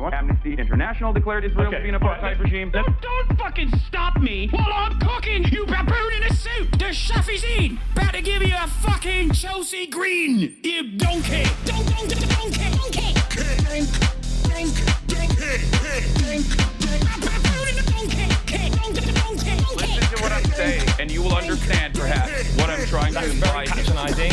2021. Amnesty International declared Israel to be an apartheid regime. Don't fucking stop me while I'm cooking, you baboon in a suit. The chef is in. About to give you a fucking Chelsea Green. You donkey. Donkey. Listen to what I'm saying, and you will understand, perhaps, what I'm trying to imply. Patronizing.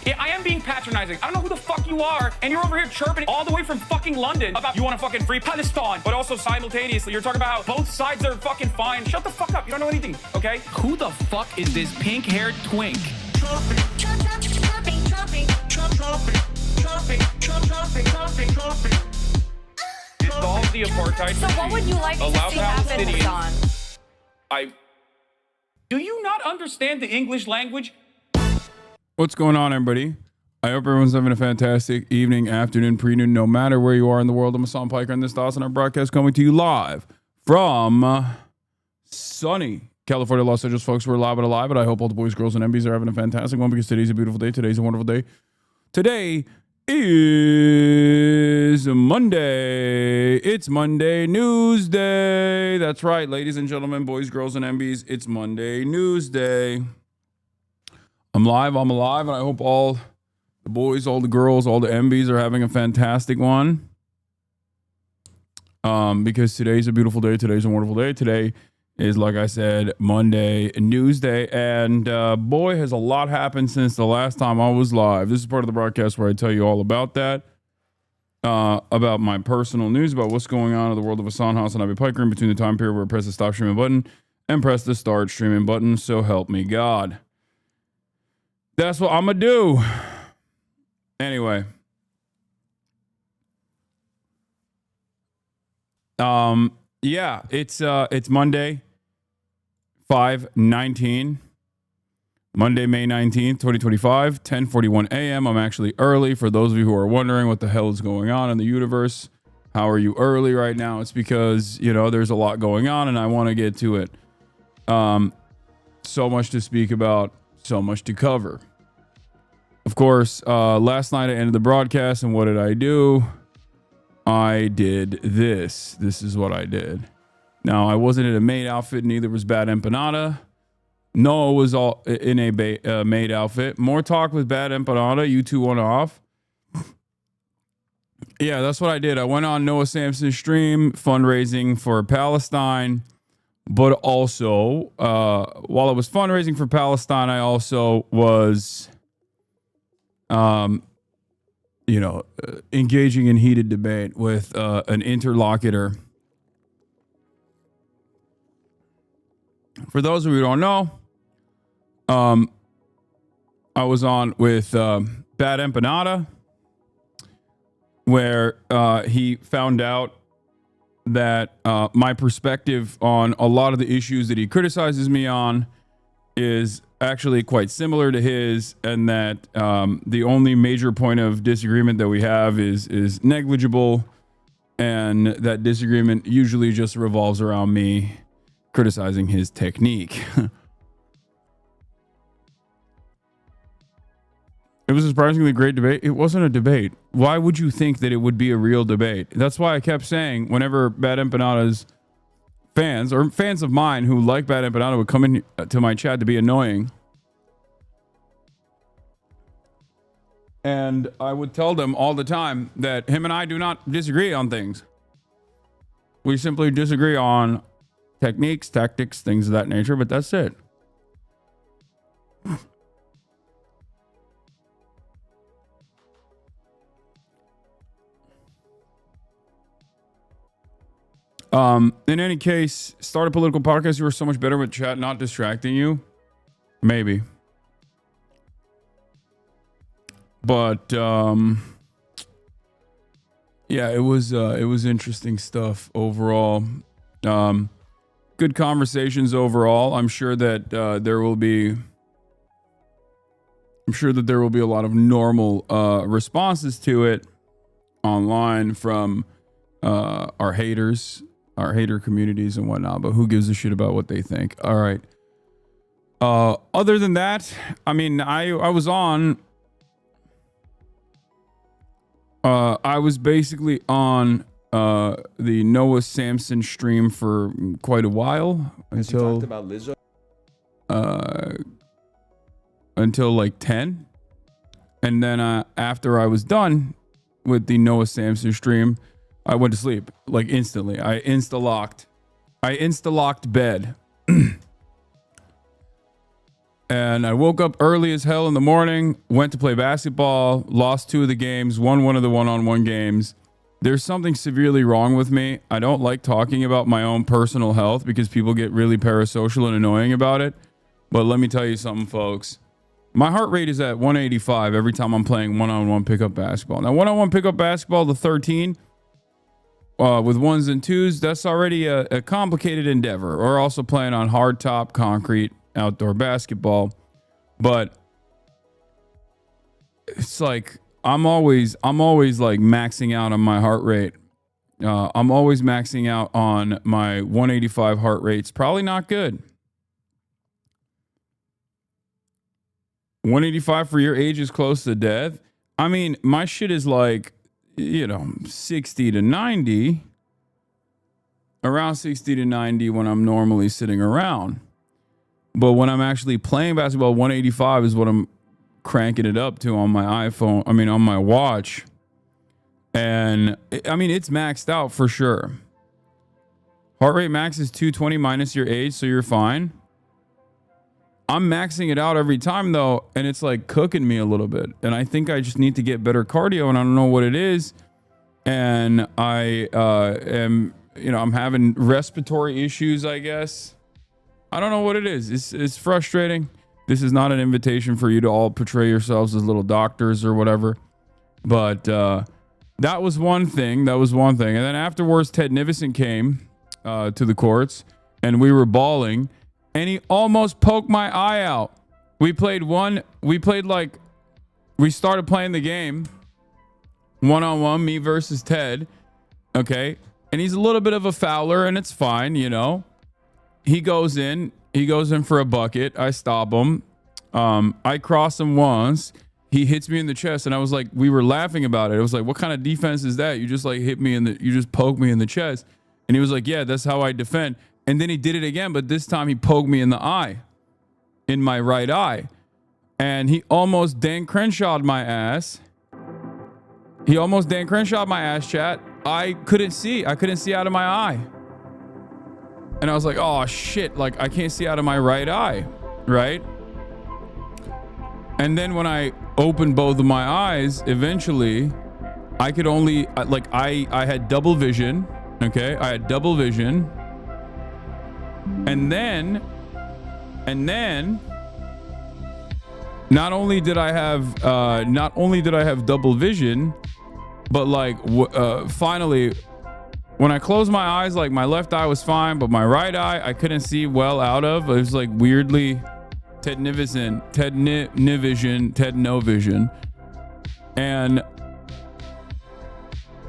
Yeah, I am being patronizing. I don't know who the fuck you are, and you're over here chirping all the way from fucking London about you want to fucking free Palestine, but also simultaneously you're talking about how both sides are fucking fine. Shut the fuck up. You don't know anything, okay? Who the fuck is this pink-haired twink? Dissolve the apartheid. So what would you like to see happen, Hasan? Do you not understand the English language? What's going on, everybody? I hope everyone's having a fantastic evening, afternoon, pre-noon, no matter where you are in the world. I'm Hasan Piker, and this is Hasan, our broadcast coming to you live from sunny California, Los Angeles. Folks, we're live and alive, but I hope all the boys, girls, and MBs are having a fantastic one because today's a beautiful day. Today's a wonderful day. Today is Monday. It's Monday News Day. That's right, ladies and gentlemen, boys, girls, and MBs. It's Monday News Day. I'm live, I'm alive, and I hope all the boys, all the girls, all the MBs are having a fantastic one. Because today's a beautiful day. Today's a wonderful day. Today is, like I said, Monday News Day. And boy, has a lot happened since the last time I was live. This is part of the broadcast where I tell you all about that. About my personal news, about what's going on in the world of HasanAbi Piker in between the time period where I press the stop streaming button and press the start streaming button. So help me God. That's what I'm gonna do. Anyway. Yeah, it's Monday, 5/19. Monday, May 19th, 2025, 10:41 a.m. I'm actually early. For those of you who are wondering what the hell is going on in the universe, how are you early right now? It's because, you know, there's a lot going on and I want to get to it. So much to speak about. So much to cover. Of course, last night I ended the broadcast, and what did I do? I did this. This is what I did. Now, I wasn't in a maid outfit, neither was Bad Empanada. Noah was all in a maid outfit. More talk with Bad Empanada. You two went off. Yeah, that's what I did. I went on Noah Samson's stream, fundraising for Palestine. But also, while I was fundraising for Palestine, I also was, engaging in heated debate with an interlocutor. For those of you who don't know, I was on with Bad Empanada, where he found out that my perspective on a lot of the issues that he criticizes me on is actually quite similar to his, and that the only major point of disagreement that we have is negligible, and that disagreement usually just revolves around me criticizing his technique. It was a surprisingly great debate. It wasn't a debate. Why would you think that it would be a real debate? That's why I kept saying whenever Bad Empanada's fans, or fans of mine who like Bad Empanada, would come in to my chat to be annoying, and I would tell them all the time that him and I do not disagree on things. We simply disagree on techniques, tactics, things of that nature, but that's it. In any case, start a political podcast. You were so much better with chat not distracting you. Maybe. But, yeah, it was interesting stuff overall. Good conversations overall. I'm sure that there will be a lot of normal responses to it online from our haters, our hater communities and whatnot, but who gives a shit about what they think? All right. Other than that, I mean, I was on, I was basically on the Noah Samson stream for quite a while until talked about Lizzo. Until like 10, and then after I was done with the Noah Samson stream, I went to sleep like instantly. I insta-locked bed. And I woke up early as hell in the morning, went to play basketball, lost 2 of the games, won 1 of the one-on-one games. There's something severely wrong with me. I don't like talking about my own personal health because people get really parasocial and annoying about it. But let me tell you something, folks. My heart rate is at 185 every time I'm playing one-on-one pickup basketball. Now, one-on-one pickup basketball, the 13, with 1s and 2s, that's already a complicated endeavor. We're also playing on hard top concrete outdoor basketball. But it's like I'm always like maxing out on my heart rate. I'm always maxing out on my 185 heart rate. It's probably not good. 185 for your age is close to death. I mean, my shit is like, 60 to 90. Around 60 to 90 when I'm normally sitting around. But when I'm actually playing basketball, 185 is what I'm cranking it up to on my iPhone. I mean, on my watch. And I mean, it's maxed out for sure. Heart rate max is 220 minus your age, so you're fine. I'm maxing it out every time though, and it's like cooking me a little bit. And I think I just need to get better cardio, and I don't know what it is. And I am, I'm having respiratory issues, I guess. I don't know what it is. It's frustrating. This is not an invitation for you to all portray yourselves as little doctors or whatever. But that was one thing. And then afterwards, Ted Nivison came to the courts, and we were bawling. And he almost poked my eye out. We started playing the game one-on-one, me versus Ted. Okay. And he's a little bit of a fouler, and it's fine, He goes in for a bucket. I stop him. I cross him once. He hits me in the chest, and I was like, we were laughing about it. It was like, what kind of defense is that? You just like you just poke me in the chest. And he was like, yeah, that's how I defend. And then he did it again, but this time he poked me in the eye, in my right eye. And he almost Dan Crenshaw'd my ass. Chat. I couldn't see out of my eye. And I was like, oh shit, like I can't see out of my right eye, right? And then when I opened both of my eyes, eventually I could only, I had double vision, okay? I had double vision. And then not only did I have double vision, but finally when I closed my eyes, like my left eye was fine, but my right eye I couldn't see well out of. It was like weirdly Ted no vision. And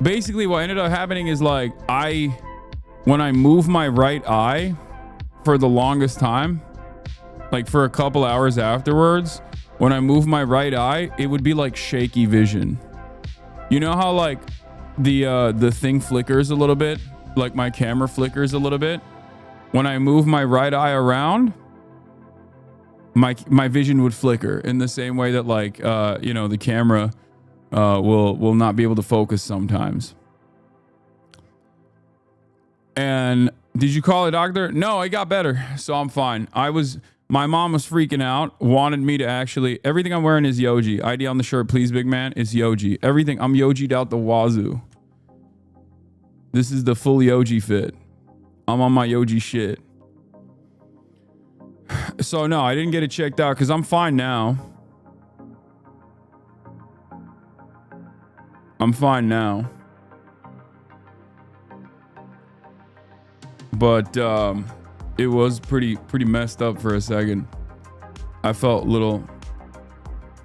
basically what ended up happening is like when I move my right eye for the longest time, like for a couple hours afterwards, when I move my right eye, it would be like shaky vision. You know how like the thing flickers a little bit, like my camera flickers a little bit? When I move my right eye around, my vision would flicker in the same way that like the camera will not be able to focus sometimes. And did you call a doctor? No, I got better, so I'm fine. My mom was freaking out, wanted me to actually, everything I'm wearing is Yoji. ID on the shirt, please, big man, is Yoji. Everything, I'm Yoji'd out the wazoo. This is the full Yoji fit. I'm on my Yoji shit. So no, I didn't get it checked out because I'm fine now. But it was pretty messed up for a second. I felt little.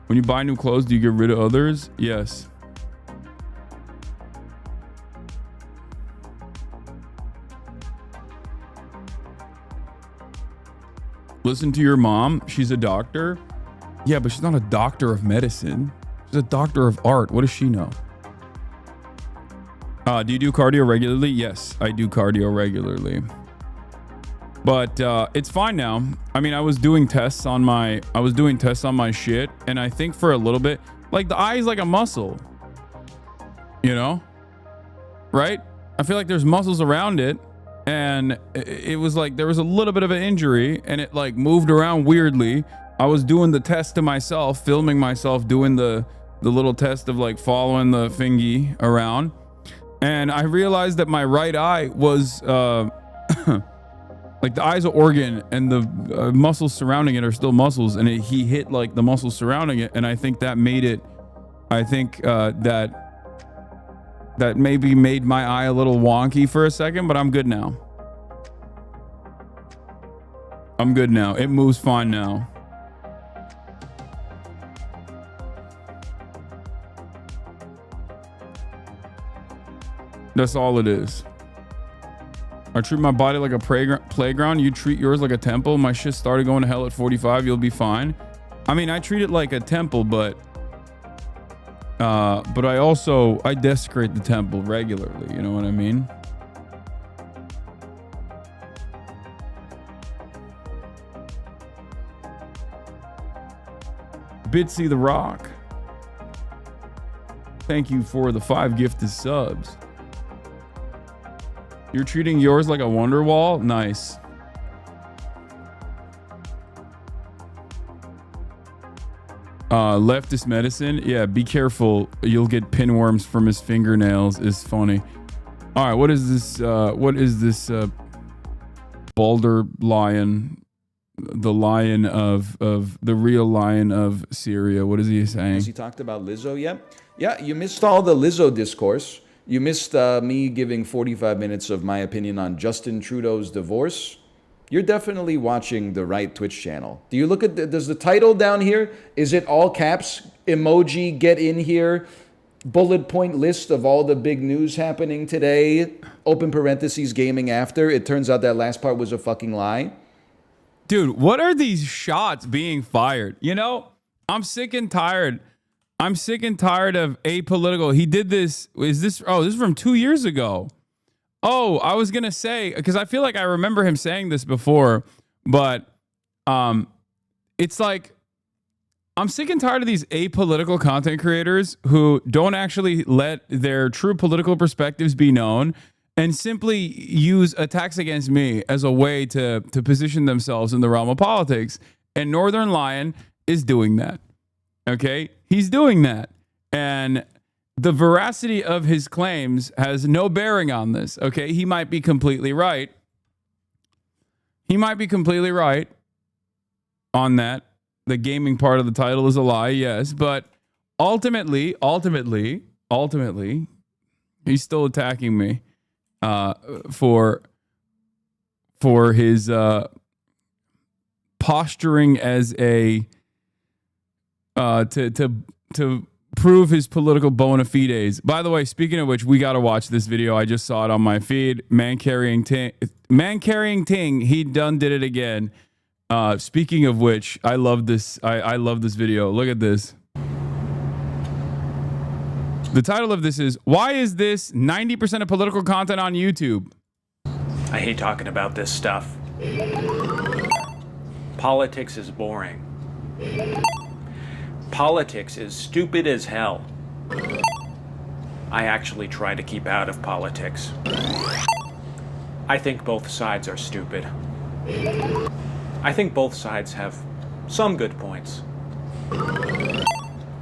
When you buy new clothes, do you get rid of others? Yes. Listen to your mom. She's a doctor. Yeah, but she's not a doctor of medicine. She's a doctor of art. What does she know? Do you do cardio regularly? Yes, I do cardio regularly. But it's fine now. I mean, I was doing tests on my shit, and I think for a little bit, like the eye is like a muscle. You know? Right? I feel like there's muscles around it, and it was like there was a little bit of an injury, and it like moved around weirdly. I was doing the test to myself, filming myself doing the little test of like following the thingy around, and I realized that my right eye was like the eye's an organ, and the muscles surrounding it are still muscles, and he hit like the muscles surrounding it, and I think that made it. I think that maybe made my eye a little wonky for a second, but I'm good now. I'm good now. It moves fine now. That's all it is. I treat my body like a playground. You treat yours like a temple. My shit started going to hell at 45. You'll be fine. I mean, I treat it like a temple, but I desecrate the temple regularly. You know what I mean? Bitsy the Rock. Thank you for the 5 gifted subs. You're treating yours like a wonder wall? Nice. Leftist medicine. Yeah, be careful. You'll get pinworms from his fingernails. Is funny. All right, what is this? Balder lion? The lion of the real lion of Syria. What is he saying? He talked about Lizzo. Yeah, you missed all the Lizzo discourse. You missed me giving 45 minutes of my opinion on Justin Trudeau's divorce. You're definitely watching the right Twitch channel. Do you look at does the title down here? Is it all caps? Emoji, get in here. Bullet point list of all the big news happening today. Open parentheses, gaming after. It turns out that last part was a fucking lie. Dude, what are these shots being fired? You know, I'm sick and tired. I'm sick and tired of apolitical. He did this. This is from 2 years ago. Oh, I was going to say, because I feel like I remember him saying this before, but it's like, I'm sick and tired of these apolitical content creators who don't actually let their true political perspectives be known and simply use attacks against me as a way to position themselves in the realm of politics. And Northern Lion is doing that. Okay? He's doing that. And the veracity of his claims has no bearing on this. Okay? He might be completely right. He might be completely right on that. The gaming part of the title is a lie, yes. But ultimately, he's still attacking me for his posturing as a to prove his political bona fides. By the way, speaking of which, we got to watch this video. I just saw it on my feed. Man carrying ting. He done did it again. Speaking of which, I love this. I love this video. Look at this. The title of this is, why is this 90% of political content on YouTube? I hate talking about this stuff. Politics is boring. Politics is stupid as hell. I actually try to keep out of politics. I think both sides are stupid. I think both sides have some good points.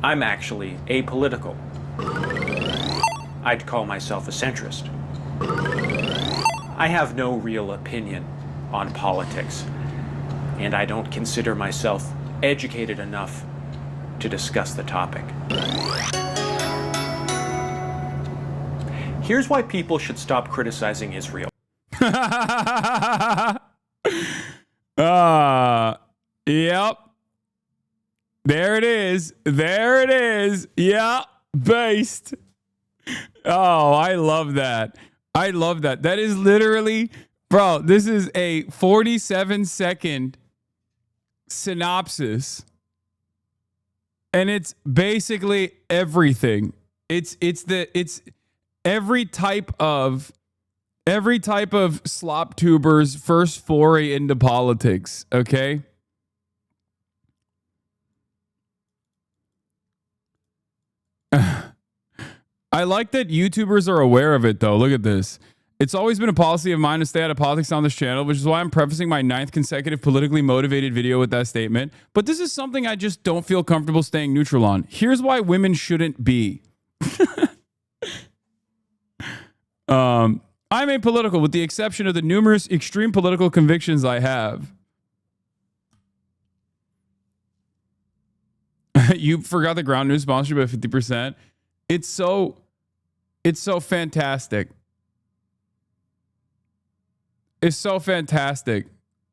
I'm actually apolitical. I'd call myself a centrist. I have no real opinion on politics, and I don't consider myself educated enough to discuss the topic. Here's why people should stop criticizing Israel. Yep. There it is. There it is. Yeah. Based. Oh, I love that. I love that. That is literally, bro, this is a 47-second synopsis. And it's basically everything. It's every type of slop tuber's first foray into politics, okay? I like that YouTubers are aware of it, though. Look at this. It's always been a policy of mine to stay out of politics on this channel, which is why I'm prefacing my 9th consecutive politically motivated video with that statement. But this is something I just don't feel comfortable staying neutral on. Here's why women shouldn't be. I'm apolitical with the exception of the numerous extreme political convictions I have. You forgot the Ground News sponsorship at 50%. It's so fantastic. It's so fantastic.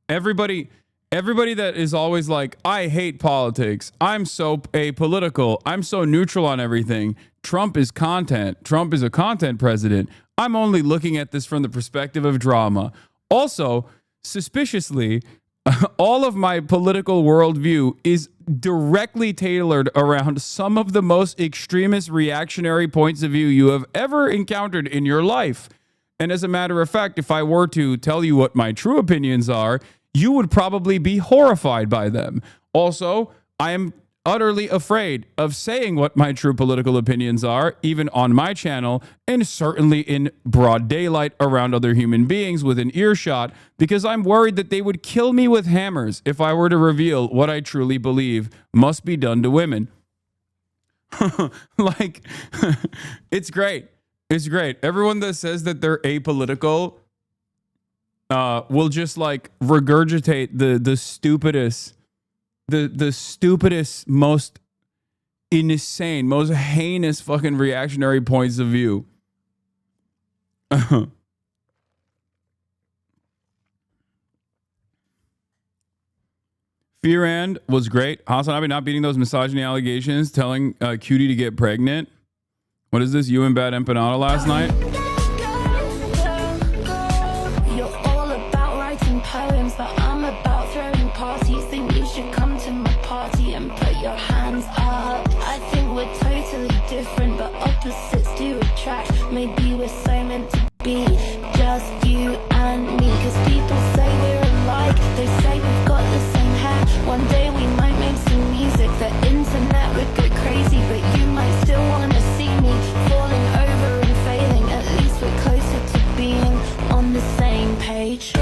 Everybody that is always like, I hate politics. I'm so apolitical. I'm so neutral on everything. Trump is content. Trump is a content president. I'm only looking at this from the perspective of drama. Also, suspiciously, all of my political worldview is directly tailored around some of the most extremist reactionary points of view you have ever encountered in your life. And as a matter of fact, if I were to tell you what my true opinions are, you would probably be horrified by them. Also, I am utterly afraid of saying what my true political opinions are, even on my channel, and certainly in broad daylight around other human beings within earshot, because I'm worried that they would kill me with hammers if I were to reveal what I truly believe must be done to women. Like, it's great. It's great. Everyone that says that they're apolitical will just like regurgitate the stupidest, most insane, most heinous fucking reactionary points of view. Fearand was great. HasanAbi not beating those misogyny allegations, telling Cutie to get pregnant. What is this? You and Bad Empanada last night? You're all about writing poems, but I'm about throwing parties. Think you should come to my party and put your hands up. I think we're totally different, but opposites do attract. Maybe we're so meant to be, just you and me. Cause people say we're alike, they say we've got the same hair. One day we might make some music, the internet would go crazy, but you might still wanna see me falling over and failing. At least we're closer to being on the same page.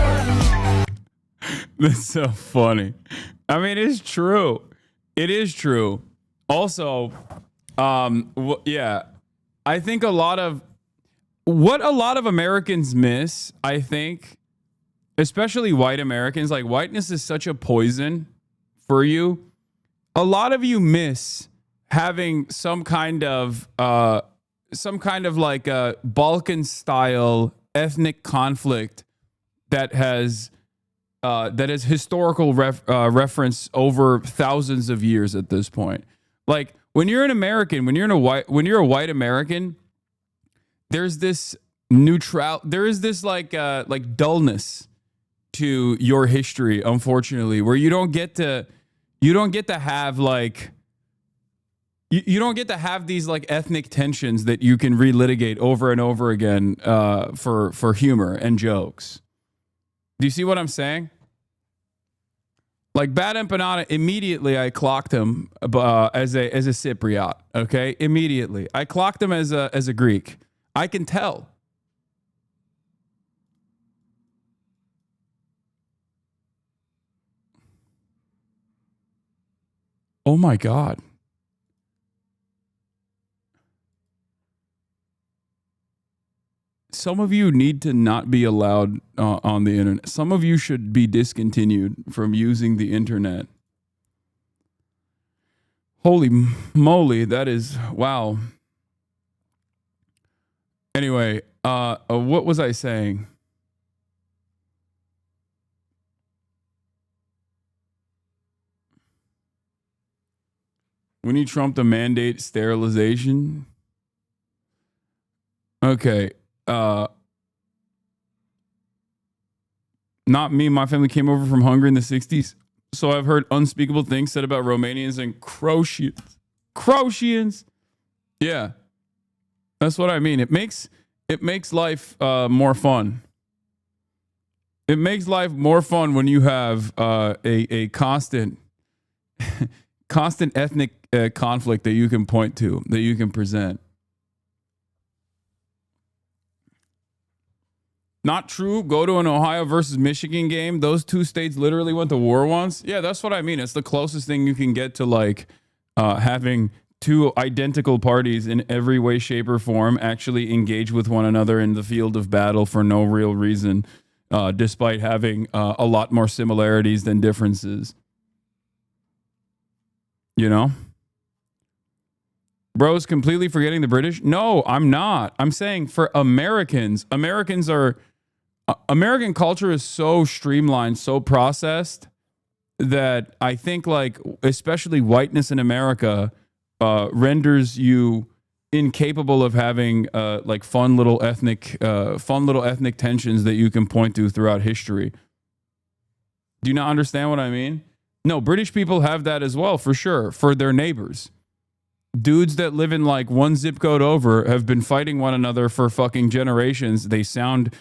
That's so funny. I mean, it's true. It is true. Also, yeah, I think what a lot of Americans miss, I think, especially white Americans, like whiteness is such a poison for you. A lot of you miss having some kind of like a Balkan style ethnic conflict that has historical reference over thousands of years at this point. Like when you're an American, when you're a white American, there's this like dullness to your history, unfortunately, where you don't get to have like you don't get to have these like ethnic tensions that you can relitigate over and over again for humor and jokes. Do you see what I'm saying? Like Bad Empanada, immediately I clocked him as a Cypriot. Okay, immediately I clocked him as a Greek. I can tell. Oh my God. Some of you need to not be allowed on the internet. Some of you should be discontinued from using the internet. Holy moly, that is, wow. Anyway, what was I saying? We need Trump to mandate sterilization. Okay. Not me. My family came over from Hungary in the 60s. So I've heard unspeakable things said about Romanians and Croatians. Croatians. Yeah. That's what I mean. It makes It makes life more fun. It makes life more fun when you have a constant constant ethnic conflict that you can point to, that you can present. Not true. Go to an Ohio versus Michigan game. Those two states literally went to war once. Yeah, that's what I mean. It's the closest thing you can get to like having two identical parties in every way, shape, or form actually engage with one another in the field of battle for no real reason, despite having a lot more similarities than differences. You know? Bro's completely forgetting the British? No, I'm not. I'm saying for American culture is so streamlined, so processed that I think like especially whiteness in America renders you incapable of having like fun little ethnic tensions that you can point to throughout history. Do you not understand what I mean? No, British people have that as well, for sure, for their neighbors. Dudes that live in like one zip code over have been fighting one another for fucking generations. They sound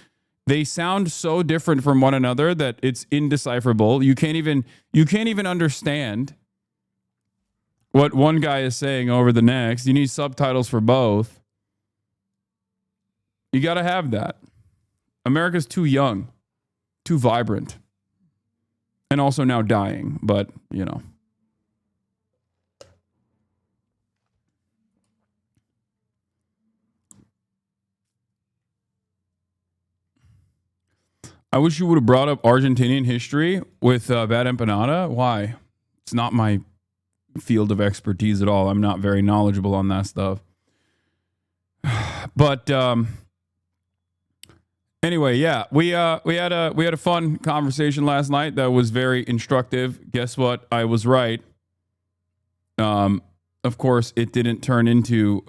so different from one another that it's indecipherable. You can't even understand what one guy is saying over the next. You need subtitles for both. You got to have that. America's too young, too vibrant, and also now dying, but you know. I wish you would have brought up Argentinian history with Bad Empanada. Why? It's not my field of expertise at all. I'm not very knowledgeable on that stuff. But anyway, yeah, we had a fun conversation last night that was very instructive. Guess what? I was right. Of course, it didn't turn into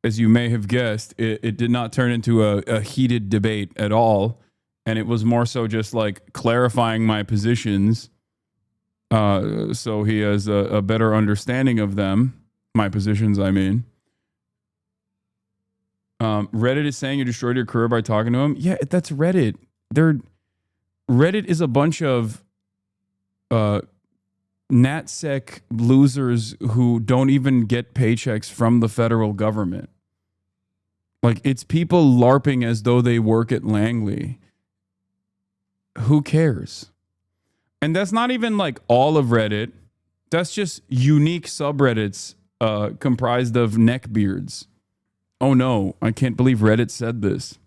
as you may have guessed, it did not turn into a heated debate at all. And it was more so just like clarifying my positions. So he has a better understanding of them. My positions, I mean. Reddit is saying you destroyed your career by talking to him. Yeah, that's Reddit. Reddit is a bunch of NatSec losers who don't even get paychecks from the federal government. Like, it's people LARPing as though they work at Langley. Who cares? And that's not even like all of Reddit. That's just unique subreddits comprised of neckbeards. Oh no, I can't believe Reddit said this.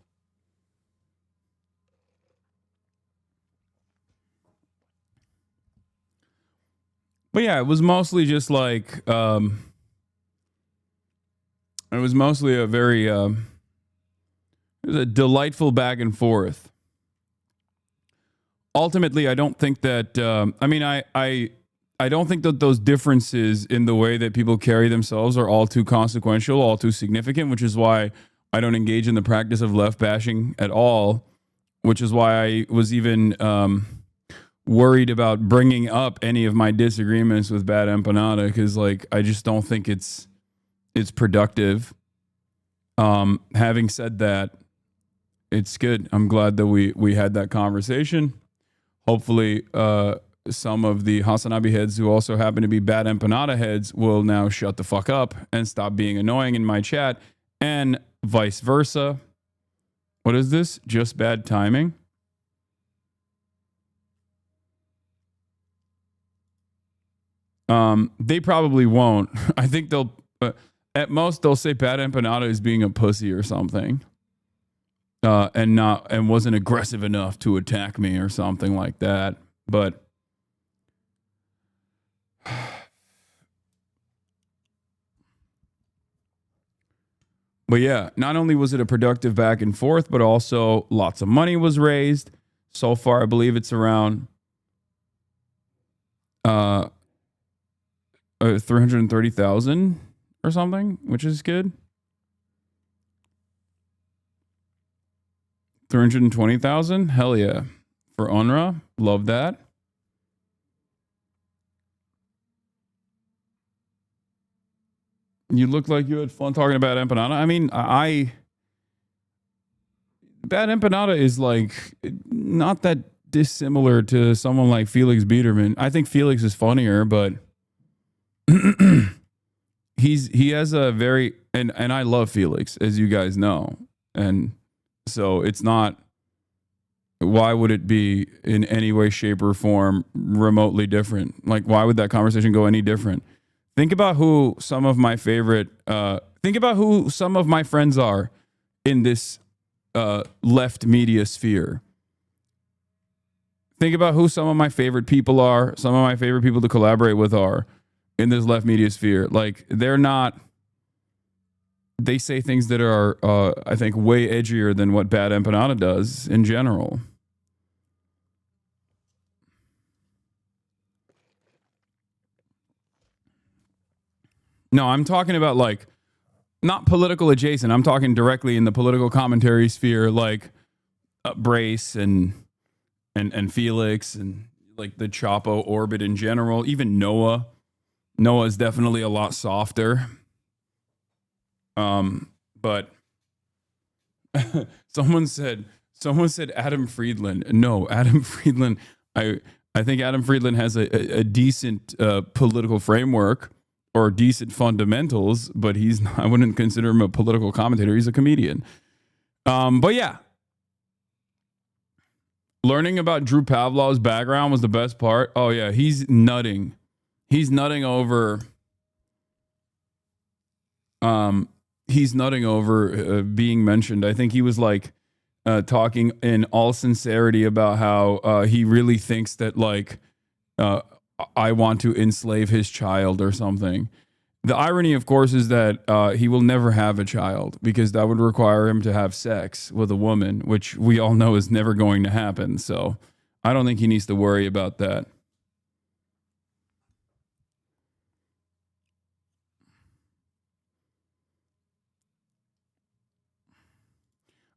But yeah, it was mostly just like, it was mostly a very, it was a delightful back and forth. Ultimately, I don't think that, I don't think that those differences in the way that people carry themselves are all too consequential, all too significant, which is why I don't engage in the practice of left bashing at all, which is why I was even, worried about bringing up any of my disagreements with Bad Empanada, because like I just don't think it's productive. Having said that, it's good. I'm glad that we had that conversation. Hopefully some of the HasanAbi heads who also happen to be Bad Empanada heads will now shut the fuck up and stop being annoying in my chat, and vice versa. What is this? Just bad timing? They probably won't. I think they'll, at most they'll say Bad Empanada is being a pussy or something, and wasn't aggressive enough to attack me or something like that. But yeah, not only was it a productive back and forth, but also lots of money was raised. So far, I believe it's around 330,000 or something, which is good. 320,000, hell yeah, for UNRWA. Love that. You look like you had fun talking about empanada. I mean, Bad Empanada is like not that dissimilar to someone like Felix Biederman. I think Felix is funnier, but he has a very and I love Felix, as you guys know. And so it's not, why would it be in any way, shape, or form remotely different? Like, why would that conversation go any different? Think about who some of my favorite think about who some of my friends are in this left media sphere. Think about who some of my favorite people are, some of my favorite people to collaborate with are in this left media sphere. Like, they're not, they say things that are, I think, way edgier than what Bad Empanada does in general. No, I'm talking about, like, not political adjacent. I'm talking directly in the political commentary sphere, like Brace and Felix and like the Chapo orbit in general. Even Noah. Noah is definitely a lot softer. But someone said Adam Friedland. No, Adam Friedland. I think Adam Friedland has a decent political framework or decent fundamentals, but he's not, I wouldn't consider him a political commentator. He's a comedian. But yeah, learning about Drew Pavlov's background was the best part. Oh yeah, he's nutting. He's nutting over. He's nutting over being mentioned. I think he was like talking in all sincerity about how he really thinks that like I want to enslave his child or something. The irony, of course, is that he will never have a child because that would require him to have sex with a woman, which we all know is never going to happen. So I don't think he needs to worry about that.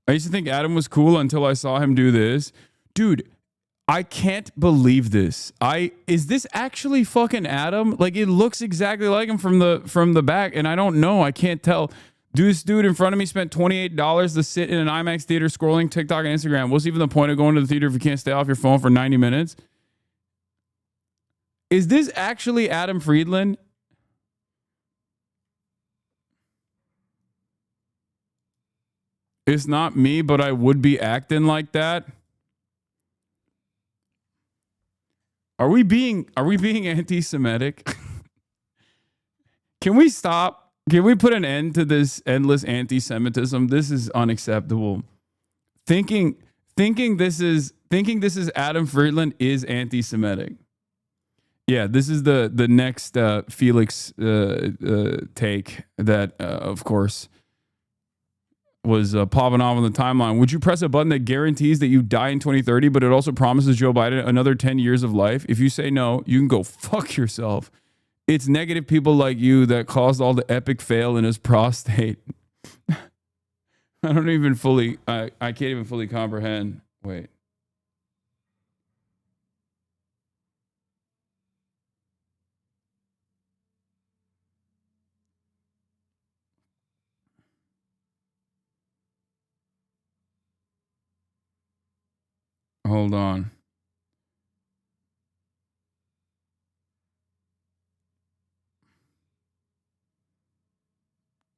I used to think Adam was cool until I saw him do this. Dude, I can't believe this. Is this actually fucking Adam? Like, it looks exactly like him from the back, and I don't know. I can't tell. This dude in front of me spent $28 to sit in an IMAX theater scrolling TikTok and Instagram. What's even the point of going to the theater if you can't stay off your phone for 90 minutes? Is this actually Adam Friedland? It's not me, but I would be acting like that. Are we being anti-Semitic? Can we stop? Can we put an end to this endless anti-Semitism? This is unacceptable. Thinking this is Adam Friedland is anti-Semitic. Yeah, this is the next Felix take that, of course, was popping off on the timeline. Would you press a button that guarantees that you die in 2030, but it also promises Joe Biden another 10 years of life? If you say no, you can go fuck yourself. It's negative people like you that caused all the epic fail in his prostate. I can't even fully comprehend. Wait. Hold on.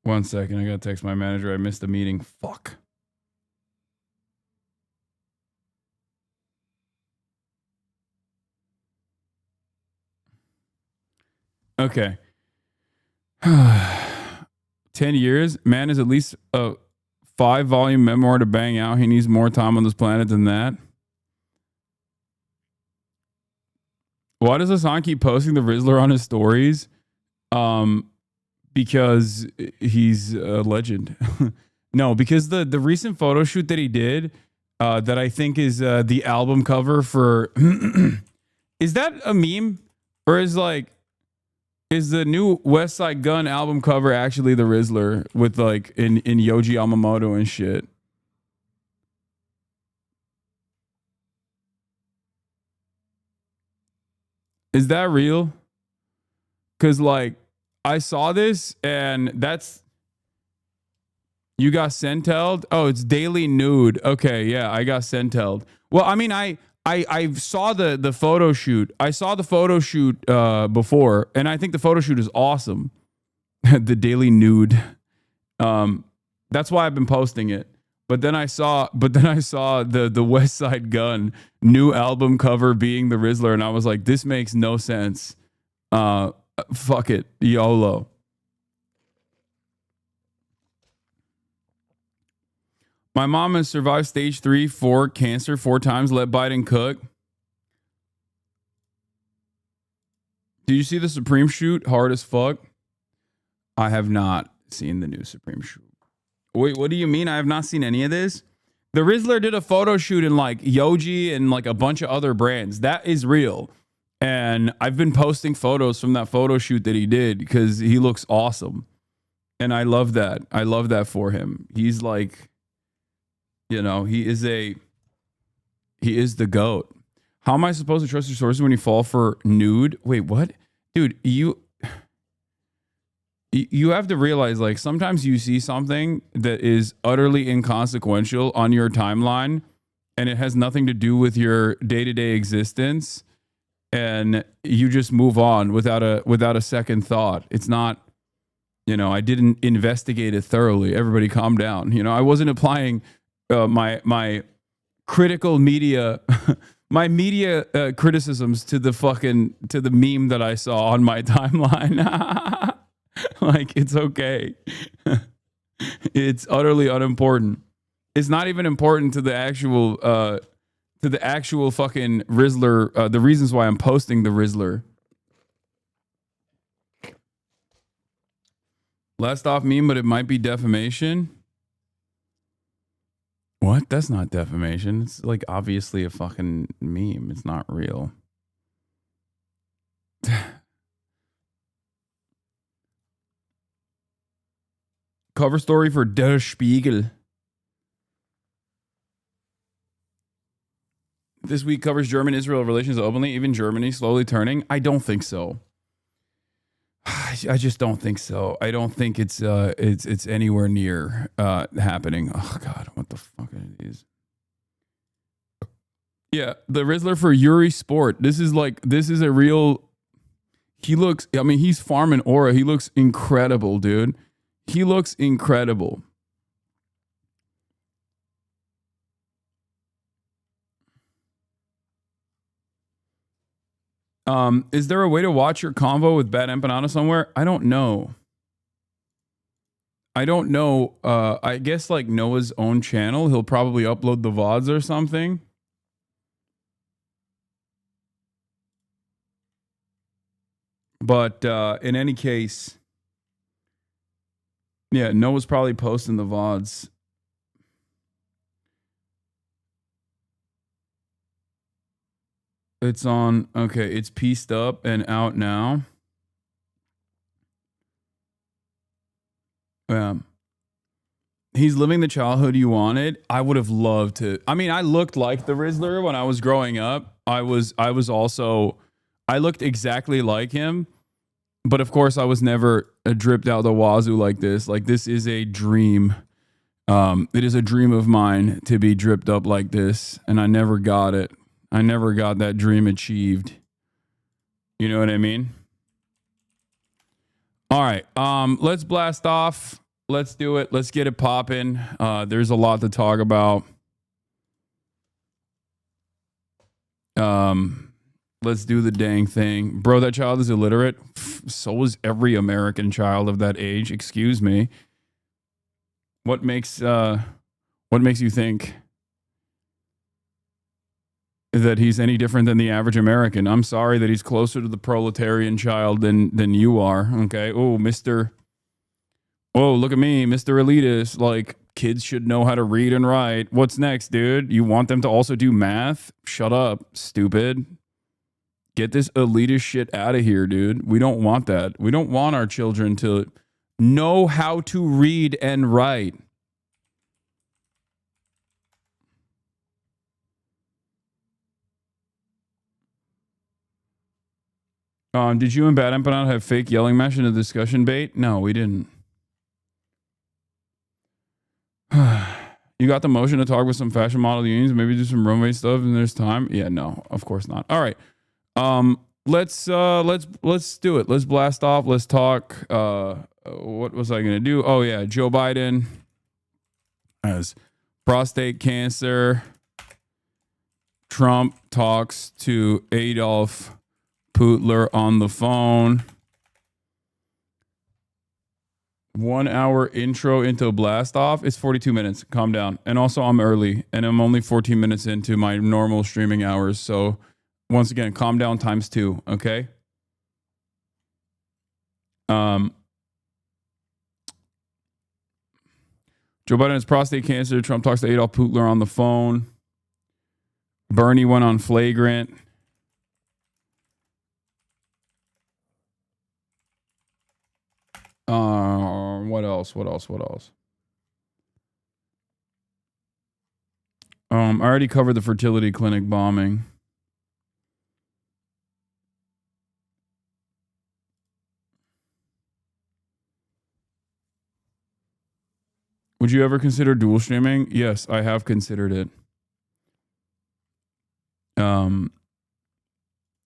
One second. I gotta text my manager. I missed the meeting. Fuck. Okay. 10 years. Man is at least a 5-volume memoir to bang out. He needs more time on this planet than that. Why does Hasan keep posting the Rizzler on his stories? Because he's a legend. No, because the recent photo shoot that he did, that I think is the album cover for... Is that a meme? Or is the new West Side Gun album cover actually the Rizzler with like in Yoji Yamamoto and shit? Is that real? Because like I saw this, and that's you got Centelled. Oh, it's Daily Nude. Okay, yeah, I got Centelled. Well, I mean, I saw the photo shoot. I saw the photo shoot before, and I think the photo shoot is awesome. The Daily Nude. That's why I've been posting it. But then I saw the West Side Gun new album cover being the Rizzler, and I was like, this makes no sense. Fuck it, YOLO. My mom has survived stage 3-4 cancer 4 times. Let Biden cook. Did you see the Supreme shoot? Hard as fuck. I have not seen the new Supreme shoot. Wait, what do you mean? I have not seen any of this. The Rizzler did a photo shoot in like Yoji and like a bunch of other brands. That is real. And I've been posting photos from that photo shoot that he did because he looks awesome. And I love that. I love that for him. He's like, you know, he is the GOAT. How am I supposed to trust your sources when you fall for nude? Wait, what? Dude, you have to realize, like, sometimes you see something that is utterly inconsequential on your timeline and it has nothing to do with your day-to-day existence, and you just move on without a second thought. It's not, you know, I didn't investigate it thoroughly. Everybody calm down. You know, I wasn't applying my critical media my media criticisms to the meme that I saw on my timeline. Like, it's okay. It's utterly unimportant. It's not even important to the actual fucking Rizzler. The reasons why I'm posting the Rizzler. Last off meme, but it might be defamation. What? That's not defamation. It's like obviously a fucking meme. It's not real. Cover story for Der Spiegel. This week covers German-Israel relations openly, even Germany slowly turning. I don't think so. I just don't think so. I don't think it's anywhere near happening. Oh God, what the fuck are these? Yeah, the Rizzler for Yuri Sport. This is a real. He looks. I mean, he's farming aura. He looks incredible, dude. He looks incredible. Is there a way to watch your convo with Bad Empanada somewhere? I don't know. I guess like Noah's own channel. He'll probably upload the VODs or something. But in any case, yeah, Noah's probably posting the VODs. It's on, okay, it's pieced up and out now. He's living the childhood you wanted. I would have loved to. I mean, I looked like the Rizzler when I was growing up. I looked exactly like him. But of course, I was never dripped out the wazoo like this. Like, this is a dream. It is a dream of mine to be dripped up like this. And I never got it. I never got that dream achieved. You know what I mean? All right. Let's blast off. Let's do it. Let's get it popping. There's a lot to talk about. Let's do the dang thing. Bro, that child is illiterate. So is every American child of that age. Excuse me. What makes you think that he's any different than the average American? I'm sorry that he's closer to the proletarian child than you are. Okay. Oh, look at me, Mr. Elitist. Like, kids should know how to read and write. What's next, dude? You want them to also do math? Shut up, stupid. Get this elitist shit out of here, dude. We don't want that. We don't want our children to know how to read and write. Did you and Bad Empanada have fake yelling mesh in a discussion bait? No, we didn't. You got the motion to talk with some fashion model unions, maybe do some runway stuff and there's time? Yeah, no, of course not. All right. Let's do it. Let's blast off. Let's talk. What was I gonna do? Oh yeah, Joe Biden has prostate cancer. Trump talks to ADOLF Putler on the phone. 1 hour intro into blast off. It's 42 minutes. Calm down. And also I'm early and I'm only 14 minutes into my normal streaming hours. So once again, calm down times 2. Okay. Joe Biden has prostate cancer. Trump talks to Adolf Putler on the phone. Bernie went on flagrant. What else? I already covered the fertility clinic bombing. Would you ever consider dual streaming? Yes, I have considered it.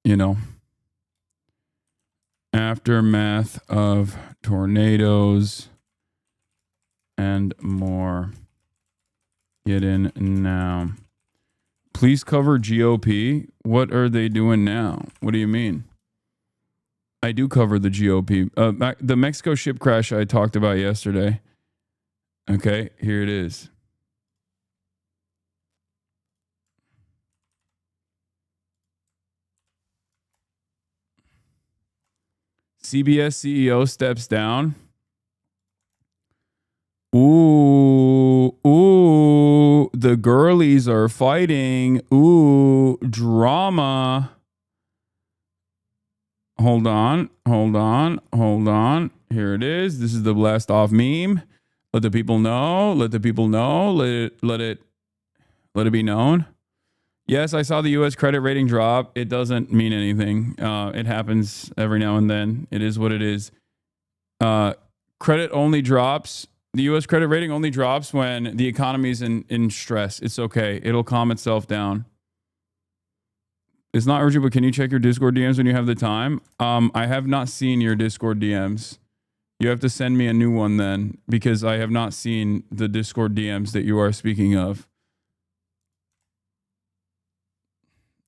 You know, aftermath of tornadoes and more. Get in now. Please cover GOP. What are they doing now? What do you mean? I do cover the GOP. The Mexico ship crash I talked about yesterday. Okay, here it is. CBS CEO steps down. Ooh, the girlies are fighting. Ooh, drama. Hold on. Here it is. This is the blast off meme. Let the people know. Let it be known. Yes, I saw the U.S. credit rating drop. It doesn't mean anything. It happens every now and then. It is what it is. Credit only drops. The U.S. credit rating only drops when the economy is in stress. It's okay. It'll calm itself down. It's not urgent, but can you check your Discord DMs when you have the time? I have not seen your Discord DMs. You have to send me a new one then, because I have not seen the Discord DMs that you are speaking of.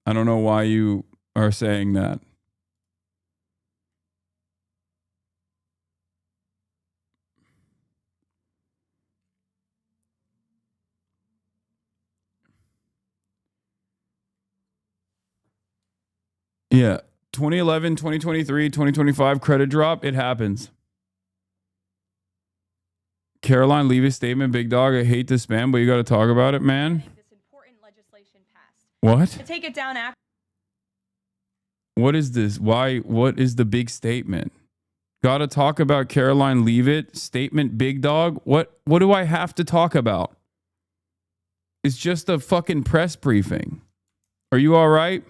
I don't know why you are saying that. Yeah. 2011, 2023, 2025 credit drop. It happens. Caroline, leave a statement. Big dog, I hate the spam, but you got to talk about it, man. This important legislation passed. What? To take it down after. What is this? Why? What is the big statement? Got to talk about Caroline, leave it. Statement, big dog. What do I have to talk about? It's just a fucking press briefing. Are you all right?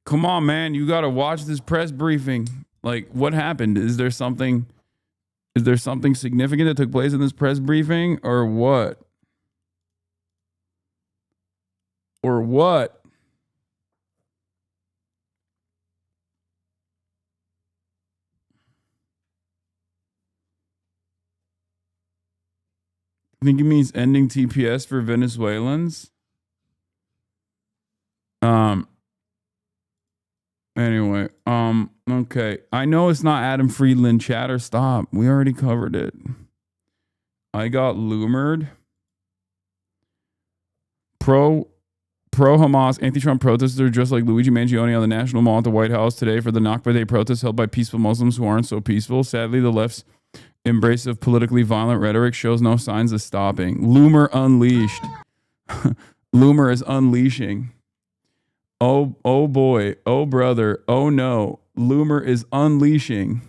Come on, man. You got to watch this press briefing. Like, what happened? Is there something significant that took place in this press briefing or what? Or what? I think it means ending TPS for Venezuelans. Anyway, okay. I know it's not Adam Friedland chatter. Stop. We already covered it. I got lumered. Pro-Hamas anti-Trump protesters dressed like Luigi Mangione on the National Mall at the White House today for the Nakba Day protests held by peaceful Muslims who aren't so peaceful. Sadly, the left's embrace of politically violent rhetoric shows no signs of stopping. Loomer unleashed. Loomer is unleashing. Oh boy. Oh brother. Oh no. Loomer is unleashing.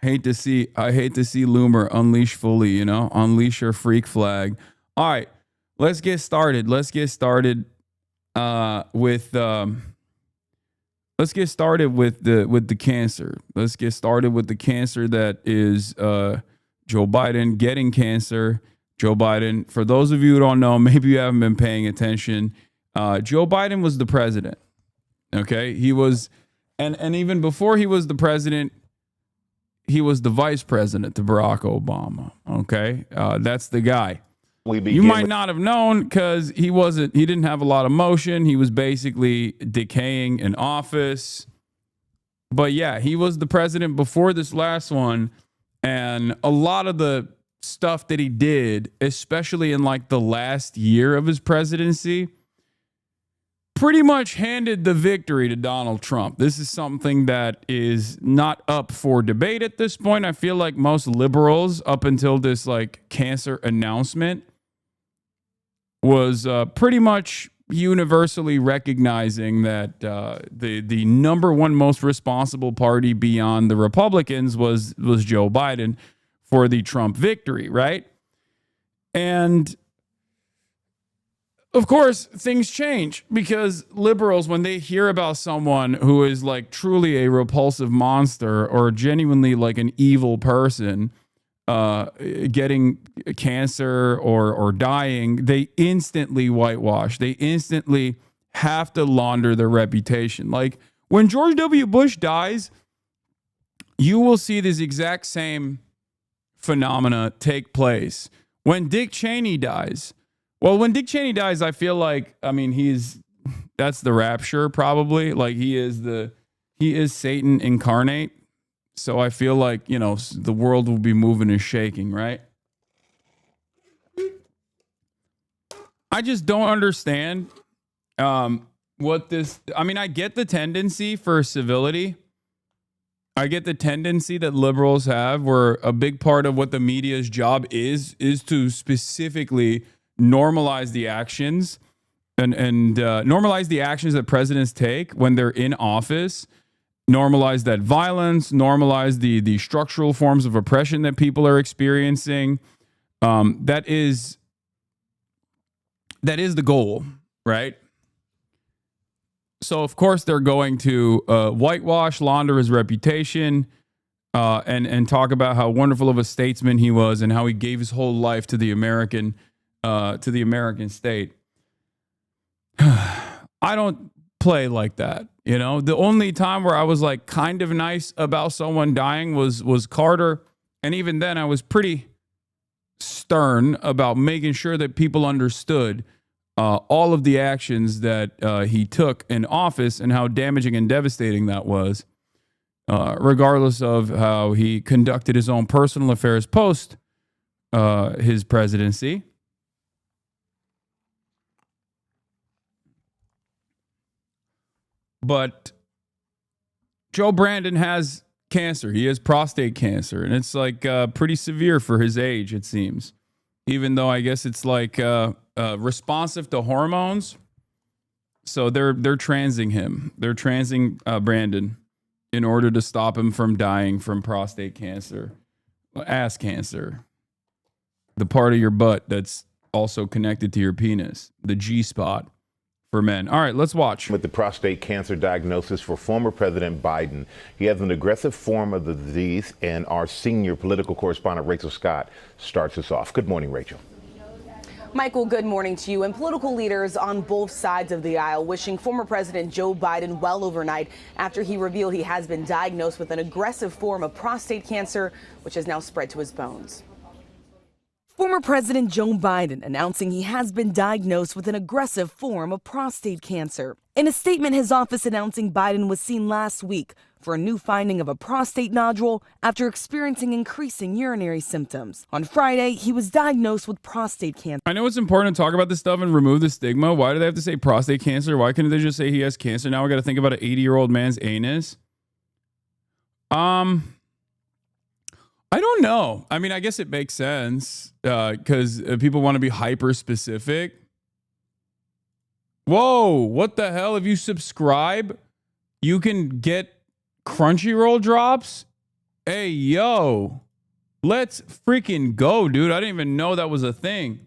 I hate to see Loomer unleash fully, you know, unleash your freak flag. All right, let's get started. Let's get started with the cancer. Let's get started with the cancer that is Joe Biden getting cancer. Joe Biden, for those of you who don't know, maybe you haven't been paying attention. Joe Biden was the president. Okay, he was, and even before he was the president, he was the vice president to Barack Obama. Okay, that's the guy. You might not have known because he didn't have a lot of motion. He was basically decaying in office. But yeah, he was the president before this last one. And a lot of the stuff that he did, especially in like the last year of his presidency, pretty much handed the victory to Donald Trump. This is something that is not up for debate at this point. I feel like most liberals, up until this like cancer announcement, was pretty much universally recognizing that the number one most responsible party beyond the Republicans was Joe Biden for the Trump victory, right? And of course, things change because liberals, when they hear about someone who is like truly a repulsive monster or genuinely like an evil person getting cancer or dying, they instantly whitewash. They instantly have to launder their reputation. Like when George W. Bush dies, you will see this exact same phenomena take place. When Dick Cheney dies, well, when Dick Cheney dies, I feel like, I mean, that's the rapture probably. Like he is Satan incarnate. So I feel like, you know, the world will be moving and shaking, right? I just don't understand what this, I mean, I get the tendency for civility. I get the tendency that liberals have where a big part of what the media's job is to specifically normalize the actions and normalize the actions that presidents take when they're in office, normalize that violence, normalize the structural forms of oppression that people are experiencing. That is the goal, right? So of course they're going to whitewash, launder his reputation, and talk about how wonderful of a statesman he was and how he gave his whole life to the American state. I don't play like that. You know, the only time where I was like kind of nice about someone dying was Carter. And even then I was pretty stern about making sure that people understood all of the actions that he took in office and how damaging and devastating that was, regardless of how he conducted his own personal affairs post his presidency. But Joe Brandon has cancer. He has prostate cancer, and it's like pretty severe for his age, it seems. Even though I guess it's like responsive to hormones. So they're transing him. They're transing Brandon in order to stop him from dying from prostate cancer, ass cancer, the part of your butt that's also connected to your penis, the G spot. For men. All right, let's watch. With the prostate cancer diagnosis for former President Biden. He has an aggressive form of the disease, and our senior political correspondent, Rachel Scott, starts us off. Good morning, Rachel. Michael, good morning to you. And political leaders on both sides of the aisle wishing former President Joe Biden well overnight after he revealed he has been diagnosed with an aggressive form of prostate cancer, which has now spread to his bones. Former President Joe Biden announcing he has been diagnosed with an aggressive form of prostate cancer. In a statement, his office announcing Biden was seen last week for a new finding of a prostate nodule after experiencing increasing urinary symptoms. On Friday, he was diagnosed with prostate cancer. I know it's important to talk about this stuff and remove the stigma. Why do they have to say prostate cancer? Why couldn't they just say he has cancer? Now we got to think about an 80-year-old man's anus. I don't know. I mean, I guess it makes sense because people want to be hyper specific. Whoa, what the hell? If you subscribe, you can get Crunchyroll drops Hey, yo. Let's freaking go, dude. I didn't even know that was a thing.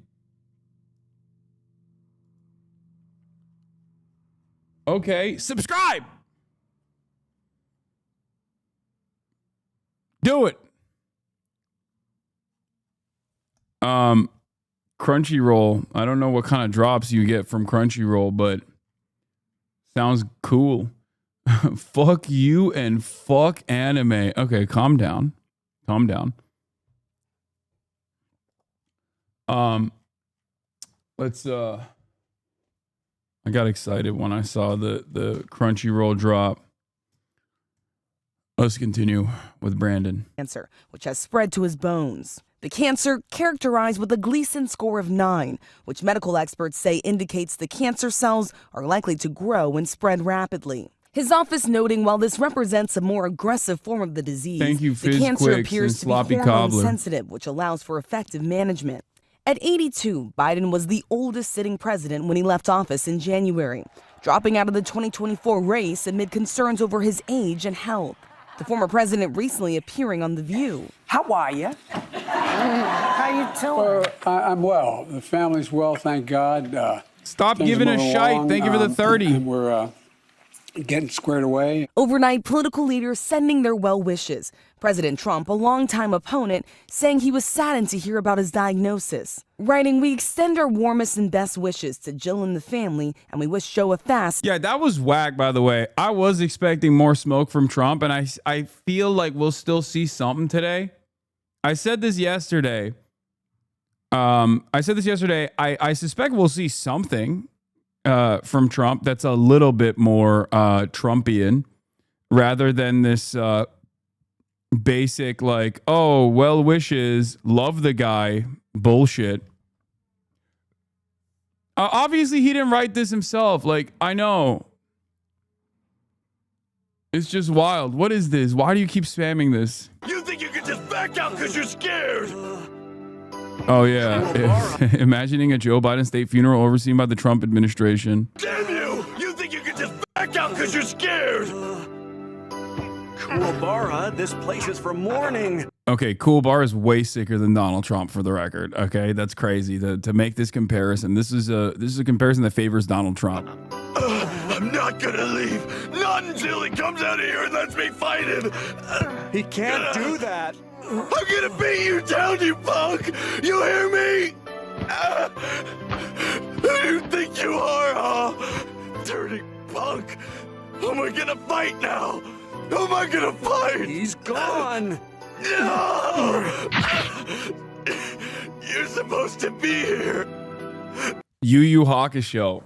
Okay, subscribe. Do it. Crunchyroll. I don't know what kind of drops you get from Crunchyroll, but sounds cool. Fuck you and fuck anime. Okay, calm down. Calm down. Let's I got excited when I saw the Crunchyroll drop. Let's continue with Brandon. Cancer, which has spread to his bones. The cancer characterized with a Gleason score of 9, which medical experts say indicates the cancer cells are likely to grow and spread rapidly. His office noting while this represents a more aggressive form of the disease, Thank you, the cancer Fizz appears to be Sloppy hormone Cobbler. sensitive, which allows for effective management. At 82, Biden was the oldest sitting president when he left office in January, dropping out of the 2024 race amid concerns over his age and health. The former president recently appearing on The View. How are you? How you doing? I'm well. The family's well, thank God. Stop Things giving are a moving shite. along, Thank you for the 30. And we're getting squared away. Overnight, political leaders sending their well wishes. President Trump, a longtime opponent, saying he was saddened to hear about his diagnosis. Writing, "We extend our warmest and best wishes to Jill and the family, and we wish Joe a fast." Yeah, that was whack, by the way. I was expecting more smoke from Trump, and I feel like we'll still see something today. I said this yesterday. I suspect we'll see something from Trump that's a little bit more Trumpian rather than this basic, like, oh, well wishes, love the guy bullshit. Obviously, he didn't write this himself. Like, I know. It's just wild. What is this? Why do you keep spamming this? You think you can just back out because you're scared? Oh, yeah. Imagining a Joe Biden state funeral overseen by the Trump administration. Damn you! You think you can just back out because you're scared? Cool bar, huh? This place is for mourning. Okay, Cool Bar is way sicker than Donald Trump, for the record. Okay, that's crazy to make this comparison. This is a comparison that favors Donald Trump. I'm not gonna leave. Not until he comes out of here and lets me fight him. He can't do that. I'm gonna beat you down, you punk! You hear me? Who do you think you are, huh? Dirty punk! Who am I gonna fight now? Who am I gonna fight? He's gone! No! You're supposed to be here! Yu Yu Hakusho.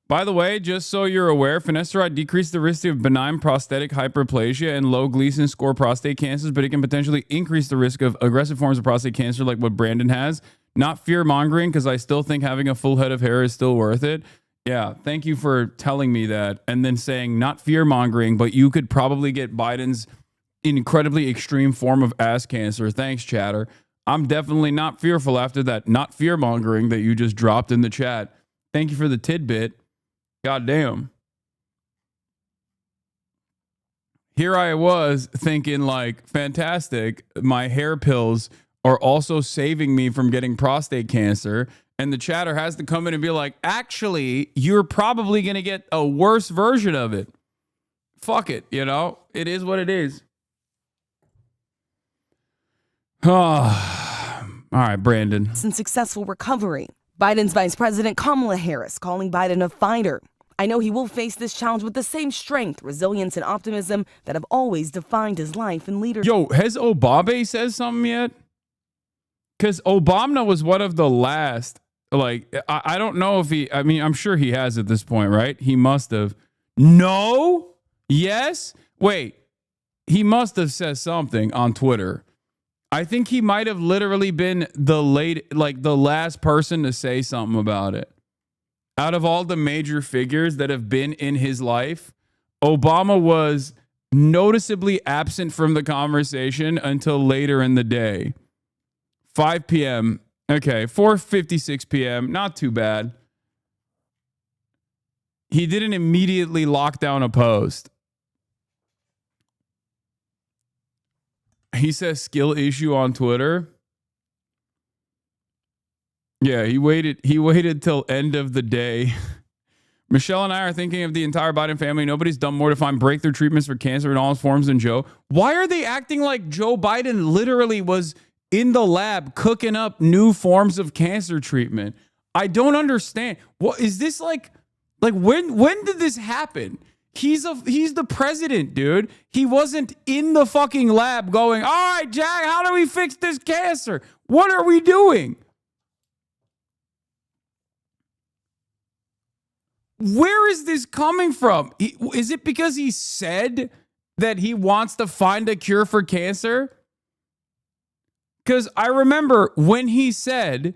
By the way, just so you're aware, finasteride decreases the risk of benign prostatic hyperplasia and low Gleason score prostate cancers, but it can potentially increase the risk of aggressive forms of prostate cancer like what Brandon has. Not fear-mongering, because I still think having a full head of hair is still worth it. Yeah, thank you for telling me that. And then saying not fear-mongering, but you could probably get Biden's incredibly extreme form of ass cancer. Thanks, chatter. I'm definitely not fearful after that not fear-mongering that you just dropped in the chat. Thank you for the tidbit. God damn. Here I was thinking, like, fantastic. My hair pills are also saving me from getting prostate cancer. And the chatter has to come in and be like, actually, you're probably going to get a worse version of it. Fuck it, you know? It is what it is. All right, Brandon. Since successful recovery. Biden's Vice President Kamala Harris calling Biden a fighter. "I know he will face this challenge with the same strength, resilience, and optimism that have always defined his life and leadership." Yo, has Obama said something yet? Because Obama was one of the last. Like, I don't know if he, I mean, I'm sure he has at this point, right? He must have. No? Yes? Wait. He must have said something on Twitter. I think he might have literally been the last person to say something about it. Out of all the major figures that have been in his life, Obama was noticeably absent from the conversation until later in the day. 5 p.m. Okay, 4:56 p.m. Not too bad. He didn't immediately lock down a post. He says skill issue on Twitter. Yeah, he waited till end of the day. Michelle and I are thinking of the entire Biden family. Nobody's done more to find breakthrough treatments for cancer in all its forms than Joe. Why are they acting like Joe Biden literally was in the lab cooking up new forms of cancer treatment? I don't understand. What is this like when did this happen? He's the president, dude. He wasn't in the fucking lab going, all right, Jack, how do we fix this cancer? What are we doing? Where is this coming from? Is it because he said that he wants to find a cure for cancer? Because I remember when he said,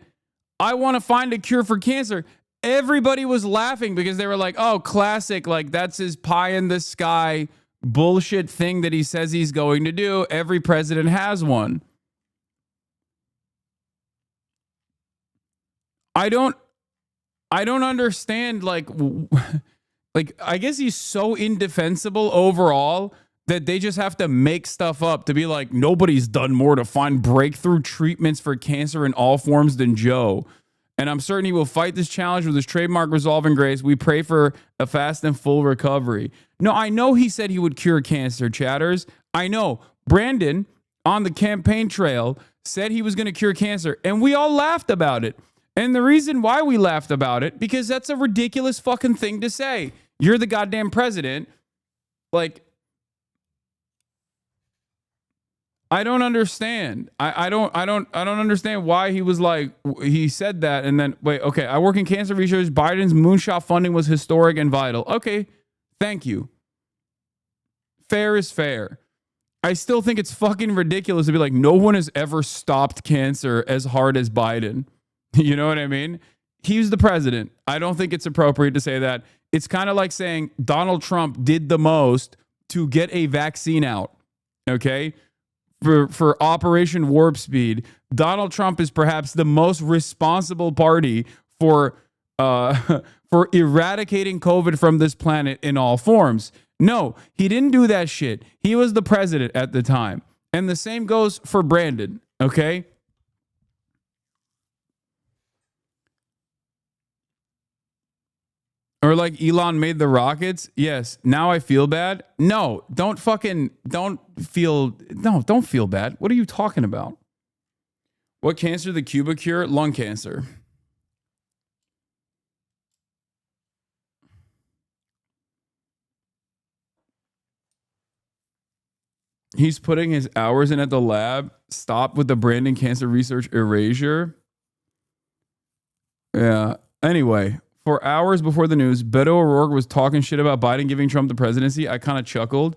I want to find a cure for cancer, everybody was laughing because they were like, oh, classic. Like, that's his pie in the sky bullshit thing that he says he's going to do. Every president has one. I don't understand, like I guess he's so indefensible overall that they just have to make stuff up to be like, nobody's done more to find breakthrough treatments for cancer in all forms than Joe. And I'm certain he will fight this challenge with his trademark resolve and grace. We pray for a fast and full recovery. No, I know he said he would cure cancer, chatters. I know. Brandon, on the campaign trail, said he was going to cure cancer, and we all laughed about it. And the reason why we laughed about it, because that's a ridiculous fucking thing to say. You're the goddamn president. Like, I don't understand. I don't understand why he was like, he said that and then, wait, okay, I work in cancer research. Biden's moonshot funding was historic and vital. Okay, thank you. Fair is fair. I still think it's fucking ridiculous to be like, no one has ever stopped cancer as hard as Biden. You know what I mean? He's the president. I don't think it's appropriate to say that. It's kind of like saying Donald Trump did the most to get a vaccine out. Okay? For Operation Warp Speed, Donald Trump is perhaps the most responsible party for eradicating COVID from this planet in all forms. No, he didn't do that shit. He was the president at the time. And the same goes for Brandon. Okay? Or like Elon made the rockets. Yes. Now I feel bad. No, don't feel bad. What are you talking about? What cancer the Cuba cure? Lung cancer. He's putting his hours in at the lab. Stop with the Brandon cancer research erasure. Yeah. Anyway. For hours before the news, Beto O'Rourke was talking shit about Biden giving Trump the presidency. I kind of chuckled.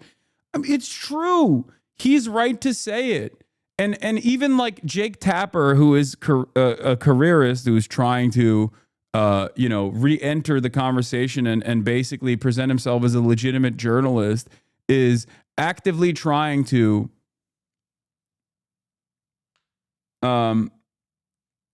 I mean, it's true. He's right to say it. And even like Jake Tapper, who is a careerist who's trying to, re-enter the conversation and basically present himself as a legitimate journalist, is actively trying to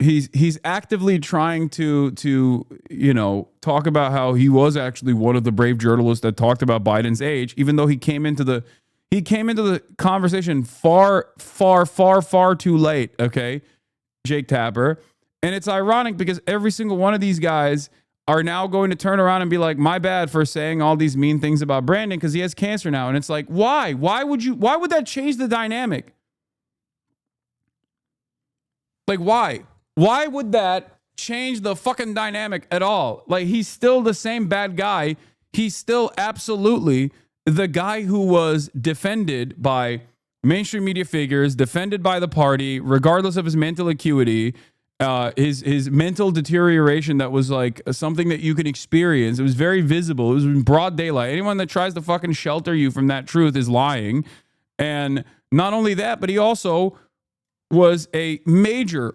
He's actively trying to talk about how he was actually one of the brave journalists that talked about Biden's age, even though he came into the conversation far too late. Okay, Jake Tapper, and it's ironic because every single one of these guys are now going to turn around and be like, "My bad for saying all these mean things about Brandon because he has cancer now." And it's like, why? Why would that change the dynamic? Like, why? Why would that change the fucking dynamic at all? Like, he's still the same bad guy. He's still absolutely the guy who was defended by mainstream media figures, defended by the party, regardless of his mental acuity, his mental deterioration that was like something that you can experience. It was very visible. It was in broad daylight. Anyone that tries to fucking shelter you from that truth is lying. And not only that, but he also was a major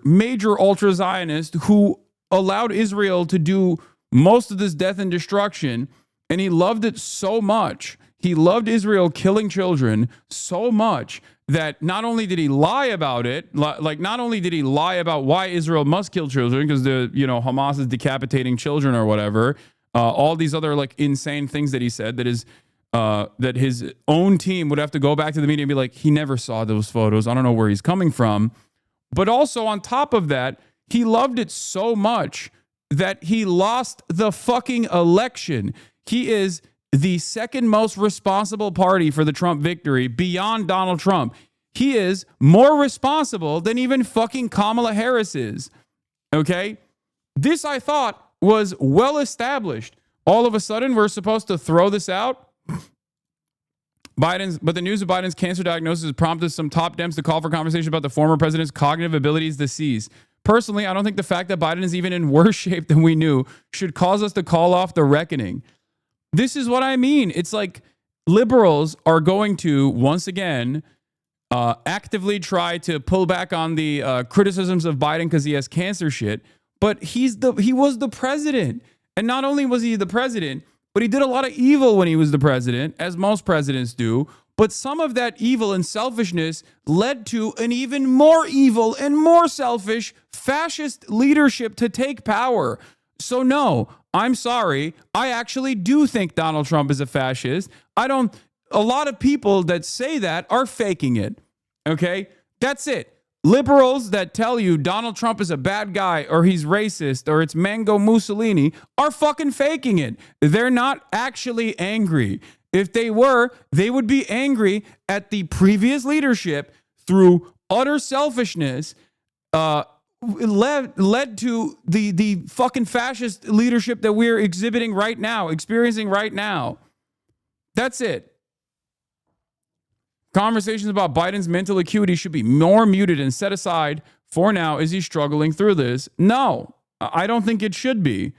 ultra-Zionist who allowed Israel to do most of this death and destruction, and he loved it so much. He loved Israel killing children so much that not only did he lie about it, like not only did he lie about why Israel must kill children because Hamas is decapitating children or whatever, all these other like insane things that he said that is that his own team would have to go back to the media and be like, he never saw those photos. I don't know where he's coming from. But also on top of that, he loved it so much that he lost the fucking election. He is the second most responsible party for the Trump victory beyond Donald Trump. He is more responsible than even fucking Kamala Harris is. Okay? This, I thought, was well established. All of a sudden, we're supposed to throw this out. But the news of Biden's cancer diagnosis prompted some top Dems to call for conversation about the former president's cognitive abilities disease. Personally, I don't think the fact that Biden is even in worse shape than we knew should cause us to call off the reckoning. This is what I mean. It's like liberals are going to, once again, actively try to pull back on the criticisms of Biden because he has cancer shit. But he was the president. And not only was he the president, but he did a lot of evil when he was the president, as most presidents do. But some of that evil and selfishness led to an even more evil and more selfish fascist leadership to take power. So no, I'm sorry. I actually do think Donald Trump is a fascist. A lot of people that say that are faking it. Okay? That's it. Liberals that tell you Donald Trump is a bad guy or he's racist or it's Mango Mussolini are fucking faking it. They're not actually angry. If they were, they would be angry at the previous leadership through utter selfishness led to the fucking fascist leadership that we're exhibiting right now, experiencing right now. That's it. Conversations about Biden's mental acuity should be more muted and set aside for now. Is he struggling through this? No, I don't think it should be.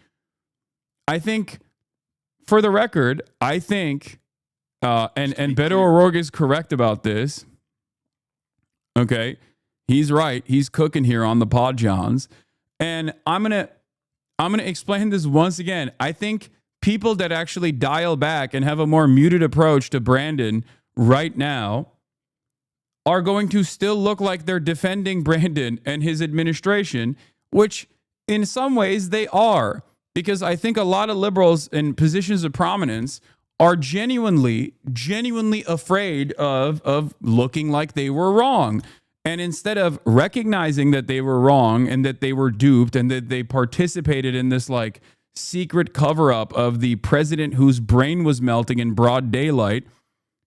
I think, for the record, I think, and Beto O'Rourke is correct about this. Okay, he's right. He's cooking here on the Pod Johns, and I'm gonna explain this once again. I think people that actually dial back and have a more muted approach to Brandon right now are going to still look like they're defending Brandon and his administration, which in some ways they are, because I think a lot of liberals in positions of prominence are genuinely afraid of looking like they were wrong. And instead of recognizing that they were wrong and that they were duped and that they participated in this like secret cover up of the president whose brain was melting in broad daylight,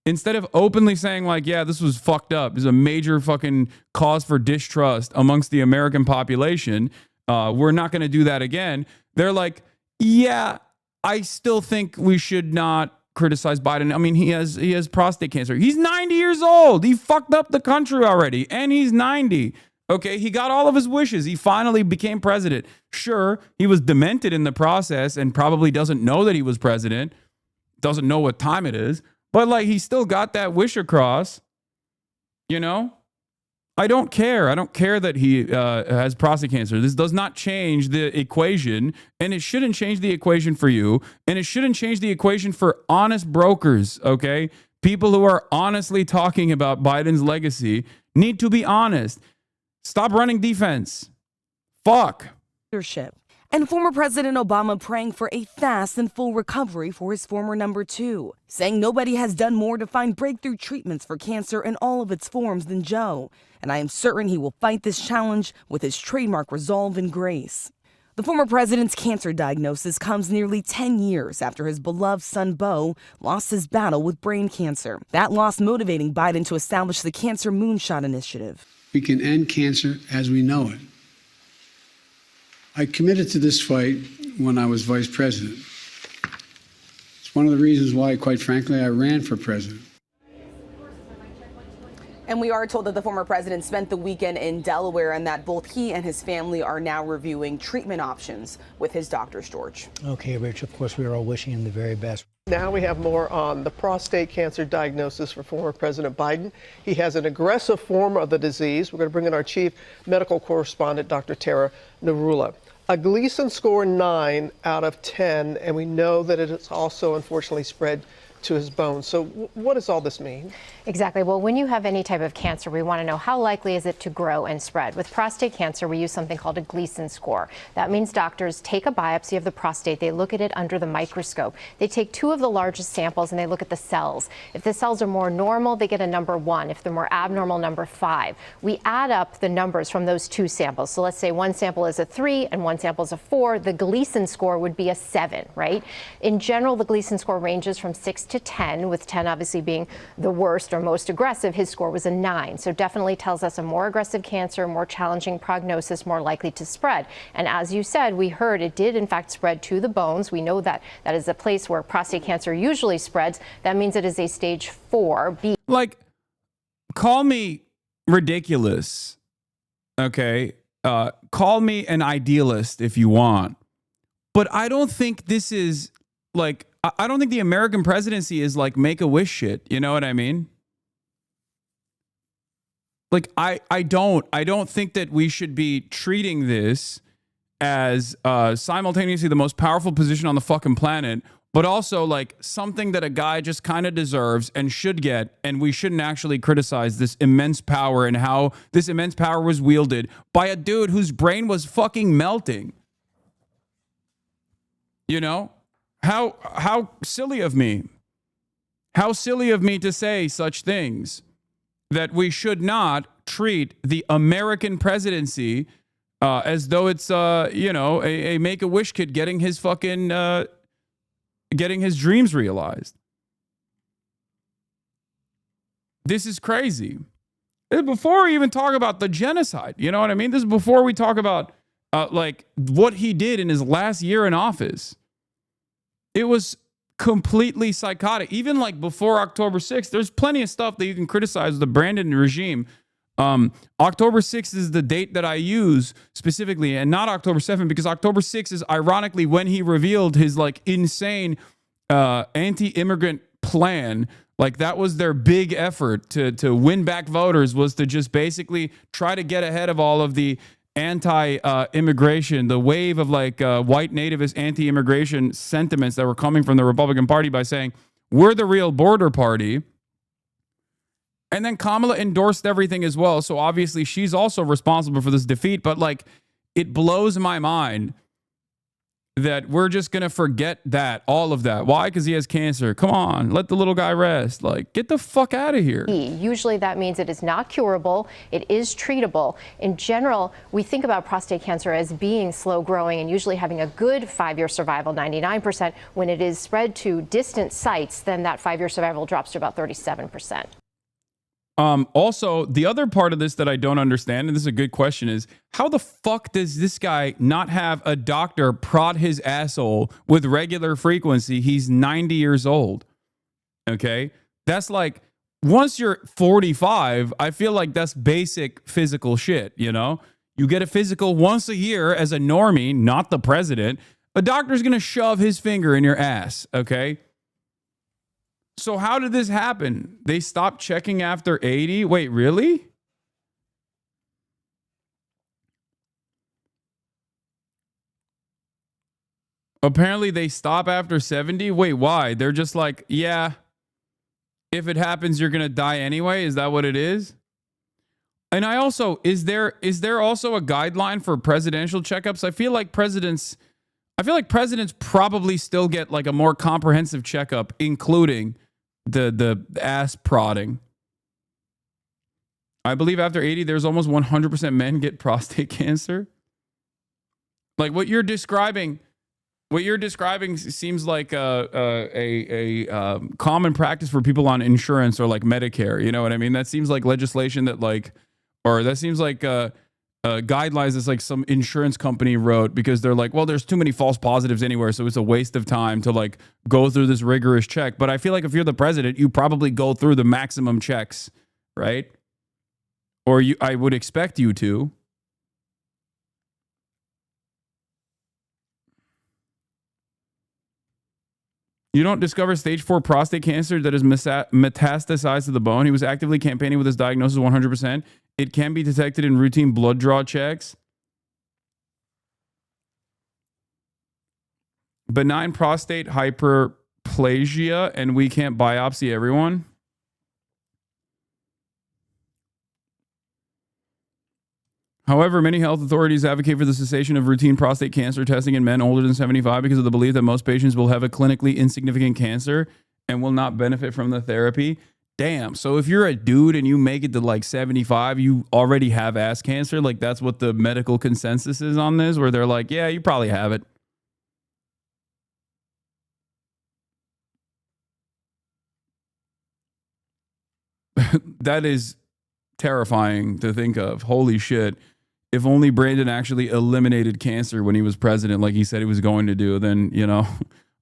instead of openly saying like, yeah, this was fucked up, this is a major fucking cause for distrust amongst the American population, we're not going to do that again. They're like, yeah, I still think we should not criticize Biden. I mean, he has prostate cancer. He's 90 years old. He fucked up the country already, and he's 90. Okay, he got all of his wishes. He finally became president. Sure, he was demented in the process and probably doesn't know that he was president, doesn't know what time it is. But like, he still got that wish across, you know? I don't care. I don't care that he has prostate cancer. This does not change the equation, and it shouldn't change the equation for you, and it shouldn't change the equation for honest brokers, okay? People who are honestly talking about Biden's legacy need to be honest. Stop running defense. Fuck. Leadership. And former President Obama praying for a fast and full recovery for his former number two, saying nobody has done more to find breakthrough treatments for cancer in all of its forms than Joe. And I am certain he will fight this challenge with his trademark resolve and grace. The former president's cancer diagnosis comes nearly 10 years after his beloved son, Beau, lost his battle with brain cancer. That loss motivating Biden to establish the Cancer Moonshot Initiative. We can end cancer as we know it. I committed to this fight when I was vice president. It's one of the reasons why, quite frankly, I ran for president. And we are told that the former president spent the weekend in Delaware and that both he and his family are now reviewing treatment options with his doctors, George. Okay, Rich, of course, we are all wishing him the very best. Now we have more on the prostate cancer diagnosis for former President Biden. He has an aggressive form of the disease. We're going to bring in our chief medical correspondent, Dr. Tara Narula. A Gleason score 9 out of 10, and we know that it has also unfortunately spread to his bones. So what does all this mean? Exactly. Well, when you have any type of cancer, we want to know how likely is it to grow and spread. With prostate cancer, we use something called a Gleason score. That means doctors take a biopsy of the prostate. They look at it under the microscope. They take 2 of the largest samples and they look at the cells. If the cells are more normal, they get a number 1. If they're more abnormal, number 5. We add up the numbers from those 2 samples. So let's say one sample is a 3 and one sample is a 4. The Gleason score would be a 7, right? In general, the Gleason score ranges from 6 to 10, with 10 obviously being the worst or most aggressive. His score was a 9. So definitely tells us a more aggressive cancer, more challenging prognosis, more likely to spread. And as you said, we heard it did in fact spread to the bones. We know that that is a place where prostate cancer usually spreads. That means it is a stage 4B. Like, call me ridiculous, okay? Call me an idealist if you want. But I don't think this is like, I don't think the American presidency is like Make-A-Wish shit. You know what I mean? Like, I don't think that we should be treating this as simultaneously the most powerful position on the fucking planet, but also like something that a guy just kind of deserves and should get, and we shouldn't actually criticize this immense power and how this immense power was wielded by a dude whose brain was fucking melting. You know? How silly of me. How silly of me to say such things, that we should not treat the American presidency as though it's, you know, a Make-A-Wish kid getting his fucking, getting his dreams realized. This is crazy. Before we even talk about the genocide, you know what I mean? This is before we talk about, like, what he did in his last year in office. It was completely psychotic. Even like before October 6th, there's plenty of stuff that you can criticize the Brandon regime. October 6th is the date that I use specifically, and not October 7th, because October 6th is ironically when he revealed his like insane anti-immigrant plan. Like, that was their big effort to win back voters, was to just basically try to get ahead of all of the anti-immigration, the wave of like white nativist anti-immigration sentiments that were coming from the Republican Party by saying, we're the real border party. And then Kamala endorsed everything as well. So obviously she's also responsible for this defeat. But like, it blows my mind that we're just going to forget that, all of that. Why? Because he has cancer. Come on, let the little guy rest. Like, get the fuck out of here. Usually that means it is not curable. It is treatable. In general, we think about prostate cancer as being slow growing and usually having a good 5-year survival, 99%. When it is spread to distant sites, then that 5-year survival drops to about 37%. Also, the other part of this that I don't understand, and this is a good question, is how the fuck does this guy not have a doctor prod his asshole with regular frequency? He's 90 years old. Okay? That's like, once you're 45, I feel like that's basic physical shit, you know? You get a physical once a year as a normie, not the president. A doctor's gonna shove his finger in your ass, okay? So how did this happen? They stopped checking after 80? Wait, really? Apparently they stop after 70? Wait, why? They're just like, yeah, if it happens, you're going to die anyway? Is that what it is? And I also, is there also a guideline for presidential checkups? I feel like presidents probably still get like a more comprehensive checkup, including the ass prodding. I believe after 80, there's almost 100% men get prostate cancer. Like what you're describing seems like a common practice for people on insurance or like Medicare. You know what I mean? That seems like legislation that like, or that seems like guidelines that's like some insurance company wrote because they're like, well, there's too many false positives anywhere, so it's a waste of time to like go through this rigorous check. But I feel like if you're the president, you probably go through the maximum checks, right? Or I would expect you to. You don't discover stage 4 prostate cancer that is metastasized to the bone. He was actively campaigning with his diagnosis 100%. It can be detected in routine blood draw checks. Benign prostate hyperplasia neoplasia and we can't biopsy everyone? However, many health authorities advocate for the cessation of routine prostate cancer testing in men older than 75 because of the belief that most patients will have a clinically insignificant cancer and will not benefit from the therapy. Damn. So if you're a dude and you make it to like 75, you already have ass cancer. Like that's what the medical consensus is on this, where they're like, yeah, you probably have it. That is terrifying to think of. Holy shit. If only Brandon actually eliminated cancer when he was president, like he said he was going to do, then, you know,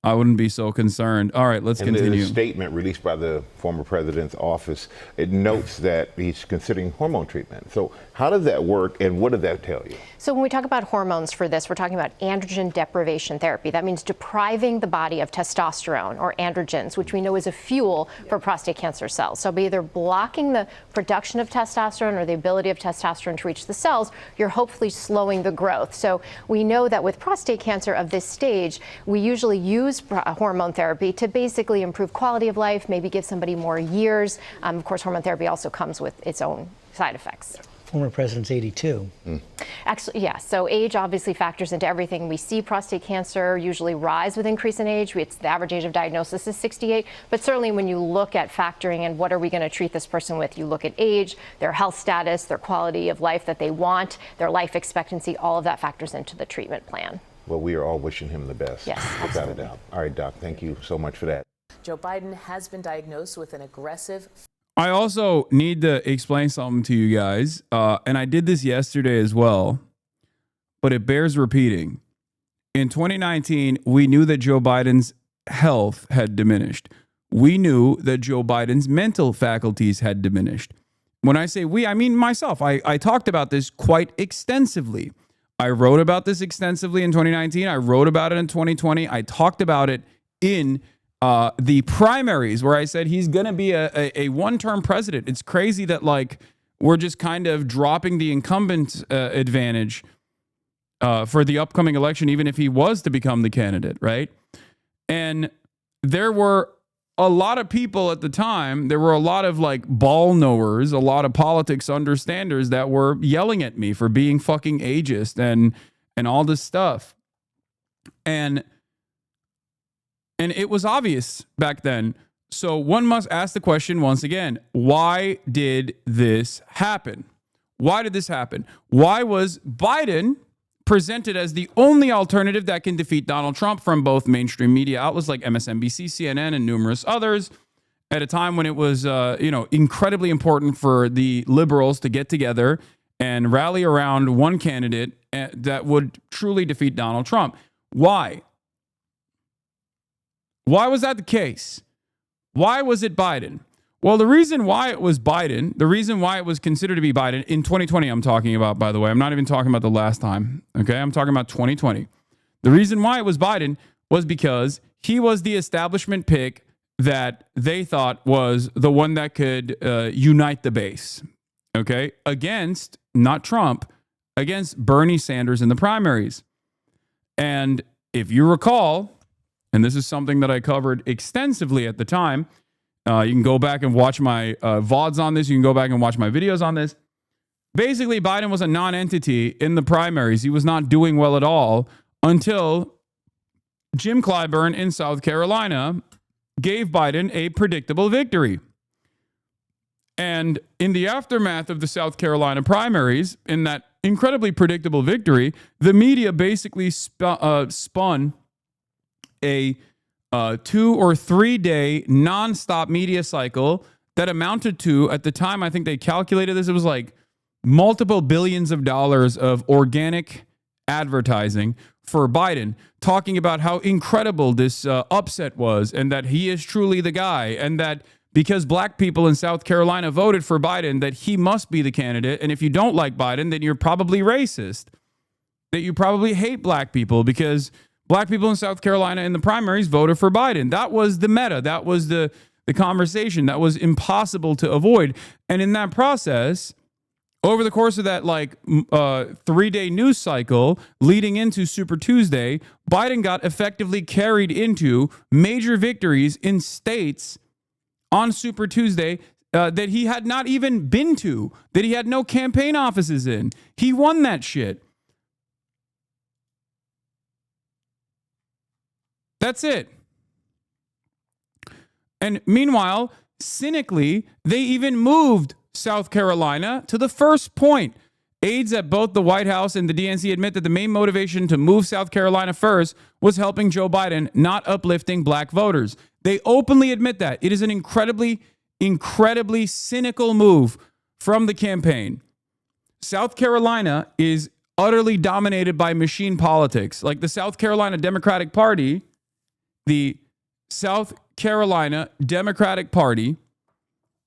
I wouldn't be so concerned. All right, let's continue. The statement released by the former president's office, it notes that he's considering hormone treatment. So how does that work and what does that tell you? So when we talk about hormones for this, we're talking about androgen deprivation therapy. That means depriving the body of testosterone or androgens, which we know is a fuel for prostate cancer cells. So by either blocking the production of testosterone or the ability of testosterone to reach the cells, you're hopefully slowing the growth. So we know that with prostate cancer of this stage, we usually use hormone therapy to basically improve quality of life, maybe give somebody more years. Of course, hormone therapy also comes with its own side effects. Former president's 82. Actually, yeah. So age obviously factors into everything. We see prostate cancer usually rise with increase in age. It's the average age of diagnosis is 68. But certainly when you look at factoring in what are we going to treat this person with, you look at age, their health status, their quality of life that they want, their life expectancy, all of that factors into the treatment plan. Well, we are all wishing him the best. Yes, without a doubt. All right, Doc, thank you so much for that. Joe Biden has been diagnosed with an aggressive... I also need to explain something to you guys, and I did this yesterday as well, but it bears repeating. In 2019, we knew that Joe Biden's health had diminished. We knew that Joe Biden's mental faculties had diminished. When I say we, I mean myself. I talked about this quite extensively. I wrote about this extensively in 2019. I wrote about it in 2020. I talked about it in the primaries where I said he's going to be a one-term president. It's crazy that like we're just kind of dropping the incumbent advantage for the upcoming election, even if he was to become the candidate, right? And there were a lot of people at the time, there were a lot of like ball knowers, a lot of politics understanders that were yelling at me for being fucking ageist and all this stuff. And it was obvious back then. So one must ask the question once again, why did this happen? Why did this happen? Why was Biden presented as the only alternative that can defeat Donald Trump from both mainstream media outlets like MSNBC, CNN, and numerous others at a time when it was, incredibly important for the liberals to get together and rally around one candidate that would truly defeat Donald Trump? Why? Why was that the case? Why was it Biden? Well, the reason why it was Biden, the reason why it was considered to be Biden in 2020, I'm talking about, by the way, I'm not even talking about the last time. Okay. I'm talking about 2020. The reason why it was Biden was because he was the establishment pick that they thought was the one that could unite the base. Okay. Against, not Trump, against Bernie Sanders in the primaries. And if you recall, and this is something that I covered extensively at the time. You can go back and watch my VODs on this. You can go back and watch my videos on this. Basically, Biden was a non-entity in the primaries. He was not doing well at all until Jim Clyburn in South Carolina gave Biden a predictable victory. And in the aftermath of the South Carolina primaries, in that incredibly predictable victory, the media basically spun a 2 or 3 day nonstop media cycle that amounted to, at the time, I think they calculated this, it was like multiple billions of dollars of organic advertising for Biden, talking about how incredible this upset was and that he is truly the guy, and that because black people in South Carolina voted for Biden, that he must be the candidate. And if you don't like Biden, then you're probably racist, that you probably hate black people because black people in South Carolina in the primaries voted for Biden. That was the meta. That was the conversation that was impossible to avoid. And in that process, Over the course of that 3-day news cycle leading into Super Tuesday, Biden got effectively carried into major victories in states on Super Tuesday that he had not even been to, that he had no campaign offices in. He won that shit. That's it. And meanwhile, cynically, they even moved South Carolina to the first point. Aides at both the White House and the DNC admit that the main motivation to move South Carolina first was helping Joe Biden, not uplifting black voters. They openly admit that. It is an incredibly cynical move from the campaign. South Carolina is utterly dominated by machine politics. Like the South Carolina Democratic Party, the South Carolina Democratic Party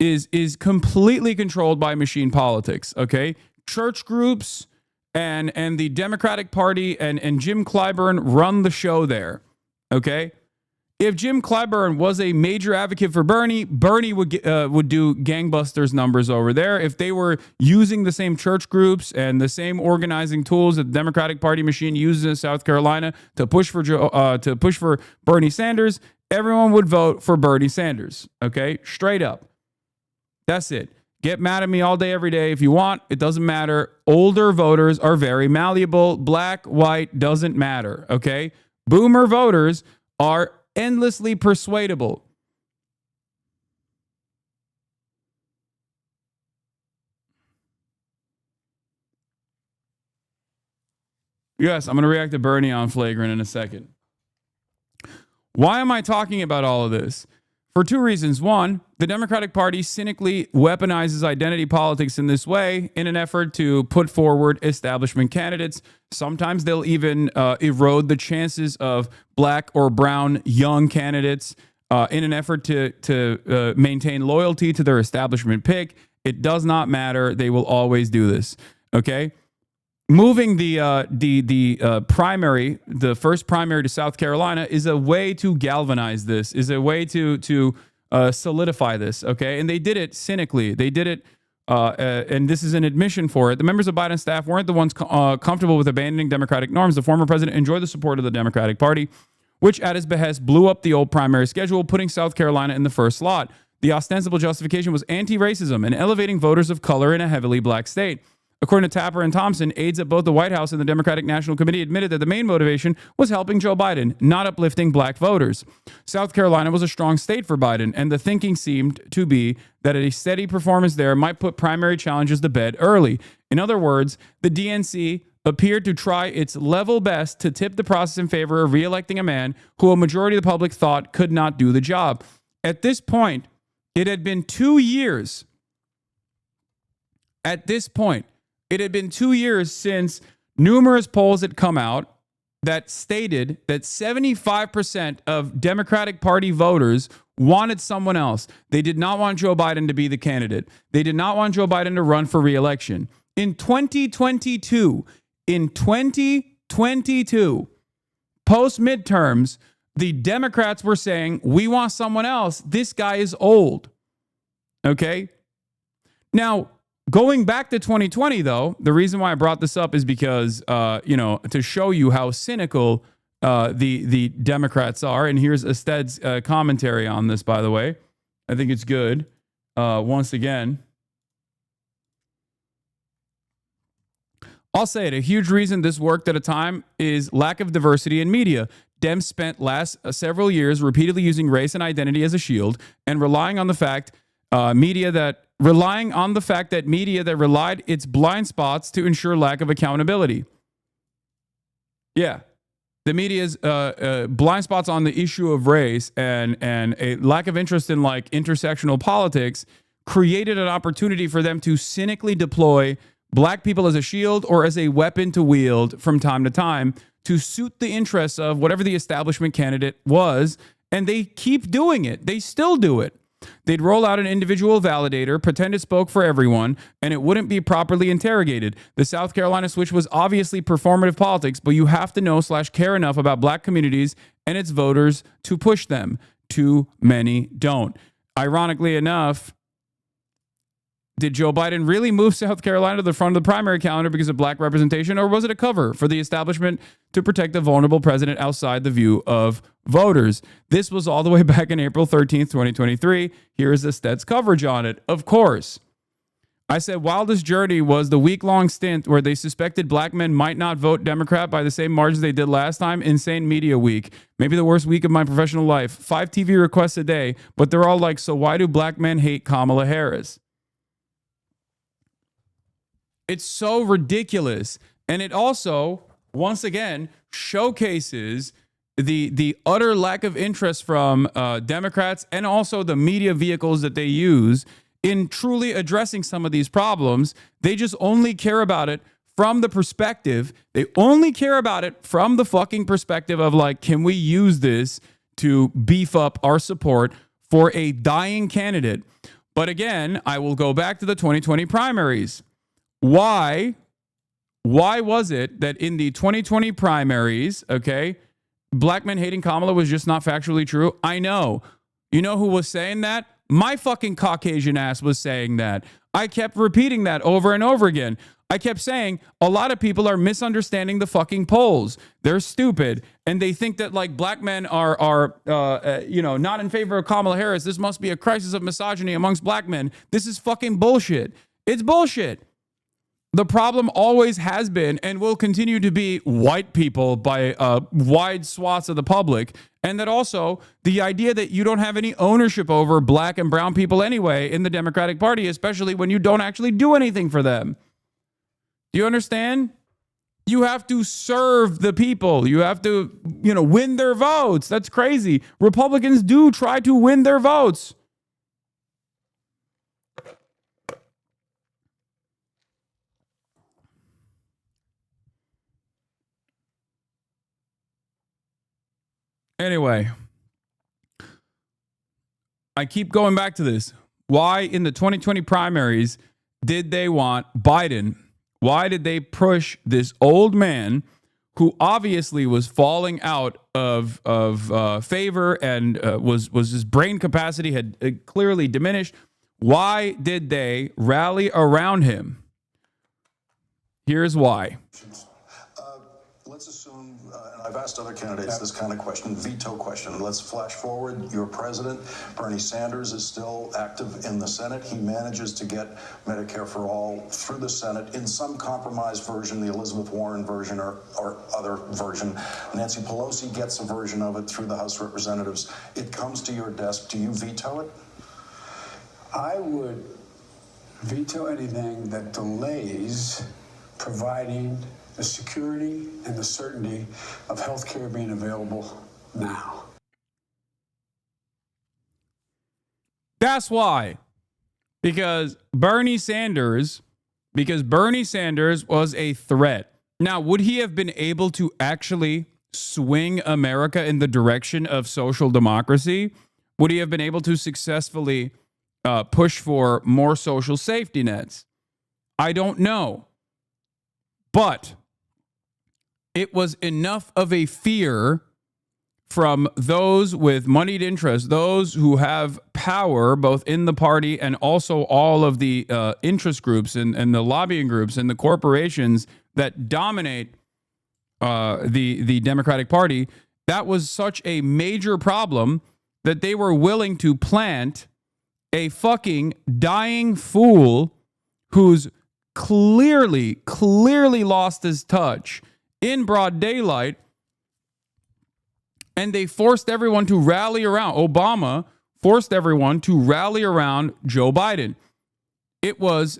is completely controlled by machine politics, okay? Church groups and the Democratic Party and Jim Clyburn run the show there, okay? If Jim Clyburn was a major advocate for Bernie would do gangbusters numbers over there. If they were using the same church groups and the same organizing tools that the Democratic Party machine uses in South Carolina to push for Bernie Sanders, everyone would vote for Bernie Sanders, okay? Straight up. That's it. Get mad at me all day, every day if you want. It doesn't matter. Older voters are very malleable. Black, white, doesn't matter, okay? Boomer voters are endlessly persuadable. Yes, I'm going to react to Bernie on Flagrant in a second. Why am I talking about all of this? For two reasons. One, the Democratic Party cynically weaponizes identity politics in this way in an effort to put forward establishment candidates. Sometimes they'll even erode the chances of black or brown young candidates in an effort to maintain loyalty to their establishment pick. It does not matter. They will always do this. Okay? Moving the primary, the first primary to South Carolina is a way to galvanize this, is a way to solidify this, okay? And they did it cynically. They did it, and this is an admission for it. The members of Biden's staff weren't the ones comfortable with abandoning Democratic norms. The former president enjoyed the support of the Democratic Party, which at his behest blew up the old primary schedule, putting South Carolina in the first slot. The ostensible justification was anti-racism and elevating voters of color in a heavily black state. According to Tapper and Thompson, aides at both the White House and the Democratic National Committee admitted that the main motivation was helping Joe Biden, not uplifting black voters. South Carolina was a strong state for Biden, and the thinking seemed to be that a steady performance there might put primary challenges to bed early. In other words, the DNC appeared to try its level best to tip the process in favor of re-electing a man who a majority of the public thought could not do the job. At this point, it had been 2 years. At this point, it had been 2 years since numerous polls had come out that stated that 75% of Democratic Party voters wanted someone else. They did not want Joe Biden to be the candidate. They did not want Joe Biden to run for re-election. In 2022, post midterms, the Democrats were saying, we want someone else. This guy is old. Okay? Now, going back to 2020, though, the reason why I brought this up is because, to show you how cynical the Democrats are. And here's Ested's commentary on this, by the way. I think it's good. Once again, I'll say it. A huge reason this worked at a time is lack of diversity in media. Dems spent last several years repeatedly using race and identity as a shield and relying on the fact media that relied its blind spots to ensure lack of accountability. Yeah. The media's blind spots on the issue of race and a lack of interest in like intersectional politics created an opportunity for them to cynically deploy black people as a shield or as a weapon to wield from time to time to suit the interests of whatever the establishment candidate was. And they keep doing it. They still do it. They'd roll out an individual validator, pretend it spoke for everyone, and it wouldn't be properly interrogated. The South Carolina switch was obviously performative politics, but you have to know/care enough about black communities and its voters to push them. Too many don't. Ironically enough, Did Joe Biden really move South Carolina to the front of the primary calendar because of black representation, or was it a cover for the establishment to protect a vulnerable president outside the view of voters? This was all the way back in April 13th, 2023. Here is the Stats coverage on it. Of course, I said, while this journey was the week-long stint where they suspected black men might not vote Democrat by the same margins they did last time, insane media week. Maybe the worst week of my professional life. 5 TV requests a day, but they're all like, so why do black men hate Kamala Harris? It's so ridiculous. And it also, once again, showcases the utter lack of interest from Democrats and also the media vehicles that they use in truly addressing some of these problems. They just only care about it from the perspective. They only care about it from the fucking perspective of like, can we use this to beef up our support for a dying candidate? But again, I will go back to the 2020 primaries. Why was it that in the 2020 primaries, okay, black men hating Kamala was just not factually true? I know. You know who was saying that? My fucking Caucasian ass was saying that. I kept repeating that over and over again. I kept saying a lot of people are misunderstanding the fucking polls. They're stupid. And they think that like black men are not in favor of Kamala Harris. This must be a crisis of misogyny amongst black men. This is fucking bullshit. It's bullshit. The problem always has been and will continue to be white people by wide swaths of the public. And that also the idea that you don't have any ownership over black and brown people anyway in the Democratic Party, especially when you don't actually do anything for them. Do you understand? You have to serve the people. You have to, win their votes. That's crazy. Republicans do try to win their votes. Anyway, I keep going back to this. Why in the 2020 primaries did they want Biden? Why did they push this old man who obviously was falling out of favor and was his brain capacity had clearly diminished? Why did they rally around him? Here's why. Let's assume, and I've asked other candidates this kind of question, veto question. Let's flash forward. Your president, Bernie Sanders, is still active in the Senate. He manages to get Medicare for All through the Senate in some compromised version, the Elizabeth Warren version or other version. Nancy Pelosi gets a version of it through the House of Representatives. It comes to your desk. Do you veto it? I would veto anything that delays providing the security and the certainty of health care being available now. That's why. Because Bernie Sanders was a threat. Now, would he have been able to actually swing America in the direction of social democracy? Would he have been able to successfully push for more social safety nets? I don't know. But it was enough of a fear from those with moneyed interest, those who have power both in the party and also all of the interest groups and the lobbying groups and the corporations that dominate the Democratic Party. That was such a major problem that they were willing to plant a fucking dying fool who's clearly lost his touch in broad daylight, and they forced everyone to rally around. Obama forced everyone to rally around Joe Biden. It was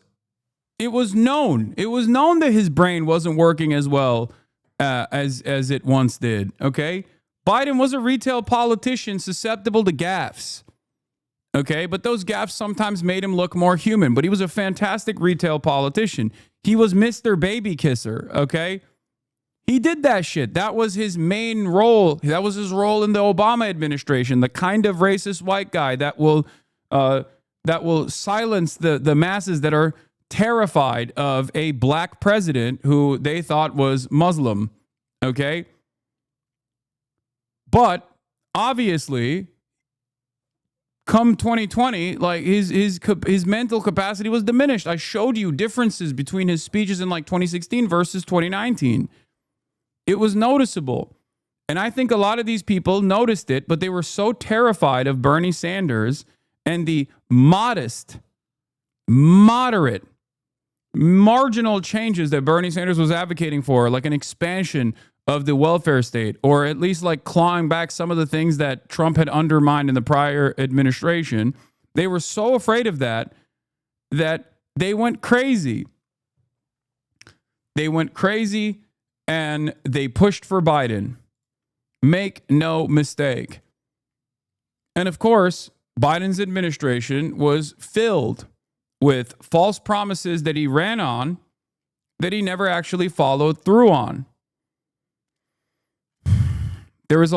known. It was known that his brain wasn't working as well as it once did. Okay, Biden was a retail politician susceptible to gaffes. Okay, but those gaffes sometimes made him look more human. But he was a fantastic retail politician. He was Mr. Baby Kisser. Okay. He did that shit. That was his main role. That was his role in the Obama administration, the kind of racist white guy that will silence the masses that are terrified of a black president who they thought was Muslim. Okay? But obviously, come 2020, like his mental capacity was diminished. I showed you differences between his speeches in like 2016 versus 2019. It was noticeable. And I think a lot of these people noticed it, but they were so terrified of Bernie Sanders and the moderate, marginal changes that Bernie Sanders was advocating for, like an expansion of the welfare state, or at least like clawing back some of the things that Trump had undermined in the prior administration. They were so afraid of that they went crazy. They went crazy and they pushed for Biden. Make no mistake. And of course, Biden's administration was filled with false promises that he ran on that he never actually followed through on. There is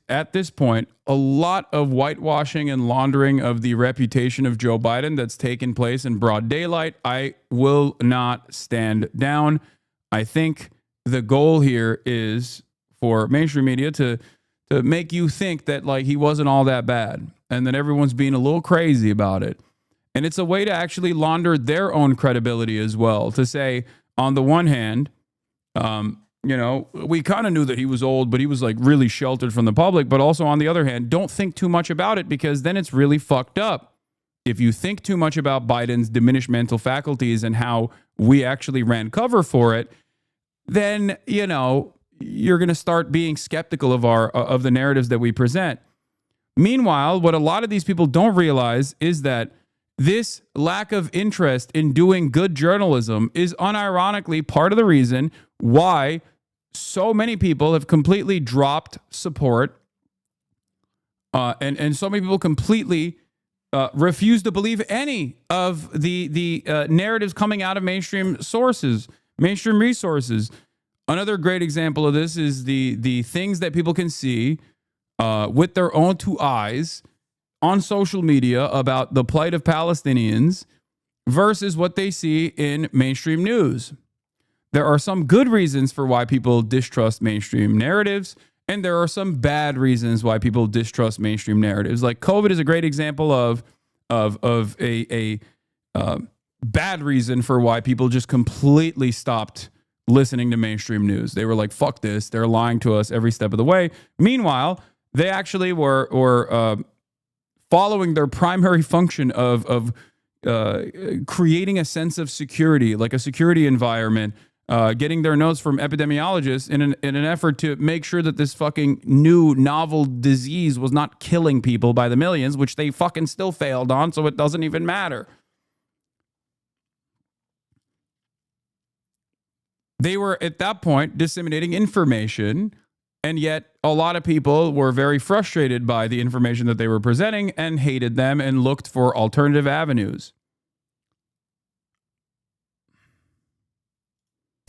at this point a lot of whitewashing and laundering of the reputation of Joe Biden that's taken place in broad daylight. I will not stand down. I think the goal here is for mainstream media to make you think that like he wasn't all that bad and that everyone's being a little crazy about it. And it's a way to actually launder their own credibility as well, to say, on the one hand, we kind of knew that he was old, but he was like really sheltered from the public. But also on the other hand, don't think too much about it, because then it's really fucked up. If you think too much about Biden's diminished mental faculties and how we actually ran cover for it, then, you're going to start being skeptical of the narratives that we present. Meanwhile, what a lot of these people don't realize is that this lack of interest in doing good journalism is unironically part of the reason why so many people have completely dropped support, and so many people completely refuse to believe any of the narratives coming out of mainstream sources, mainstream resources. Another great example of this is the things that people can see with their own two eyes on social media about the plight of Palestinians versus what they see in mainstream news. There are some good reasons for why people distrust mainstream narratives, and there are some bad reasons why people distrust mainstream narratives. Like COVID is a great example of a bad reason for why people just completely stopped listening to mainstream news. They were like, fuck this. They're lying to us every step of the way. Meanwhile, they actually were following their primary function of creating a sense of security, like a security environment, getting their notes from epidemiologists in an effort to make sure that this fucking new novel disease was not killing people by the millions, which they fucking still failed on, so it doesn't even matter. They were, at that point, disseminating information, and yet a lot of people were very frustrated by the information that they were presenting and hated them and looked for alternative avenues.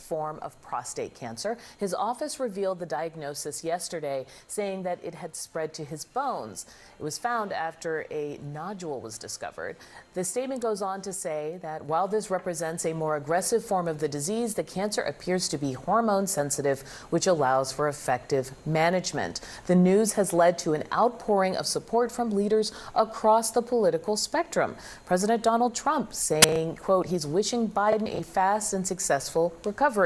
Form of prostate cancer. His office revealed the diagnosis yesterday, saying that it had spread to his bones. It was found after a nodule was discovered. The statement goes on to say that while this represents a more aggressive form of the disease, the cancer appears to be hormone sensitive, which allows for effective management. The news has led to an outpouring of support from leaders across the political spectrum. President Donald Trump saying, quote, he's wishing Biden a fast and successful recovery.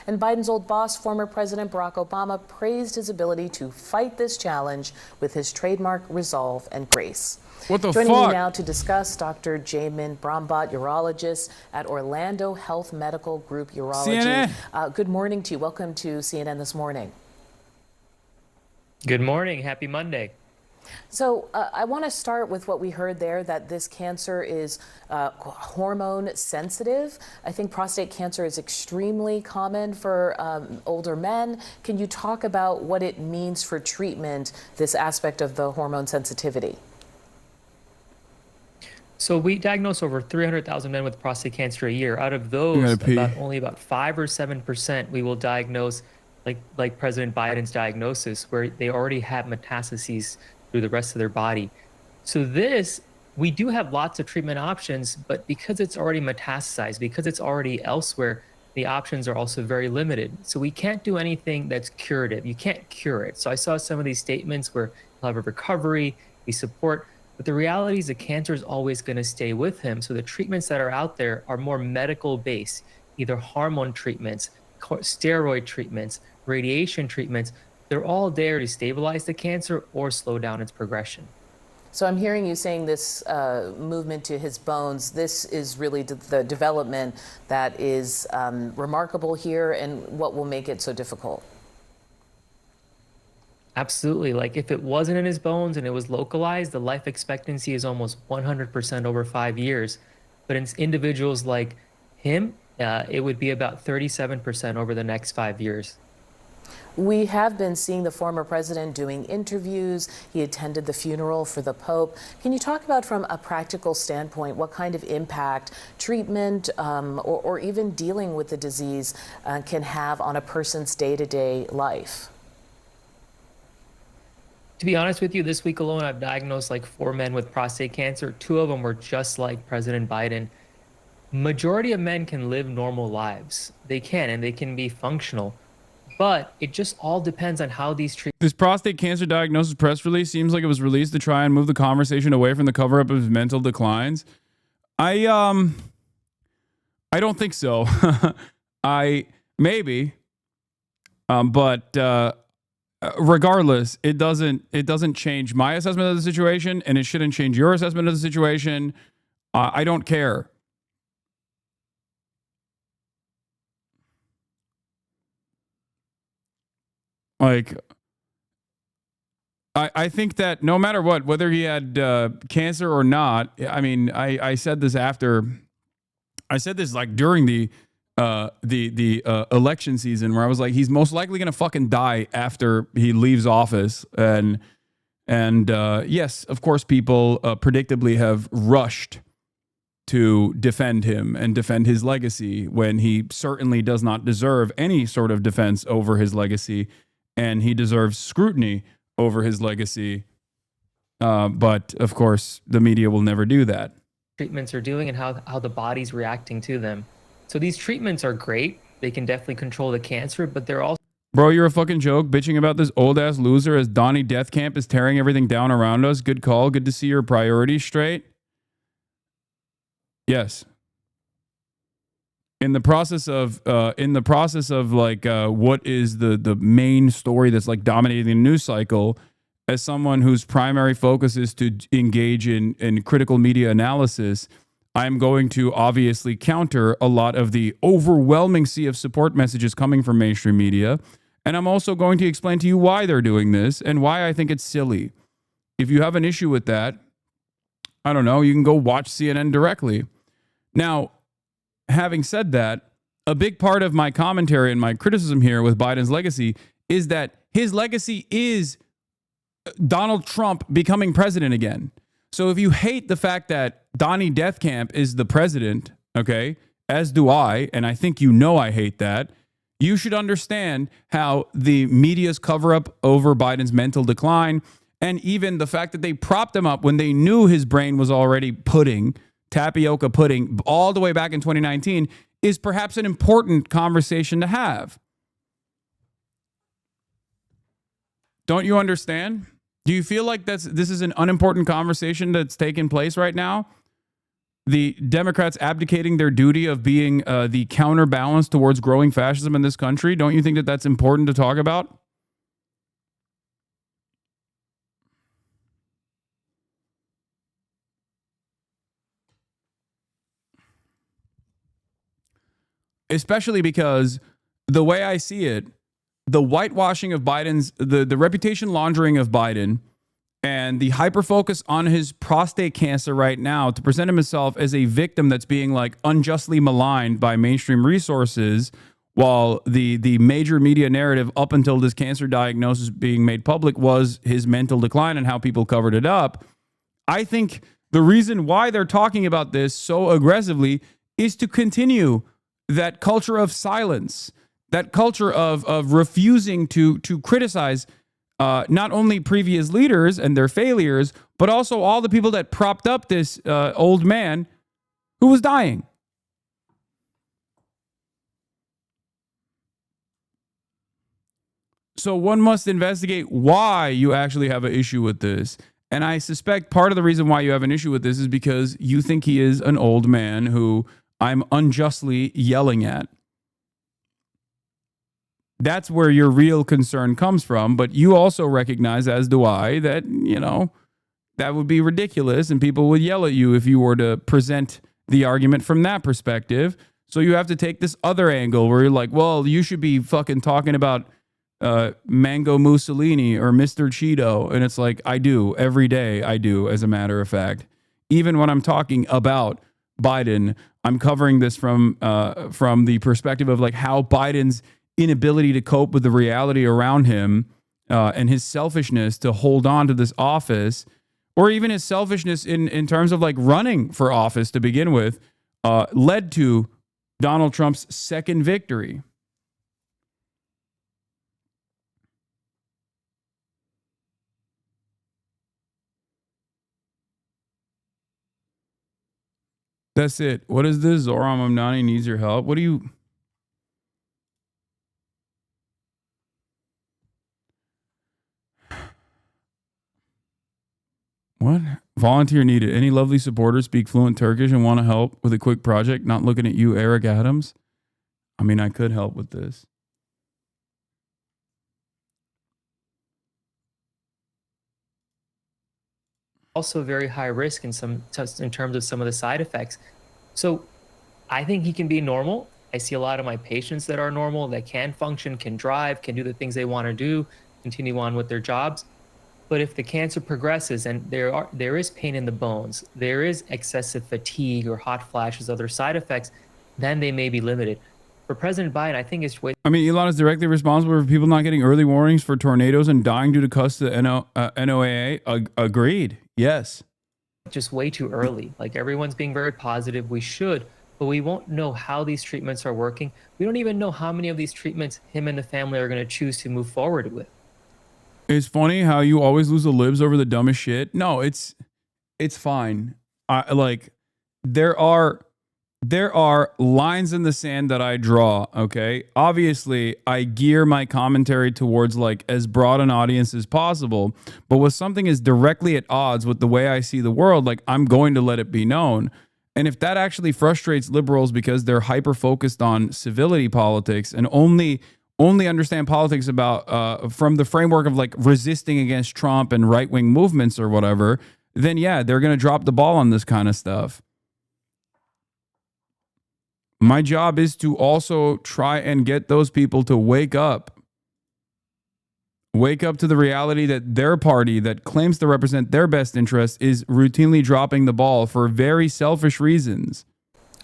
And Biden's old boss, former President Barack Obama, praised his ability to fight this challenge with his trademark resolve and grace. What the Joining fuck? me now to discuss, Dr. Jamin Brombaut, urologist at Orlando Health Medical Group Urology. Good morning to you. Welcome to CNN This Morning. Good morning. Happy Monday. So I want to start with what we heard there, that this cancer is hormone sensitive. I think prostate cancer is extremely common for older men. Can you talk about what it means for treatment, this aspect of the hormone sensitivity? So we diagnose over 300,000 men with prostate cancer a year. Out of those, only about 5 or 7% we will diagnose like President Biden's diagnosis, where they already have metastases through the rest of their body. So we do have lots of treatment options, but because it's already metastasized, because it's already elsewhere, the options are also very limited. So we can't do anything that's curative. You can't cure it. So I saw some of these statements where you'll have a recovery, we support. But the reality is the cancer is always going to stay with him. So the treatments that are out there are more medical based, either hormone treatments, steroid treatments, radiation treatments. They're all there to stabilize the cancer or slow down its progression. So I'm hearing you saying this movement to his bones, this is really the development that is remarkable here and what will make it so difficult. Absolutely. Like if it wasn't in his bones and it was localized, the life expectancy is almost 100% over 5 years. But in individuals like him, it would be about 37% over the next 5 years. We have been seeing the former president doing interviews. He attended the funeral for the Pope. Can you talk about, from a practical standpoint, what kind of impact treatment or even dealing with the disease can have on a person's day-to-day life? To be honest with you, this week alone, I've diagnosed like 4 men with prostate cancer. 2 of them were just like President Biden. Majority of men can live normal lives. They can, and they can be functional. But it just all depends on how these treatments. This prostate cancer diagnosis press release seems like it was released to try and move the conversation away from the cover-up of his mental declines. I don't think so. Maybe. But regardless, it doesn't change my assessment of the situation, and it shouldn't change your assessment of the situation. I don't care. Like, I think that no matter what, whether he had cancer or not, I mean, I said this like during the election season, where I was like, he's most likely gonna fucking die after he leaves office, and yes, of course, people predictably have rushed to defend him and defend his legacy when he certainly does not deserve any sort of defense over his legacy. And he deserves scrutiny over his legacy. But, of course, the media will never do that. Treatments are doing and how the body's reacting to them. So these treatments are great. They can definitely control the cancer, but they're also... Bro, you're a fucking joke, bitching about this old-ass loser as Donnie Deathcamp is tearing everything down around us. Good call. Good to see your priorities straight. Yes. In the process of like what is the main story that's like dominating the news cycle, as someone whose primary focus is to engage in critical media analysis, I'm going to obviously counter a lot of the overwhelming sea of support messages coming from mainstream media, and I'm also going to explain to you why they're doing this and why I think it's silly. If you have an issue with that, I don't know, you can go watch CNN directly. Now, having said that, a big part of my commentary and my criticism here with Biden's legacy is that his legacy is Donald Trump becoming president again. So if you hate the fact that Donnie Deathcamp is the president, okay, as do I, and I think you know I hate that, you should understand how the media's cover-up over Biden's mental decline, and even the fact that they propped him up when they knew his brain was already tapioca pudding all the way back in 2019, is perhaps an important conversation to have. Don't you understand? Do you feel like this is an unimportant conversation that's taking place right now? The Democrats abdicating their duty of being the counterbalance towards growing fascism in this country. Don't you think that that's important to talk about? Especially because the way I see it, the whitewashing of Biden's, the reputation laundering of Biden, and the hyper-focus on his prostate cancer right now to present himself as a victim that's being like unjustly maligned by mainstream resources, while the major media narrative up until this cancer diagnosis being made public was his mental decline and how people covered it up. I think the reason why they're talking about this so aggressively is to continue that culture of silence, that culture of refusing to criticize not only previous leaders and their failures, but also all the people that propped up this old man who was dying. So one must investigate why you actually have an issue with this And I suspect part of the reason why you have an issue with this is because you think he is an old man who I'm unjustly yelling at. That's where your real concern comes from. But you also recognize, as do I, that, you know, that would be ridiculous and people would yell at you if you were to present the argument from that perspective. So you have to take this other angle where you're like, well, you should be fucking talking about Mango Mussolini or Mr. Cheeto. And it's like, I do every day. I do, as a matter of fact. Even when I'm talking about Biden, I'm covering this from the perspective of like how Biden's inability to cope with the reality around him and his selfishness to hold on to this office, or even his selfishness in terms of like running for office to begin with, led to Donald Trump's second victory. That's it. What is this? Zoram Amnani needs your help. What do you... What? Volunteer needed. Any lovely supporters speak fluent Turkish and want to help with a quick project? Not looking at you, Eric Adams. I mean, I could help with this. Also very high risk in terms of some of the side effects. So I think he can be normal. I see a lot of my patients that are normal, that can function, can drive, can do the things they want to do, continue on with their jobs. But if the cancer progresses and there is pain in the bones, there is excessive fatigue or hot flashes, other side effects, then they may be limited. For President Biden, I think it's way... I mean, Elon is directly responsible for people not getting early warnings for tornadoes and dying due to cuts to NOAA. Agreed. Yes. Just way too early. Like, everyone's being very positive. We should, but we won't know how these treatments are working. We don't even know how many of these treatments him and the family are going to choose to move forward with. It's funny how you always lose the libs over the dumbest shit. No, it's fine. There are lines in the sand that I draw, okay? Obviously, I gear my commentary towards like as broad an audience as possible, but when something is directly at odds with the way I see the world, like I'm going to let it be known. And if that actually frustrates liberals because they're hyper focused on civility politics and only understand politics about from the framework of like resisting against Trump and right-wing movements or whatever, then yeah, they're going to drop the ball on this kind of stuff. My job is to also try and get those people to wake up. Wake up to the reality that their party that claims to represent their best interests is routinely dropping the ball for very selfish reasons.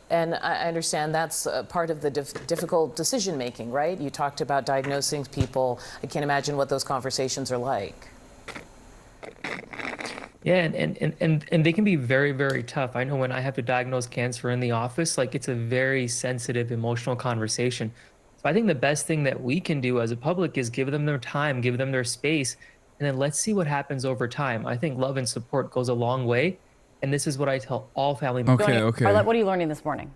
And I understand that's part of the difficult decision making, right? You talked about diagnosing people. I can't imagine what those conversations are like. Yeah, and they can be very, very tough. I know when I have to diagnose cancer in the office, like it's a very sensitive, emotional conversation. So I think the best thing that we can do as a public is give them their time, give them their space, and then let's see what happens over time. I think love and support goes a long way. And this is what I tell all family members. Okay. Arlette, what are you learning this morning?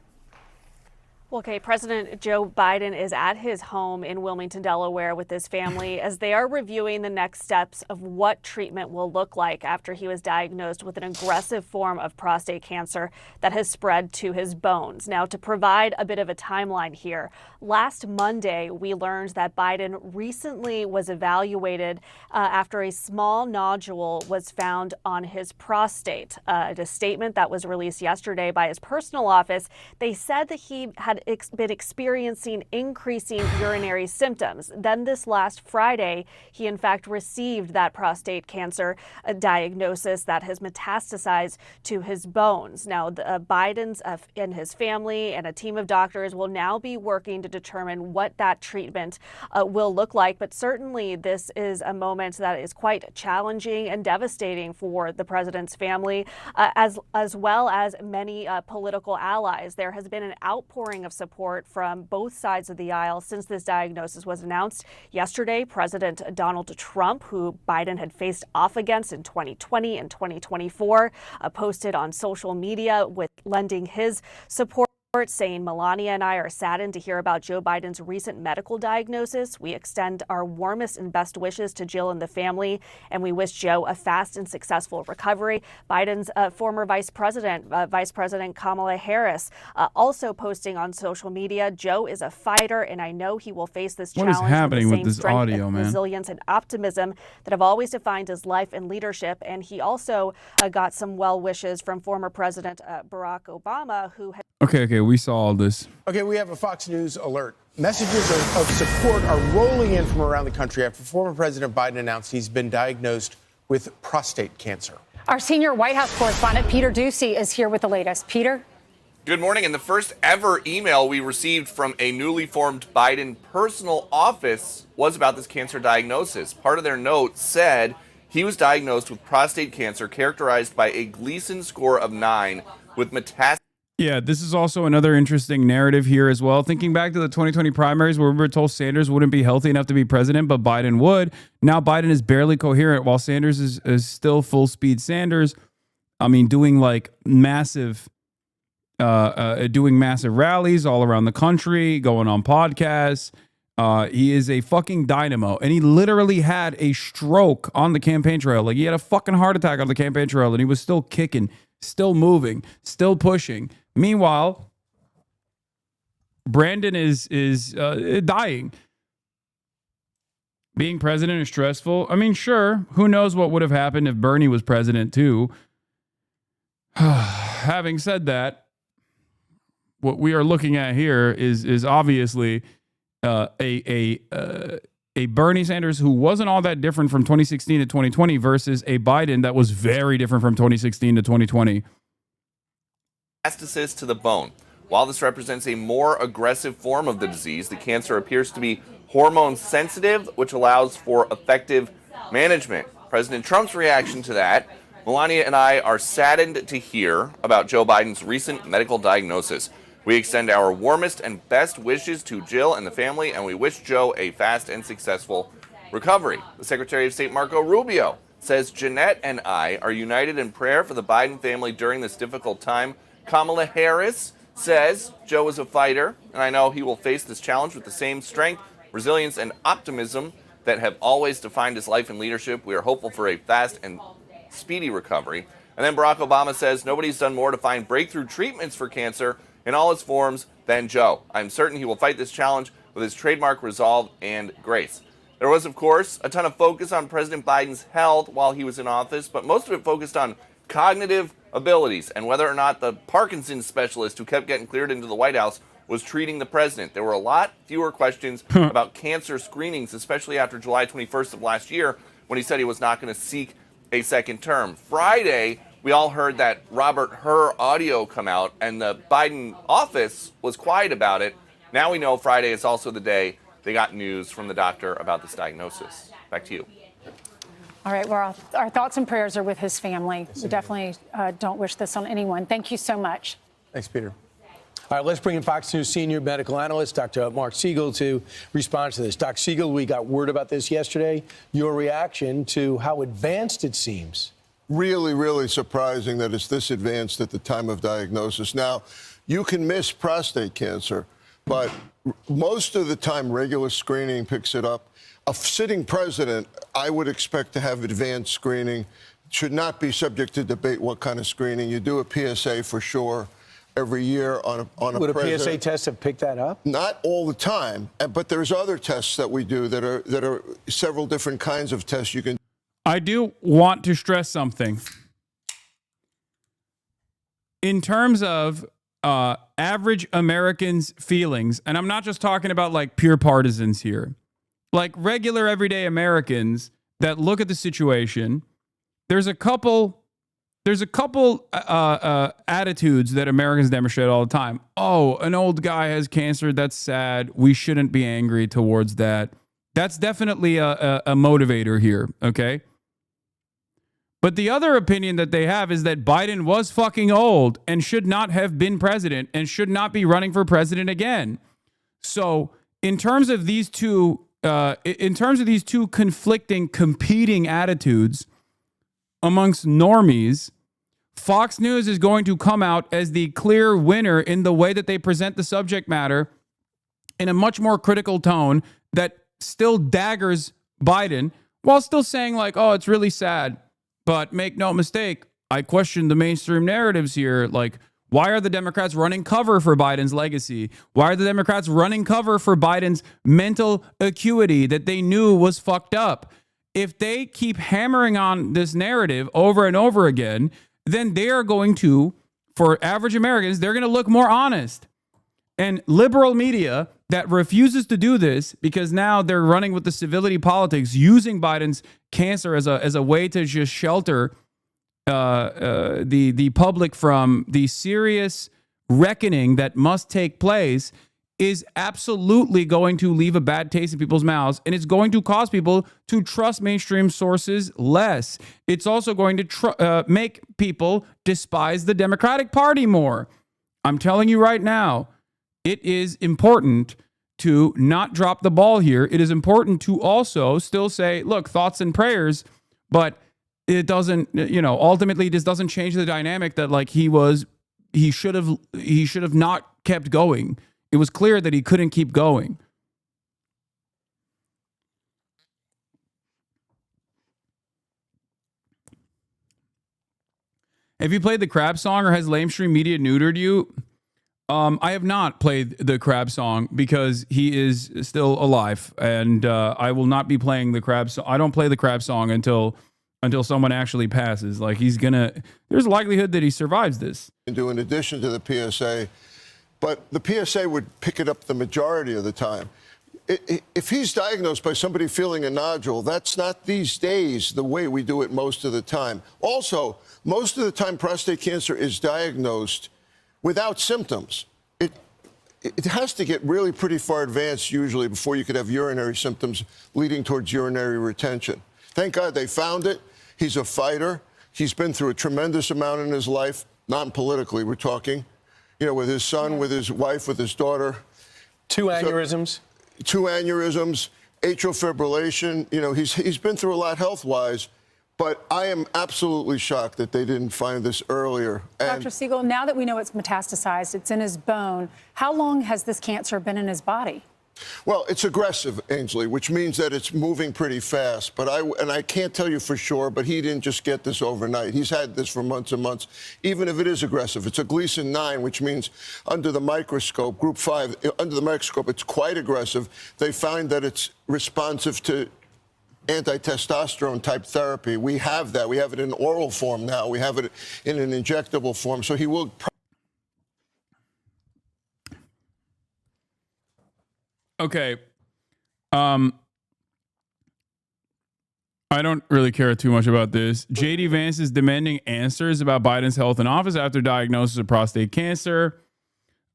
Okay, President Joe Biden is at his home in Wilmington, Delaware with his family as they are reviewing the next steps of what treatment will look like after he was diagnosed with an aggressive form of prostate cancer that has spread to his bones. Now, to provide a bit of a timeline here, last Monday, we learned that Biden recently was evaluated after a small nodule was found on his prostate. A statement that was released yesterday by his personal office, they said that he had been experiencing increasing urinary symptoms. Then this last Friday, he in fact received that prostate cancer diagnosis that has metastasized to his bones. Now, Biden's and his family and a team of doctors will now be working to determine what that treatment will look like. But certainly this is a moment that is quite challenging and devastating for the president's family, as well as many political allies. There has been an outpouring of support from both sides of the aisle since this diagnosis was announced. Yesterday, President Donald Trump, who Biden had faced off against in 2020 and 2024, posted on social media with lending his support. saying Melania and I are saddened to hear about Joe Biden's recent medical diagnosis. We extend our warmest and best wishes to Jill and the family, and we wish Joe a fast and successful recovery. Biden's former Vice President Kamala Harris, also posting on social media, Joe is a fighter, and I know he will face this challenge What is happening with with the same this strength audio, and man? resilience and optimism that have always defined his life and leadership. And he also got some well wishes from former President Barack Obama, who had Okay, we saw all this. Okay, we have a Fox News alert. Messages of support are rolling in from around the country after former President Biden announced he's been diagnosed with prostate cancer. Our senior White House correspondent, Peter Ducey, is here with the latest. Peter? Good morning. And the first ever email we received from a newly formed Biden personal office was about this cancer diagnosis. Part of their note said he was diagnosed with prostate cancer characterized by a Gleason score of 9 with metastasis. Yeah, this is also another interesting narrative here as well. Thinking back to the 2020 primaries where we were told Sanders wouldn't be healthy enough to be president, but Biden would. Now Biden is barely coherent while Sanders is still full speed Sanders. I mean, doing like massive rallies all around the country, going on podcasts. He is a fucking dynamo, and he literally had a stroke on the campaign trail. Like he had a fucking heart attack on the campaign trail, and he was still kicking, still moving, still pushing. Meanwhile, Brandon is dying. Being president is stressful. I mean, sure, who knows what would have happened if Bernie was president too. Having said that, what we are looking at here is obviously a Bernie Sanders who wasn't all that different from 2016 to 2020 versus a Biden that was very different from 2016 to 2020. Metastasis to the bone. While this represents a more aggressive form of the disease, the cancer appears to be hormone sensitive, which allows for effective management. President Trump's reaction to that: Melania and I are saddened to hear about Joe Biden's recent medical diagnosis. We extend our warmest and best wishes to Jill and the family, and we wish Joe a fast and successful recovery. The Secretary of State, Marco Rubio, says Jeanette and I are united in prayer for the Biden family during this difficult time. Kamala Harris says Joe is a fighter, and I know he will face this challenge with the same strength, resilience, and optimism that have always defined his life and leadership. We are hopeful for a fast and speedy recovery. And then Barack Obama says nobody's done more to find breakthrough treatments for cancer in all its forms than Joe. I'm certain he will fight this challenge with his trademark resolve and grace. There was, of course, a ton of focus on President Biden's health while he was in office, but most of it focused on cognitive abilities and whether or not the Parkinson's specialist who kept getting cleared into the White House was treating the president. There were a lot fewer questions about cancer screenings, especially after July 21st of last year when he said he was not going to seek a second term. Friday, we all heard that Robert Hur audio come out, and the Biden office was quiet about it. Now we know Friday is also the day they got news from the doctor about this diagnosis. Back to you. All right, well, our thoughts and prayers are with his family. We definitely don't wish this on anyone. Thank you so much. Thanks, Peter. All right, let's bring in Fox News senior medical analyst, Dr. Mark Siegel, to respond to this. Dr. Siegel, we got word about this yesterday. Your reaction to how advanced it seems. Really, really surprising that it's this advanced at the time of diagnosis. Now, you can miss prostate cancer, but most of the time regular screening picks it up. A sitting president, I would expect to have advanced screening. Should not be subject to debate what kind of screening. You do a PSA for sure every year on a Would president. a PSA test have picked that up? Not all the time, but there's other tests that we do that are several different kinds of tests you can. I do want to stress something. In terms of average Americans' feelings, and I'm not just talking about like pure partisans here, like regular everyday Americans that look at the situation, there's a couple attitudes that Americans demonstrate all the time. Oh, an old guy has cancer. That's sad. We shouldn't be angry towards that. That's definitely a motivator here. Okay. But the other opinion that they have is that Biden was fucking old and should not have been president and should not be running for president again. So in terms of these two conflicting, competing attitudes amongst normies, Fox News is going to come out as the clear winner in the way that they present the subject matter in a much more critical tone that still daggers Biden while still saying like, oh, it's really sad. But make no mistake, I question the mainstream narratives here. Like, why are the Democrats running cover for Biden's legacy? Why are the Democrats running cover for Biden's mental acuity that they knew was fucked up? If they keep hammering on this narrative over and over again, then they are going to, for average Americans, they're going to look more honest. And liberal media that refuses to do this because now they're running with the civility politics, using Biden's cancer as a way to just shelter the public from the serious reckoning that must take place, is absolutely going to leave a bad taste in people's mouths, and it's going to cause people to trust mainstream sources less. It's also going to make people despise the Democratic Party more. I'm telling you right now, it is important to not drop the ball here. It is important to also still say, look, thoughts and prayers, but it doesn't, ultimately this doesn't change the dynamic that like he should have not kept going. It was clear that he couldn't keep going. Have you played the Crab song, or has lamestream media neutered you? I have not played the Crab song because he is still alive, and I will not be playing the Crab song. I don't play the Crab song until someone actually passes. Like there's a likelihood that he survives this. In addition to the PSA, but the PSA would pick it up the majority of the time. If he's diagnosed by somebody feeling a nodule, that's not these days the way we do it most of the time. Also, most of the time prostate cancer is diagnosed without symptoms. It has to get really pretty far advanced usually before you could have urinary symptoms leading towards urinary retention. Thank God they found it. He's a fighter. He's been through a tremendous amount in his life, not politically, we're talking, with his son, with his wife, with his daughter. Two aneurysms, atrial fibrillation. He's been through a lot health-wise. But I am absolutely shocked that they didn't find this earlier. And Dr. Siegel, now that we know it's metastasized, it's in his bone, how long has this cancer been in his body? Well, it's aggressive, Ainsley, which means that it's moving pretty fast. But I can't tell you for sure, but he didn't just get this overnight. He's had this for months and months. Even if it is aggressive, it's a Gleason 9, which means under the microscope, group 5, under the microscope, it's quite aggressive. They find that it's responsive to anti-testosterone type therapy. We have that. We have it in oral form now. We have it in an injectable form. So he will. Okay. I don't really care too much about this. J.D. Vance is demanding answers about Biden's health in office after diagnosis of prostate cancer.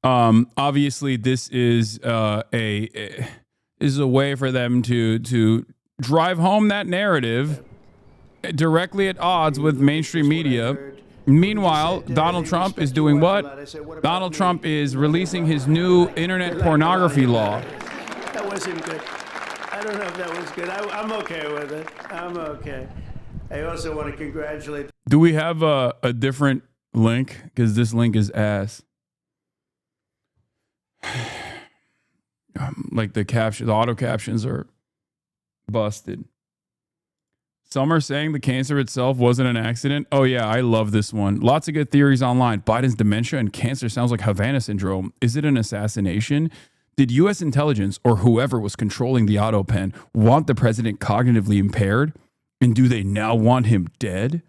Obviously, this is a way for them to drive home that narrative directly at odds with mainstream media. Meanwhile, Donald Trump is doing what? Donald Trump is releasing his new internet pornography law. That wasn't good. I don't know if that was good. I'm okay with it. I'm okay. I also want to congratulate. Do we have a different link? Because this link is ass. Like the auto captions are busted. Some are saying the cancer itself wasn't an accident. Oh yeah, I love this one. Lots of good theories online. Biden's dementia and cancer sounds like Havana syndrome. Is it an assassination? Did U.S. intelligence or whoever was controlling the auto pen want the president cognitively impaired? And do they now want him dead?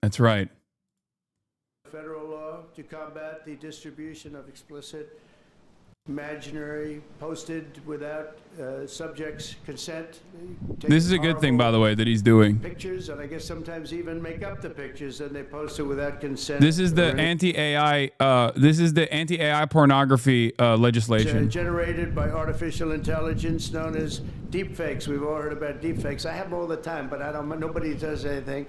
That's right. Federal law to combat the distribution of explicit, imaginary, posted without subject's consent. This is a good thing, by the way, that he's doing. Pictures, and I guess sometimes even make up the pictures, and they post it without consent. This is the anti-AI. This is the anti-AI pornography legislation. Generated by artificial intelligence, known as deepfakes. We've all heard about deepfakes. I have them all the time, but I don't. Nobody does anything.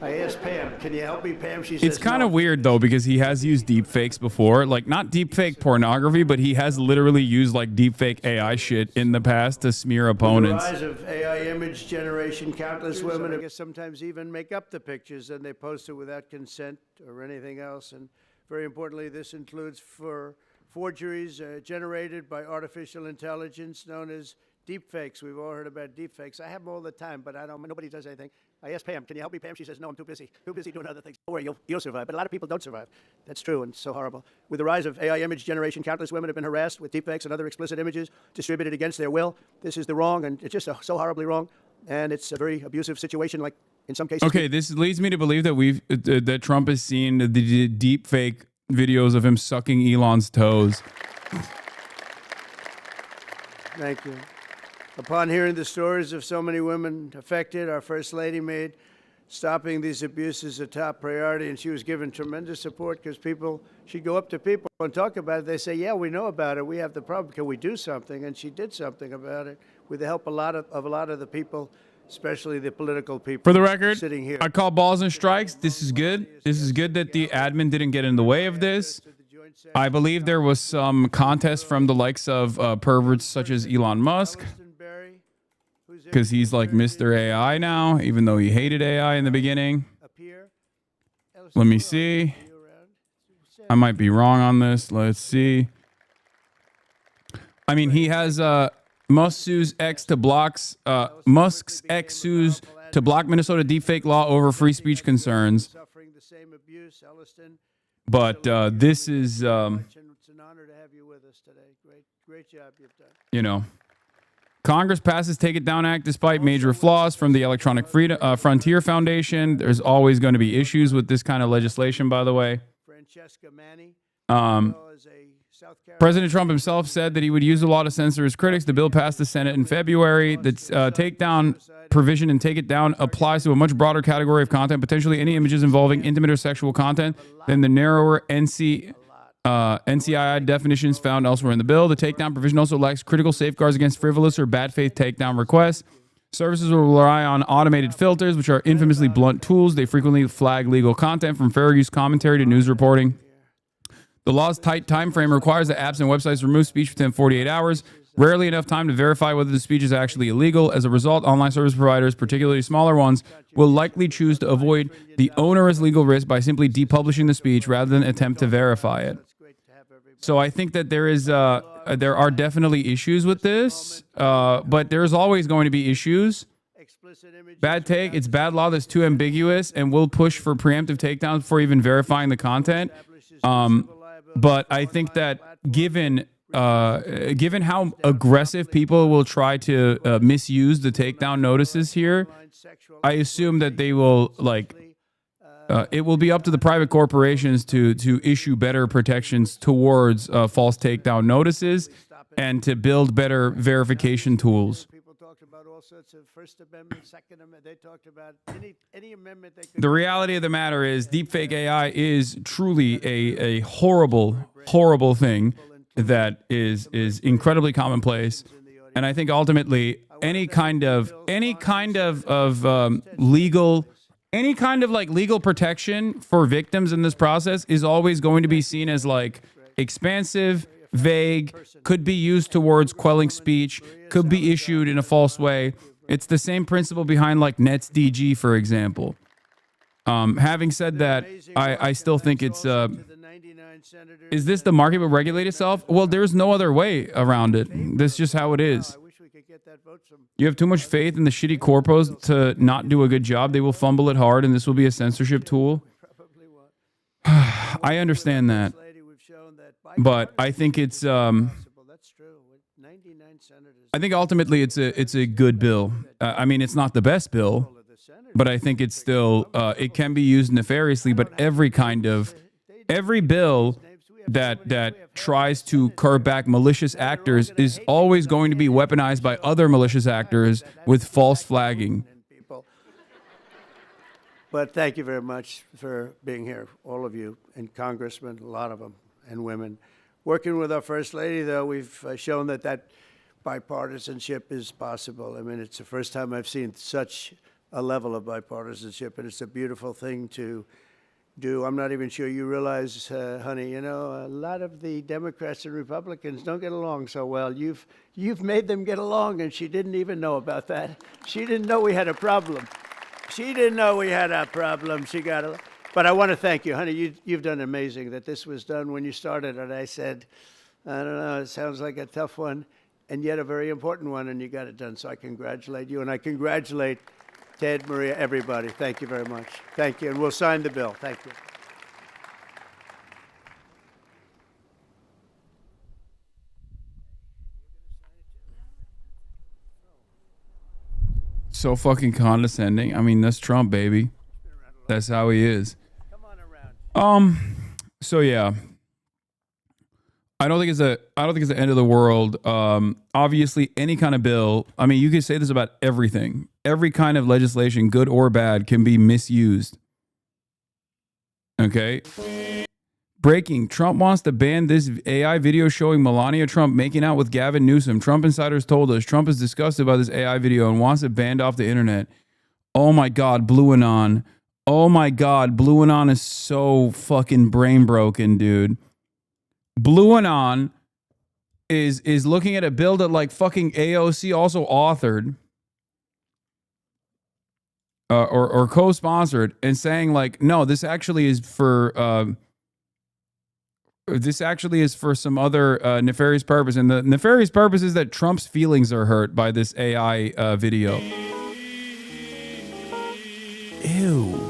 I asked Pam, can you help me, Pam? She says It's kind of no. weird though, because he has used deep fakes before, like not deep fake pornography, but he has literally used like deep fake AI shit in the past to smear opponents. With the rise of AI image generation, countless women, I guess, sometimes even make up the pictures and they post it without consent or anything else. And very importantly, this includes for forgeries generated by artificial intelligence known as deepfakes. We've all heard about deepfakes. I have them all the time, but nobody does anything. I asked Pam, can you help me, Pam? She says, no, I'm too busy doing other things. Don't worry, you'll survive. But a lot of people don't survive. That's true, and it's so horrible. With the rise of AI image generation, countless women have been harassed with deepfakes and other explicit images distributed against their will. This is the wrong, and it's just so horribly wrong. And it's a very abusive situation, like in some cases. Okay, this leads me to believe that that Trump has seen the deep fake videos of him sucking Elon's toes. Thank you. Upon hearing the stories of so many women affected, our First Lady made stopping these abuses a top priority, and she was given tremendous support because she'd go up to people and talk about it. They say, yeah, we know about it. We have the problem. Can we do something? And she did something about it with the help of a lot of the people, especially the political people. For the record, sitting here. I call balls and strikes. This is good. This is good that the admin didn't get in the way of this. I believe there was some contest from the likes of perverts such as Elon Musk, because he's like Mr. AI now, even though he hated AI in the beginning. Let me see. I might be wrong on this. Let's see. I mean, he has Musk sues X to blocks Musk's X sues to block Minnesota deepfake law over free speech concerns. But this is, It's an honor to have you with us today. Great job you've done. you know, Congress passes Take It Down Act despite major flaws from the Electronic Freedom Frontier Foundation. There's always going to be issues with this kind of legislation, by the way. President Trump himself said that he would use the law to censor his critics. The bill passed the Senate in February. The takedown provision in Take It Down applies to a much broader category of content, potentially any images involving intimate or sexual content, than the narrower NCII definitions found elsewhere in the bill. The takedown provision also lacks critical safeguards against frivolous or bad faith takedown requests. Services will rely on automated filters, which are infamously blunt tools. They frequently flag legal content, from fair use commentary to news reporting. The law's tight time frame requires that apps and websites remove speech within 48 hours, rarely enough time to verify whether the speech is actually illegal. As a result, online service providers, particularly smaller ones, will likely choose to avoid the onerous legal risk by simply depublishing the speech rather than attempt to verify it. So I think that there are definitely issues with this, but there's always going to be issues. Bad take, it's bad law that's too ambiguous, and will push for preemptive takedowns before even verifying the content. But I think that given how aggressive people will try to misuse the takedown notices here, I assume that they will it will be up to the private corporations to issue better protections towards false takedown notices and to build better verification tools. People talked about all sorts of First Amendment, Second Amendment. They talked about any amendment they could. The reality of the matter is deepfake AI is truly a horrible, horrible thing that is incredibly commonplace. And I think ultimately any kind of legal protection for victims in this process is always going to be seen as like expansive, vague, could be used towards quelling speech, could be issued in a false way. It's the same principle behind like NetzDG, for example. Having said that, I still think it's is this the market will regulate itself? Well, there's no other way around it. That's just how it is. You have too much faith in the shitty corpos to not do a good job. They will fumble it hard, and this will be a censorship tool. I understand that. But I think it's I think ultimately it's a good bill. I mean, it's not the best bill, but I think it's still it can be used nefariously. But every bill that tries to curb back malicious actors is always going to be weaponized by other malicious actors with false flagging. But thank you very much for being here, all of you, and congressmen, a lot of them, and women. Working with our First Lady, though, we've shown that bipartisanship is possible. I mean, it's the first time I've seen such a level of bipartisanship, and it's a beautiful thing to do. I'm not even sure you realize, honey, you know, a lot of the Democrats and Republicans don't get along so well. You've made them get along, and she didn't even know about that. She didn't know we had a problem. She didn't know we had a problem. She got a... But I want to thank you, honey. You've done amazing that this was done when you started. And I said, I don't know, it sounds like a tough one, and yet a very important one, and you got it done. So I congratulate you, and I congratulate Ted, Maria, everybody. Thank you very much. Thank you, and we'll sign the bill. Thank you. So fucking condescending. I mean, that's Trump, baby. That's how he is. So yeah. I don't think it's the end of the world. Obviously, any kind of bill. I mean, you could say this about everything. Every kind of legislation, good or bad, can be misused. Okay. Breaking. Trump wants to ban this AI video showing Melania Trump making out with Gavin Newsom. Trump insiders told us Trump is disgusted by this AI video and wants it banned off the internet. Oh my God, Blue Anon. Oh my God, Blue Anon is so fucking brain broken, dude. Blue Anon is looking at a bill that like fucking AOC also authored or co-sponsored and saying like, no, this actually is for some other nefarious purpose. And the nefarious purpose is that Trump's feelings are hurt by this AI video. Ew.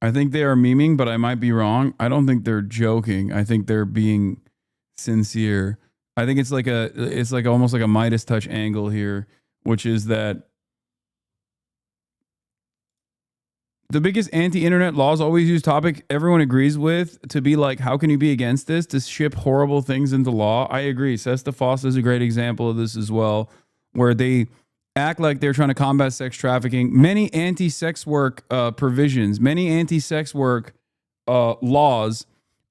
I think they are memeing, but I might be wrong. I don't think they're joking. I think they're being sincere. I think it's like almost like a Midas touch angle here, which is that the biggest anti-internet laws always use topic everyone agrees with to be like, how can you be against this? To ship horrible things into law. I agree. Sesta Foster is a great example of this as well, where they act like they're trying to combat sex trafficking. Many anti-sex work provisions, many anti-sex work laws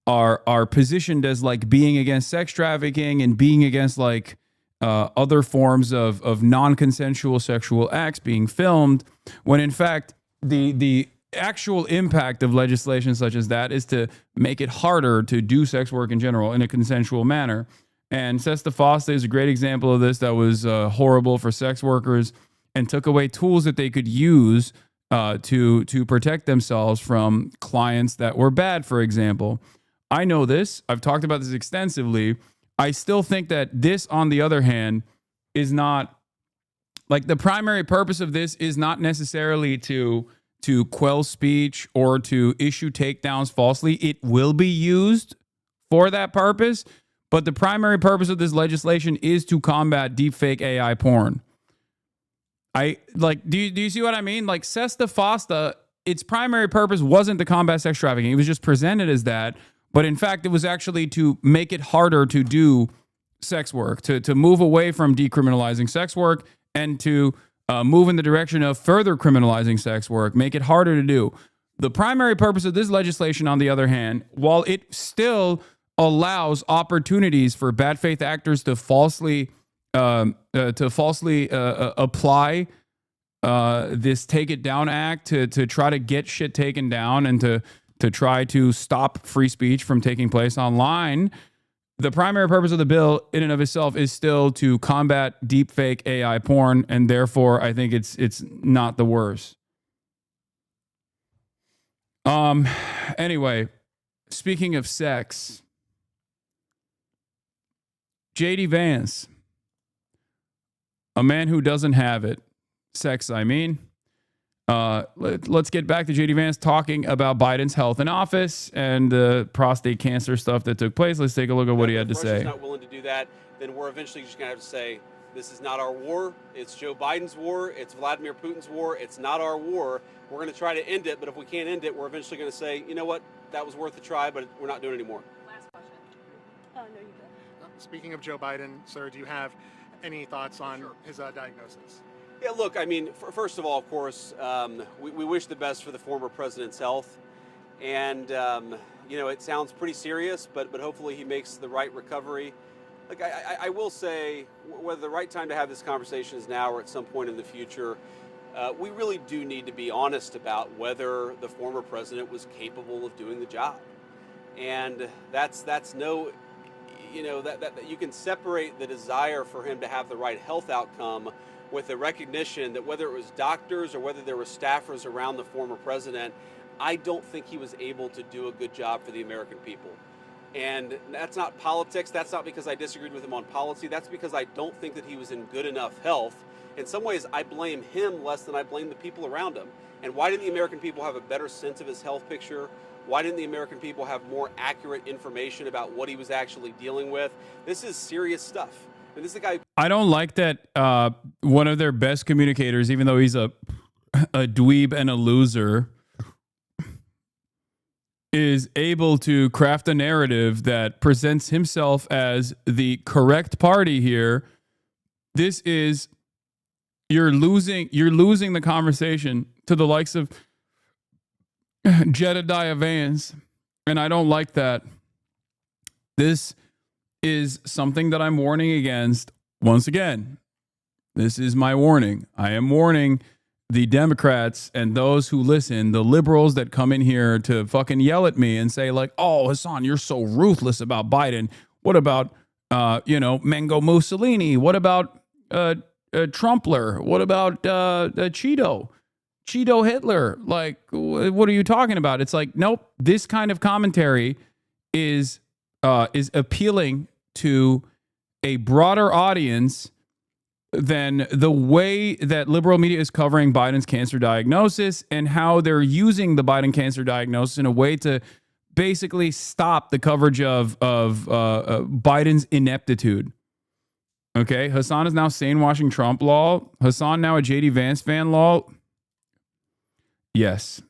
are positioned as like being against sex trafficking and being against like other forms of non-consensual sexual acts being filmed, when in fact the actual impact of legislation such as that is to make it harder to do sex work in general in a consensual manner. And Sesta Foster is a great example of this that was horrible for sex workers and took away tools that they could use to protect themselves from clients that were bad, for example. I know this. I've talked about this extensively. I still think that this, on the other hand, is not like the primary purpose of this is not necessarily to quell speech or to issue takedowns falsely. It will be used for that purpose. But the primary purpose of this legislation is to combat deepfake AI porn. Do you see what I mean? Like Sesta Foster, its primary purpose wasn't to combat sex trafficking. It was just presented as that. But in fact, it was actually to make it harder to do sex work, to move away from decriminalizing sex work and to move in the direction of further criminalizing sex work, make it harder to do. The primary purpose of this legislation, on the other hand, while it still allows opportunities for bad faith actors to falsely apply this Take It Down Act to try to get shit taken down and to try to stop free speech from taking place online. The primary purpose of the bill in and of itself is still to combat deepfake AI porn, and therefore I think it's not the worst. Anyway, speaking of sex, JD Vance, a man who doesn't have it. Sex, I mean. Let's get back to JD Vance talking about Biden's health in office and the prostate cancer stuff that took place. Let's take a look at what he had to say. If Russia's not willing to do that, then we're eventually just going to have to say, this is not our war. It's Joe Biden's war. It's Vladimir Putin's war. It's not our war. We're going to try to end it, but if we can't end it, we're eventually going to say, you know what, that was worth a try, but we're not doing it anymore. Last question. Oh, no, you go. Speaking of Joe Biden, sir, do you have any thoughts on his diagnosis? Yeah, look, I mean, first of all, of course, we wish the best for the former president's health. And, you know, it sounds pretty serious, but hopefully he makes the right recovery. Like I will say, whether the right time to have this conversation is now or at some point in the future, we really do need to be honest about whether the former president was capable of doing the job. And that's no, you know, that you can separate the desire for him to have the right health outcome with the recognition that whether it was doctors or whether there were staffers around the former president, I don't think he was able to do a good job for the American people. And that's not politics. That's not because I disagreed with him on policy. That's because I don't think that he was in good enough health. In some ways, I blame him less than I blame the people around him. And why didn't the American people have a better sense of his health picture? Why didn't the American people have more accurate information about what he was actually dealing with? This is serious stuff. And this is the guy. I don't like that one of their best communicators, even though he's a dweeb and a loser, is able to craft a narrative that presents himself as the correct party here. This is, you're losing the conversation to the likes of Jedediah Vance, and I don't like that. This is something that I'm warning against. Once again, this is my warning. I am warning the Democrats and those who listen, the liberals that come in here to fucking yell at me and say like, oh, Hasan, you're so ruthless about Biden. What about, Mango Mussolini? What about Trumpler? What about Cheeto Hitler? Like, what are you talking about? It's like, nope, this kind of commentary is appealing to a broader audience than the way that liberal media is covering Biden's cancer diagnosis and how they're using the Biden cancer diagnosis in a way to basically stop the coverage of Biden's ineptitude. Okay, Hasan is now sane-washing Trump law. Hasan now a J.D. Vance fan law. Yes,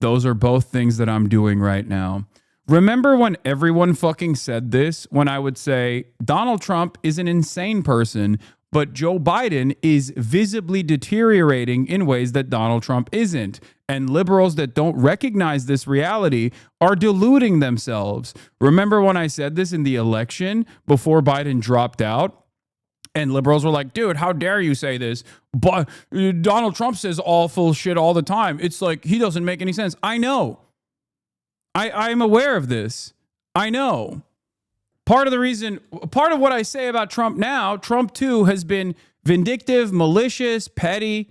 those are both things that I'm doing right now. Remember when everyone fucking said this? When I would say Donald Trump is an insane person, but Joe Biden is visibly deteriorating in ways that Donald Trump isn't. And liberals that don't recognize this reality are deluding themselves. Remember when I said this in the election before Biden dropped out? And liberals were like, dude, how dare you say this? But Donald Trump says awful shit all the time. It's like, he doesn't make any sense. I know. I'm aware of this. I know. Part of what I say about Trump now, Trump too has been vindictive, malicious, petty,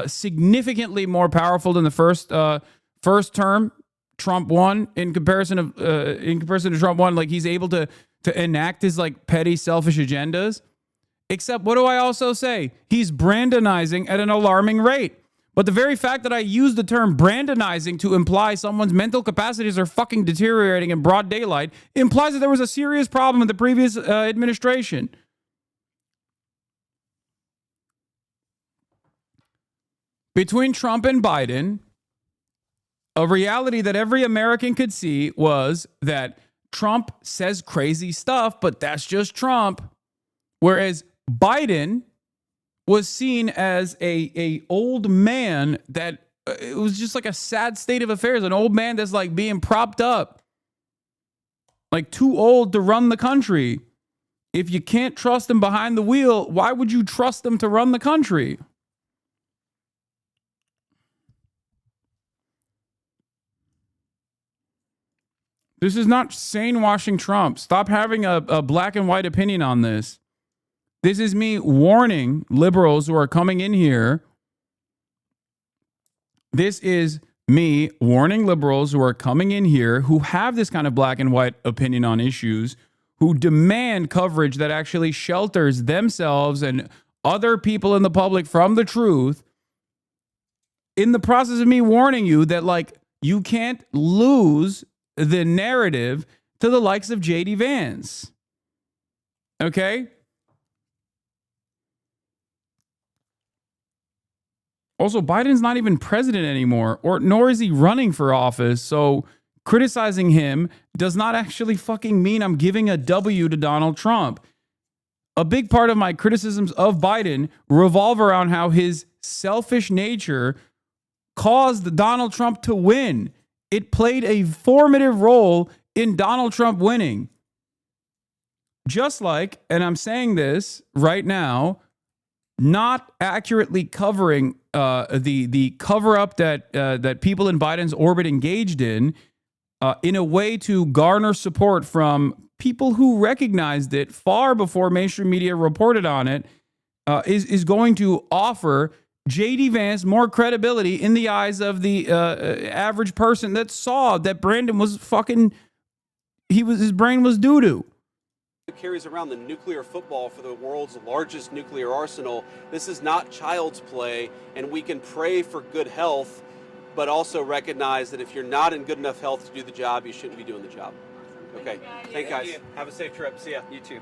significantly more powerful than the first term Trump won in comparison to Trump won. Like, he's able to enact his like petty, selfish agendas. Except, what do I also say? He's Brandonizing at an alarming rate. But the very fact that I use the term Brandonizing to imply someone's mental capacities are fucking deteriorating in broad daylight implies that there was a serious problem in the previous administration. Between Trump and Biden, a reality that every American could see was that Trump says crazy stuff, but that's just Trump. Whereas Biden was seen as a old man that it was just like a sad state of affairs. An old man that's like being propped up, like too old to run the country. If you can't trust him behind the wheel, why would you trust him to run the country? This is not sane washing Trump. Stop having a black and white opinion on this. This is me warning liberals who are coming in here. This is me warning liberals who are coming in here who have this kind of black and white opinion on issues, who demand coverage that actually shelters themselves and other people in the public from the truth. In the process of me warning you that, like, you can't lose the narrative to the likes of J.D. Vance. Okay? Also, Biden's not even president anymore, nor is he running for office. So criticizing him does not actually fucking mean I'm giving a W to Donald Trump. A big part of my criticisms of Biden revolve around how his selfish nature caused Donald Trump to win. it played a formative role in Donald Trump winning. Just like, and I'm saying this right now, not accurately covering the cover up that people in Biden's orbit engaged in a way to garner support from people who recognized it far before mainstream media reported on it, is going to offer J.D. Vance more credibility in the eyes of the average person that saw that Brandon was fucking, his brain was doo-doo. Carries around the nuclear football for the world's largest nuclear arsenal. This is not child's play, and we can pray for good health, but also recognize that if you're not in good enough health to do the job, you shouldn't be doing the job. Okay. Thank you guys. Have a safe trip. See ya. You too.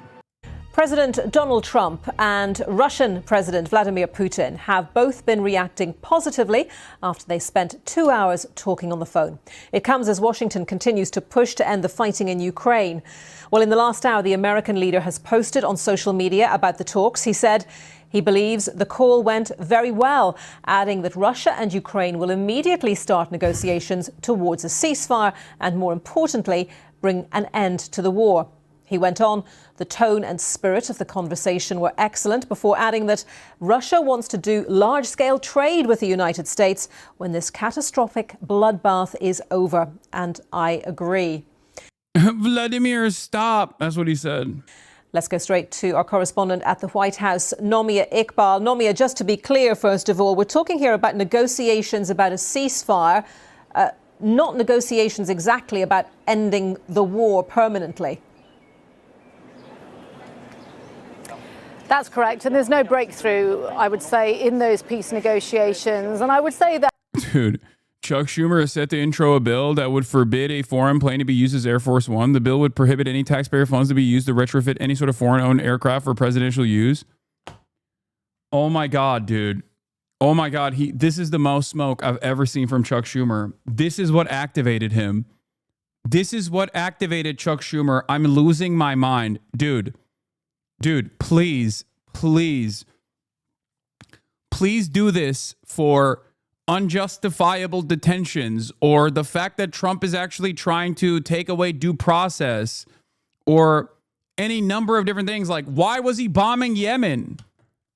President Donald Trump and Russian President Vladimir Putin have both been reacting positively after they spent 2 hours talking on the phone. It comes as Washington continues to push to end the fighting in Ukraine. Well, in the last hour, the American leader has posted on social media about the talks. He said he believes the call went very well, adding that Russia and Ukraine will immediately start negotiations towards a ceasefire and, more importantly, bring an end to the war. He went on, the tone and spirit of the conversation were excellent, before adding that Russia wants to do large-scale trade with the United States when this catastrophic bloodbath is over. And I agree. Vladimir, stop. That's what he said. Let's go straight to our correspondent at the White House, Nomia Iqbal. Nomia, just to be clear, first of all, we're talking here about negotiations about a ceasefire, not negotiations exactly about ending the war permanently. That's correct. And there's no breakthrough, I would say, in those peace negotiations. And I would say that... Dude, Chuck Schumer is set to intro a bill that would forbid a foreign plane to be used as Air Force One. The bill would prohibit any taxpayer funds to be used to retrofit any sort of foreign-owned aircraft for presidential use. Oh my God, dude. Oh my God. This is the most smoke I've ever seen from Chuck Schumer. This is what activated him. This is what activated Chuck Schumer. I'm losing my mind. Dude, please do this for unjustifiable detentions, or the fact that Trump is actually trying to take away due process, or any number of different things. Like, why was he bombing Yemen?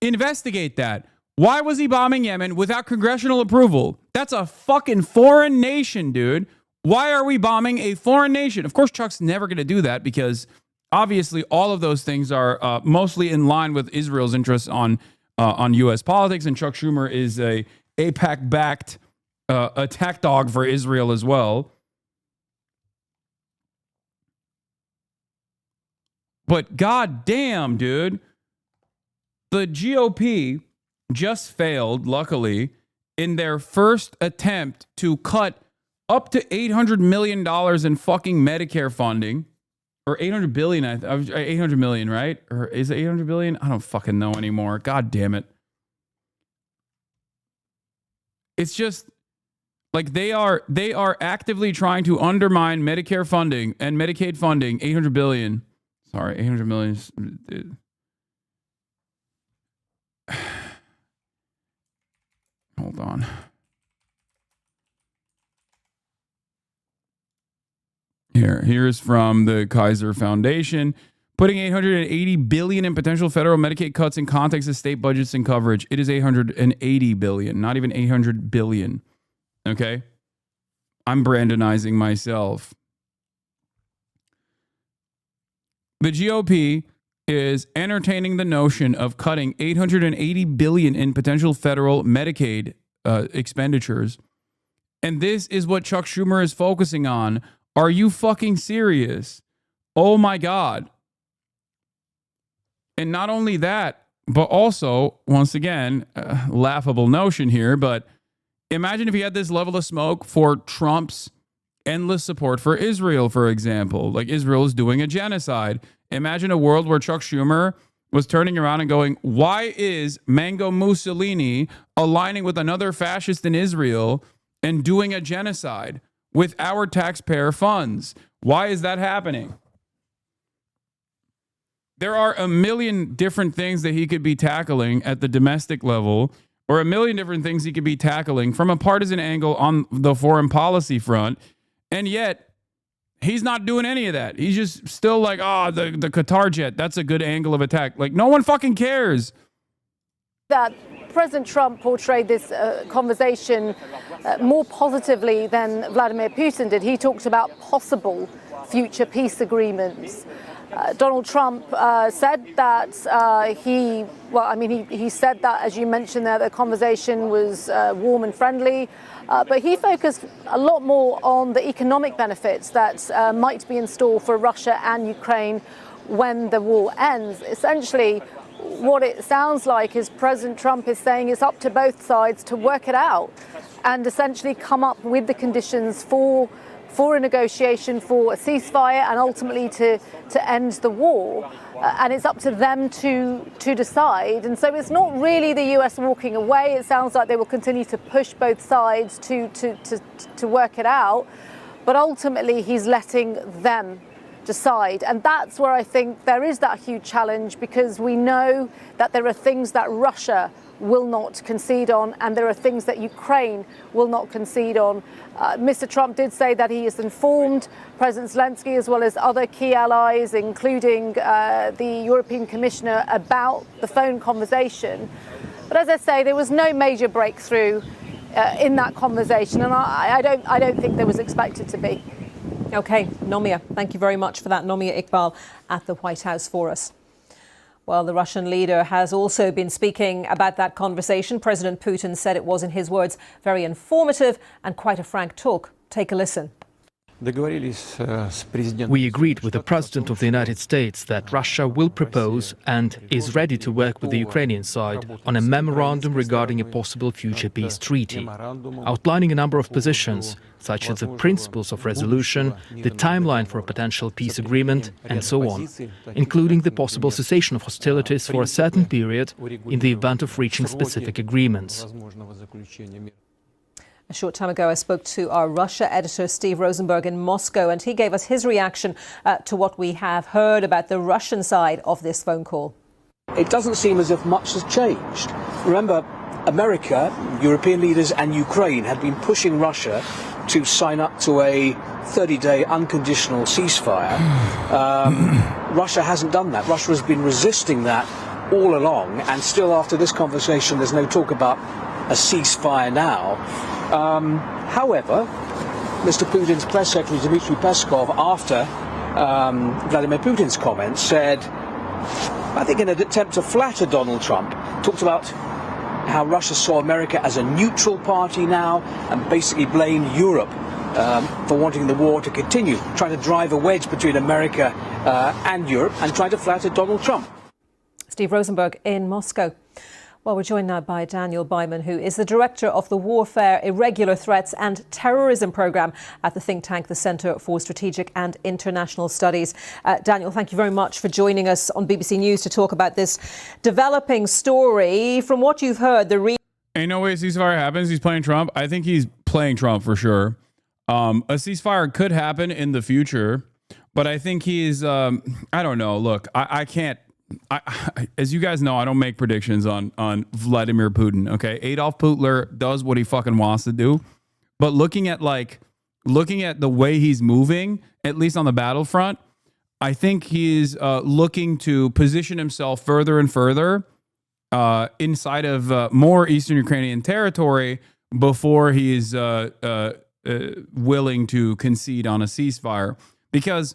Investigate that. Why was he bombing Yemen without congressional approval? That's a fucking foreign nation, dude. Why are we bombing a foreign nation? Of course, Chuck's never going to do that, because obviously all of those things are mostly in line with Israel's interests on U.S. politics, and Chuck Schumer is a AIPAC-backed attack dog for Israel as well. But goddamn, dude, the GOP just failed, luckily, in their first attempt to cut up to $800 million in fucking Medicare funding. Or 800 billion, 800 million, right? Or is it 800 billion? I don't fucking know anymore. God damn it. It's just like they are actively trying to undermine Medicare funding and Medicaid funding. 800 billion. Sorry, 800 million. Hold on. Here's from the Kaiser Foundation. Putting $880 billion in potential federal Medicaid cuts in context of state budgets and coverage. It is $880 billion, not even $800 billion. Okay? I'm Brandonizing myself. The GOP is entertaining the notion of cutting $880 billion in potential federal Medicaid expenditures. And this is what Chuck Schumer is focusing on. Are you fucking serious? Oh my God. And not only that, but also, once again, laughable notion here, but imagine if you had this level of smoke for Trump's endless support for Israel, for example. Like, Israel is doing a genocide. Imagine a world where Chuck Schumer was turning around and going, why is Mango Mussolini aligning with another fascist in Israel and doing a genocide with our taxpayer funds? Why is that happening? There are a million different things that he could be tackling at the domestic level, or a million different things he could be tackling from a partisan angle on the foreign policy front. And yet, he's not doing any of that. He's just still like, oh, the Qatar jet, that's a good angle of attack. Like, no one fucking cares. That President Trump portrayed this conversation more positively than Vladimir Putin did. He talked about possible future peace agreements. Donald Trump said that he said that, as you mentioned there, the conversation was warm and friendly, but he focused a lot more on the economic benefits that might be in store for Russia and Ukraine when the war ends. Essentially, what it sounds like is President Trump is saying it's up to both sides to work it out and essentially come up with the conditions for a negotiation, for a ceasefire, and ultimately to end the war. And it's up to them to decide. And so it's not really the US walking away. It sounds like they will continue to push both sides to work it out. But ultimately, he's letting them decide. And that's where I think there is that huge challenge, because we know that there are things that Russia will not concede on, and there are things that Ukraine will not concede on. Mr. Trump did say that he has informed President Zelensky as well as other key allies, including the European Commissioner, about the phone conversation. But as I say, there was no major breakthrough in that conversation, and I don't think there was expected to be. Okay, Nomia, thank you very much for that. Nomia Iqbal at the White House for us. Well, the Russian leader has also been speaking about that conversation. President Putin said it was, in his words, very informative and quite a frank talk. Take a listen. We agreed with the President of the United States that Russia will propose and is ready to work with the Ukrainian side on a memorandum regarding a possible future peace treaty, outlining a number of positions, such as the principles of resolution, the timeline for a potential peace agreement, and so on, including the possible cessation of hostilities for a certain period in the event of reaching specific agreements. A short time ago, I spoke to our Russia editor, Steve Rosenberg, in Moscow, and he gave us his reaction to what we have heard about the Russian side of this phone call. It doesn't seem as if much has changed. Remember, America, European leaders and Ukraine had been pushing Russia to sign up to a 30-day unconditional ceasefire. Russia hasn't done that. Russia has been resisting that all along, and still after this conversation there's no talk about a ceasefire now. However, Mr. Putin's press secretary, Dmitry Peskov, after Vladimir Putin's comments, said, I think in an attempt to flatter Donald Trump, talked about how Russia saw America as a neutral party now and basically blamed Europe for wanting the war to continue, trying to drive a wedge between America and Europe and trying to flatter Donald Trump. Steve Rosenberg in Moscow. Well, we're joined now by Daniel Byman, who is the director of the Warfare, Irregular Threats and Terrorism Programme at the think tank, the Centre for Strategic and International Studies. Daniel, thank you very much for joining us on BBC News to talk about this developing story. From what you've heard, ain't no way a ceasefire happens. He's playing Trump. I think he's playing Trump for sure. A ceasefire could happen in the future, but I think he's, I don't know. Look, I can't. As you guys know, I don't make predictions on Vladimir Putin. Okay, Adolf Hitler does what he fucking wants to do, but looking at the way he's moving, at least on the battlefront, I think he's looking to position himself further and further inside of more Eastern Ukrainian territory before he's willing to concede on a ceasefire. Because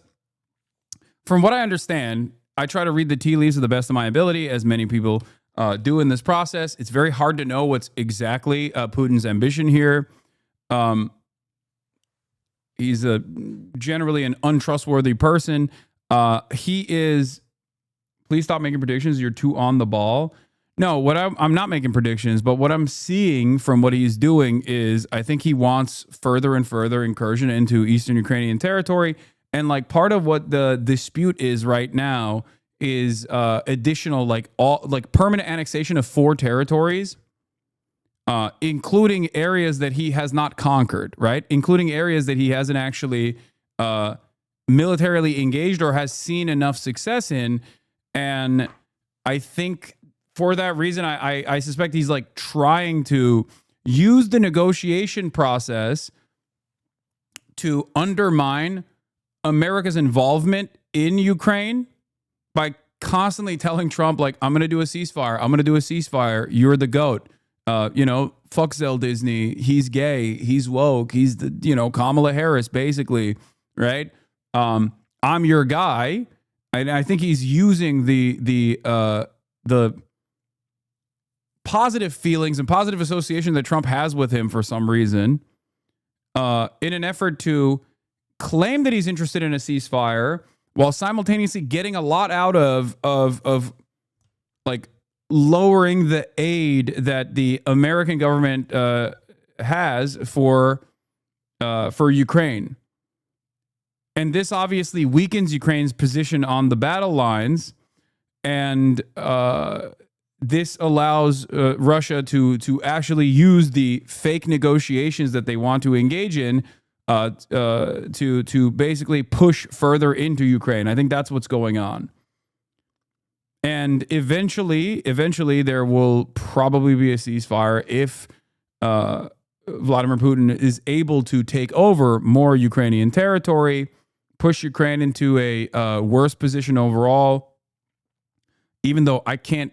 from what I understand, I try to read the tea leaves to the best of my ability, as many people do in this process. It's very hard to know what's exactly Putin's ambition here. He's generally an untrustworthy person. He is. Please stop making predictions. You're too on the ball. No, I'm not making predictions, but what I'm seeing from what he's doing is I think he wants further and further incursion into Eastern Ukrainian territory. And like part of what the dispute is right now is additional permanent annexation of 4 territories, including areas that he has not conquered, right? Including areas that he hasn't actually militarily engaged or has seen enough success in. And I think for that reason, I suspect he's like trying to use the negotiation process to undermine America's involvement in Ukraine by constantly telling Trump, like, I'm going to do a ceasefire. I'm going to do a ceasefire. You're the GOAT. Fuck Zell Disney. He's gay. He's woke. He's the, Kamala Harris, basically, right? I'm your guy. And I think he's using the positive feelings and positive association that Trump has with him for some reason in an effort to claim that he's interested in a ceasefire while simultaneously getting a lot out of like lowering the aid that the American government has for Ukraine. And this obviously weakens Ukraine's position on the battle lines, and this allows Russia to actually use the fake negotiations that they want to engage in to basically push further into Ukraine. I think that's what's going on. And eventually there will probably be a ceasefire if Vladimir Putin is able to take over more Ukrainian territory, push Ukraine into a worse position overall, even though I can't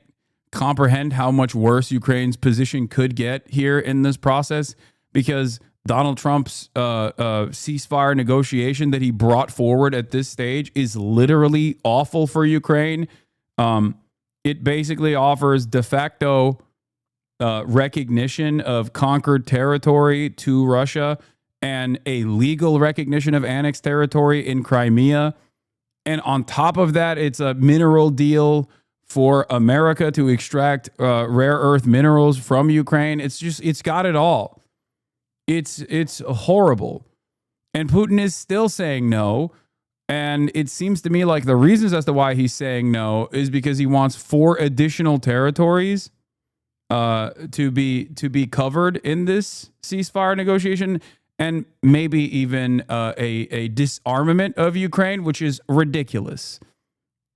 comprehend how much worse Ukraine's position could get here in this process, because Donald Trump's ceasefire negotiation that he brought forward at this stage is literally awful for Ukraine. It basically offers de facto recognition of conquered territory to Russia and a legal recognition of annexed territory in Crimea. And on top of that, it's a mineral deal for America to extract rare earth minerals from Ukraine. It's got it all. It's horrible. And Putin is still saying no. And it seems to me like the reasons as to why he's saying no is because he wants 4 additional territories to be covered in this ceasefire negotiation, and maybe even a disarmament of Ukraine, which is ridiculous.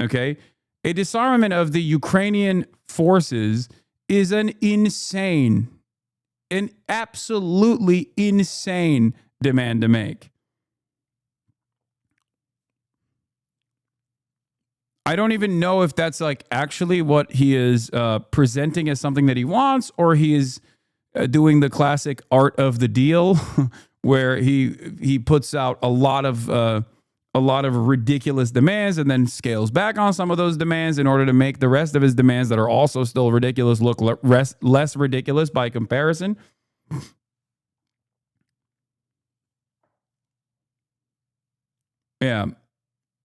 Okay? A disarmament of the Ukrainian forces is an absolutely insane demand to make. I don't even know if that's like actually what he is presenting as something that he wants, or he is doing the classic art of the deal where he puts out a lot of ridiculous demands and then scales back on some of those demands in order to make the rest of his demands that are also still ridiculous look less ridiculous by comparison. Yeah.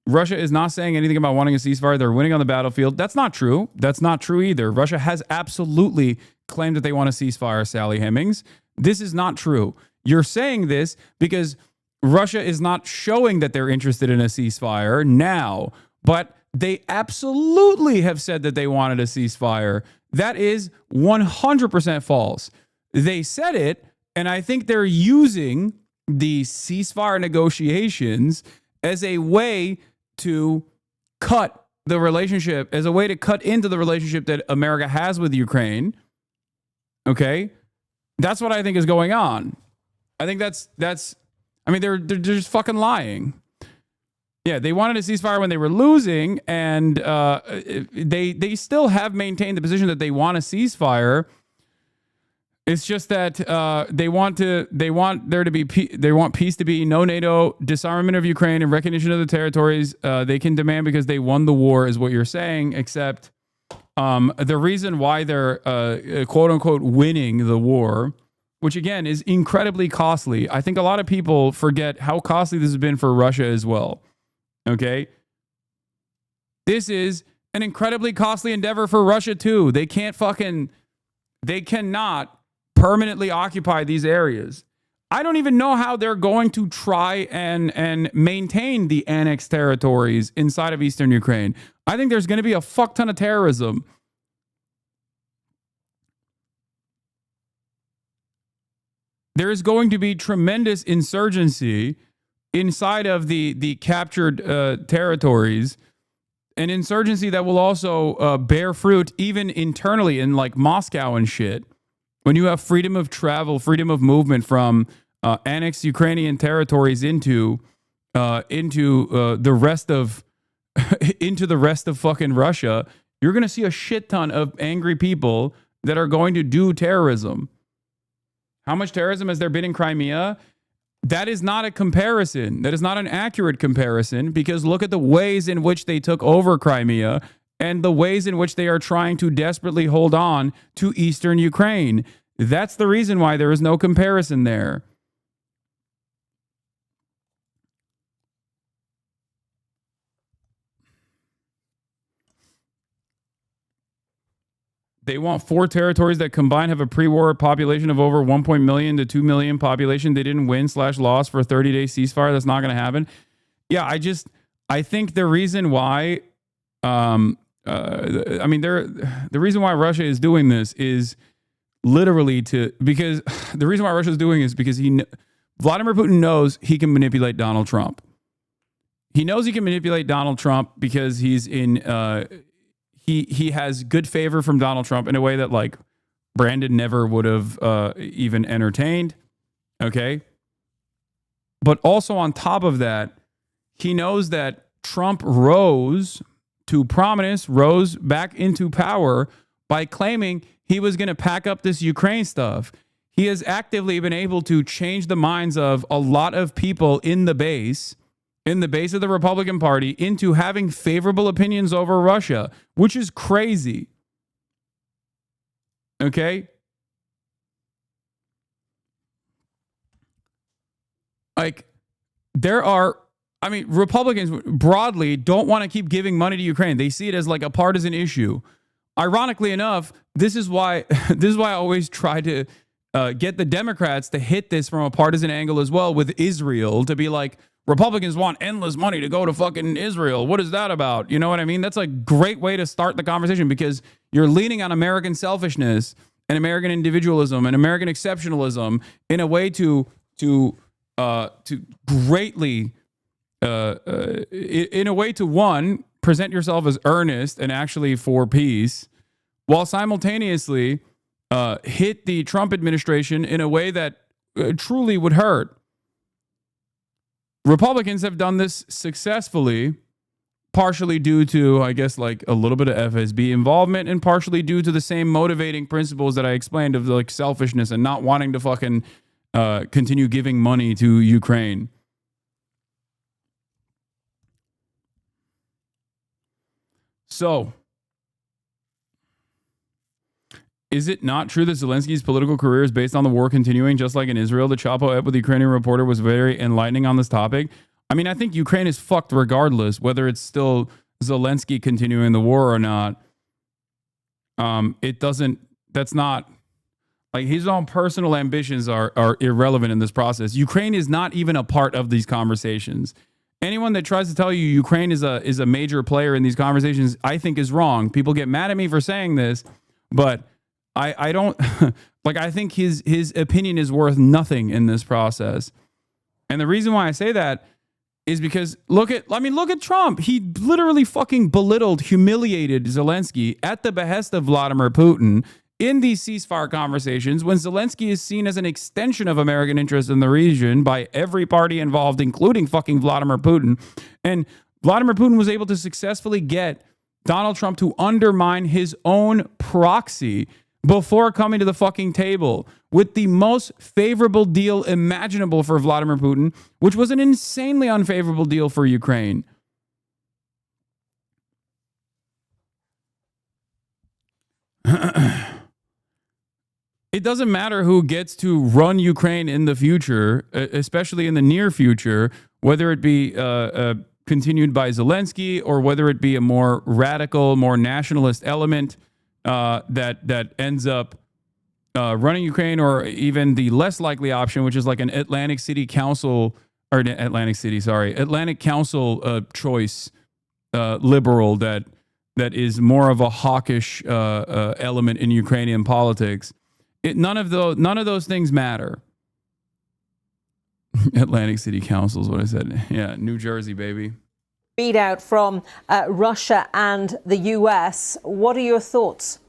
Russia is not saying anything about wanting a ceasefire. They're winning on the battlefield. That's not true. That's not true either. Russia has absolutely claimed that they want a ceasefire, Sally Hemings. This is not true. You're saying this because Russia is not showing that they're interested in a ceasefire now, but they absolutely have said that they wanted a ceasefire. That is 100% false. They said it, and I think they're using the ceasefire negotiations as a way to cut the relationship, as a way to cut into the relationship that America has with Ukraine. Okay? That's what I think is going on. I think they're just fucking lying. Yeah, they wanted a ceasefire when they were losing, and they still have maintained the position that they want a ceasefire. It's just that they want peace to be no NATO, disarmament of Ukraine, and recognition of the territories they can demand because they won the war, is what you're saying. Except the reason why they're quote unquote winning the war, which again is incredibly costly. I think a lot of people forget how costly this has been for Russia as well. Okay, this is an incredibly costly endeavor for Russia too. They cannot permanently occupy these areas. I don't even know how they're going to try and maintain the annexed territories inside of eastern Ukraine. I think there's going to be a fuck ton of terrorism. There is going to be tremendous insurgency inside of the captured territories, an insurgency that will also bear fruit even internally in like Moscow and shit. When you have freedom of travel, freedom of movement from annex Ukrainian territories into the rest of into the rest of fucking Russia, you're going to see a shit ton of angry people that are going to do terrorism. How much terrorism has there been in Crimea? That is not a comparison. That is not an accurate comparison, because look at the ways in which they took over Crimea and the ways in which they are trying to desperately hold on to eastern Ukraine. That's the reason why there is no comparison there. They want 4 territories that combined have a pre-war population of over 1 million to 2 million population. They didn't win/lost for a 30-day ceasefire. That's not going to happen. Yeah, I think the reason why, the reason why Russia is doing this is literally because Vladimir Putin knows he can manipulate Donald Trump. He knows he can manipulate Donald Trump because he's in, he has good favor from Donald Trump in a way that like Brandon never would have even entertained. Okay. But also on top of that, he knows that Trump rose to prominence, rose back into power by claiming he was going to pack up this Ukraine stuff. He has actively been able to change the minds of a lot of people in the base of the Republican Party into having favorable opinions over Russia, which is crazy. Okay? Like, Republicans broadly don't want to keep giving money to Ukraine. They see it as like a partisan issue. Ironically enough, this is why I always try to get the Democrats to hit this from a partisan angle as well with Israel, to be like, Republicans want endless money to go to fucking Israel. What is that about? You know what I mean? That's a great way to start the conversation, because you're leaning on American selfishness and American individualism and American exceptionalism in a way to greatly, in a way to, one, present yourself as earnest and actually for peace, while simultaneously hit the Trump administration in a way that truly would hurt. Republicans have done this successfully, partially due to, I guess, like a little bit of FSB involvement, and partially due to the same motivating principles that I explained of like selfishness and not wanting to fucking continue giving money to Ukraine. So, is it not true that Zelensky's political career is based on the war continuing, just like in Israel? The Chapo ep with the Ukrainian reporter was very enlightening on this topic. I mean, I think Ukraine is fucked regardless, whether it's still Zelensky continuing the war or not. That's not, like, his own personal ambitions are irrelevant in this process. Ukraine is not even a part of these conversations. Anyone that tries to tell you Ukraine is a major player in these conversations, I think is wrong. People get mad at me for saying this, but I don't like, I think his opinion is worth nothing in this process. And the reason why I say that is because look at Trump. He literally fucking belittled, humiliated Zelensky at the behest of Vladimir Putin in these ceasefire conversations, when Zelensky is seen as an extension of American interests in the region by every party involved, including fucking Vladimir Putin. And Vladimir Putin was able to successfully get Donald Trump to undermine his own proxy before coming to the fucking table with the most favorable deal imaginable for Vladimir Putin, which was an insanely unfavorable deal for Ukraine. It doesn't matter who gets to run Ukraine in the future, especially in the near future, whether it be continued by Zelensky or whether it be a more radical, more nationalist element that ends up running Ukraine, or even the less likely option, which is like an Atlantic Council choice liberal that is more of a hawkish element in Ukrainian politics. None of those things matter. Atlantic City Council is what I said. Yeah, New Jersey, baby. Readout from Russia and the US. What are your thoughts?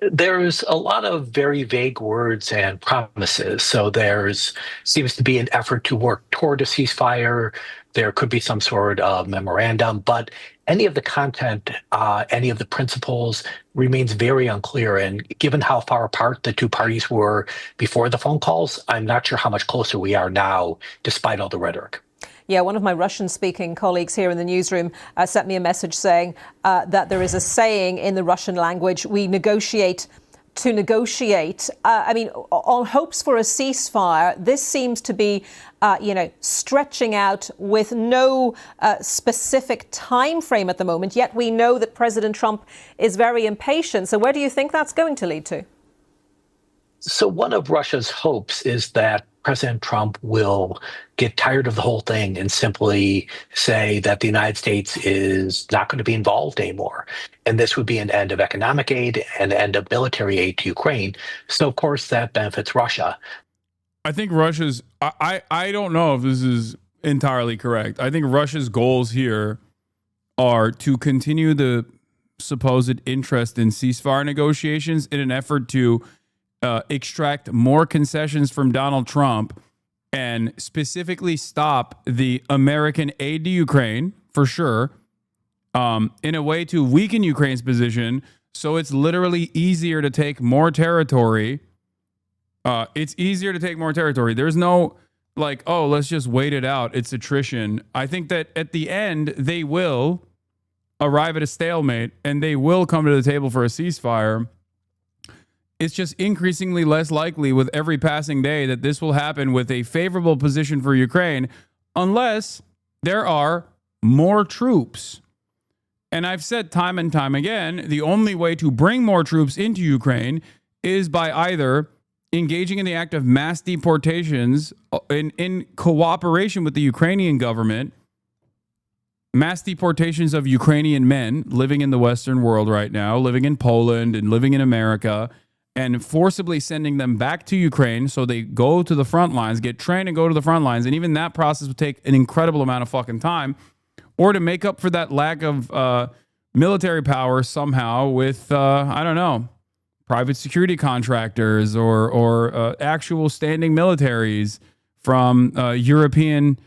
There's a lot of very vague words and promises. So there's seems to be an effort to work toward a ceasefire. There could be some sort of memorandum, but any of the content, any of the principles remains very unclear. And given how far apart the two parties were before the phone calls, I'm not sure how much closer we are now, despite all the rhetoric. Yeah, one of my Russian-speaking colleagues here in the newsroom sent me a message saying that there is a saying in the Russian language, we negotiate to negotiate. I mean, on hopes for a ceasefire, this seems to be, stretching out with no specific time frame at the moment, yet we know that President Trump is very impatient. So where do you think that's going to lead to? So one of Russia's hopes is that President Trump will get tired of the whole thing and simply say that the United States is not going to be involved anymore. And this would be an end of economic aid and end of military aid to Ukraine. So, of course, that benefits Russia. I think Russia's, I don't know if this is entirely correct. I think Russia's goals here are to continue the supposed interest in ceasefire negotiations in an effort to extract more concessions from Donald Trump and specifically stop the American aid to Ukraine, for sure, in a way to weaken Ukraine's position so it's literally easier to take more territory. It's easier to take more territory. There's no like, oh, let's just wait it out. It's attrition. I think that at the end, they will arrive at a stalemate and they will come to the table for a ceasefire. It's just increasingly less likely with every passing day that this will happen with a favorable position for Ukraine unless there are more troops. And I've said time and time again, the only way to bring more troops into Ukraine is by either engaging in the act of mass deportations in cooperation with the Ukrainian government, mass deportations of Ukrainian men living in the Western world right now, living in Poland and living in America, and forcibly sending them back to Ukraine so they go to the front lines, get trained and go to the front lines. And even that process would take an incredible amount of fucking time. Or to make up for that lack of military power somehow with, I don't know, private security contractors or actual standing militaries from European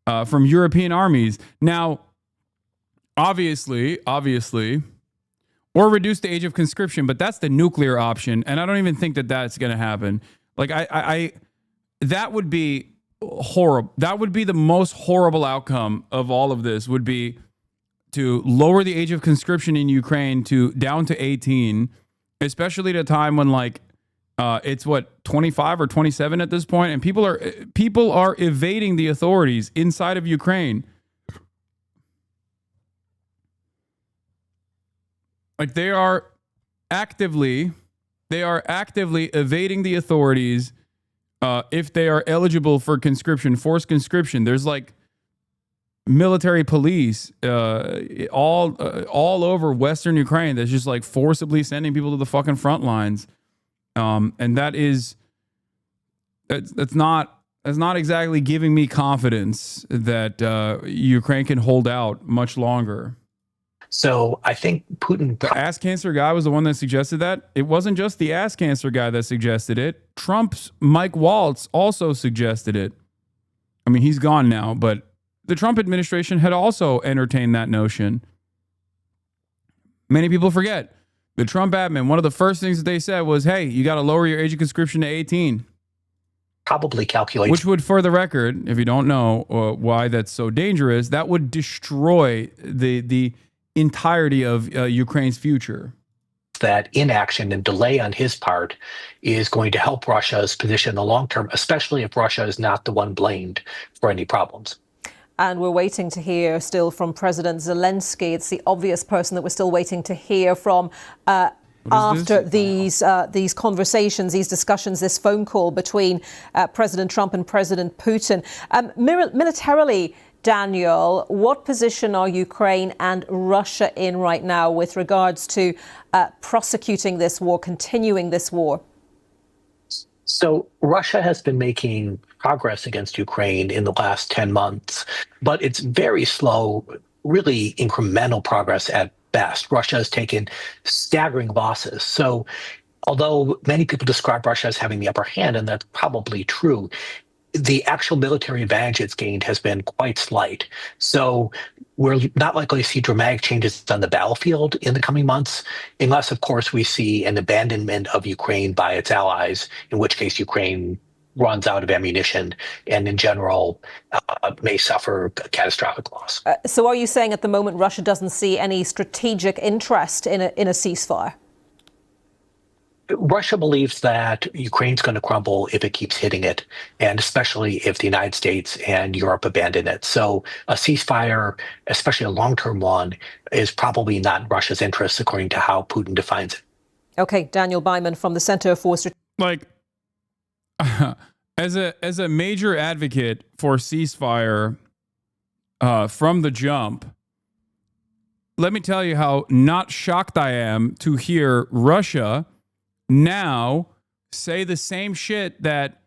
armies. Now, obviously, or reduce the age of conscription, but that's the nuclear option, and I don't even think that that's going to happen. Like, I that would be horrible. That would be the most horrible outcome of all of this, would be to lower the age of conscription in Ukraine down to 18, especially at a time when it's 25 or 27 at this point, and people are evading the authorities inside of Ukraine. Like they are actively evading the authorities if they are eligible for conscription, forced conscription. There's like military police all over Western Ukraine that's just like forcibly sending people to the fucking front lines, and that's not exactly giving me confidence that Ukraine can hold out much longer. So I think Putin... The ass cancer guy was the one that suggested that. It wasn't just the ass cancer guy that suggested it. Trump's Mike Waltz also suggested it. I mean, he's gone now, but the Trump administration had also entertained that notion. Many people forget. The Trump admin, one of the first things that they said was, hey, you got to lower your age of conscription to 18. Probably calculates. Which would, for the record, if you don't know why that's so dangerous, that would destroy the entirety of Ukraine's future. That inaction and delay on his part is going to help Russia's position in the long term, especially if Russia is not the one blamed for any problems. And we're waiting to hear still from President Zelensky. It's the obvious person that we're still waiting to hear from after these conversations, these discussions, this phone call between President Trump and President Putin. Militarily, Daniel, what position are Ukraine and Russia in right now with regards to prosecuting this war, continuing this war? So Russia has been making progress against Ukraine in the last 10 months, but it's very slow, really incremental progress at best. Russia has taken staggering losses. So although many people describe Russia as having the upper hand, and that's probably true, the actual military advantage it's gained has been quite slight. So we're not likely to see dramatic changes on the battlefield in the coming months, unless, of course, we see an abandonment of Ukraine by its allies, in which case Ukraine runs out of ammunition and, in general, may suffer catastrophic loss. So are you saying at the moment Russia doesn't see any strategic interest in a ceasefire? Russia believes that Ukraine's going to crumble if it keeps hitting it, and especially if the United States and Europe abandon it. So a ceasefire, especially a long-term one, is probably not in Russia's interest, according to how Putin defines it. Okay, Daniel Byman from the Center for Like, as a major advocate for ceasefire from the jump, let me tell you how not shocked I am to hear Russia now say the same shit that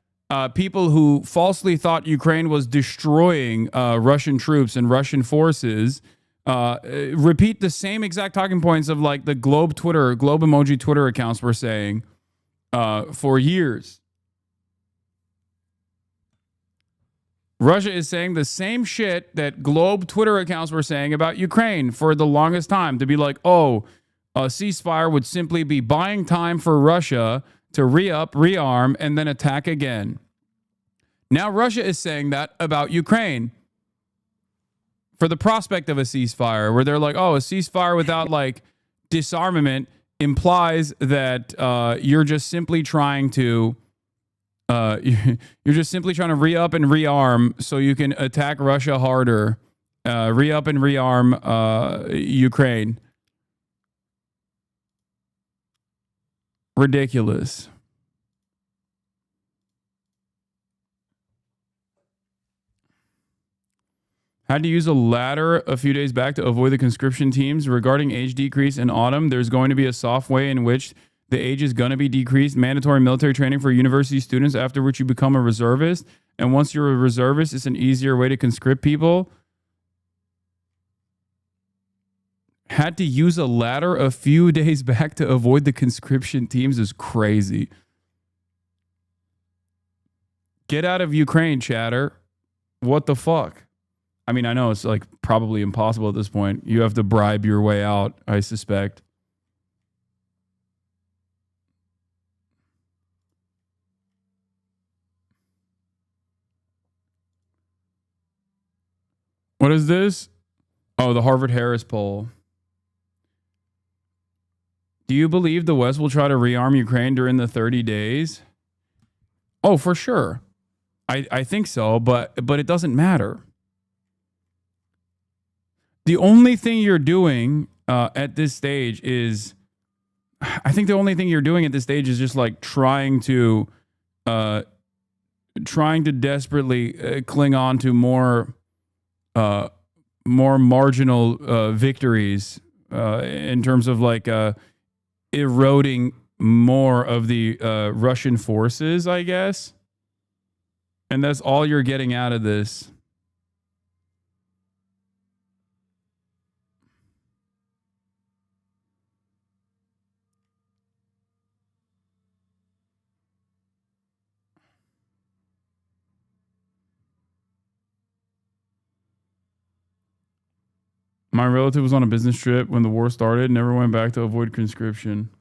people who falsely thought Ukraine was destroying Russian troops and Russian forces repeat the same exact talking points of like the Globe emoji Twitter accounts were saying for years. Russia is saying the same shit that Globe Twitter accounts were saying about Ukraine for the longest time, to be like, oh, a ceasefire would simply be buying time for Russia to re-up, rearm, and then attack again. Now Russia is saying that about Ukraine for the prospect of a ceasefire, where they're like, oh, a ceasefire without like disarmament implies that you're just simply trying to re-up and rearm so you can attack Russia harder, re-up and rearm Ukraine. Ridiculous. Had to use a ladder a few days back to avoid the conscription teams. Regarding age decrease in autumn, there's going to be a soft way in which the age is going to be decreased. Mandatory military training for university students, after which you become a reservist. And once you're a reservist, it's an easier way to conscript people. Had to use a ladder a few days back to avoid the conscription teams is crazy. Get out of Ukraine, chatter. What the fuck? I mean, I know it's like probably impossible at this point. You have to bribe your way out, I suspect. What is this? Oh, the Harvard-Harris poll. Do you believe the West will try to rearm Ukraine during the 30 days? Oh, for sure. I think so, but it doesn't matter. The only thing you're doing at this stage is, I think the only thing you're doing at this stage is just like trying to desperately cling on to more marginal victories in terms of like eroding more of the Russian forces, I guess. And that's all you're getting out of this. My relative was on a business trip when the war started, never went back to avoid conscription.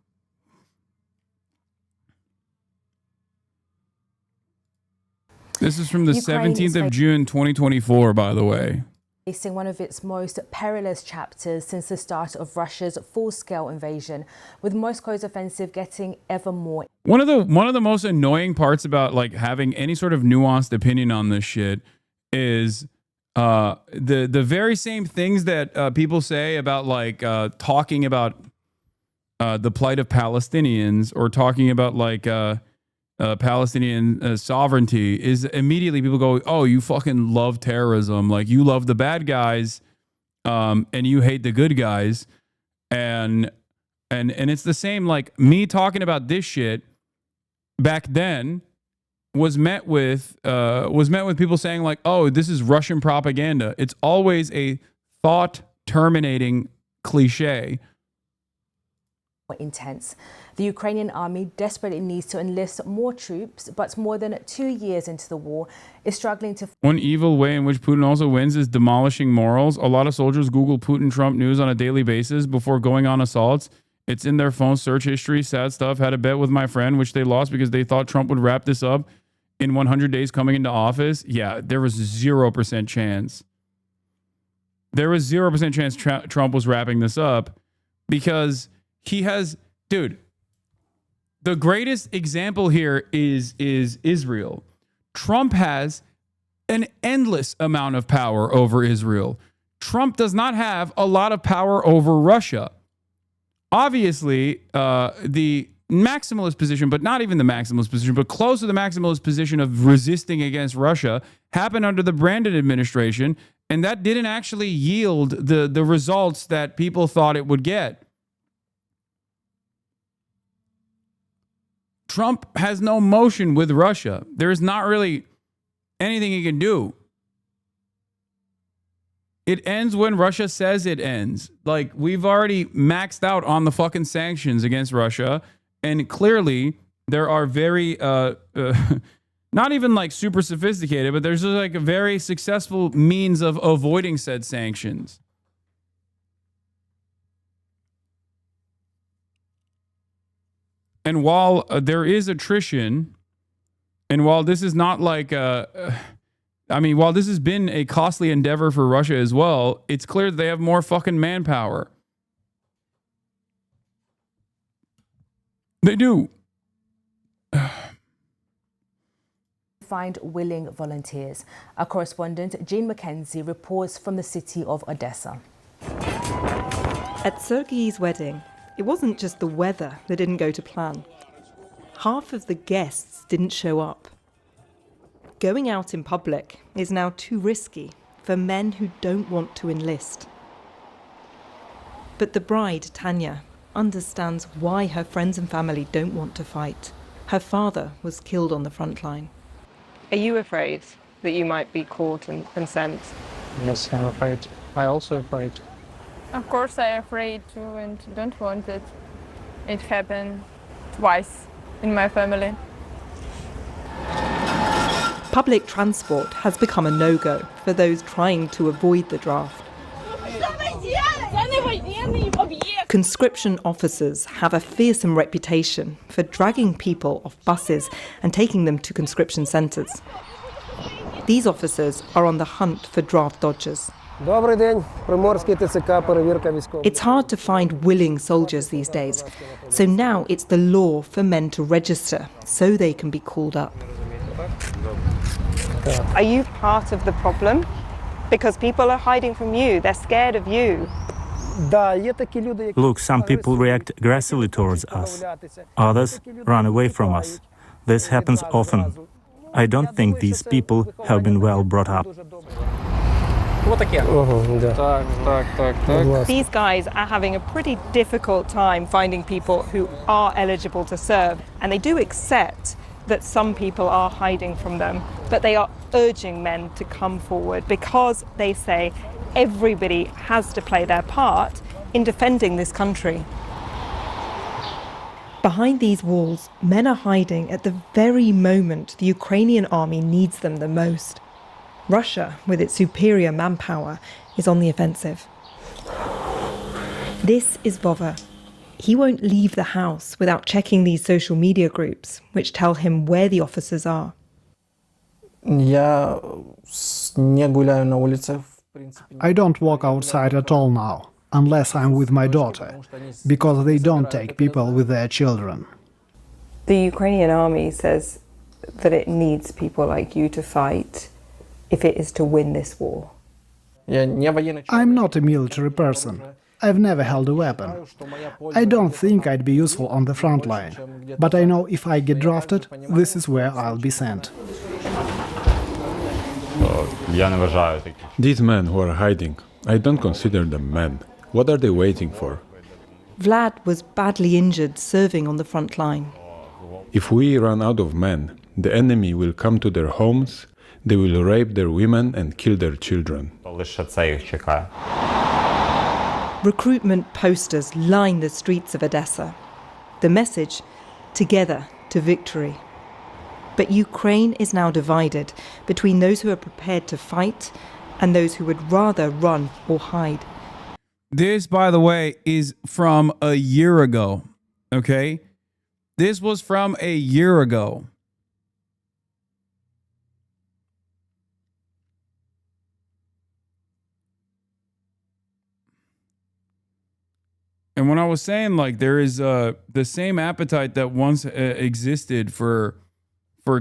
This is from the 17th of June, 2024, by the way. Facing one of its most perilous chapters since the start of Russia's full-scale invasion, with Moscow's offensive getting ever more. One of the most annoying parts about like having any sort of nuanced opinion on this shit is the very same things that people say about like talking about the plight of Palestinians or talking about like Palestinian sovereignty is immediately people go, oh, you fucking love terrorism. Like you love the bad guys and you hate the good guys. And it's the same, like me talking about this shit back then was met with people saying like, oh, this is Russian propaganda. It's always a thought terminating cliche. intense. The Ukrainian army desperately needs to enlist more troops, but more than 2 years into the war is struggling to... One evil way in which Putin also wins is demolishing morals. A lot of soldiers Google Putin-Trump news on a daily basis before going on assaults. It's in their phone search history. Sad stuff. Had a bet with my friend, which they lost because they thought Trump would wrap this up in 100 days coming into office. Yeah, there was 0% chance. There was 0% chance Trump was wrapping this up because he has... Dude, the greatest example here is Israel. Trump has an endless amount of power over Israel. Trump does not have a lot of power over Russia. Obviously, the maximalist position, but not even the maximalist position, but close to the maximalist position of resisting against Russia happened under the Brandon administration, and that didn't actually yield the results that people thought it would get. Trump has no motion with Russia. There's not really anything he can do. It ends when Russia says it ends. Like, we've already maxed out on the fucking sanctions against Russia. And clearly, there are very, not even like super sophisticated, but there's just like a very successful means of avoiding said sanctions. And while there is attrition, and while this is not like, while this has been a costly endeavor for Russia as well, it's clear that they have more fucking manpower. They do. Find willing volunteers. Our correspondent, Jane McKenzie, reports from the city of Odessa. At Sergei's wedding, it wasn't just the weather that didn't go to plan. Half of the guests didn't show up. Going out in public is now too risky for men who don't want to enlist. But the bride, Tanya, understands why her friends and family don't want to fight. Her father was killed on the front line. Are you afraid that you might be caught and sent? Yes, I'm afraid. I'm also afraid. Of course I'm afraid too and don't want it. It happened twice in my family. Public transport has become a no-go for those trying to avoid the draft. Conscription officers have a fearsome reputation for dragging people off buses and taking them to conscription centres. These officers are on the hunt for draft dodgers. It's hard to find willing soldiers these days, so now it's the law for men to register so they can be called up. Are you part of the problem? Because people are hiding from you, they're scared of you. Look, some people react aggressively towards us. Others run away from us. This happens often. I don't think these people have been well brought up. These guys are having a pretty difficult time finding people who are eligible to serve, and they do accept that some people are hiding from them, but they are urging men to come forward because they say everybody has to play their part in defending this country. Behind these walls, men are hiding at the very moment the Ukrainian army needs them the most. Russia, with its superior manpower, is on the offensive. This is Vova. He won't leave the house without checking these social media groups, which tell him where the officers are. I don't walk outside at all now, unless I'm with my daughter, because they don't take people with their children. The Ukrainian army says that it needs people like you to fight if it is to win this war. I'm not a military person. I've never held a weapon. I don't think I'd be useful on the front line, but I know if I get drafted, this is where I'll be sent. These men who are hiding, I don't consider them men. What are they waiting for? Vlad was badly injured serving on the front line. If we run out of men, the enemy will come to their homes, they will rape their women and kill their children. Recruitment posters line the streets of Odessa. The message, together to victory. But Ukraine is now divided between those who are prepared to fight and those who would rather run or hide. This, by the way, is from a year ago, okay? This was from a year ago. And when I was saying, like, there is the same appetite that once existed for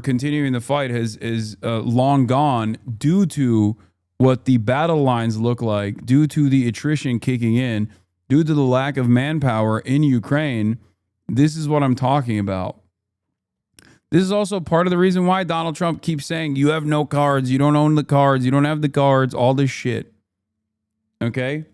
continuing the fight is long gone due to what the battle lines look like, due to the attrition kicking in, due to the lack of manpower in Ukraine. This is what I'm talking about. This is also part of the reason why Donald Trump keeps saying, you have no cards, you don't own the cards, you don't have the cards, all this shit. Okay?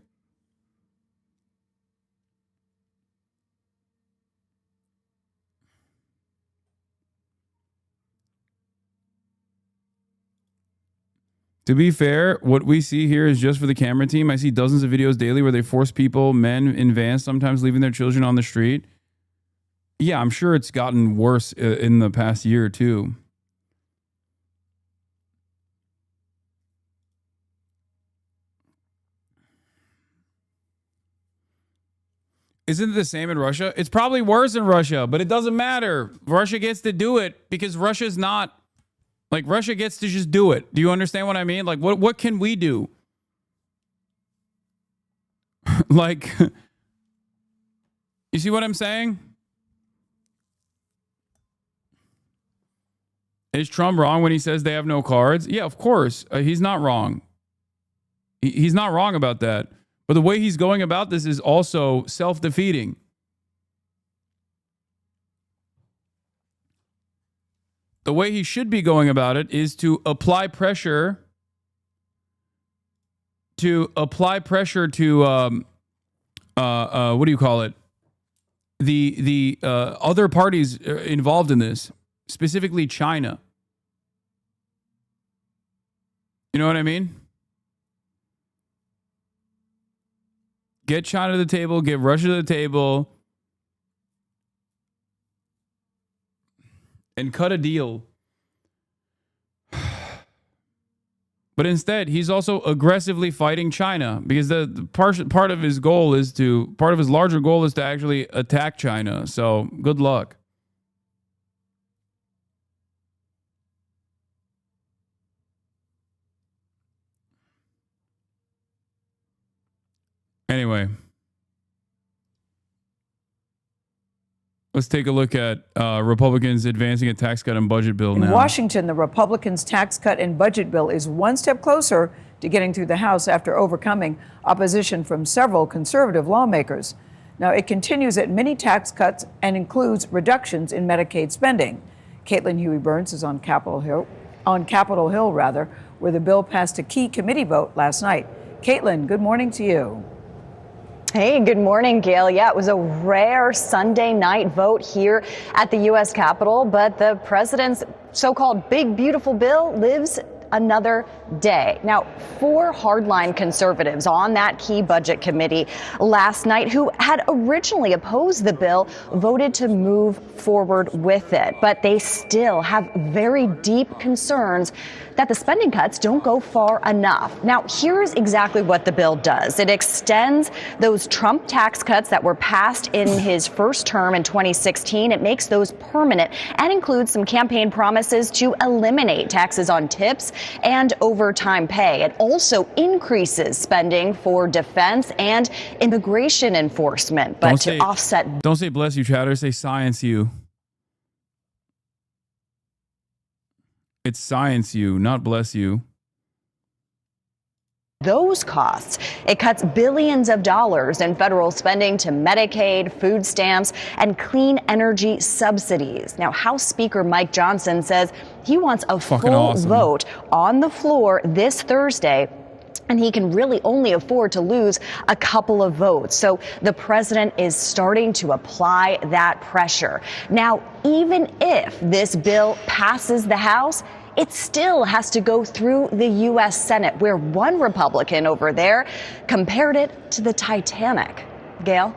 To be fair, what we see here is just for the camera team. I see dozens of videos daily where they force people, men in vans, sometimes leaving their children on the street. Yeah, I'm sure it's gotten worse in the past year or two. Isn't it the same in Russia? It's probably worse in Russia, but it doesn't matter. Russia gets to do it because Russia's not... Like, Russia gets to just do it. Do you understand what I mean? Like, what can we do? Like, you see what I'm saying? Is Trump wrong when he says they have no cards? Yeah, of course. He's not wrong. He's not wrong about that. But the way he's going about this is also self-defeating. The way he should be going about it is to apply pressure to what do you call it? The other parties involved in this, specifically China. You know what I mean? Get China to the table, get Russia to the table, and cut a deal. But instead, he's also aggressively fighting China because the part of his goal is to, part of his larger goal is to actually attack China. So good luck. Anyway. Let's take a look at Republicans advancing a tax cut and budget bill now. In Washington, the Republicans' tax cut and budget bill is one step closer to getting through the House after overcoming opposition from several conservative lawmakers. Now, it continues at many tax cuts and includes reductions in Medicaid spending. Caitlin Huey-Burns is on Capitol Hill, where the bill passed a key committee vote last night. Caitlin, good morning to you. Hey, good morning, Gail. Yeah, it was a rare Sunday night vote here at the U.S. Capitol, but the president's so-called big, beautiful bill lives another day. Now, 4 hardline conservatives on that key budget committee last night who had originally opposed the bill voted to move forward with it. But they still have very deep concerns that the spending cuts don't go far enough. Now, here's exactly what the bill does. It extends those Trump tax cuts that were passed in his first term in 2016. It makes those permanent and includes some campaign promises to eliminate taxes on tips and overtime pay. It also increases spending for defense and immigration enforcement, but to offset. Don't say bless you, chatter. Say science you. It's science you, not bless you. Those costs. It cuts billions of dollars in federal spending to Medicaid, food stamps, and clean energy subsidies. Now, House Speaker Mike Johnson says he wants a full vote on the floor this Thursday, and he can really only afford to lose a couple of votes. So the president is starting to apply that pressure. Now, even if this bill passes the House, it still has to go through the U.S. Senate, where one Republican over there compared it to the Titanic. Gail?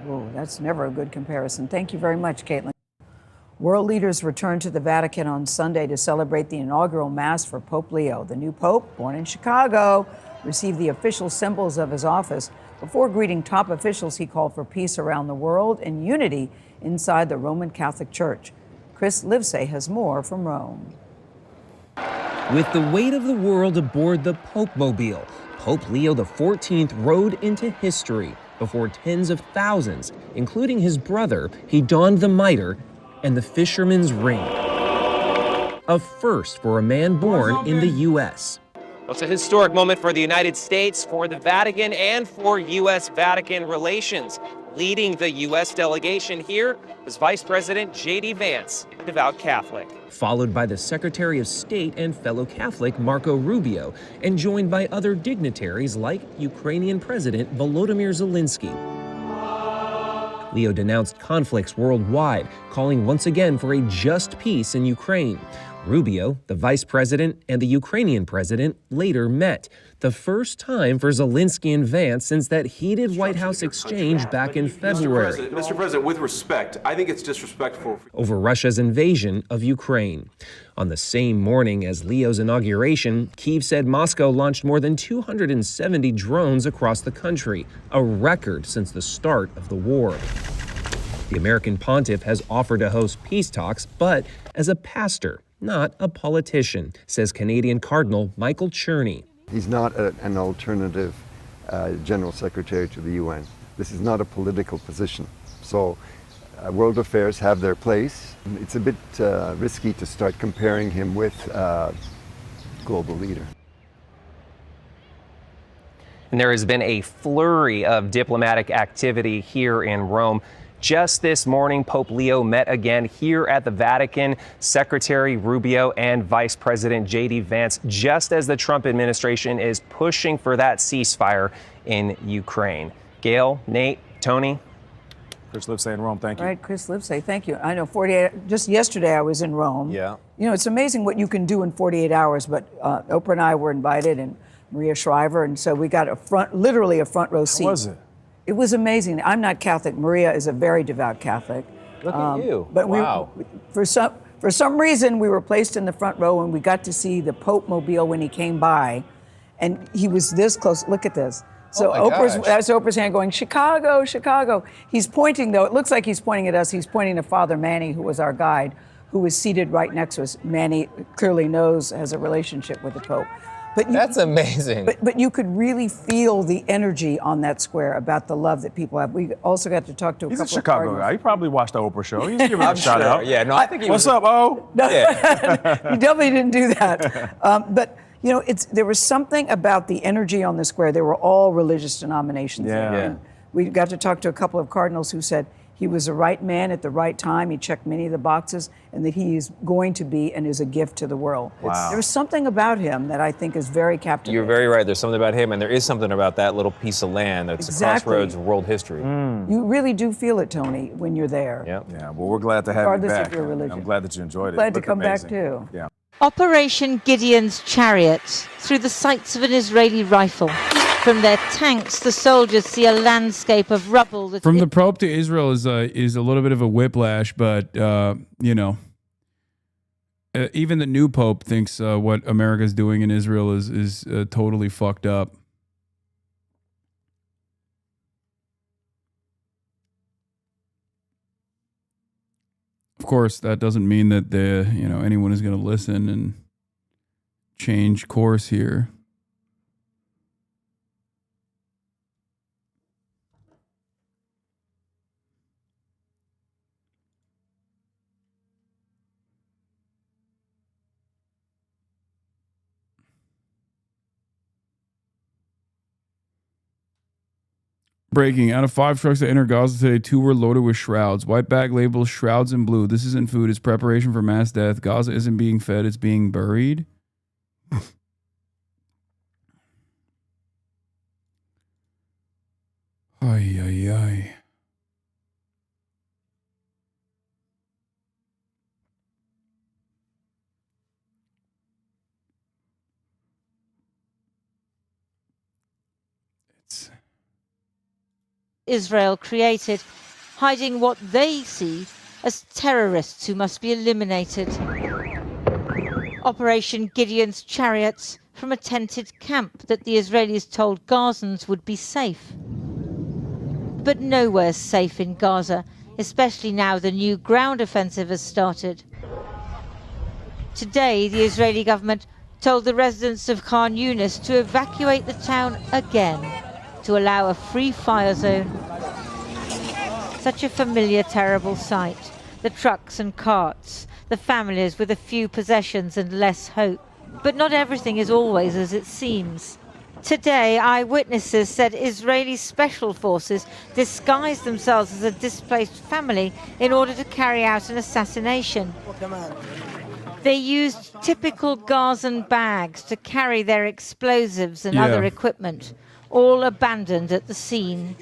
Oh, that's never a good comparison. Thank you very much, Caitlin. World leaders returned to the Vatican on Sunday to celebrate the inaugural Mass for Pope Leo. The new pope, born in Chicago, received the official symbols of his office. Before greeting top officials, he called for peace around the world and unity inside the Roman Catholic Church. Chris Livesay has more from Rome. With the weight of the world aboard the Pope Mobile, Pope Leo XIV rode into history. Before tens of thousands, including his brother, he donned the mitre and the fisherman's ring. A first for a man born in the U.S. It's a historic moment for the United States, for the Vatican, and for U.S.-Vatican relations. Leading the U.S. delegation here was Vice President J.D. Vance, a devout Catholic. Followed by the Secretary of State and fellow Catholic Marco Rubio, and joined by other dignitaries like Ukrainian President Volodymyr Zelensky. Leo denounced conflicts worldwide, calling once again for a just peace in Ukraine. Rubio, the vice president, and the Ukrainian president later met, the first time for Zelensky and Vance since that heated White House exchange back in February. Mr. President, with respect, I think it's disrespectful Over Russia's invasion of Ukraine. On the same morning as Leo's inauguration, Kyiv said Moscow launched more than 270 drones across the country, a record since the start of the war. The American pontiff has offered to host peace talks, but as a pastor, not a politician, says Canadian Cardinal Michael Cherney. He's not an alternative General Secretary to the UN. This is not a political position. So world affairs have their place. It's a bit risky to start comparing him with a global leader. And there has been a flurry of diplomatic activity here in Rome. Just this morning, Pope Leo met again here at the Vatican, Secretary Rubio and Vice President J.D. Vance, just as the Trump administration is pushing for that ceasefire in Ukraine. Gail, Nate, Tony. Chris Livesay in Rome, thank you. Right, Chris Livesay, thank you. I know 48, just yesterday I was in Rome. Yeah. You know, it's amazing what you can do in 48 hours, but Oprah and I were invited, and Maria Shriver, and so we got literally a front row seat. How was it? It was amazing. I'm not Catholic. Maria is a very devout Catholic. Look at you. But wow. For some reason, we were placed in the front row, and we got to see the Pope Mobile when he came by, and he was this close. Look at this. So that's Oprah's hand going, Chicago, Chicago. He's pointing, though. It looks like he's pointing at us. He's pointing to Father Manny, who was our guide, who was seated right next to us. Manny clearly has a relationship with the Pope. That's amazing. But you could really feel the energy on that square about the love that people have. We also got to talk to a He's couple a Chicago of guy. He probably watched the Oprah show. He's giving a shout out. Yeah, no, I think he What's up, O? No, Yeah. you definitely didn't do that. But you know, there was something about the energy on the square. They were all religious denominations. Yeah. And we got to talk to a couple of cardinals who said he was the right man at the right time. He checked many of the boxes, and that he is going to be and is a gift to the world. Wow. There's something about him that I think is very captivating. You're very right. There's something about him, and there is something about that little piece of land that's a crossroads of world history. You really do feel it, Tony, when you're there. Yeah. Well, we're glad to have you Regardless back. of your religion. I'm glad that you enjoyed it. Glad to Looked come back, amazing. too. Yeah. Operation Gideon's Chariot, through the sights of an Israeli rifle. From their tanks, the soldiers see a landscape of rubble. From the Pope to Israel is a little bit of a whiplash, but you know, even the new Pope thinks what America's doing in Israel is totally fucked up. Of course, that doesn't mean that anyone is going to listen and change course here. Breaking. Out of 5 trucks that enter Gaza today, 2 were loaded with shrouds. White bag labels, shrouds in blue. This isn't food. It's preparation for mass death. Gaza isn't being fed. It's being buried. Ay, ay, ay. Israel created, hiding what they see as terrorists who must be eliminated. Operation Gideon's Chariots from a tented camp that the Israelis told Gazans would be safe. But nowhere's safe in Gaza, especially now the new ground offensive has started. Today, the Israeli government told the residents of Khan Yunis to evacuate the town again to allow a free fire zone. Such a familiar, terrible sight. The trucks and carts, the families with a few possessions and less hope. But not everything is always as it seems. Today, eyewitnesses said Israeli special forces disguised themselves as a displaced family in order to carry out an assassination. They used typical Gazan bags to carry their explosives and other equipment, all abandoned at the scene.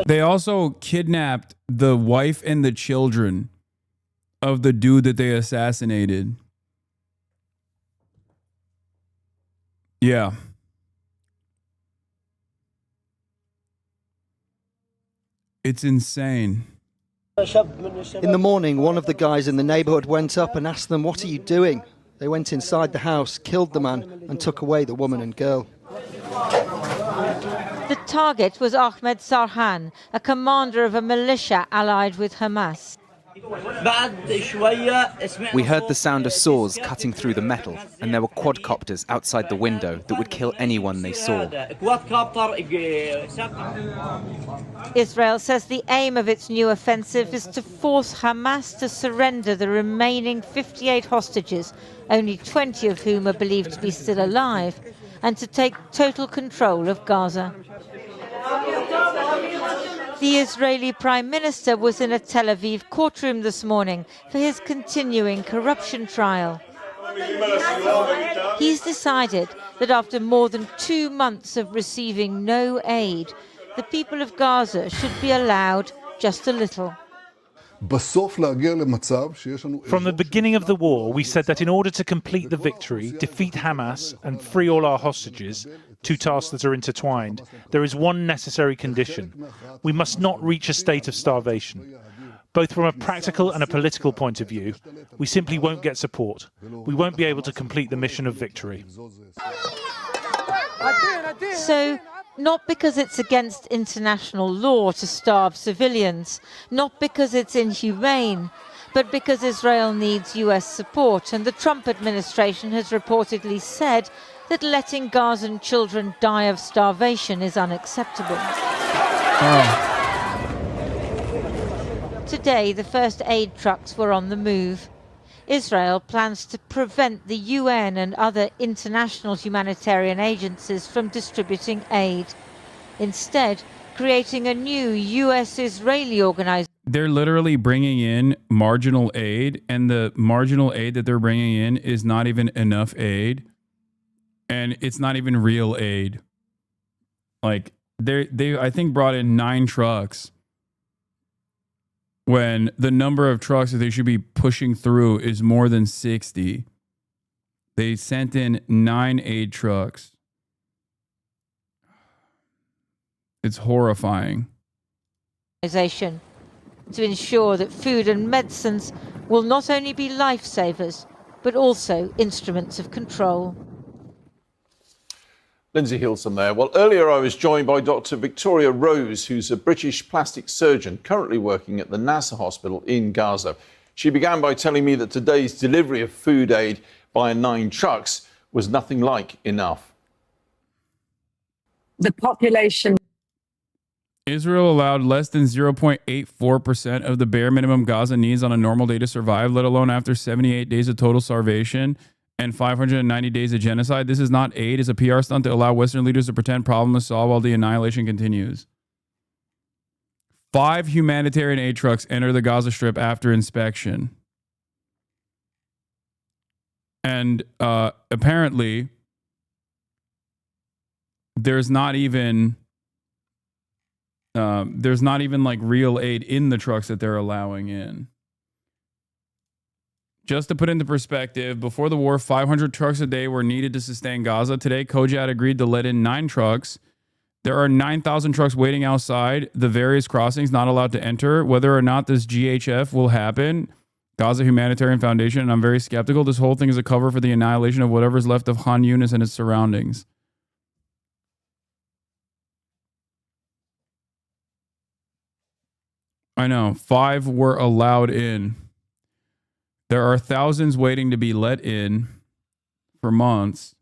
They also kidnapped the wife and the children of the dude that they assassinated. Yeah. It's insane. In the morning, one of the guys in the neighborhood went up and asked them, "What are you doing?" They went inside the house, killed the man, and took away the woman and girl. The target was Ahmed Sarhan, a commander of a militia allied with Hamas. We heard the sound of saws cutting through the metal, and there were quadcopters outside the window that would kill anyone they saw. Israel says the aim of its new offensive is to force Hamas to surrender the remaining 58 hostages, only 20 of whom are believed to be still alive, and to take total control of Gaza. The Israeli Prime Minister was in a Tel Aviv courtroom this morning for his continuing corruption trial. He's decided that after more than 2 months of receiving no aid, the people of Gaza should be allowed just a little. From the beginning of the war, we said that in order to complete the victory, defeat Hamas and free all our hostages, two tasks that are intertwined, there is one necessary condition. We must not reach a state of starvation. Both from a practical and a political point of view, we simply won't get support. We won't be able to complete the mission of victory. So, not because it's against international law to starve civilians, not because it's inhumane, but because Israel needs US support, and the Trump administration has reportedly said that letting Gazan children die of starvation is unacceptable. Today, the first aid trucks were on the move. Israel plans to prevent the UN and other international humanitarian agencies from distributing aid, instead creating a new US-Israeli organization. They're literally bringing in marginal aid, and the marginal aid that they're bringing in is not even enough aid, and it's not even real aid. Like, they I think brought in 9 trucks, when the number of trucks that they should be pushing through is more than 60. They sent in 9 aid trucks. It's horrifying. To ensure that food and medicines will not only be lifesavers, but also instruments of control. Lindsay Hilson there. Well, earlier I was joined by Dr. Victoria Rose, who's a British plastic surgeon currently working at the Nasser hospital in Gaza. She began by telling me that today's delivery of food aid by 9 trucks was nothing like enough. The population. Israel allowed less than 0.84% of the bare minimum Gaza needs on a normal day to survive, let alone after 78 days of total starvation and 590 days of genocide. This is not aid. It's a PR stunt to allow Western leaders to pretend problem is solved while the annihilation continues. 5 humanitarian aid trucks enter the Gaza Strip after inspection. And apparently, there's not even like real aid in the trucks that they're allowing in. Just to put into perspective, before the war, 500 trucks a day were needed to sustain Gaza. Today, Kojat agreed to let in 9 trucks. There are 9,000 trucks waiting outside the various crossings, not allowed to enter. Whether or not this GHF will happen, Gaza Humanitarian Foundation, and I'm very skeptical. This whole thing is a cover for the annihilation of whatever's left of Khan Yunis and its surroundings. I know. 5 were allowed in. There are thousands waiting to be let in for months.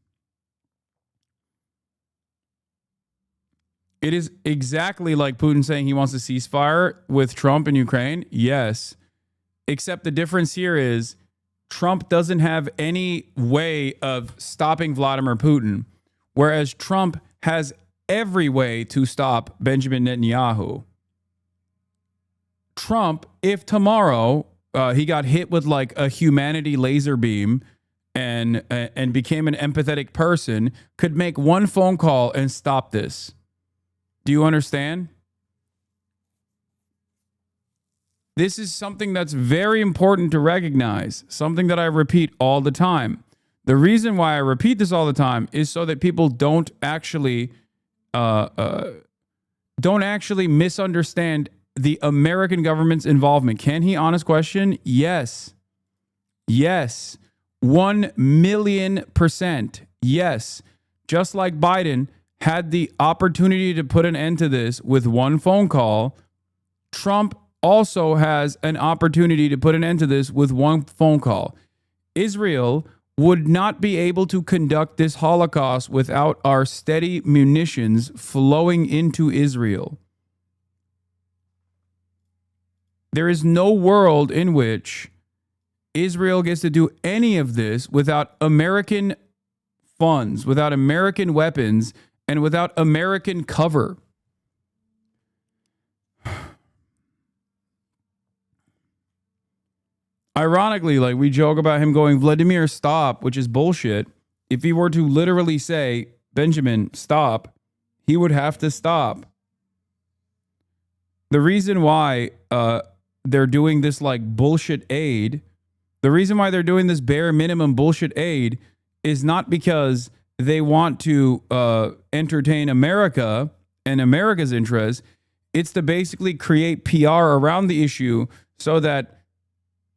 It is exactly like Putin saying he wants a ceasefire with Trump in Ukraine. Yes. Except the difference here is Trump doesn't have any way of stopping Vladimir Putin, whereas Trump has every way to stop Benjamin Netanyahu. Trump, if tomorrow he got hit with like a humanity laser beam and became an empathetic person, could make one phone call and stop this. Do you understand? This is something that's very important to recognize, something that I repeat all the time. The reason why I repeat this all the time is so that people don't actually misunderstand the American government's involvement. Can he? Honest question. Yes. Yes. 1,000,000%. Yes. Just like Biden had the opportunity to put an end to this with one phone call, Trump also has an opportunity to put an end to this with one phone call. Israel would not be able to conduct this Holocaust without our steady munitions flowing into Israel. There is no world in which Israel gets to do any of this without American funds, without American weapons, and without American cover. Ironically, like we joke about him going, Vladimir, stop, which is bullshit. If he were to literally say, Benjamin, stop, he would have to stop. The reason why they're doing this like bullshit aid, the reason why they're doing this bare minimum bullshit aid is not because they want to entertain America and America's interests. It's to basically create PR around the issue so that,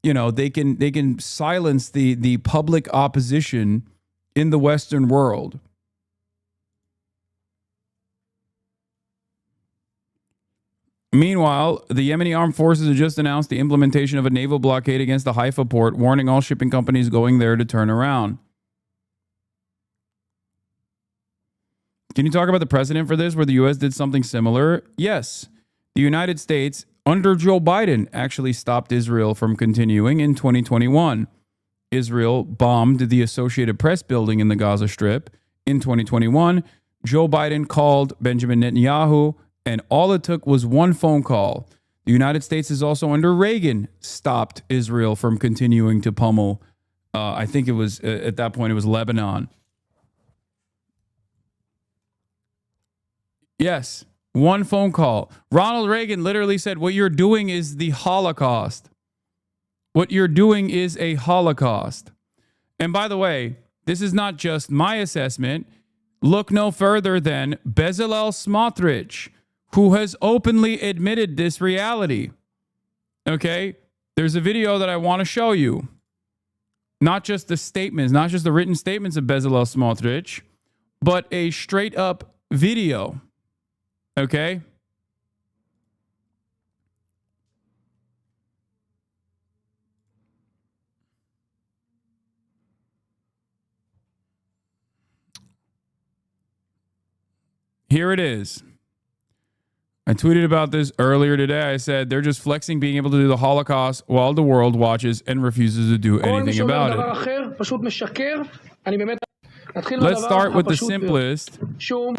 you know, they can silence the public opposition in the Western world. Meanwhile, the Yemeni armed forces have just announced the implementation of a naval blockade against the Haifa port, warning all shipping companies going there to turn around. Can you talk about the precedent for this, where the U.S. did something similar? Yes. The United States, under Joe Biden, actually stopped Israel from continuing in 2021. Israel bombed the Associated Press building in the Gaza Strip in 2021. Joe Biden called Benjamin Netanyahu, and all it took was one phone call. The United States is also, under Reagan, stopped Israel from continuing to pummel. I think it was, at that point, it was Lebanon. Yes, one phone call. Ronald Reagan literally said, what you're doing is the Holocaust. What you're doing is a Holocaust. And by the way, this is not just my assessment. Look no further than Bezalel Smotrich, who has openly admitted this reality. Okay? There's a video that I want to show you. Not just the statements, not just the written statements of Bezalel Smotrich, but a straight up video. Okay? Here it is. I tweeted about this earlier today. I said they're just flexing being able to do the Holocaust while the world watches and refuses to do anything about it. Let's start with the simplest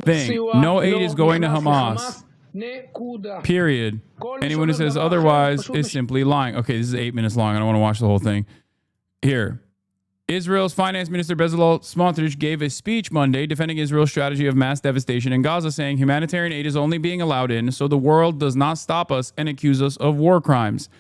thing. No aid is going to Hamas. Period. Anyone who says otherwise is simply lying. Okay, this is 8 minutes long. I don't want to watch the whole thing. Here. Israel's Finance Minister Bezalel Smotrich gave a speech Monday defending Israel's strategy of mass devastation in Gaza, saying humanitarian aid is only being allowed in so the world does not stop us and accuse us of war crimes.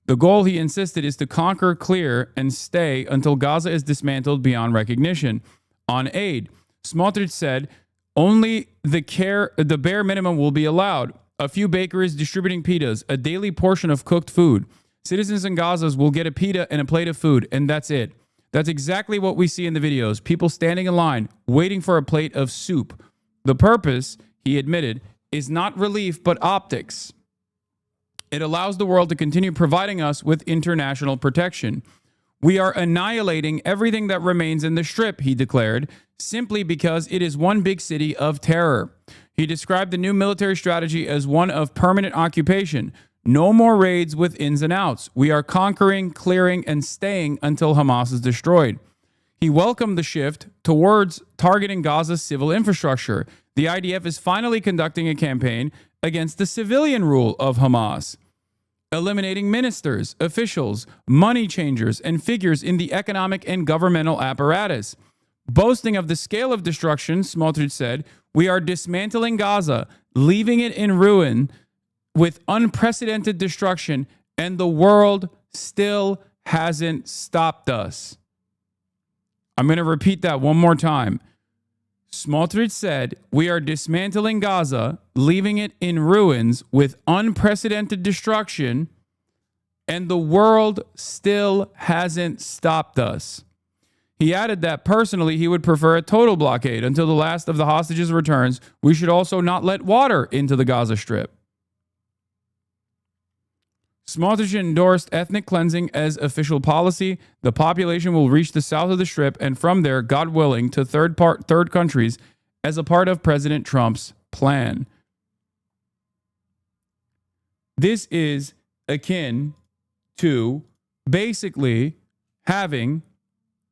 The goal, he insisted, is to conquer, clear, and stay until Gaza is dismantled beyond recognition. On aid, Smotrich said, Only the bare minimum will be allowed. A few bakeries distributing pitas, a daily portion of cooked food. Citizens in Gaza will get a pita and a plate of food, and that's it. That's exactly what we see in the videos. People standing in line, waiting for a plate of soup. The purpose, he admitted, is not relief, but optics. It allows the world to continue providing us with international protection. We are annihilating everything that remains in the Strip, he declared, simply because it is one big city of terror. He described the new military strategy as one of permanent occupation. No more raids with ins and outs. We are conquering, clearing, and staying until Hamas is destroyed. He welcomed the shift towards targeting Gaza's civil infrastructure. The IDF is finally conducting a campaign against the civilian rule of Hamas, eliminating ministers, officials, money changers, and figures in the economic and governmental apparatus. Boasting of the scale of destruction, Smotrich said, "We are dismantling Gaza, leaving it in ruin with unprecedented destruction, and the world still hasn't stopped us." I'm going to repeat that one more time. Smotrich said, "We are dismantling Gaza, leaving it in ruins with unprecedented destruction, and the world still hasn't stopped us." He added that personally he would prefer a total blockade until the last of the hostages returns. We should also not let water into the Gaza Strip. Smotrich endorsed ethnic cleansing as official policy. The population will reach the south of the Strip and from there, God willing, to third countries as a part of President Trump's plan. This is akin to basically having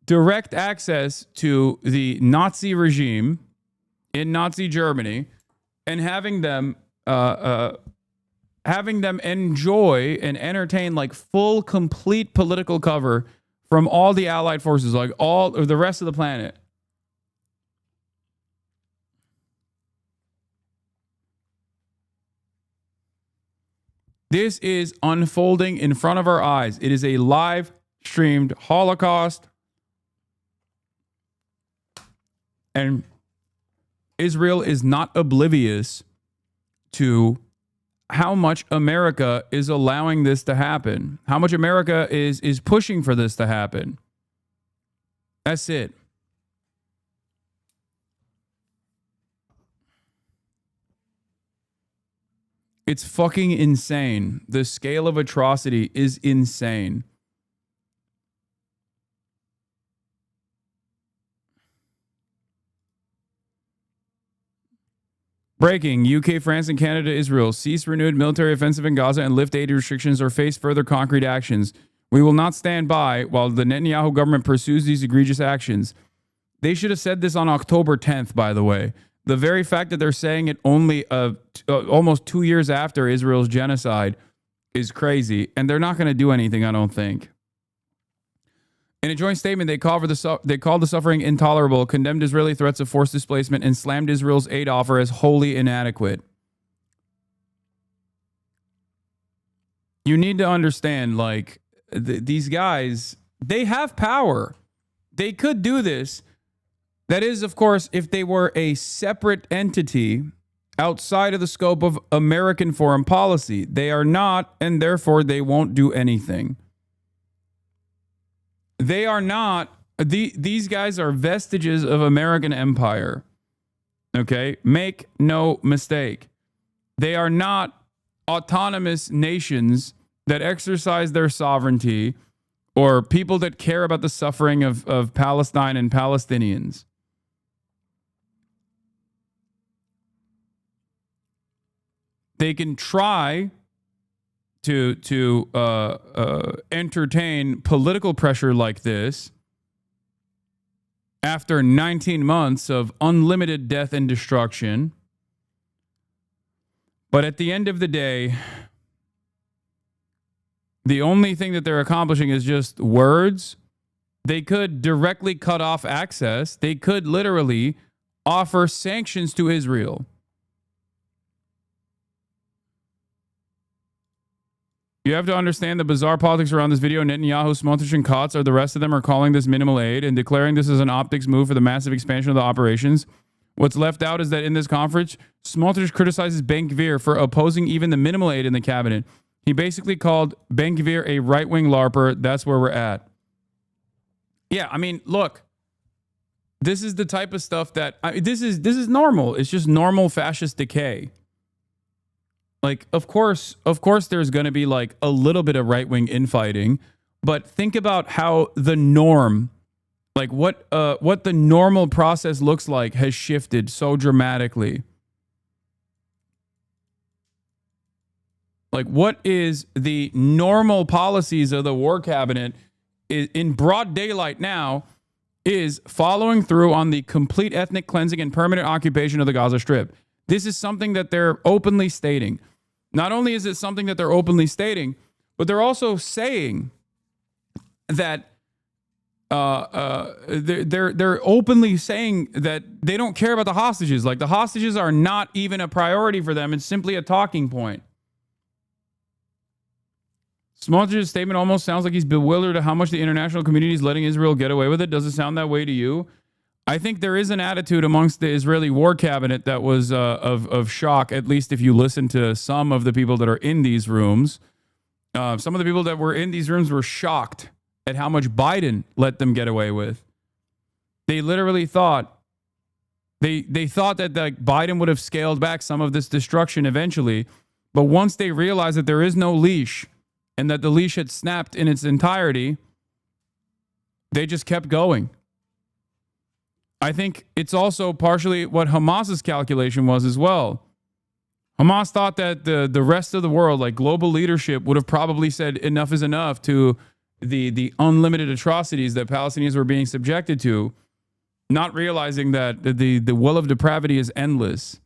direct access to the Nazi regime in Nazi Germany and having them enjoy and entertain like full, complete political cover from all the allied forces, like all of the rest of the planet. This is unfolding in front of our eyes. It is a live streamed Holocaust. And Israel is not oblivious to how much America is allowing this to happen, how much America is pushing for this to happen. That's it. It's fucking insane. The scale of atrocity is insane. Breaking. UK, France, and Canada, Israel cease renewed military offensive in Gaza and lift aid restrictions or face further concrete actions. We will not stand by while the Netanyahu government pursues these egregious actions. They should have said this on October 10th, by the way. The very fact that they're saying it only almost 2 years after Israel's genocide is crazy. And they're not going to do anything, I don't think. In a joint statement, they called the suffering intolerable, condemned Israeli threats of forced displacement, and slammed Israel's aid offer as wholly inadequate. You need to understand, like, these guys, they have power. They could do this. That is, of course, if they were a separate entity outside of the scope of American foreign policy. They are not, and therefore they won't do anything. They are not, these guys are vestiges of American empire. Okay? Make no mistake. They are not autonomous nations that exercise their sovereignty or people that care about the suffering of Palestine and Palestinians. They can try to entertain political pressure like this after 19 months of unlimited death and destruction. But at the end of the day, the only thing that they're accomplishing is just words. They could directly cut off access. They could literally offer sanctions to Israel. You have to understand the bizarre politics around this video. Netanyahu, Smotrich, and Katz, or the rest of them, are calling this minimal aid and declaring this as an optics move for the massive expansion of the operations. What's left out is that in this conference, Smotrich criticizes Ben-Gvir for opposing even the minimal aid in the cabinet. He basically called Ben-Gvir a right-wing LARPer. That's where we're at. Yeah, I mean, look, this is the type of stuff that this is normal. It's just normal fascist decay. Like, of course, there's going to be like a little bit of right-wing infighting, but think about how the norm, like what the normal process looks like, has shifted so dramatically. Like, what is the normal policies of the war cabinet in broad daylight now is following through on the complete ethnic cleansing and permanent occupation of the Gaza Strip. This is something that they're openly stating. Not only is it something that they're openly stating, but they're also saying that they're openly saying that they don't care about the hostages. Like, the hostages are not even a priority for them. It's simply a talking point. Smotrich's statement almost sounds like he's bewildered at how much the international community is letting Israel get away with it. Does it sound that way to you? I think there is an attitude amongst the Israeli war cabinet that was of shock, at least if you listen to some of the people that are in these rooms. Some of the people that were in these rooms were shocked at how much Biden let them get away with. They literally thought, they thought that like Biden would have scaled back some of this destruction eventually, but once they realized that there is no leash and that the leash had snapped in its entirety, they just kept going. I think it's also partially what Hamas's calculation was as well. Hamas thought that the rest of the world, like global leadership, would have probably said enough is enough to the unlimited atrocities that Palestinians were being subjected to, not realizing that the well of depravity is endless.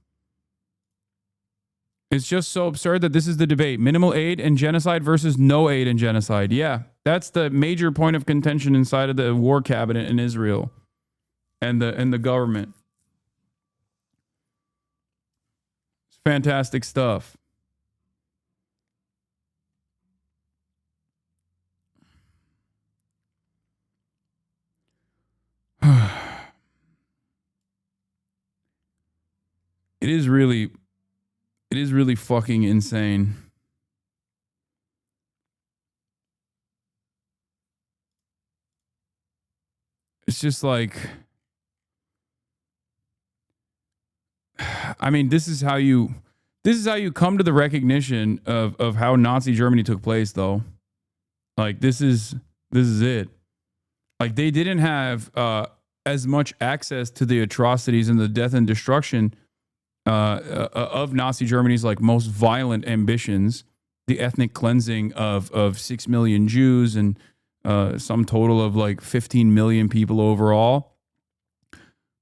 It's just so absurd that this is the debate. Minimal aid and genocide versus no aid and genocide. Yeah, that's the major point of contention inside of the war cabinet in Israel and the government. It's fantastic stuff. It is really fucking insane. It's just like, I mean, this is how you come to the recognition of how Nazi Germany took place, though. Like, this is it. Like, they didn't have as much access to the atrocities and the death and destruction of Nazi Germany's like most violent ambitions, the ethnic cleansing of 6 million Jews and some total of like 15 million people overall.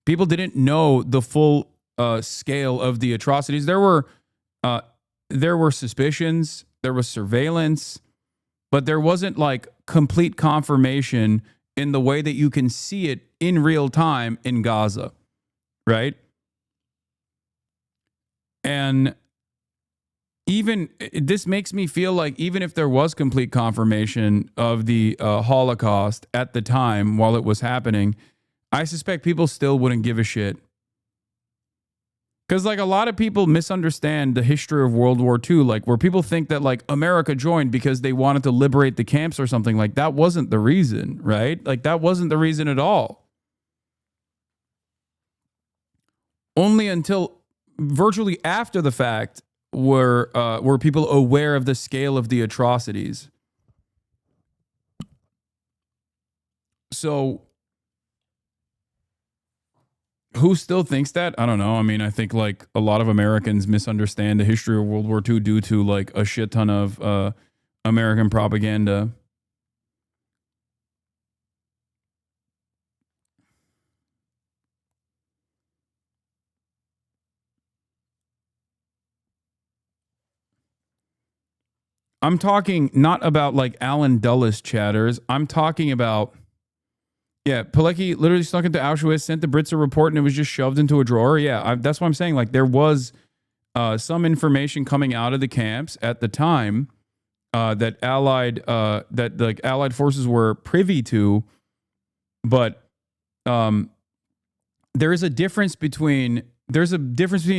People didn't know the full scale of the atrocities. There were suspicions, there was surveillance, but there wasn't like complete confirmation in the way that you can see it in real time in Gaza, right? And even this makes me feel like even if there was complete confirmation of the Holocaust at the time while it was happening, I suspect people still wouldn't give a shit. Because like a lot of people misunderstand the history of World War II, like where people think that like America joined because they wanted to liberate the camps or something. Like that wasn't the reason, right? Like that wasn't the reason at all. Only until virtually after the fact were people aware of the scale of the atrocities. So who still thinks that? I don't know. I mean, I think like a lot of Americans misunderstand the history of World War II due to like a shit ton of American propaganda. I'm talking not about like Alan Dulles chatters. I'm talking about, yeah, Pilecki literally snuck into Auschwitz, sent the Brits a report, and it was just shoved into a drawer. Yeah, that's what I'm saying. Like there was some information coming out of the camps at the time that Allied forces were privy to, but there's a difference between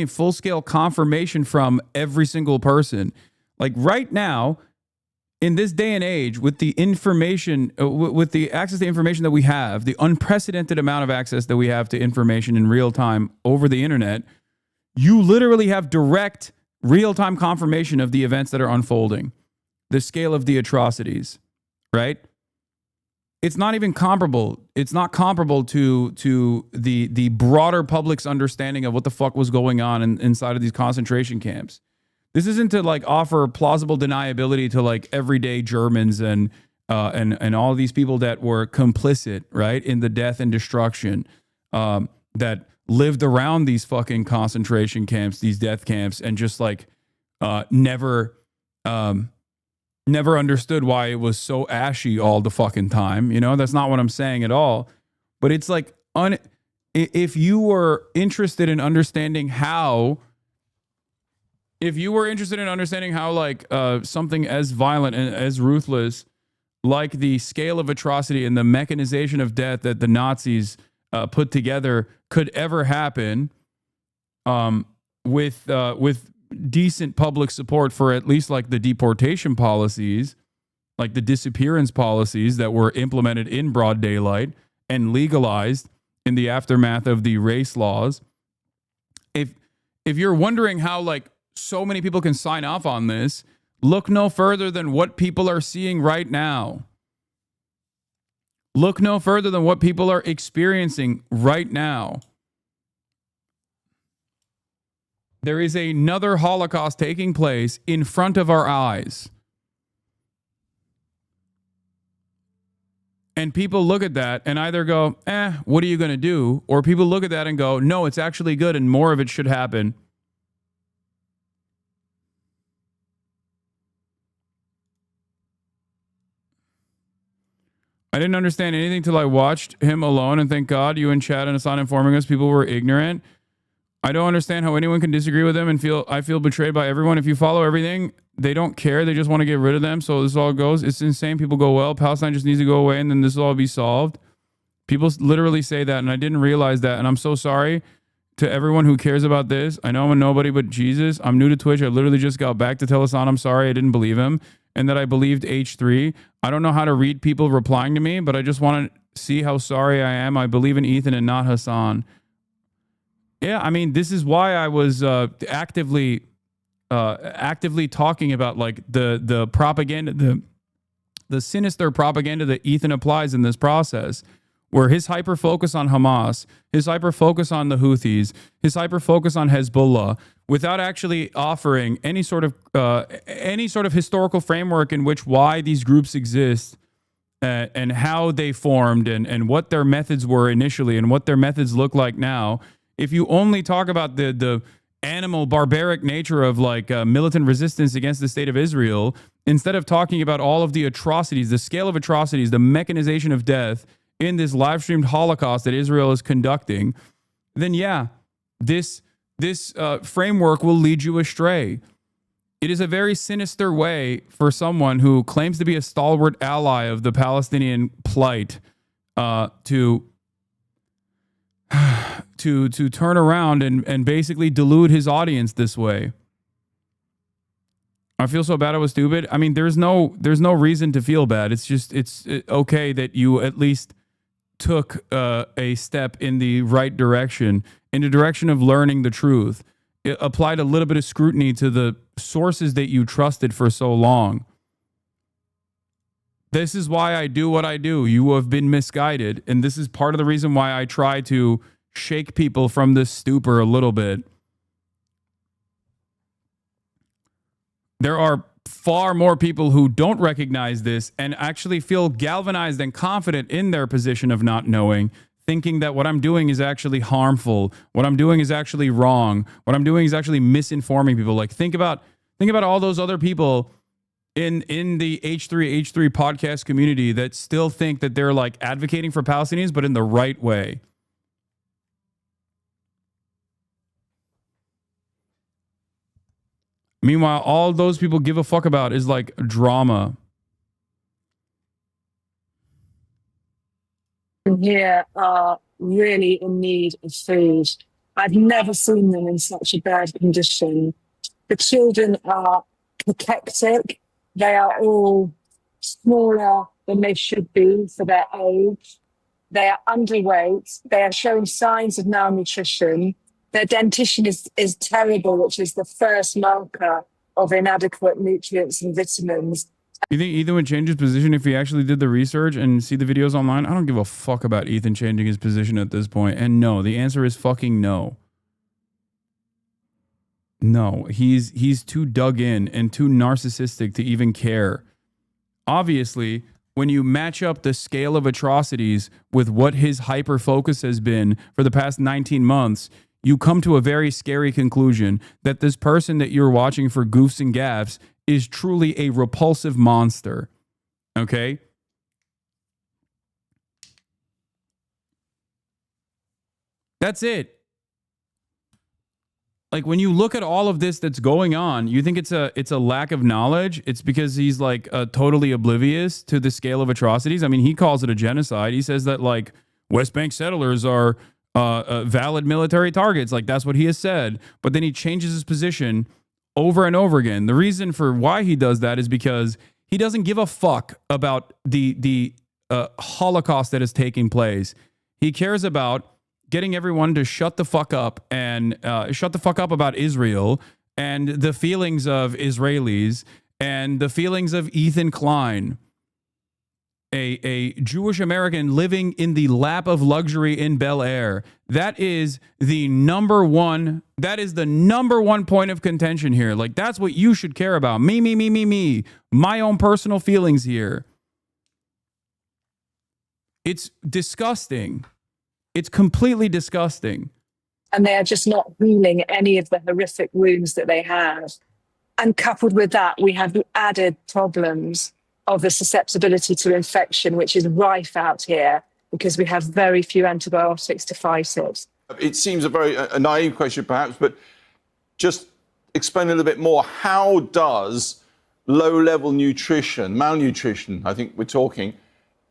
full-scale confirmation from every single person. Like right now, in this day and age, with the information, with the access to information that we have, the unprecedented amount of access that we have to information in real time over the internet, you literally have direct real-time confirmation of the events that are unfolding, the scale of the atrocities, right? It's not even comparable. It's not comparable to the broader public's understanding of what the fuck was going on inside of these concentration camps. This isn't to like offer plausible deniability to like everyday Germans and all these people that were complicit, right, in the death and destruction that lived around these fucking concentration camps, these death camps, and just like never understood why it was so ashy all the fucking time. You know, that's not what I'm saying at all. But it's like, if you were interested in understanding how, like something as violent and as ruthless, like the scale of atrocity and the mechanization of death that the Nazis put together could ever happen, with decent public support for at least like the deportation policies, like the disappearance policies that were implemented in broad daylight and legalized in the aftermath of the race laws. If you're wondering how like so many people can sign off on this, look no further than what people are seeing right now. Look no further than what people are experiencing right now. There is another Holocaust taking place in front of our eyes. And people look at that and either go, what are you going to do? Or people look at that and go, no, it's actually good and more of it should happen. I didn't understand anything till I watched him alone, and thank God you and Chad and Hasan informing us people were ignorant. I don't understand how anyone can disagree with them and I feel betrayed by everyone. If you follow everything, they don't care. They just want to get rid of them. So this all goes. It's insane. People go, well, Palestine just needs to go away and then this will all be solved. People literally say that, and I didn't realize that. And I'm so sorry to everyone who cares about this. I know I'm a nobody, but Jesus, I'm new to Twitch. I literally just got back to tell Hasan I'm sorry I didn't believe him and that I believed H3. I don't know how to read people replying to me, but I just want to see how sorry I am. I believe in Ethan and not Hasan. Yeah, I mean, this is why I was actively talking about like the propaganda, the sinister propaganda that Ethan applies in this process, where his hyper focus on Hamas, his hyper focus on the Houthis, his hyper focus on Hezbollah, without actually offering any sort of historical framework in which why these groups exist. And how they formed and what their methods were initially and what their methods look like now. If you only talk about the animal barbaric nature of like militant resistance against the state of Israel, instead of talking about all of the atrocities, the scale of atrocities, the mechanization of death in this live streamed Holocaust that Israel is conducting, then yeah, this framework will lead you astray. It is a very sinister way for someone who claims to be a stalwart ally of the Palestinian plight to turn around and basically delude his audience this way. I feel so bad I was stupid. I mean, there's no reason to feel bad. It's just it's okay that you at least took a step in the right direction, in the direction of learning the truth. It applied a little bit of scrutiny to the sources that you trusted for so long. This is why I do what I do. You have been misguided, and this is part of the reason why I try to shake people from this stupor a little bit. There are far more people who don't recognize this and actually feel galvanized and confident in their position of not knowing, thinking that what I'm doing is actually harmful, what I'm doing is actually wrong, what I'm doing is actually misinforming people. Like think about all those other people in the H3 podcast community that still think that they're like advocating for Palestinians, but in the right way. Meanwhile, all those people give a fuck about is like drama. here are really in need of food. I've never seen them in such a bad condition. The children are cachectic. They are all smaller than they should be for their age. They are underweight. They are showing signs of malnutrition. Their dentition is terrible, which is the first marker of inadequate nutrients and vitamins. You think Ethan would change his position if he actually did the research and see the videos online? I don't give a fuck about Ethan changing his position at this point. And no, the answer is fucking no. No, he's too dug in and too narcissistic to even care. Obviously, when you match up the scale of atrocities with what his hyper focus has been for the past 19 months, you come to a very scary conclusion that this person that you're watching for goofs and gaffes is truly a repulsive monster. Okay? That's it. Like, when you look at all of this that's going on, you think it's a lack of knowledge. It's because he's like totally oblivious to the scale of atrocities. I mean, he calls it a genocide. He says that like West Bank settlers are valid military targets. Like, that's what he has said. But then he changes his position over and over again. The reason for why he does that is because he doesn't give a fuck about the Holocaust that is taking place. He cares about getting everyone to shut the fuck up and shut the fuck up about Israel and the feelings of Israelis and the feelings of Ethan Klein, a Jewish American living in the lap of luxury in Bel Air. That is the number one point of contention here. Like, that's what you should care about. Me. My own personal feelings here. It's disgusting. It's completely disgusting. And they are just not healing any of the horrific wounds that they have. And coupled with that, we have the added problems of the susceptibility to infection, which is rife out here because we have very few antibiotics to fight it. It seems a naive question, perhaps, but just explain a little bit more. How does low-level nutrition, malnutrition, I think we're talking,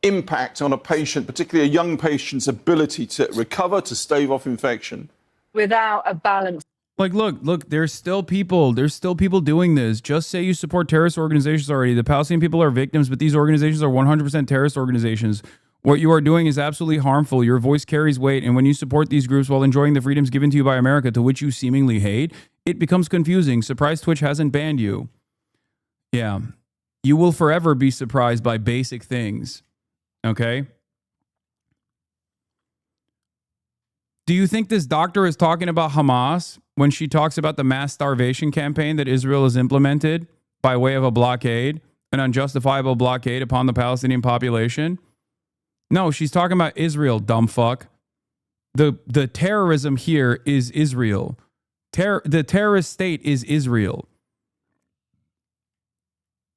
impact on a patient, particularly a young patient's ability to recover, to stave off infection? Without a balance. Like, look, there's still people doing this. Just say you support terrorist organizations already. The Palestinian people are victims, but these organizations are 100% terrorist organizations. What you are doing is absolutely harmful. Your voice carries weight, and when you support these groups while enjoying the freedoms given to you by America, to which you seemingly hate, it becomes confusing. Surprise Twitch hasn't banned you. Yeah. You will forever be surprised by basic things. Okay? Do you think this doctor is talking about Hamas when she talks about the mass starvation campaign that Israel has implemented by way of a blockade, an unjustifiable blockade upon the Palestinian population? No, she's talking about Israel, dumb fuck. The terrorism here is Israel. The terrorist state is Israel.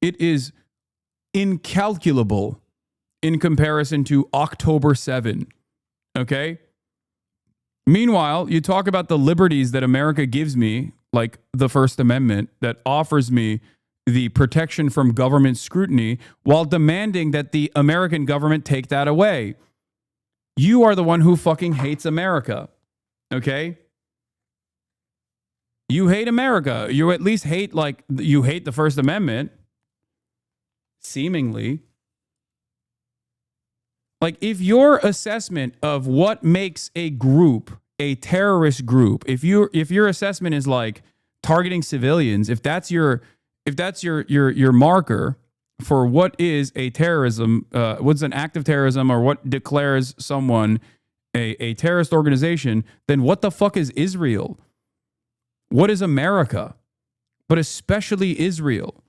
It is incalculable in comparison to October 7. Okay? Meanwhile, you talk about the liberties that America gives me, like the First Amendment, that offers me the protection from government scrutiny, while demanding that the American government take that away. You are the one who fucking hates America. Okay? You hate America. You at least hate, like, you hate the First Amendment. Seemingly. Like, if your assessment of what makes a group a terrorist group, if your assessment is like targeting civilians, if that's your marker for what is a terrorism, what's an act of terrorism, or what declares someone a terrorist organization, then what the fuck is Israel? What is America? But especially Israel.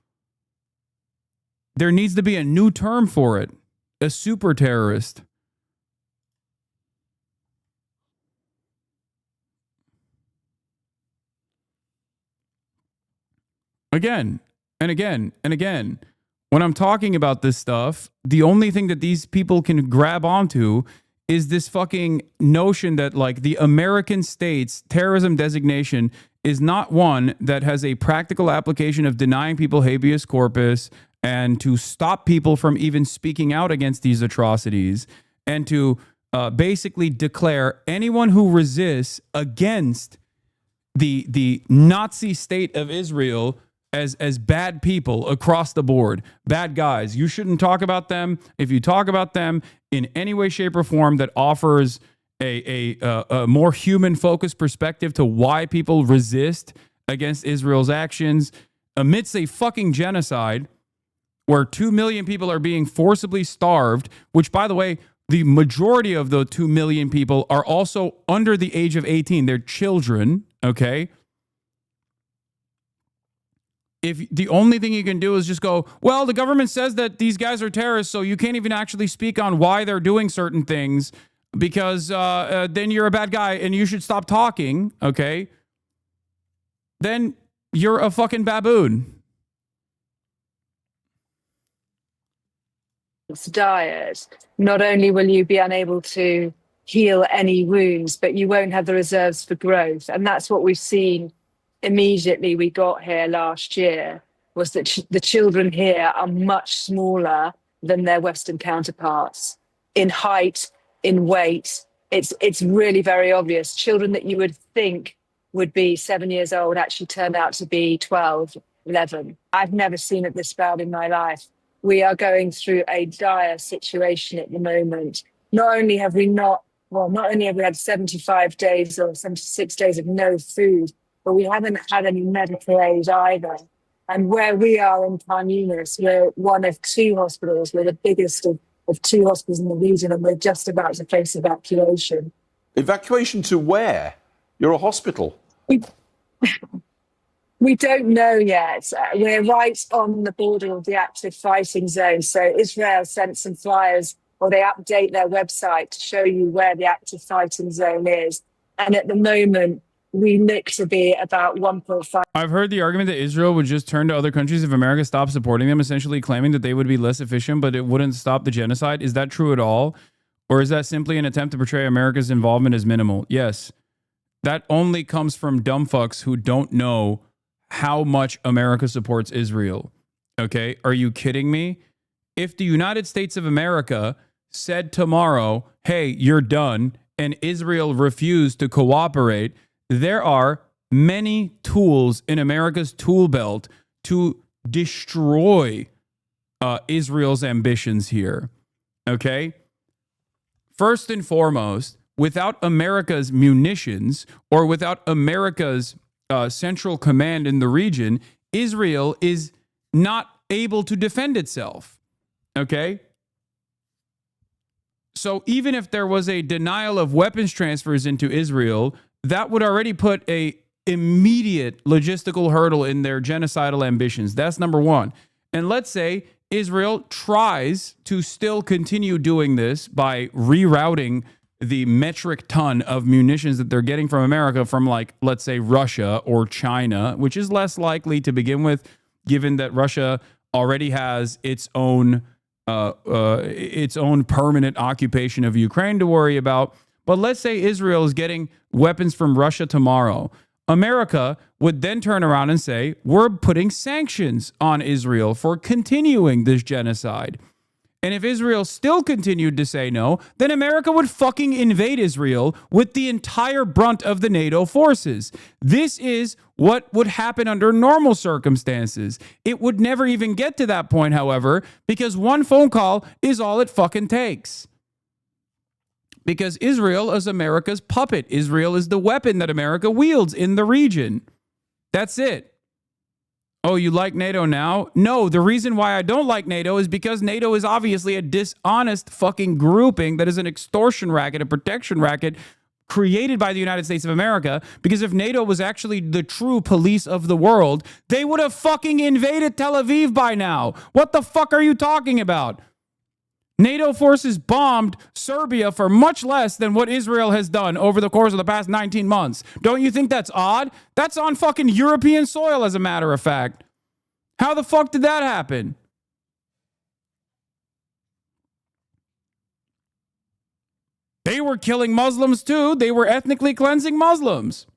There needs to be a new term for it. A super terrorist. Again and again and again. When I'm talking about this stuff, the only thing that these people can grab onto is this fucking notion that, like, the American state's terrorism designation is not one that has a practical application of denying people habeas corpus and to stop people from even speaking out against these atrocities, and to basically declare anyone who resists against the Nazi state of Israel as bad people across the board, bad guys. You shouldn't talk about them. If you talk about them in any way, shape, or form that offers a more human-focused perspective to why people resist against Israel's actions amidst a fucking genocide where 2 million people are being forcibly starved, which, by the way, the majority of the 2 million people are also under the age of 18. They're children, okay? If the only thing you can do is just go, well, the government says that these guys are terrorists, so you can't even actually speak on why they're doing certain things because then you're a bad guy and you should stop talking, okay? Then you're a fucking baboon. Diet, not only will you be unable to heal any wounds, but you won't have the reserves for growth. And that's what we've seen immediately we got here last year, was that the children here are much smaller than their Western counterparts in height, in weight. It's really very obvious. Children that you would think would be 7 years old actually turned out to be 12, 11. I've never seen it this bad in my life. We are going through a dire situation at the moment. Not only have we had 75 days or 76 days of no food, but we haven't had any medical aid either. And where we are in Khan Yunis, we're one of 2 hospitals. We're the biggest of 2 hospitals in the region, and we're just about to face evacuation. Evacuation to where? You're a hospital. We don't know yet. We're right on the border of the active fighting zone. So Israel sent some flyers, or they update their website to show you where the active fighting zone is. And at the moment, we look to be about 1.5. I've heard the argument that Israel would just turn to other countries if America stopped supporting them, essentially claiming that they would be less efficient, but it wouldn't stop the genocide. Is that true at all? Or is that simply an attempt to portray America's involvement as minimal? Yes. That only comes from dumb fucks who don't know how much America supports Israel. Okay? Are you kidding me? If the United States of America said tomorrow, hey, you're done, and Israel refused to cooperate, there are many tools in America's tool belt to destroy Israel's ambitions here. Okay? First and foremost, without America's munitions or without America's central command in the region, Israel is not able to defend itself. Okay? So even if there was a denial of weapons transfers into Israel, that would already put a immediate logistical hurdle in their genocidal ambitions. That's number one. And let's say Israel tries to still continue doing this by rerouting the metric ton of munitions that they're getting from America from, like, let's say Russia or China, which is less likely to begin with, given that Russia already has its own permanent occupation of Ukraine to worry about. But let's say Israel is getting weapons from Russia tomorrow. America would then turn around and say, we're putting sanctions on Israel for continuing this genocide. And if Israel still continued to say no, then America would fucking invade Israel with the entire brunt of the NATO forces. This is what would happen under normal circumstances. It would never even get to that point, however, because one phone call is all it fucking takes. Because Israel is America's puppet. Israel is the weapon that America wields in the region. That's it. Oh, you like NATO now? No, the reason why I don't like NATO is because NATO is obviously a dishonest fucking grouping that is an extortion racket, a protection racket created by the United States of America. Because if NATO was actually the true police of the world, they would have fucking invaded Tel Aviv by now. What the fuck are you talking about? NATO forces bombed Serbia for much less than what Israel has done over the course of the past 19 months. Don't you think that's odd? That's on fucking European soil, as a matter of fact. How the fuck did that happen? They were killing Muslims too. They were ethnically cleansing Muslims.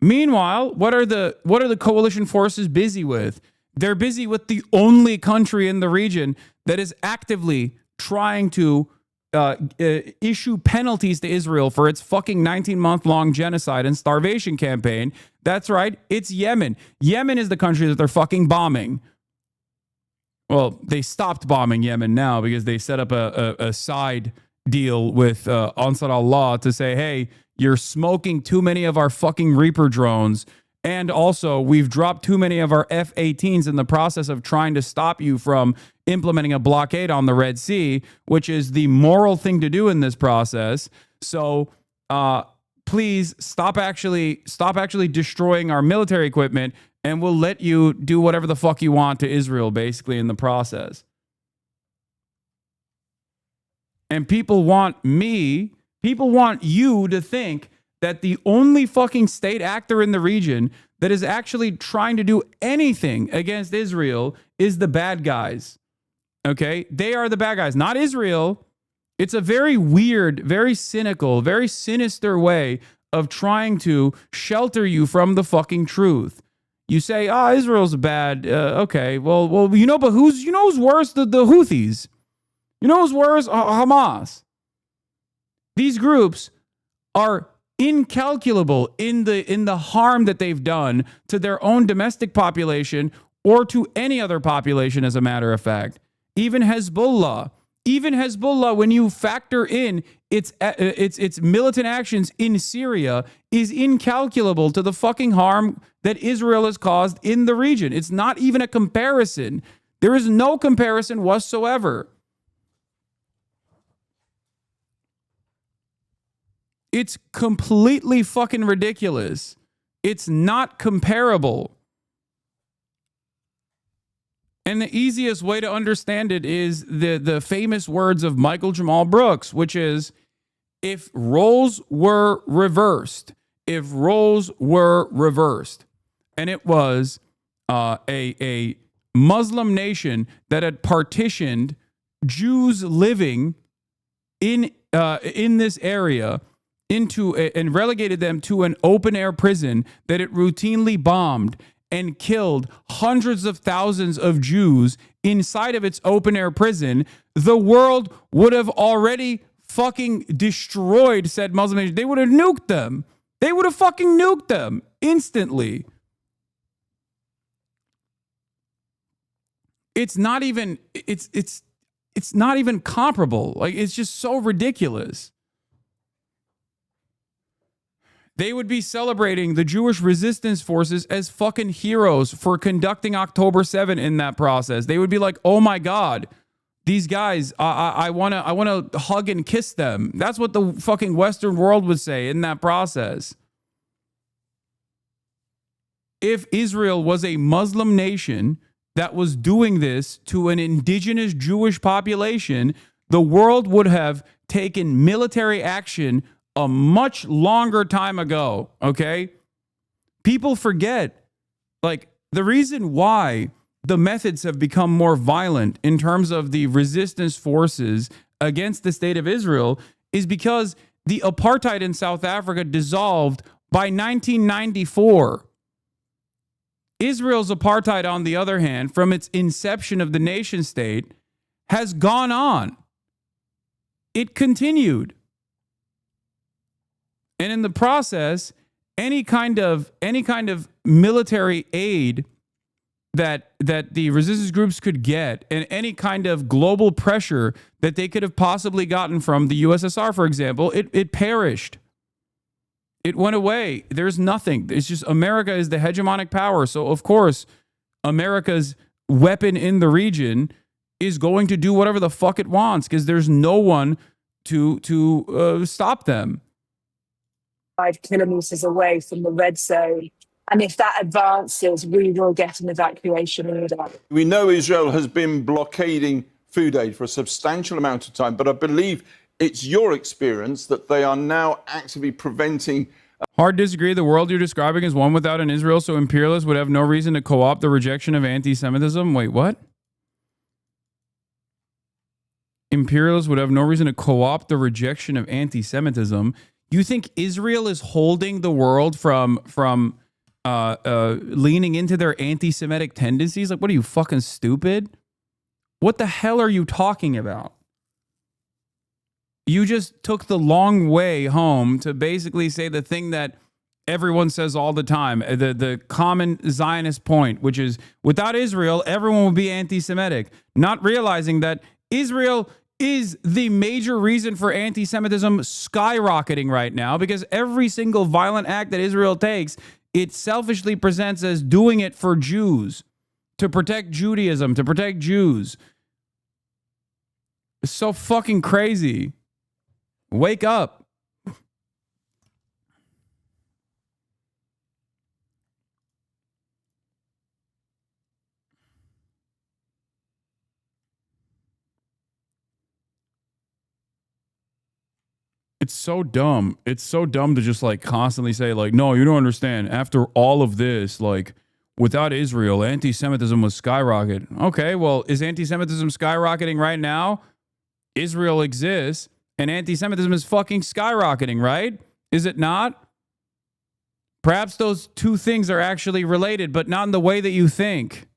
Meanwhile, what are the coalition forces busy with? They're busy with the only country in the region that is actively trying to issue penalties to Israel for its fucking 19-month-long genocide and starvation campaign. That's right, it's Yemen. Yemen is the country that they're fucking bombing. Well, they stopped bombing Yemen now because they set up a side deal with Ansar Allah to say, hey, you're smoking too many of our fucking Reaper drones. And also, we've dropped too many of our F-18s in the process of trying to stop you from implementing a blockade on the Red Sea, which is the moral thing to do in this process. So please stop actually destroying our military equipment, and we'll let you do whatever the fuck you want to Israel, basically, in the process. And people want you to think that the only fucking state actor in the region that is actually trying to do anything against Israel is the bad guys. Okay? They are the bad guys, not Israel. It's a very weird, very cynical, very sinister way of trying to shelter you from the fucking truth. You say, Israel's bad. Okay, well, but who's worse? The Houthis. You know who's worse? Hamas. These groups are incalculable in the harm that they've done to their own domestic population or to any other population, as a matter of fact. Even Hezbollah, when you factor in its militant actions in Syria, is incalculable to the fucking harm that Israel has caused in the region. It's not even a comparison. There is no comparison whatsoever. It's completely fucking ridiculous. It's not comparable. And the easiest way to understand it is the famous words of Michael Jamal Brooks, which is, if roles were reversed, and it was a Muslim nation that had partitioned Jews living in this area and relegated them to an open-air prison that it routinely bombed and killed hundreds of thousands of Jews inside of its open-air prison, the world would have already fucking destroyed said Muslim nation. They would have nuked them. They would have fucking nuked them instantly. It's not even comparable. Like, it's just so ridiculous. They would be celebrating the Jewish resistance forces as fucking heroes for conducting October 7 in that process. They would be like, oh my God, these guys, I wanna hug and kiss them. That's what the fucking Western world would say in that process. If Israel was a Muslim nation that was doing this to an indigenous Jewish population, the world would have taken military action a much longer time ago, okay? People forget, like, the reason why the methods have become more violent in terms of the resistance forces against the state of Israel is because the apartheid in South Africa dissolved by 1994. Israel's apartheid, on the other hand, from its inception of the nation state, has gone on. It continued. And in the process, any kind of military aid that the resistance groups could get, and any kind of global pressure that they could have possibly gotten from the USSR, for example, it perished. It went away. There's nothing. It's just America is the hegemonic power. So, of course, America's weapon in the region is going to do whatever the fuck it wants because there's no one to stop them. 5 kilometres away from the red zone. And if that advances, we will get an evacuation order. We know Israel has been blockading food aid for a substantial amount of time, but I believe it's your experience that they are now actively preventing... Hard disagree. The world you're describing is one without an Israel, so imperialists would have no reason to co-opt the rejection of anti-Semitism. Wait, what? Imperialists would have no reason to co-opt the rejection of anti-Semitism. You think Israel is holding the world from leaning into their anti-Semitic tendencies? Like, what are you, fucking stupid? What the hell are you talking about? You just took the long way home to basically say the thing that everyone says all the time, the common Zionist point, which is without Israel, everyone would be anti-Semitic, not realizing that Israel is the major reason for anti-Semitism skyrocketing right now, because every single violent act that Israel takes, it selfishly presents as doing it for Jews, to protect Judaism, to protect Jews. It's so fucking crazy. Wake up. It's so dumb. It's so dumb to just like constantly say like, no, you don't understand. After all of this, like without Israel, anti-Semitism was skyrocket. Okay, well, is anti-Semitism skyrocketing right now? Israel exists and anti-Semitism is fucking skyrocketing, right? Is it not? Perhaps those two things are actually related, but not in the way that you think.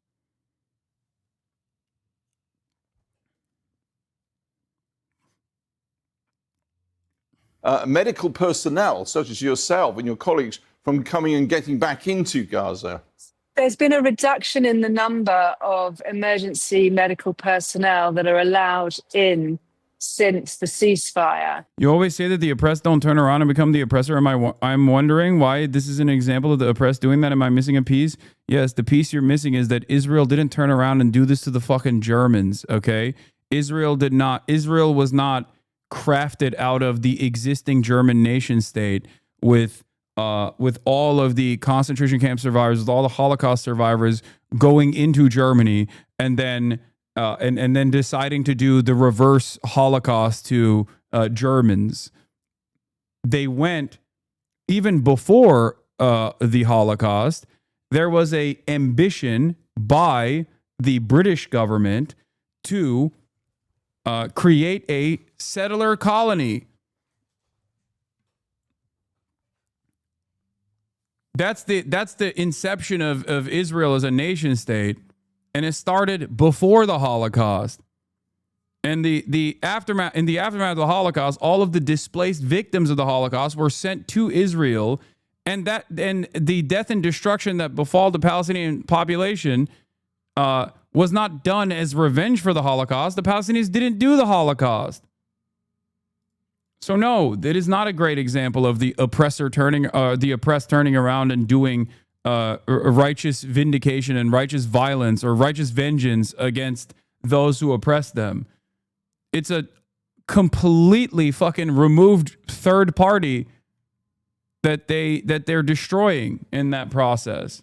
Medical personnel, such as yourself and your colleagues, from coming and getting back into Gaza? There's been a reduction in the number of emergency medical personnel that are allowed in since the ceasefire. You always say that the oppressed don't turn around and become the oppressor. I'm wondering why this is an example of the oppressed doing that. Am I missing a piece? Yes, the piece you're missing is that Israel didn't turn around and do this to the fucking Germans, okay? Israel did not. Israel was not crafted out of the existing German nation state with all of the concentration camp survivors, with all the Holocaust survivors going into Germany and then deciding to do the reverse Holocaust to Germans. They went, even before the Holocaust, there was a ambition by the British government to create a settler colony. That's the inception of Israel as a nation state, and it started before the Holocaust. And the aftermath of the Holocaust, all of the displaced victims of the Holocaust were sent to Israel, and the death and destruction that befall the Palestinian population was not done as revenge for the Holocaust. The Palestinians didn't do the Holocaust. So no, that is not a great example of the oppressed turning around and doing righteous vindication and righteous violence or righteous vengeance against those who oppress them. It's a completely fucking removed third party that they're destroying in that process.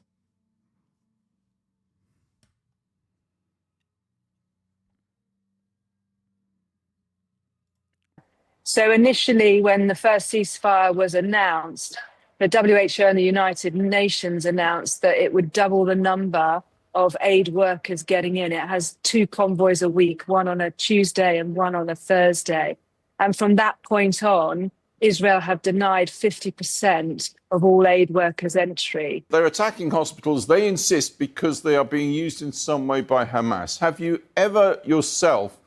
So initially, when the first ceasefire was announced, the WHO and the United Nations announced that it would double the number of aid workers getting in. It has 2 convoys a week, one on a Tuesday and one on a Thursday. And from that point on, Israel have denied 50% of all aid workers entry. They're attacking hospitals, they insist, because they are being used in some way by Hamas. Have you ever yourself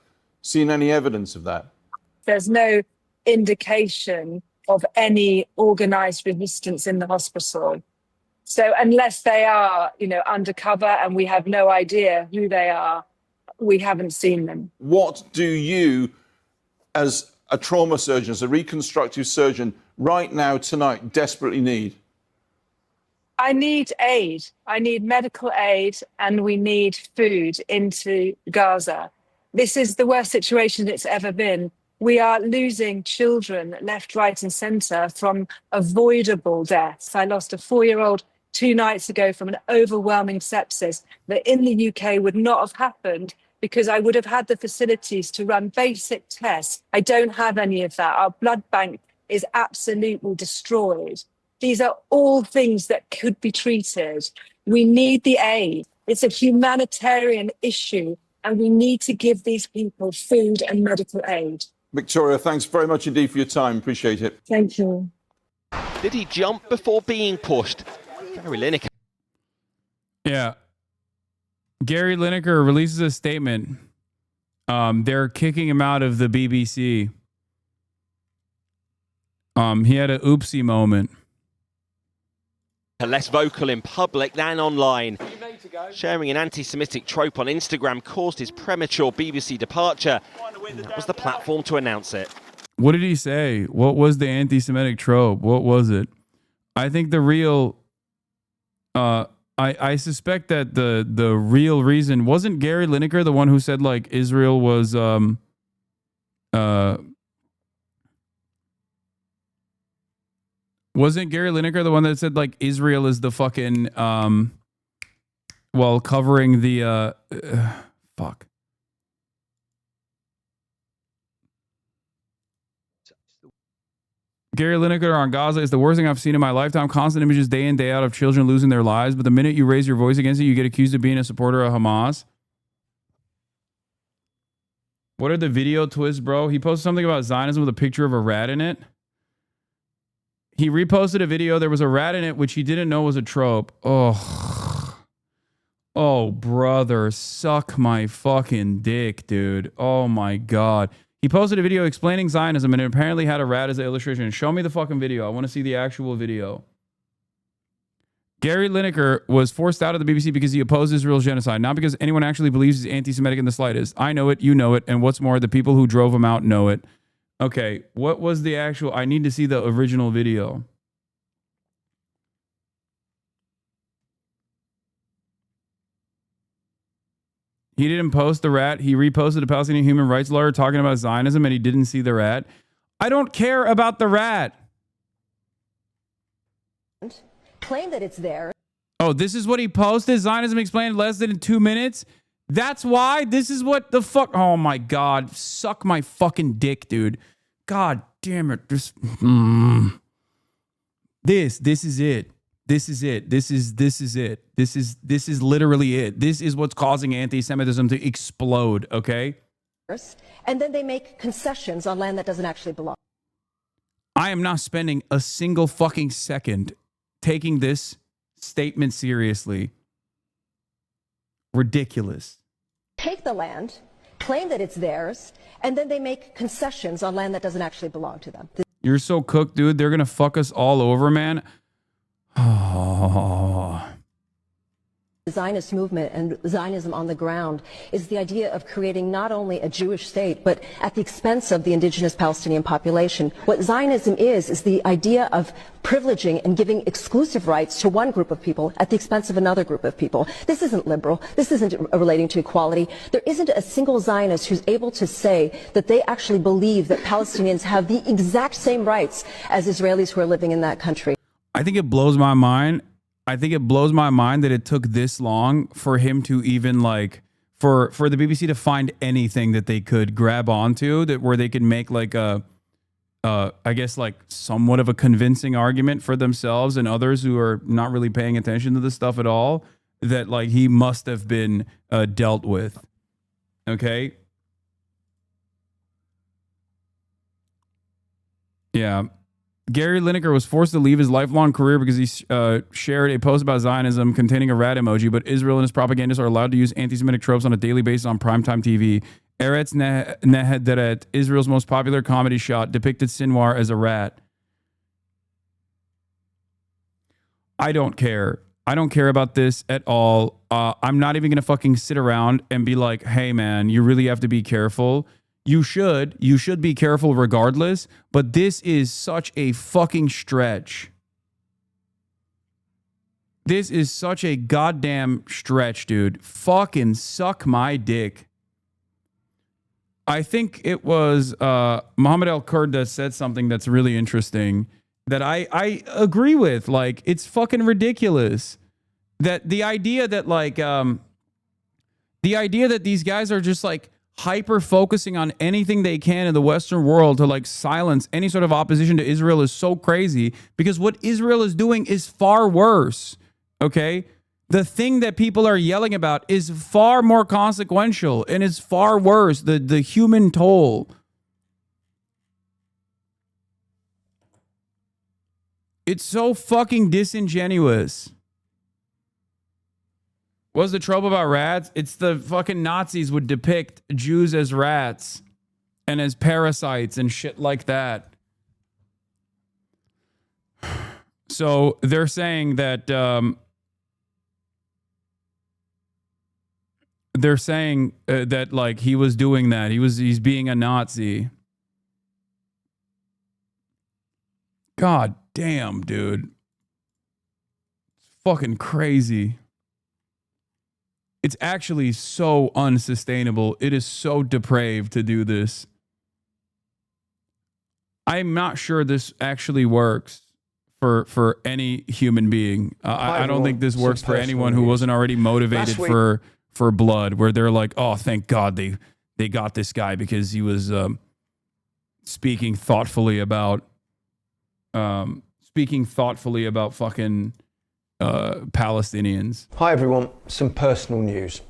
seen any evidence of that? There's no indication of any organized resistance in the hospital. So unless they are, undercover and we have no idea who they are, we haven't seen them. What do you, as a trauma surgeon, as a reconstructive surgeon, right now, tonight, desperately need? I need aid. I need medical aid, and we need food into Gaza. This is the worst situation it's ever been. We are losing children left, right, and centre from avoidable deaths. I lost a 4-year-old 2 nights ago from an overwhelming sepsis that in the UK would not have happened because I would have had the facilities to run basic tests. I don't have any of that. Our blood bank is absolutely destroyed. These are all things that could be treated. We need the aid. It's a humanitarian issue, and we need to give these people food and medical aid. Victoria, thanks very much indeed for your time. Appreciate it. Thank you. Did he jump before being pushed? Gary Lineker. Yeah. Gary Lineker releases a statement. They're kicking him out of the BBC. He had an oopsie moment. Less vocal in public than online. Sharing an anti-Semitic trope on Instagram caused his premature BBC departure. And that was the platform to announce it. What did he say? What was the anti-Semitic trope? What was it? I think the real... I suspect that the real reason... Wasn't Gary Lineker the one who said, like, Israel was... Wasn't Gary Lineker the one that said, like, Israel is the fucking, well, covering the, fuck. Gary Lineker on Gaza is the worst thing I've seen in my lifetime. Constant images day in, day out of children losing their lives. But the minute you raise your voice against it, you get accused of being a supporter of Hamas. What are the video twists, bro? He posted something about Zionism with a picture of a rat in it. He reposted a video. There was a rat in it, which he didn't know was a trope. Oh, brother, suck my fucking dick, dude. Oh my God. He posted a video explaining Zionism and it apparently had a rat as an illustration. Show me the fucking video. I want to see the actual video. Gary Lineker was forced out of the BBC because he opposed Israel's genocide, not because anyone actually believes he's anti-Semitic in the slightest. I know it, you know it, and what's more, the people who drove him out know it. Okay, what was the actual... I need to see the original video. He didn't post the rat. He reposted a Palestinian human rights lawyer talking about Zionism and he didn't see the rat. I don't care about the rat. Claim that it's there. Oh, this is what he posted? Zionism explained in less than 2 minutes? That's why? This is what the fuck? Oh my God. Suck my fucking dick, dude. God damn it. This is it. This is it. This is it. This is literally it. This is what's causing anti-Semitism to explode, okay? And then they make concessions on land that doesn't actually belong. I am not spending a single fucking second taking this statement seriously. Ridiculous. Take the land, claim that it's theirs, and then they make concessions on land that doesn't actually belong to them. You're so cooked, dude. They're going to fuck us all over, man. Oh. The Zionist movement and Zionism on the ground is the idea of creating not only a Jewish state, but at the expense of the indigenous Palestinian population. What Zionism is the idea of privileging and giving exclusive rights to one group of people at the expense of another group of people. This isn't liberal. This isn't relating to equality. There isn't a single Zionist who's able to say that they actually believe that Palestinians have the exact same rights as Israelis who are living in that country. I think it blows my mind. I think it blows my mind that it took this long for him to even like for the BBC to find anything that they could grab onto that where they could make like a I guess like somewhat of a convincing argument for themselves and others who are not really paying attention to this stuff at all that like he must have been dealt with. Okay. Yeah. Gary Lineker was forced to leave his lifelong career because he shared a post about Zionism containing a rat emoji, but Israel and its propagandists are allowed to use anti-Semitic tropes on a daily basis on primetime TV. Eretz Nehederet, Israel's most popular comedy shot, depicted Sinwar as a rat. I don't care. I don't care about this at all. I'm not even going to fucking sit around and be like, hey, man, you really have to be careful. You should be careful regardless, but this is such a fucking stretch. This is such a goddamn stretch, dude. Fucking suck my dick. I think it was Mohammed Al-Kurd that said something that's really interesting that I agree with. Like, it's fucking ridiculous. That the idea that like, the idea that these guys are just like, hyper focusing on anything they can in the Western world to like silence any sort of opposition to Israel is so crazy because what Israel is doing is far worse. Okay. The thing that people are yelling about is far more consequential and is far worse. The human toll. It's so fucking disingenuous. What's the trouble about rats? It's the fucking Nazis would depict Jews as rats and as parasites and shit like that. So they're saying that that like he was doing that. He's being a Nazi. God damn, dude. It's fucking crazy. It's actually so unsustainable. It is so depraved to do this. I'm not sure this actually works for any human being. I don't think this works for anyone who wasn't already motivated for blood, where they're like, oh, thank God they got this guy because he was speaking thoughtfully about fucking Palestinians. Hi everyone, some personal news.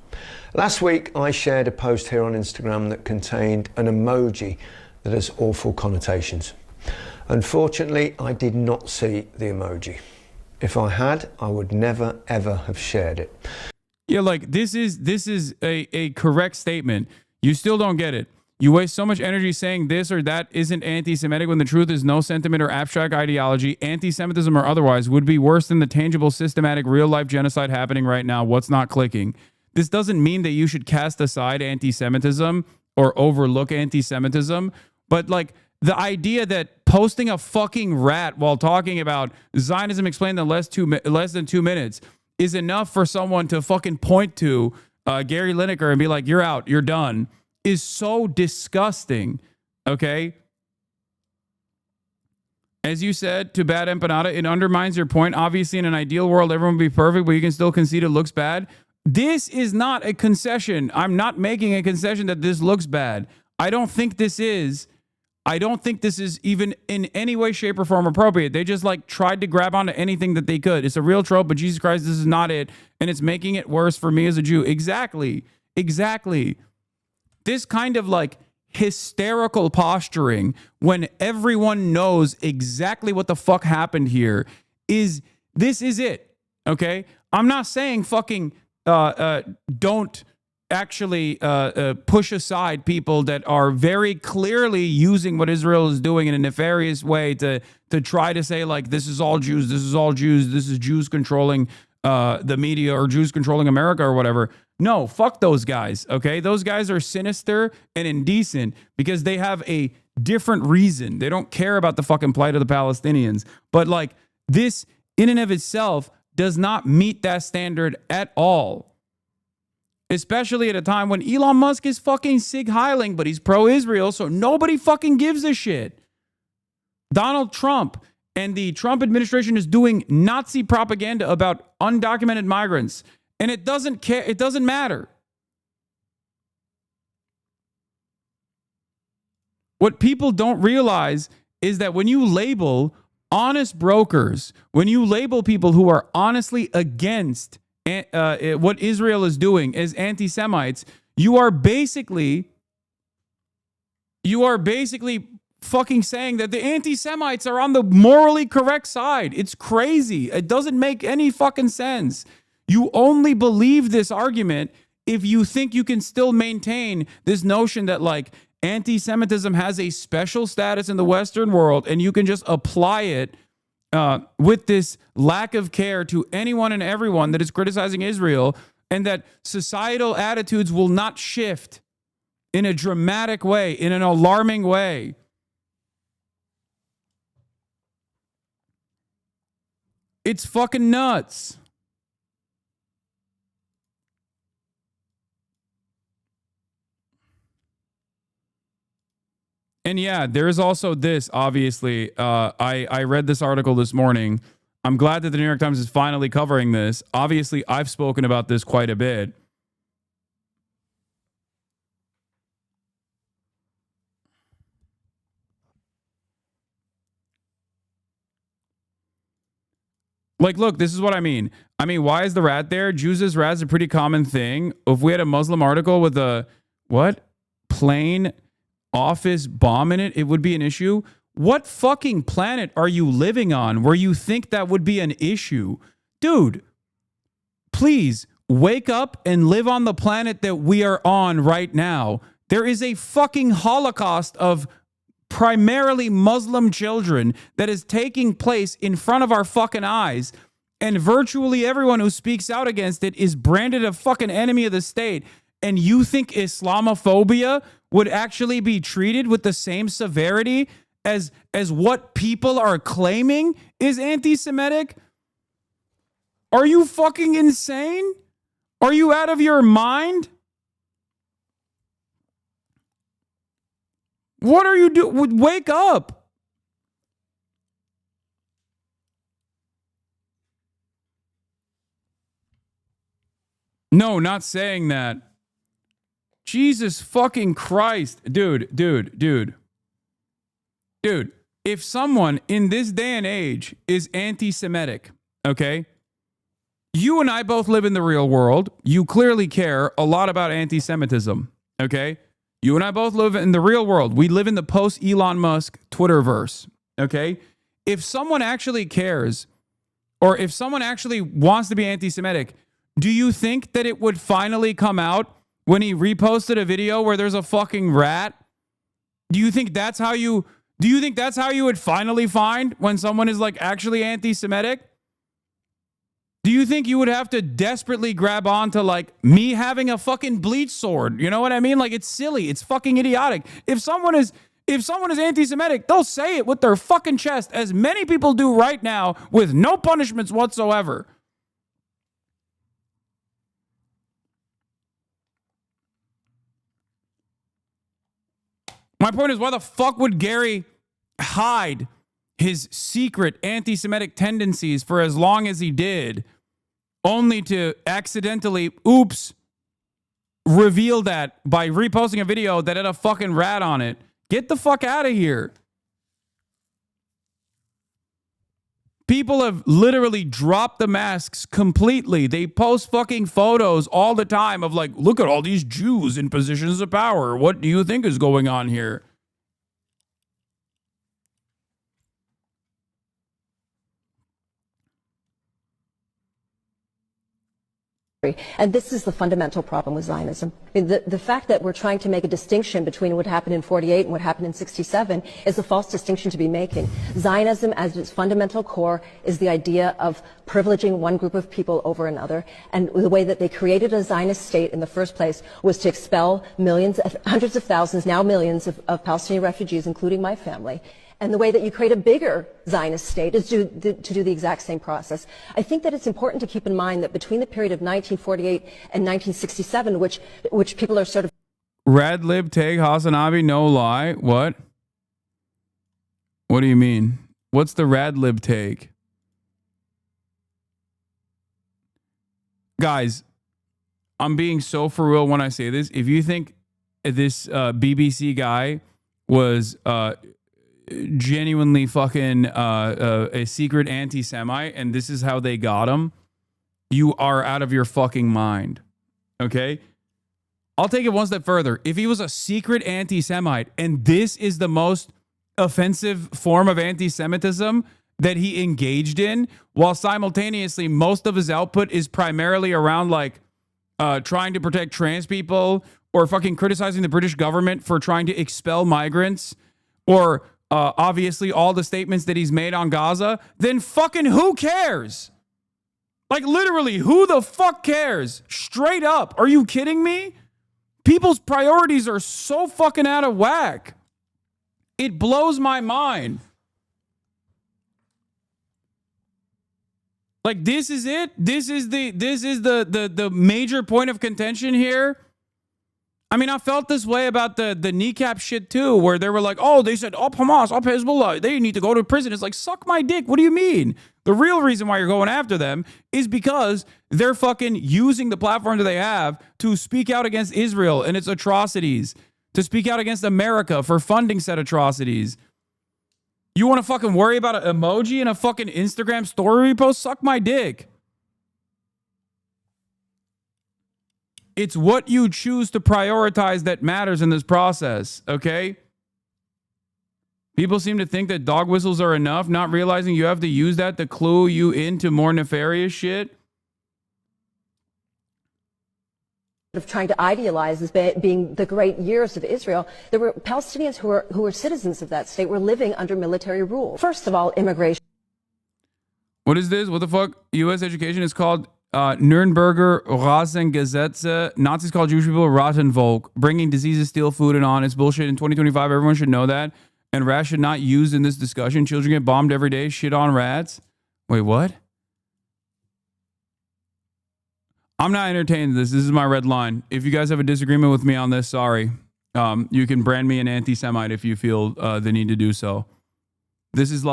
Last week I shared a post here on Instagram that contained an emoji that has awful connotations. Unfortunately, I did not see the emoji. If I had, I would never ever have shared it. Yeah, like this is a correct statement. You still don't get it. You waste so much energy saying this or that isn't anti-Semitic when the truth is no sentiment or abstract ideology, anti-Semitism or otherwise, would be worse than the tangible, systematic, real-life genocide happening right now. What's not clicking? This doesn't mean that you should cast aside anti-Semitism or overlook anti-Semitism, but like the idea that posting a fucking rat while talking about Zionism explained in less than 2 minutes is enough for someone to fucking point to Gary Lineker and be like, you're out, you're done, is so disgusting, okay? As you said to Bad Empanada, it undermines your point. Obviously, in an ideal world, everyone would be perfect, but you can still concede it looks bad. This is not a concession. I'm not making a concession that this looks bad. I don't think this is even in any way, shape, or form appropriate. They just like tried to grab onto anything that they could. It's a real trope, but Jesus Christ, this is not it. And it's making it worse for me as a Jew. Exactly. This kind of like hysterical posturing when everyone knows exactly what the fuck happened here is it. Okay. I'm not saying fucking don't actually push aside people that are very clearly using what Israel is doing in a nefarious way to try to say like this is all Jews, this is Jews controlling the media or Jews controlling America or whatever. No, fuck those guys, okay? Those guys are sinister and indecent because they have a different reason. They don't care about the fucking plight of the Palestinians. But like this in and of itself does not meet that standard at all. Especially at a time when Elon Musk is fucking Sig Heiling, but he's pro-Israel, so nobody fucking gives a shit. Donald Trump and the Trump administration is doing Nazi propaganda about undocumented migrants, and it doesn't care. It doesn't matter. What people don't realize is that when you label honest brokers, when you label people who are honestly against what Israel is doing as anti-Semites, you are basically fucking saying that the anti-Semites are on the morally correct side. It's crazy. It doesn't make any fucking sense. You only believe this argument if you think you can still maintain this notion that like anti-Semitism has a special status in the Western world and you can just apply it with this lack of care to anyone and everyone that is criticizing Israel, and that societal attitudes will not shift in a dramatic way, in an alarming way. It's fucking nuts. And yeah, there is also this, obviously. I read this article this morning. I'm glad that the New York Times is finally covering this. Obviously, I've spoken about this quite a bit. Like, look, this is what I mean. I mean, why is the rat there? Jews as rats is a pretty common thing. If we had a Muslim article with a, what? Plain office bomb in it, it would be an issue. What fucking planet are you living on where you think that would be an issue? Dude, please wake up and live on the planet that we are on right now. There is a fucking holocaust of primarily Muslim children that is taking place in front of our fucking eyes. And virtually everyone who speaks out against it is branded a fucking enemy of the state. And you think Islamophobia would actually be treated with the same severity as what people are claiming is anti-Semitic? Are you fucking insane? Are you out of your mind? What are you doing? Wake up. No, not saying that. Jesus fucking Christ. Dude. If someone in this day and age is anti-Semitic, okay? You and I both live in the real world. You clearly care a lot about anti-Semitism, okay? You and I both live in the real world. We live in the post-Elon Musk Twitterverse, okay? If someone actually cares, or if someone actually wants to be anti-Semitic, do you think that it would finally come out when he reposted a video where there's a fucking rat? Do you think that's how you would finally find when someone is like actually anti-Semitic? Do you think you would have to desperately grab on to like me having a fucking bleach sword? You know what I mean? Like, it's silly. It's fucking idiotic. If someone is anti-Semitic, they'll say it with their fucking chest, as many people do right now with no punishments whatsoever. My point is, why the fuck would Gary hide his secret anti-Semitic tendencies for as long as he did, only to accidentally, reveal that by reposting a video that had a fucking rat on it? Get the fuck out of here. People have literally dropped the masks completely. They post fucking photos all the time of like, look at all these Jews in positions of power. What do you think is going on here? And this is the fundamental problem with Zionism. I mean, the fact that we're trying to make a distinction between what happened in 48 and what happened in 67 is a false distinction to be making. Zionism, as its fundamental core, is the idea of privileging one group of people over another. And the way that they created a Zionist state in the first place was to expel millions, hundreds of thousands, now millions of Palestinian refugees, including my family. And the way that you create a bigger Zionist state is to do the exact same process. I think that it's important to keep in mind that between the period of 1948 and 1967, which people are sort of... Rad lib take HasanAbi, no lie. What? What do you mean? What's the rad lib take? Guys, I'm being so for real when I say this. If you think this BBC guy was... genuinely fucking a secret anti-Semite and this is how they got him, you are out of your fucking mind. Okay? I'll take it one step further. If he was a secret anti-Semite and this is the most offensive form of anti-Semitism that he engaged in, while simultaneously most of his output is primarily around like trying to protect trans people or fucking criticizing the British government for trying to expel migrants, or obviously all the statements that he's made on Gaza, then fucking who cares? Like, literally, who the fuck cares? Straight up. Are you kidding me? People's priorities are so fucking out of whack. It blows my mind. Like, this is it? This is the major point of contention here? I mean, I felt this way about the kneecap shit too, where they were like, oh, they said, up Hamas, up Hezbollah, they need to go to prison. It's like, suck my dick. What do you mean? The real reason why you're going after them is because they're fucking using the platform that they have to speak out against Israel and its atrocities, to speak out against America for funding said atrocities. You want to fucking worry about an emoji in a fucking Instagram story repost? Suck my dick. It's what you choose to prioritize that matters in this process, okay? People seem to think that dog whistles are enough, not realizing you have to use that to clue you into more nefarious shit. Of trying to idealize as being the great years of Israel, there were Palestinians who were citizens of that state, were living under military rule. First of all, immigration. What is this? What the fuck? U.S. education is called Nürnberger Rassengesetze. Nazis call Jewish people Rattenvolk. Bringing diseases, steal food, and on. It's bullshit. In 2025, everyone should know that. And rats should not use in this discussion. Children get bombed every day. Shit on rats. Wait, what? I'm not entertaining this. This is my red line. If you guys have a disagreement with me on this, sorry. You can brand me an anti-Semite if you feel the need to do so. This is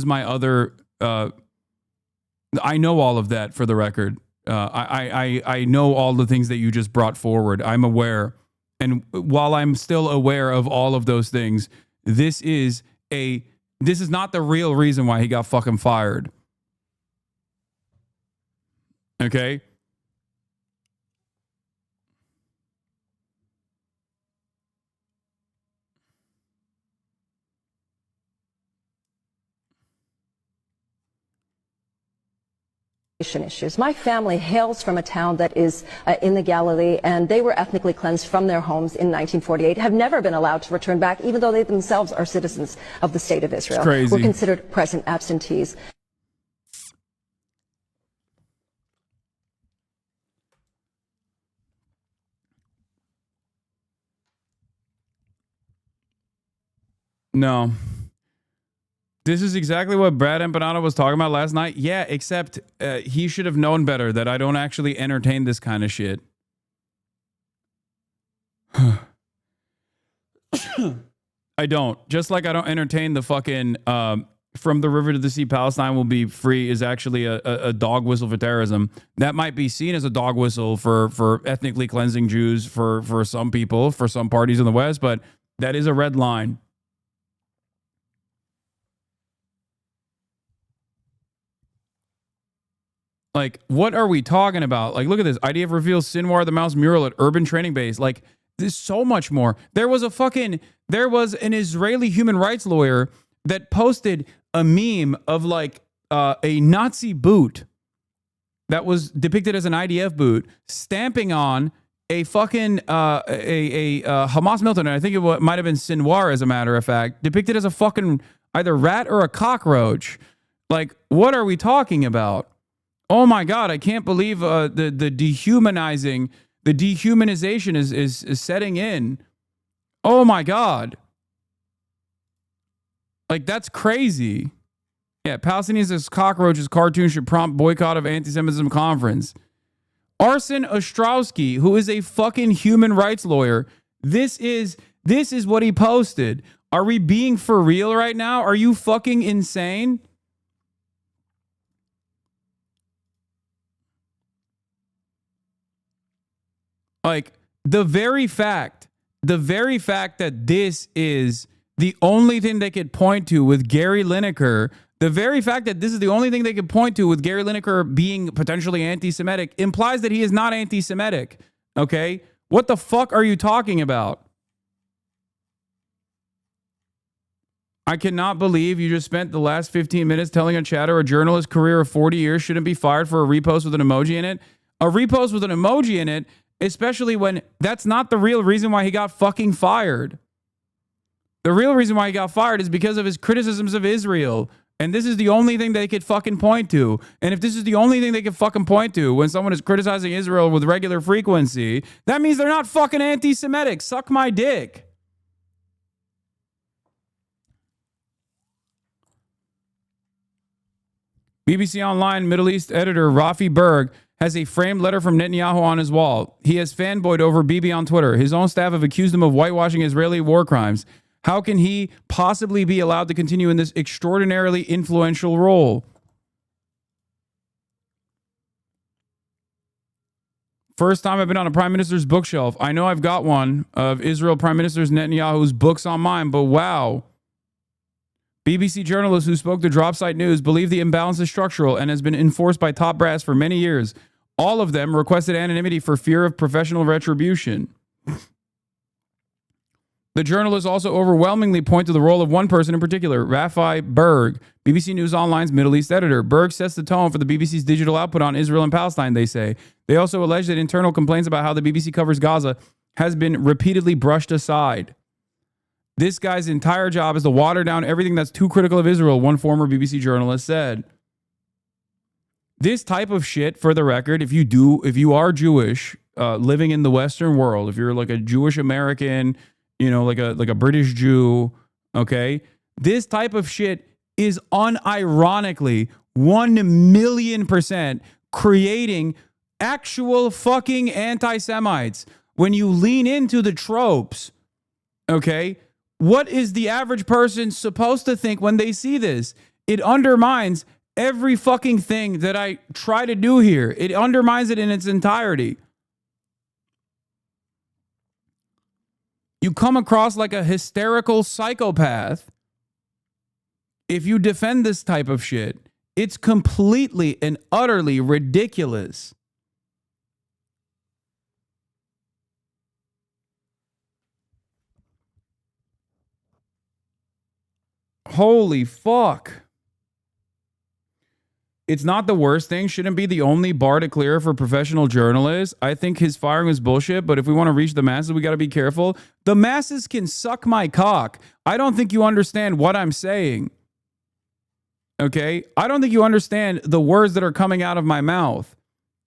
my other... I know all of that, for the record. I know all the things that you just brought forward. I'm aware. And while I'm still aware of all of those things, this is not the real reason why he got fucking fired. Okay? Issues. My family hails from a town that is in the Galilee, and they were ethnically cleansed from their homes in 1948, have never been allowed to return back, even though they themselves are citizens of the state of Israel. It's crazy. Were considered present absentees. No. This is exactly what Brad Empanada was talking about last night. Yeah, except he should have known better that I don't actually entertain this kind of shit. I don't. Just like I don't entertain the fucking from the river to the sea, Palestine will be free is actually a dog whistle for terrorism. That might be seen as a dog whistle for ethnically cleansing Jews for some people, for some parties in the West, but that is a red line. Like, what are we talking about? Like, look at this. IDF reveals Sinwar the Mouse mural at Urban Training Base. Like, there's so much more. There was an Israeli human rights lawyer that posted a meme of like a Nazi boot that was depicted as an IDF boot, stamping on a fucking a Hamas militant. I think it might have been Sinwar, as a matter of fact, depicted as a fucking either rat or a cockroach. Like, what are we talking about? Oh my God, I can't believe the dehumanization is setting in. Oh my God. Like, that's crazy. Yeah, Palestinians as cockroaches cartoon should prompt boycott of anti-Semitism conference. Arsen Ostrowski, who is a fucking human rights lawyer, this is what he posted. Are we being for real right now? Are you fucking insane? Like, the very fact that this is the only thing they could point to with Gary Lineker, the very fact that this is the only thing they could point to with Gary Lineker being potentially anti-Semitic implies that he is not anti-Semitic. Okay? What the fuck are you talking about? I cannot believe you just spent the last 15 minutes telling a chatter a journalist career of 40 years shouldn't be fired for a repost with an emoji in it. A repost with an emoji in it, especially when that's not the real reason why he got fucking fired. The real reason why he got fired is because of his criticisms of Israel. And this is the only thing they could fucking point to. And if this is the only thing they could fucking point to when someone is criticizing Israel with regular frequency, that means they're not fucking anti-Semitic. Suck my dick. BBC Online Middle East editor Rafi Berg has a framed letter from Netanyahu on his wall. He has fanboyed over Bibi on Twitter. His own staff have accused him of whitewashing Israeli war crimes. How can he possibly be allowed to continue in this extraordinarily influential role? First time I've been on a prime minister's bookshelf. I know I've got one of Israel Prime Minister Netanyahu's books on mine, but wow. BBC journalists who spoke to Dropsite News believe the imbalance is structural and has been enforced by top brass for many years. All of them requested anonymity for fear of professional retribution. The journalists also overwhelmingly point to the role of one person in particular, Rafi Berg, BBC News Online's Middle East editor. Berg sets the tone for the BBC's digital output on Israel and Palestine, they say. They also allege that internal complaints about how the BBC covers Gaza has been repeatedly brushed aside. This guy's entire job is to water down everything that's too critical of Israel, one former BBC journalist said. This type of shit, for the record, if you are Jewish, living in the Western world, if you're like a Jewish American, you know, like a British Jew, okay, this type of shit is unironically 1,000,000% creating actual fucking anti-Semites. When you lean into the tropes, okay, what is the average person supposed to think when they see this? It undermines every fucking thing that I try to do here. It undermines it in its entirety. You come across like a hysterical psychopath if you defend this type of shit. It's completely and utterly ridiculous. Holy fuck. It's not the worst thing. Shouldn't be the only bar to clear for professional journalists. I think his firing was bullshit, but if we want to reach the masses, we got to be careful. The masses can suck my cock. I don't think you understand what I'm saying. Okay? I don't think you understand the words that are coming out of my mouth.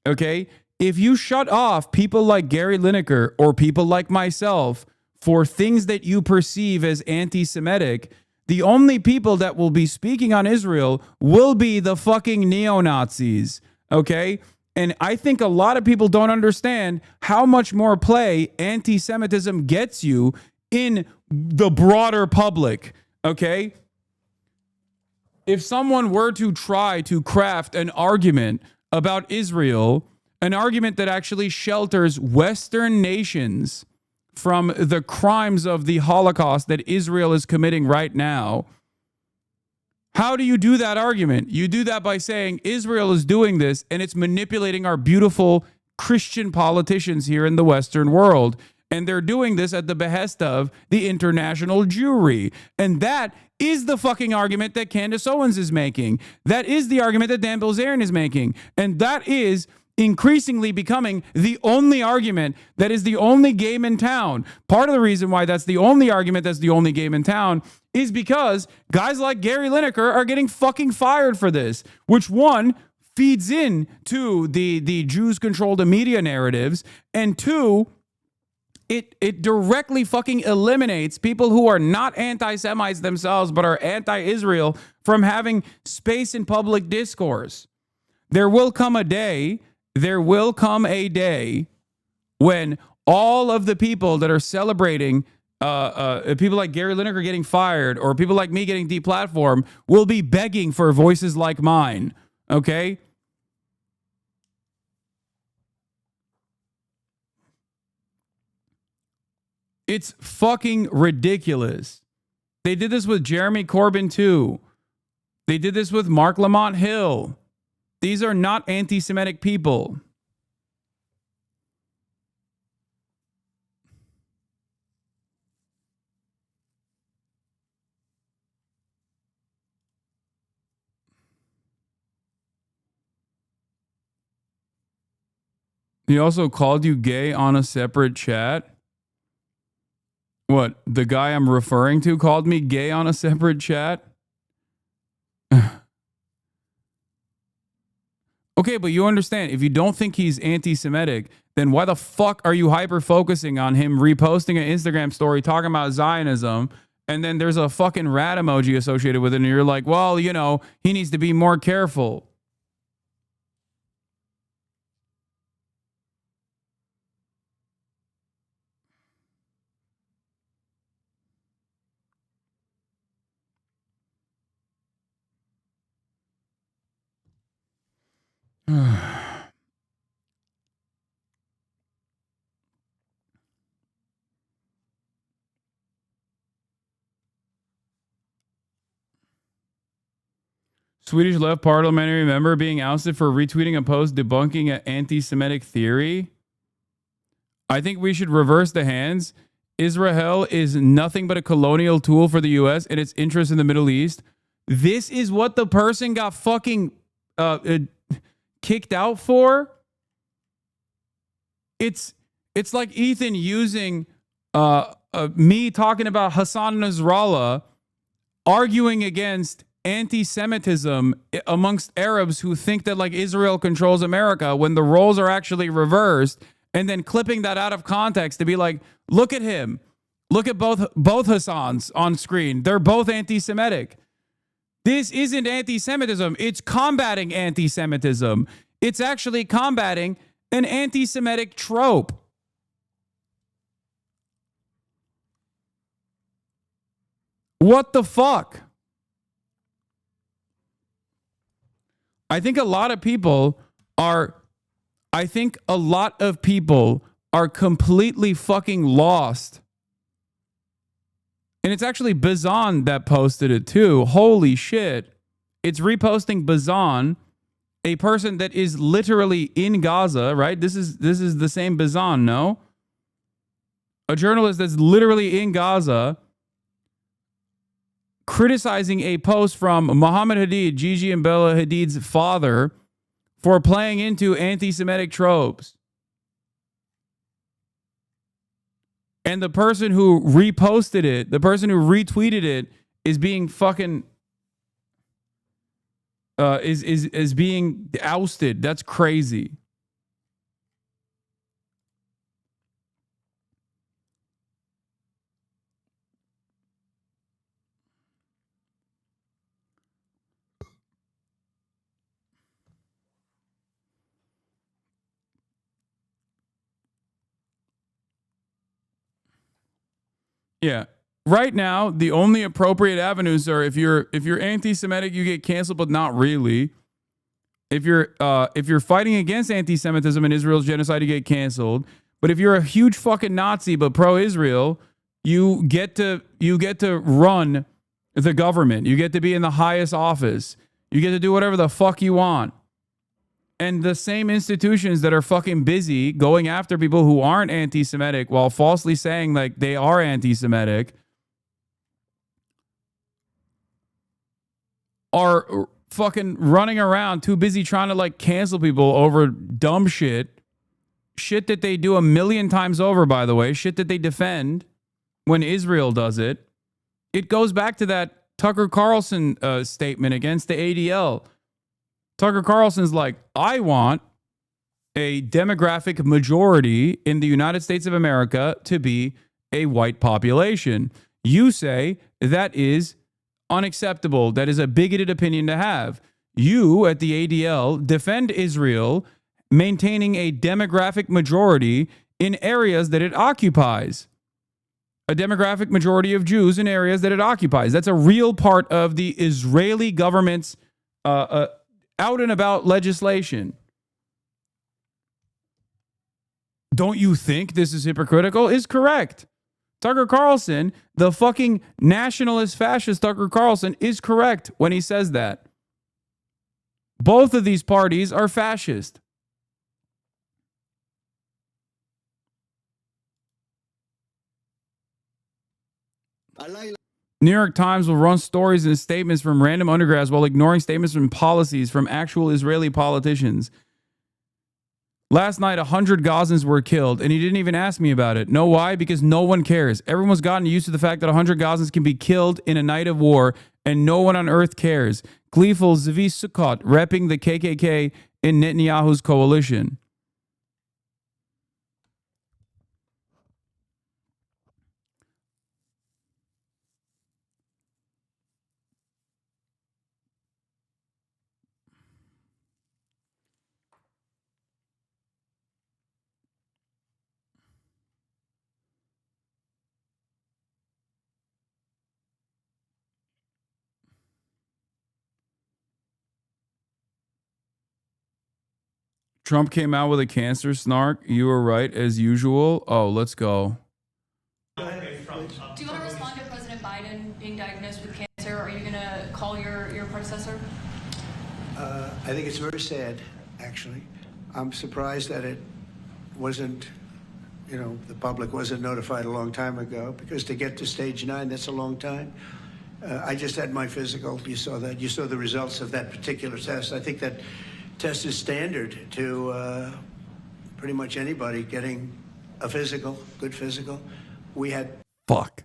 Okay? If you shut off people like Gary Lineker or people like myself for things that you perceive as anti-Semitic, the only people that will be speaking on Israel will be the fucking neo-Nazis, okay? And I think a lot of people don't understand how much more play anti-Semitism gets you in the broader public, okay? If someone were to try to craft an argument about Israel, an argument that actually shelters Western nations from the crimes of the Holocaust that Israel is committing right now, how do you do that argument? You do that by saying Israel is doing this and it's manipulating our beautiful Christian politicians here in the Western world. And they're doing this at the behest of the international Jewry. And that is the fucking argument that Candace Owens is making. That is the argument that Dan Bilzerian is making. And that is increasingly becoming the only argument that is the only game in town. Part of the reason why that's the only argument that's the only game in town is because guys like Gary Lineker are getting fucking fired for this, which one feeds in to the Jews-controlled media narratives, and two, it directly fucking eliminates people who are not anti-Semites themselves but are anti-Israel from having space in public discourse. There will come a day when all of the people that are celebrating people like Gary Lineker getting fired or people like me getting deplatformed will be begging for voices like mine, okay? It's fucking ridiculous. They did this with Jeremy Corbyn too. They did this with Mark Lamont Hill. These are not anti-Semitic people. He also called you gay on a separate chat. What? The guy I'm referring to called me gay on a separate chat? Okay, but you understand, if you don't think he's anti-Semitic, then why the fuck are you hyper-focusing on him reposting an Instagram story talking about Zionism, and then there's a fucking rat emoji associated with it, and you're like, well, you know, he needs to be more careful. Swedish left parliamentary member being ousted for retweeting a post debunking an anti-Semitic theory. I think we should reverse the hands. Israel is nothing but a colonial tool for the U.S. and its interests in the Middle East. This is what the person got fucking kicked out for. It's like Ethan using me talking about Hassan Nasrallah arguing against anti-Semitism amongst Arabs who think that like Israel controls America when the roles are actually reversed, and then clipping that out of context to be like, look at him. Look at both Hassans on screen. They're both anti-Semitic. This isn't anti-Semitism. It's combating anti-Semitism. It's actually combating an anti-Semitic trope. What the fuck? I think a lot of people are completely fucking lost. And it's actually Bazan that posted it too. Holy shit. It's reposting Bazan, a person that is literally in Gaza, right? This is the same Bazan, no? A journalist that's literally in Gaza criticizing a post from Mohammed Hadid, Gigi and Bella Hadid's father, for playing into anti-Semitic tropes. And the person who reposted it, the person who retweeted it, is being fucking is being ousted. That's crazy. Yeah. Right now, the only appropriate avenues are if you're anti-Semitic, you get canceled, but not really. If you're fighting against anti-Semitism and Israel's genocide, you get canceled. But if you're a huge fucking Nazi but pro-Israel, you get to run the government. You get to be in the highest office. You get to do whatever the fuck you want. And the same institutions that are fucking busy going after people who aren't anti-Semitic while falsely saying like they are anti-Semitic are fucking running around too busy trying to like cancel people over dumb shit. Shit that they do a million times over, by the way. Shit that they defend when Israel does it. It goes back to that Tucker Carlson statement against the ADL. Tucker Carlson's like, I want a demographic majority in the United States of America to be a white population. You say that is unacceptable. That is a bigoted opinion to have. You at the ADL defend Israel maintaining a demographic majority in areas that it occupies. A demographic majority of Jews in areas that it occupies. That's a real part of the Israeli government's out and about legislation. Don't you think this is hypocritical? Is correct. Tucker Carlson, the fucking nationalist fascist Tucker Carlson, is correct when he says that. Both of these parties are fascist. New York Times will run stories and statements from random undergrads while ignoring statements from policies from actual Israeli politicians. Last night, 100 Gazans were killed, and he didn't even ask me about it. Know why? Because no one cares. Everyone's gotten used to the fact that 100 Gazans can be killed in a night of war, and no one on earth cares. Gleeful Zvi Sukkot, repping the KKK in Netanyahu's coalition. Trump came out with a cancer snark. You were right, as usual. Oh, let's go. Do you want to respond to President Biden being diagnosed with cancer? Are you going to call your predecessor? I think it's very sad, actually. I'm surprised that it wasn't you know, the public wasn't notified a long time ago, because to get to stage 9, that's a long time. I just had my physical. You saw that. You saw the results of that particular test. I think that test is standard to pretty much anybody getting a physical, good physical. We had... Fuck.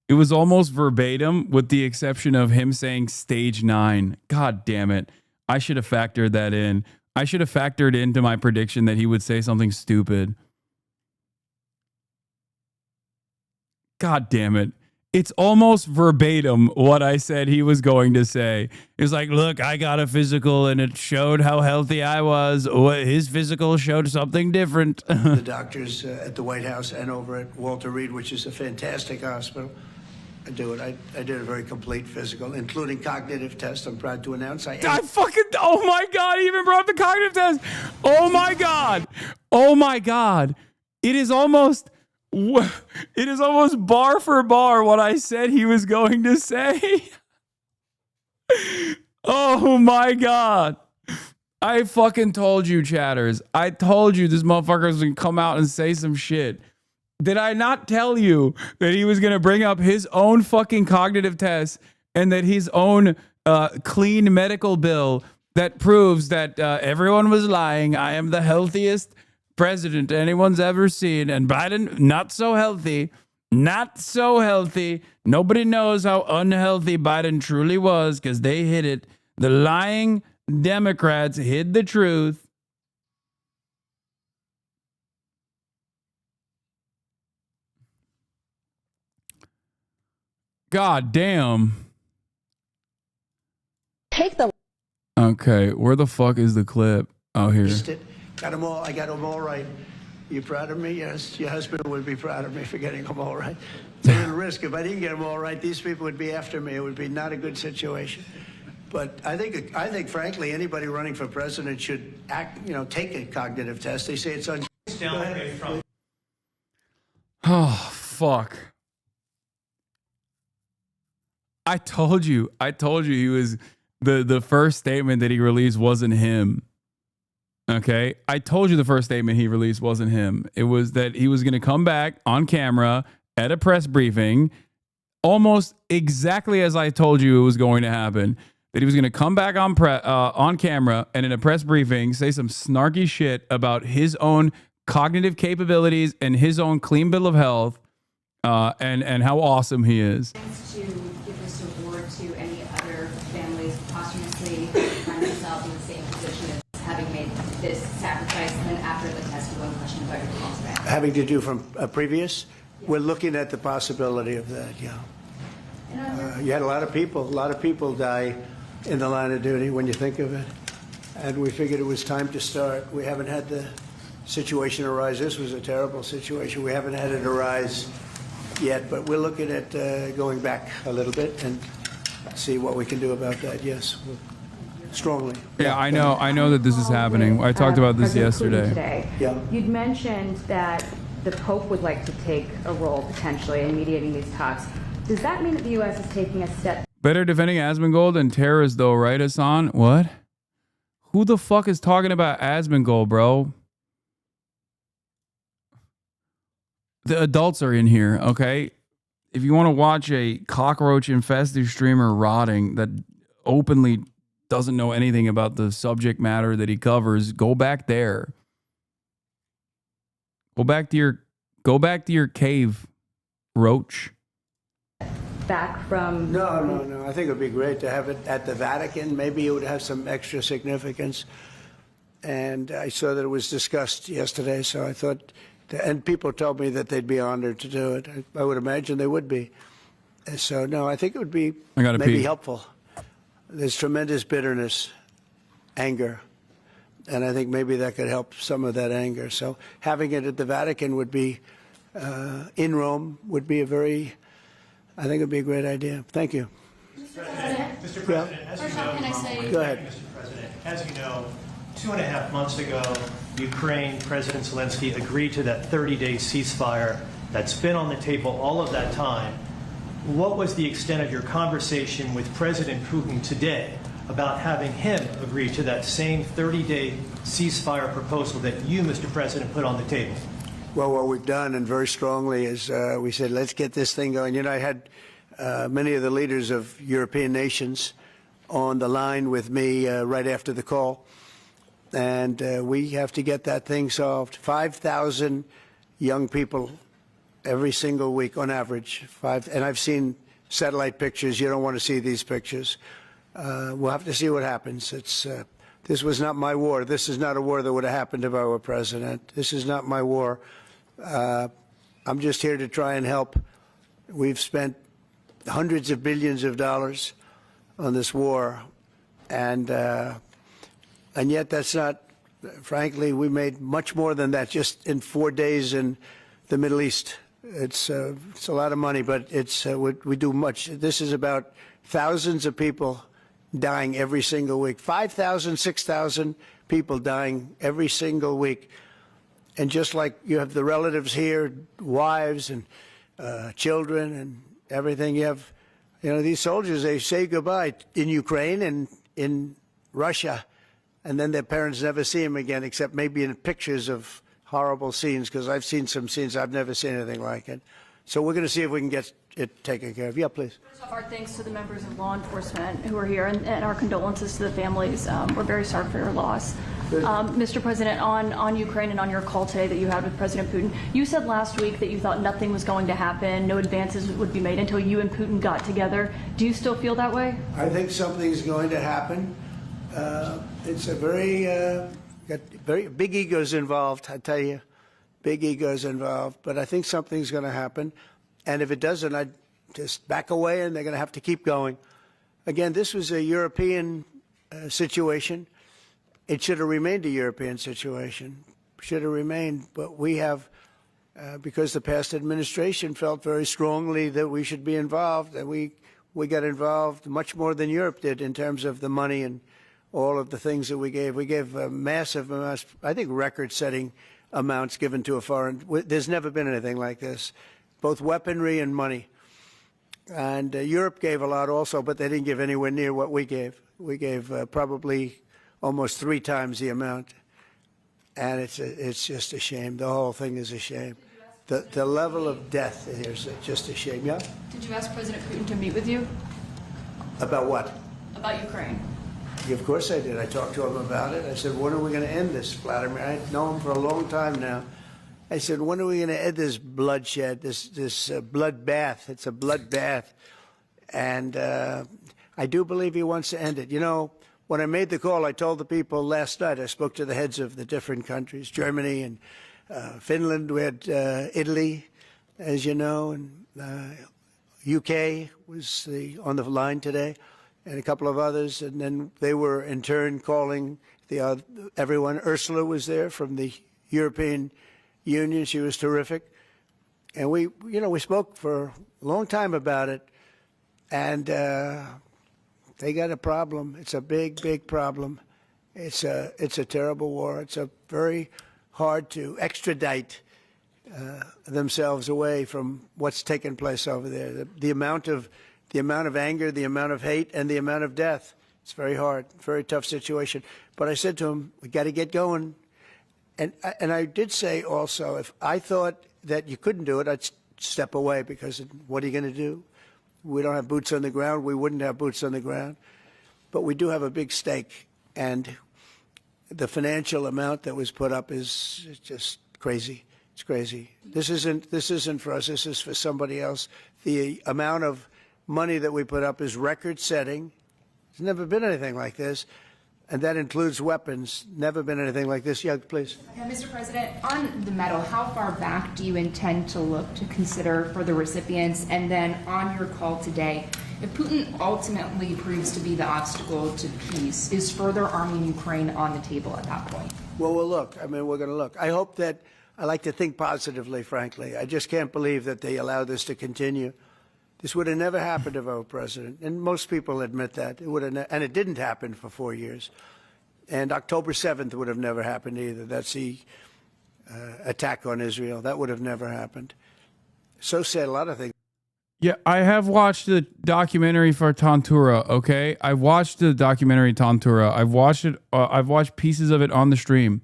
It was almost verbatim with the exception of him saying stage 9. God damn it. I should have factored that in. I should have factored into my prediction that he would say something stupid. God damn it. It's almost verbatim what I said he was going to say. It was like, look, I got a physical and it showed how healthy I was. His physical showed something different. The doctors at the White House and over at Walter Reed, which is a fantastic hospital, I did a very complete physical, including cognitive tests. I'm proud to announce I fucking, oh my God, he even brought up the cognitive test. Oh my God. Oh my God. It is almost bar for bar what I said he was going to say. Oh my God. I fucking told you, chatters. I told you this motherfucker was going to come out and say some shit. Did I not tell you that he was going to bring up his own fucking cognitive test and that his own clean medical bill that proves that everyone was lying? I am the healthiest president anyone's ever seen, and Biden, not so healthy. Not so healthy. Nobody knows how unhealthy Biden truly was because they hid it. The lying Democrats hid the truth. God damn. Take the... Okay, where the fuck is the clip? Oh, here. Got them all. I got them all right. You proud of me? Yes. Your husband would be proud of me for getting them all right. It's a little risk. If I didn't get them all right, these people would be after me. It would be not a good situation. But I think, frankly, anybody running for president should take a cognitive test. They say it's unfair. Oh, fuck. I told you he was the first statement that he released wasn't him. Okay. I told you the first statement he released wasn't him. It was that he was going to come back on camera at a press briefing, almost exactly as I told you it was going to happen. That he was going to come back on camera and in a press briefing say some snarky shit about his own cognitive capabilities and his own clean bill of health, and how awesome he is. To give this award to any other families posthumously find themselves in the same position as having made this sacrifice, and then after the test, one question about your pulse rate. Having to do from a previous? We're looking at the possibility of that, yeah. You had a lot of people die in the line of duty when you think of it. And we figured it was time to start. We haven't had the situation arise. This was a terrible situation. We haven't had it arise yet, but we're looking at going back a little bit and see what we can do about that. Yes, strongly. Yeah, I know that this is happening. I talked about this yesterday. Today. Yeah. You'd mentioned that the Pope would like to take a role potentially in mediating these talks. Does that mean that the U.S. is taking a step? Better defending Asmongold than terrorists, though, right, Hasan? What? Who the fuck is talking about Asmongold, bro? The adults are in here, okay? If you want to watch a cockroach-infested streamer rotting that openly doesn't know anything about the subject matter that he covers, go back there. Go back to your cave, Roach. Back from... No. I think it would be great to have it at the Vatican. Maybe it would have some extra significance. And I saw that it was discussed yesterday, so I thought... And people told me that they'd be honored to do it. I would imagine they would be. So, no, I think it would be maybe helpful. There's tremendous bitterness, anger, and I think maybe that could help some of that anger. So having it at the Vatican would be, in Rome, would be I think it would be a great idea. Thank you. Mr. President, as you know, go ahead. Mr. President, as you know, 2.5 months ago, Ukraine President Zelensky agreed to that 30-day ceasefire that's been on the table all of that time. What was the extent of your conversation with President Putin today about having him agree to that same 30-day ceasefire proposal that you, Mr. President, put on the table? Well, what we've done, and very strongly, is we said, let's get this thing going. You know, I had many of the leaders of European nations on the line with me right after the call, and we have to get that thing solved. 5,000 young people every single week on average. And I've seen satellite pictures. You don't want to see these pictures. We'll have to see what happens. This was not my war. This is not a war that would have happened if I were president. This is not my war. I'm just here to try and help. We've spent hundreds of billions of dollars on this war, and yet that's not. Frankly, we made much more than that just in 4 days in the Middle East. It's a lot of money, but we do much. This is about thousands of people dying every single week. 5,000, 6,000 people dying every single week. And just like you have the relatives here, wives and children and everything, you have, these soldiers, they say goodbye in Ukraine and in Russia, and then their parents never see them again, except maybe in pictures of horrible scenes, because I've seen some scenes, I've never seen anything like it. So we're going to see if we can get it taken care of. Yeah, please. First off, our thanks to the members of law enforcement who are here, and our condolences to the families. We're very sorry for your loss. Mr. President, on Ukraine and on your call today that you had with President Putin, you said last week that you thought nothing was going to happen, no advances would be made until you and Putin got together. Do you still feel that way? I think something's going to happen. It's a got very big egos involved, I tell you. Big egos involved. But I think something's going to happen. And if it doesn't, I'd just back away, and they're going to have to keep going. Again, this was a European situation. It should have remained a European situation. Should have remained. But we have, because the past administration felt very strongly that we should be involved, and we got involved much more than Europe did in terms of the money and all of the things that we gave. We gave massive amounts, I think record-setting amounts given to a foreign. There's never been anything like this, both weaponry and money. And Europe gave a lot also, but they didn't give anywhere near what we gave. We gave probably almost 3 times the amount. And it's just a shame. The whole thing is a shame. The level of death is just a shame. Yeah? Did you ask President Putin to meet with you? About what? About Ukraine. Of course I did. I talked to him about it. I said, when are we going to end this, Vladimir? I know him for a long time now. I said, when are we going to end this bloodshed, this bloodbath? It's a bloodbath. And I do believe he wants to end it. You know, when I made the call, I told the people last night, I spoke to the heads of the different countries, Germany and Finland. We had Italy, as you know, and UK was on the line today, and a couple of others. And then they were in turn calling everyone. Ursula was there from the European Union. She was terrific. And we spoke for a long time about it. And they got a problem. It's a big, big problem. It's a terrible war. It's a very hard to extradite themselves away from what's taken place over there. The amount of anger, the amount of hate, and the amount of death. It's very hard, very tough situation. But I said to him, we got to get going. And I did say also, if I thought that you couldn't do it, I'd step away, because what are you going to do? We don't have boots on the ground. We wouldn't have boots on the ground. But we do have a big stake. And the financial amount that was put up is just crazy. It's crazy. This isn't for us. This is for somebody else. The amount of money that we put up is record-setting. There's never been anything like this. And that includes weapons. Never been anything like this. Yeah, please. Mr. President, on the medal, how far back do you intend to look to consider for the recipients? And then on your call today, if Putin ultimately proves to be the obstacle to peace, is further arming Ukraine on the table at that point? Well, we'll look. I mean, we're going to look. I hope that, I like to think positively, frankly. I just can't believe that they allow this to continue. This would have never happened if I were president, and most people admit that. It would have, and it didn't happen for 4 years. And October 7th would have never happened either. That's the attack on Israel. That would have never happened. So said a lot of things. Yeah, I have watched the documentary for Tantura, okay? I've watched the documentary Tantura. I've watched it. I've watched pieces of it on the stream.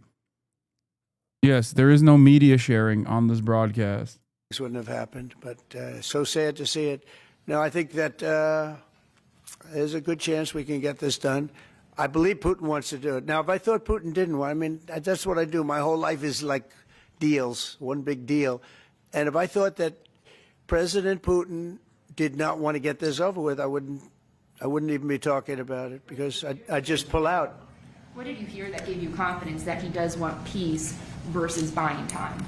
Yes, there is no media sharing on this broadcast. This wouldn't have happened, but so sad to see it. No, I think that there's a good chance we can get this done. I believe Putin wants to do it. Now, if I thought Putin didn't want, I mean, that's what I do. My whole life is like deals, one big deal. And if I thought that President Putin did not want to get this over with, I wouldn't even be talking about it, because I'd just pull out. What did you hear that gave you confidence that he does want peace versus buying time?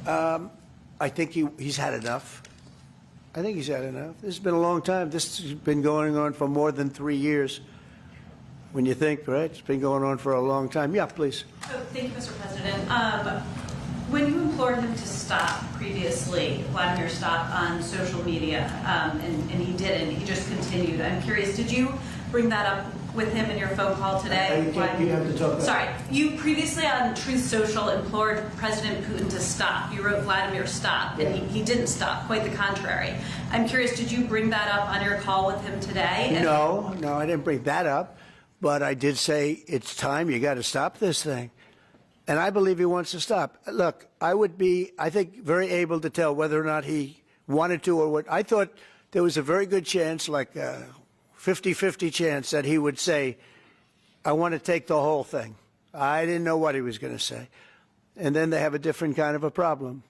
I think he's had enough. I think he's had enough. This has been a long time. This has been going on for more than 3 years. When you think, right? It's been going on for a long time. Yeah, please. Oh, thank you, Mr. President. When you implored him to stop previously, Vladimir stopped on social media, and he didn't. He just continued. I'm curious, did you bring that up with him in your phone call today? You have to talk. Sorry, you previously on Truth Social implored President Putin to stop. You wrote Vladimir stop, and he didn't stop. Quite the contrary. I'm curious, did you bring that up on your call with him today? No, I didn't bring that up. But I did say it's time. You got to stop this thing. And I believe he wants to stop. Look, I would be, I think, very able to tell whether or not he wanted to or what. I thought there was a very good chance, like a 50-50 chance, that he would say, I want to take the whole thing. I didn't know what he was going to say. And then they have a different kind of a problem.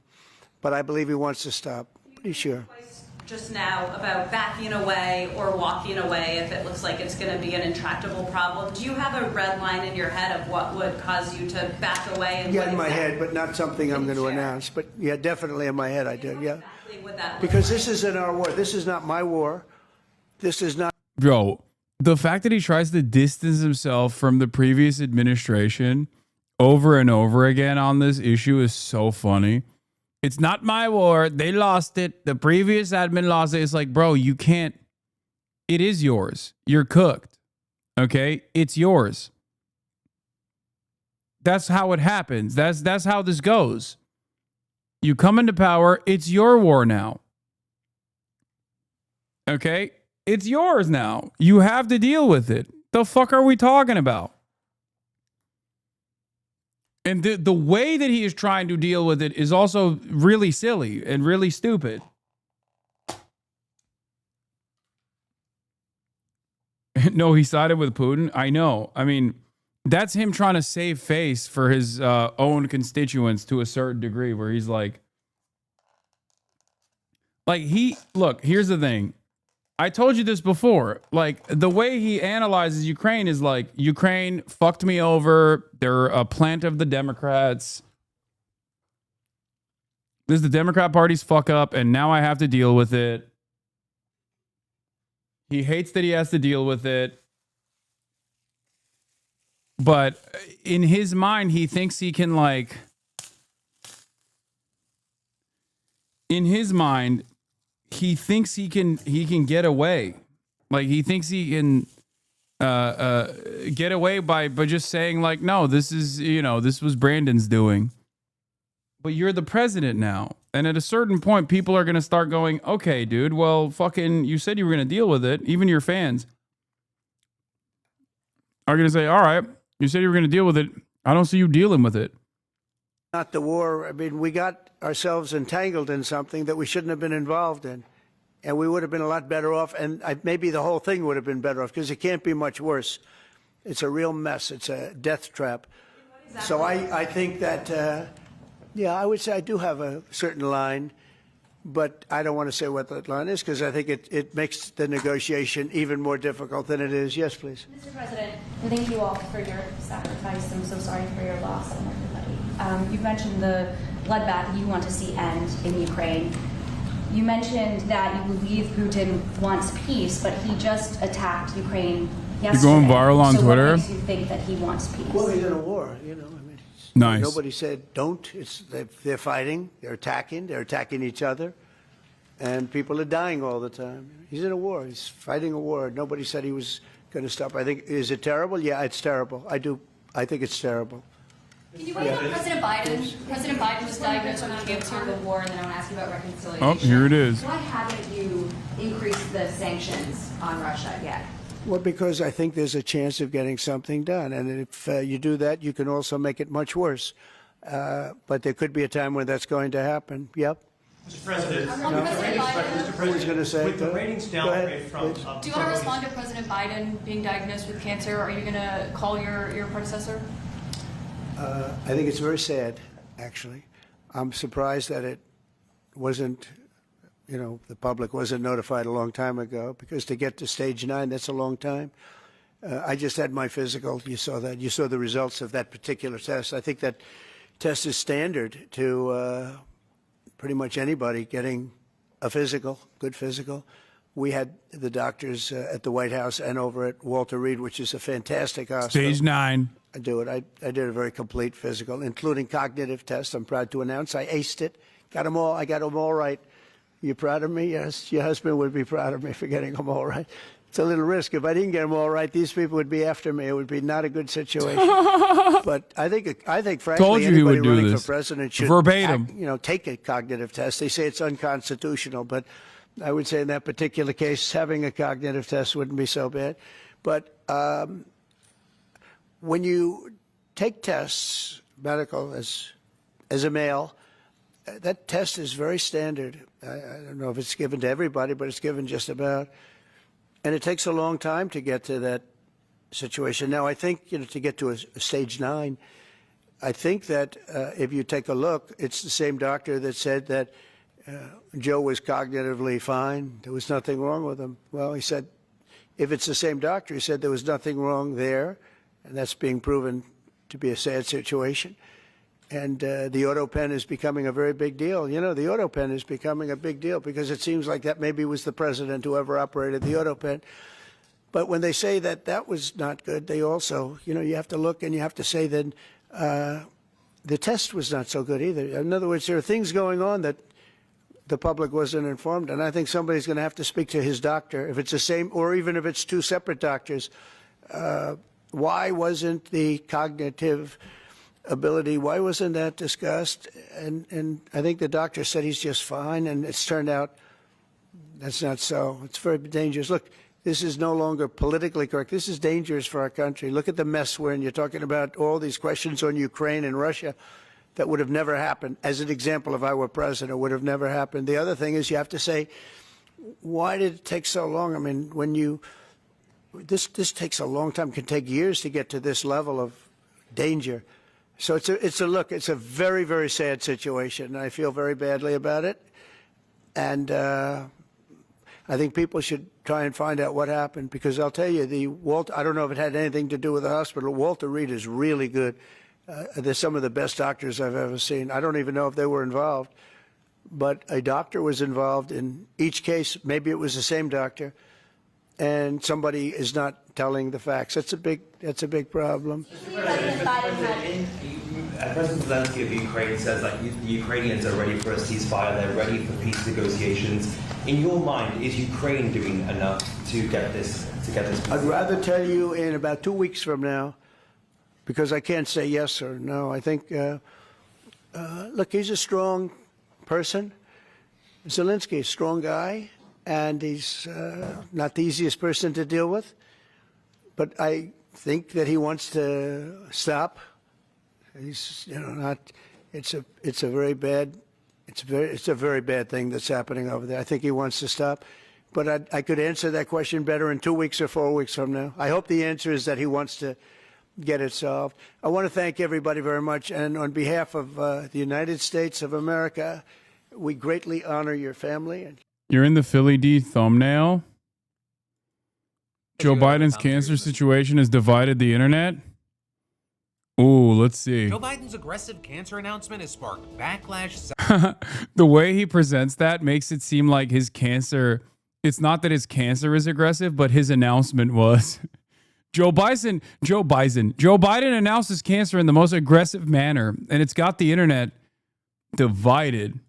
But I believe he wants to stop. Pretty sure. Just now about backing away or walking away if it looks like it's going to be an intractable problem. Do you have a red line in your head of what would cause you to back away? And yeah, in my head, but not something I'm going to announce. But yeah, definitely in my head I do, yeah. Exactly would that because this isn't our war. This is not my war. This is not... Bro, the fact that he tries to distance himself from the previous administration over and over again on this issue is so funny. It's not my war. They lost it. The previous admin lost it. It's like, bro, you can't. It is yours. You're cooked. Okay? It's yours. That's how it happens. That's how this goes. You come into power. It's your war now. Okay? It's yours now. You have to deal with it. The fuck are we talking about? And the way that he is trying to deal with it is also really silly and really stupid. No, he sided with Putin. I know. I mean, that's him trying to save face for his own constituents to a certain degree, where he's like, look, here's the thing. I told you this before. Like, the way he analyzes Ukraine is like, Ukraine fucked me over. They're a plant of the Democrats. This is the Democrat Party's fuck up, and now I have to deal with it. He hates that he has to deal with it. But in his mind, he thinks he can, like... In his mind... He thinks he can get away. Like, he thinks he can get away by just saying, like, no, this is, this was Brandon's doing. But you're the president now. And at a certain point, people are going to start going, okay, dude, well, fucking, you said you were going to deal with it. Even your fans are going to say, all right, you said you were going to deal with it. I don't see you dealing with it. Not the war. I mean, we got ourselves entangled in something that we shouldn't have been involved in. And we would have been a lot better off. And maybe the whole thing would have been better off, because it can't be much worse. It's a real mess. It's a death trap. Exactly. So I think that, yeah, I would say I do have a certain line. But I don't want to say what that line is, because I think it makes the negotiation even more difficult than it is. Yes, please. Mr. President, thank you all for your sacrifice. I'm so sorry for your loss and everybody. You mentioned the bloodbath you want to see end in Ukraine. You mentioned that you believe Putin wants peace, but he just attacked Ukraine yesterday. You're going viral on Twitter? What makes you think that he wants peace? Well, he's in a war, I mean, nice. Nobody said don't. They're fighting. They're attacking each other. And people are dying all the time. He's in a war. He's fighting a war. Nobody said he was going to stop. I think, is it terrible? Yeah, it's terrible. I think it's terrible. Can you wait on President Biden? President Biden was diagnosed with cancer of the war, and then I want to ask you about reconciliation. Oh, here it is. Why haven't you increased the sanctions on Russia yet? Well, because I think there's a chance of getting something done. And if you do that, you can also make it much worse. But there could be a time when that's going to happen. Yep. Mr. President, I was going to say, with the ratings downgrade from... Do you want to respond to President Biden being diagnosed with cancer? Are you going to call your predecessor? I think it's very sad, actually. I'm surprised that it wasn't, the public wasn't notified a long time ago, because to get to stage 9, that's a long time. I just had my physical. You saw that. You saw the results of that particular test. I think that test is standard to pretty much anybody getting a physical, good physical. We had the doctors at the White House and over at Walter Reed, which is a fantastic hospital. Stage 9. I do it. I did a very complete physical, including cognitive tests. I'm proud to announce I aced it. Got them all. I got them all right. You proud of me? Yes. Your husband would be proud of me for getting them all right. It's a little risk. If I didn't get them all right, these people would be after me. It would be not a good situation. But I think, frankly, anybody running for president should verbatim. Take a cognitive test. They say it's unconstitutional, but I would say in that particular case, having a cognitive test wouldn't be so bad. But when you take tests, medical, as a male, that test is very standard. I don't know if it's given to everybody, but it's given just about. And it takes a long time to get to that situation. Now, I think, to get to a stage 9, I think that if you take a look, it's the same doctor that said that Joe was cognitively fine. There was nothing wrong with him. Well, he said, if it's the same doctor, he said there was nothing wrong there, and that's being proven to be a sad situation. And the auto pen is becoming a very big deal. The auto pen is becoming a big deal because it seems like that maybe was the president who ever operated the auto pen. But when they say that that was not good, they also, you have to look and you have to say that the test was not so good either. In other words, there are things going on that the public wasn't informed. And I think somebody's going to have to speak to his doctor, if it's the same, or even if it's two separate doctors. Why wasn't the cognitive ability, why wasn't that discussed? And I think the doctor said he's just fine, and it's turned out that's not so. It's very dangerous. Look, this is no longer politically correct. This is dangerous for our country. Look at the mess we're in. You're talking about all these questions on Ukraine and Russia that would have never happened. As an example, if I were president, would have never happened. The other thing is you have to say, why did it take so long? I mean, this takes a long time. It can take years to get to this level of danger. So it's a very, very sad situation. I feel very badly about it. And I think people should try and find out what happened, because I'll tell you, I don't know if it had anything to do with the hospital. Walter Reed is really good. They're some of the best doctors I've ever seen. I don't even know if they were involved, but a doctor was involved in each case. Maybe it was the same doctor, and somebody is not telling the facts. That's a big problem. President Zelensky of Ukraine says that the Ukrainians are ready for a ceasefire. They're ready for peace negotiations. In your mind, is Ukraine doing enough to get this? I'd rather tell you in about 2 weeks from now, because I can't say yes or no. I think, look, he's a strong person. Zelensky, a strong guy, and he's not the easiest person to deal with. But I think that he wants to stop. He's, not. It's a very bad thing that's happening over there. I think he wants to stop. But I could answer that question better in 2 weeks or 4 weeks from now. I hope the answer is that he wants to get it solved. I want to thank everybody very much. And on behalf of the United States of America, we greatly honor your family. You're in the Philly D thumbnail. Joe Biden's cancer situation has divided the internet. Ooh, let's see. Joe Biden's aggressive cancer announcement has sparked backlash. The way he presents that makes it seem like his cancer, it's not that his cancer is aggressive, but his announcement was. Joe Biden announces cancer in the most aggressive manner, and it's got the internet divided.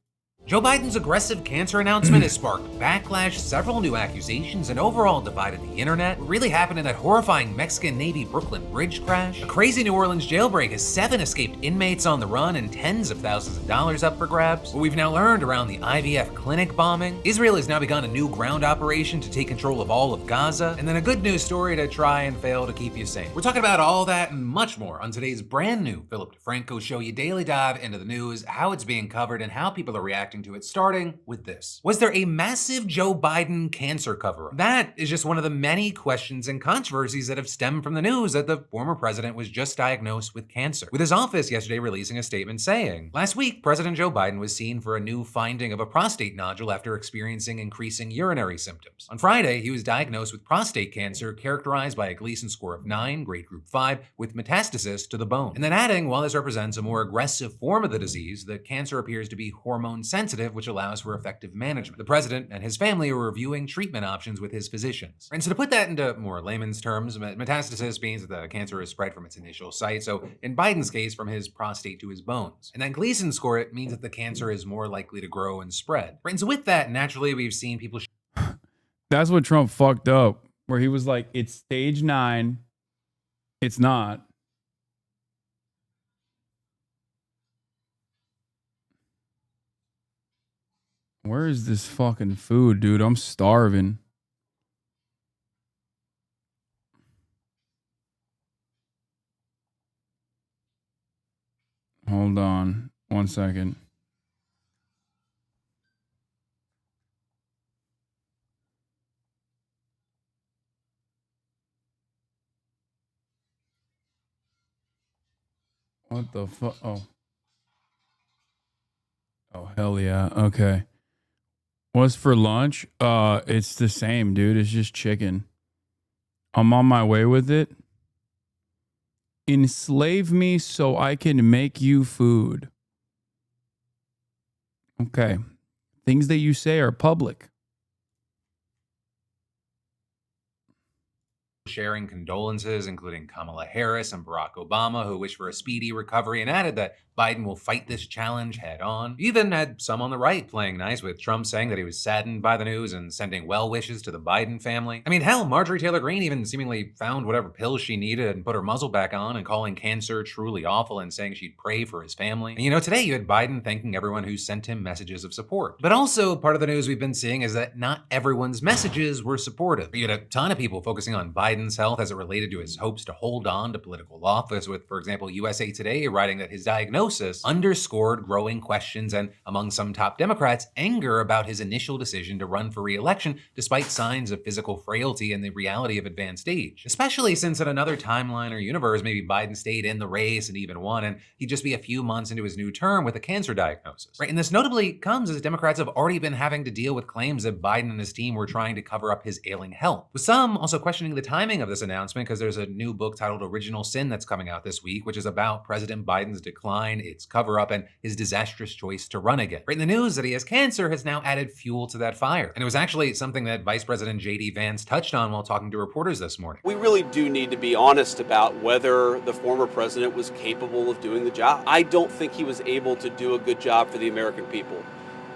Joe Biden's aggressive cancer announcement has sparked backlash, several new accusations, and overall divided the internet. What really happened in that horrifying Mexican Navy Brooklyn Bridge crash? A crazy New Orleans jailbreak has 7 escaped inmates on the run and tens of thousands of dollars up for grabs. What we've now learned around the IVF clinic bombing. Israel has now begun a new ground operation to take control of all of Gaza. And then a good news story to try and fail to keep you sane. We're talking about all that and much more on today's brand new Philip DeFranco show. You daily dive into the news, how it's being covered, and how people are reacting to it, starting with this. Was there a massive Joe Biden cancer cover-up? That is just one of the many questions and controversies that have stemmed from the news that the former president was just diagnosed with cancer, with his office yesterday releasing a statement saying, last week, President Joe Biden was seen for a new finding of a prostate nodule after experiencing increasing urinary symptoms. On Friday, he was diagnosed with prostate cancer characterized by a Gleason score of 9, grade group 5, with metastasis to the bone. And then adding, while this represents a more aggressive form of the disease, the cancer appears to be hormone sensitive, which allows for effective management. The president and his family are reviewing treatment options with his physicians. And so to put that into more layman's terms, metastasis means that the cancer is spread from its initial site, so in Biden's case, from his prostate to his bones. And that Gleason score, it means that the cancer is more likely to grow and spread. And so with that, naturally, we've seen people... That's what Trump fucked up, where he was like, it's stage 9. It's not. Where is this fucking food, dude? I'm starving. Hold on 1 second. What the fuck? Oh. Oh, hell yeah. Okay. What's for lunch? It's the same, dude. It's just chicken. I'm on my way with it. Enslave me so I can make you food. Okay. Things that you say are public. Sharing condolences, including Kamala Harris and Barack Obama, who wished for a speedy recovery and added that Biden will fight this challenge head on. You even had some on the right playing nice, with Trump saying that he was saddened by the news and sending well wishes to the Biden family. I mean, hell, Marjorie Taylor Greene even seemingly found whatever pills she needed and put her muzzle back on and calling cancer truly awful and saying she'd pray for his family. And you know, today you had Biden thanking everyone who sent him messages of support. But also, part of the news we've been seeing is that not everyone's messages were supportive. You had a ton of people focusing on Biden's health as it related to his hopes to hold on to political office, with, for example, USA Today writing that his diagnosis underscored growing questions and, among some top Democrats, anger about his initial decision to run for re-election despite signs of physical frailty and the reality of advanced age. Especially since in another timeline or universe, maybe Biden stayed in the race and even won, and he'd just be a few months into his new term with a cancer diagnosis. Right? And this notably comes as Democrats have already been having to deal with claims that Biden and his team were trying to cover up his ailing health. With some also questioning the timing of this announcement, because there's a new book titled Original Sin that's coming out this week, which is about President Biden's decline, its cover-up, and his disastrous choice to run again. Right, in the news that he has cancer has now added fuel to that fire. And it was actually something that Vice President J.D. Vance touched on while talking to reporters this morning. We really do need to be honest about whether the former president was capable of doing the job. I don't think he was able to do a good job for the American people.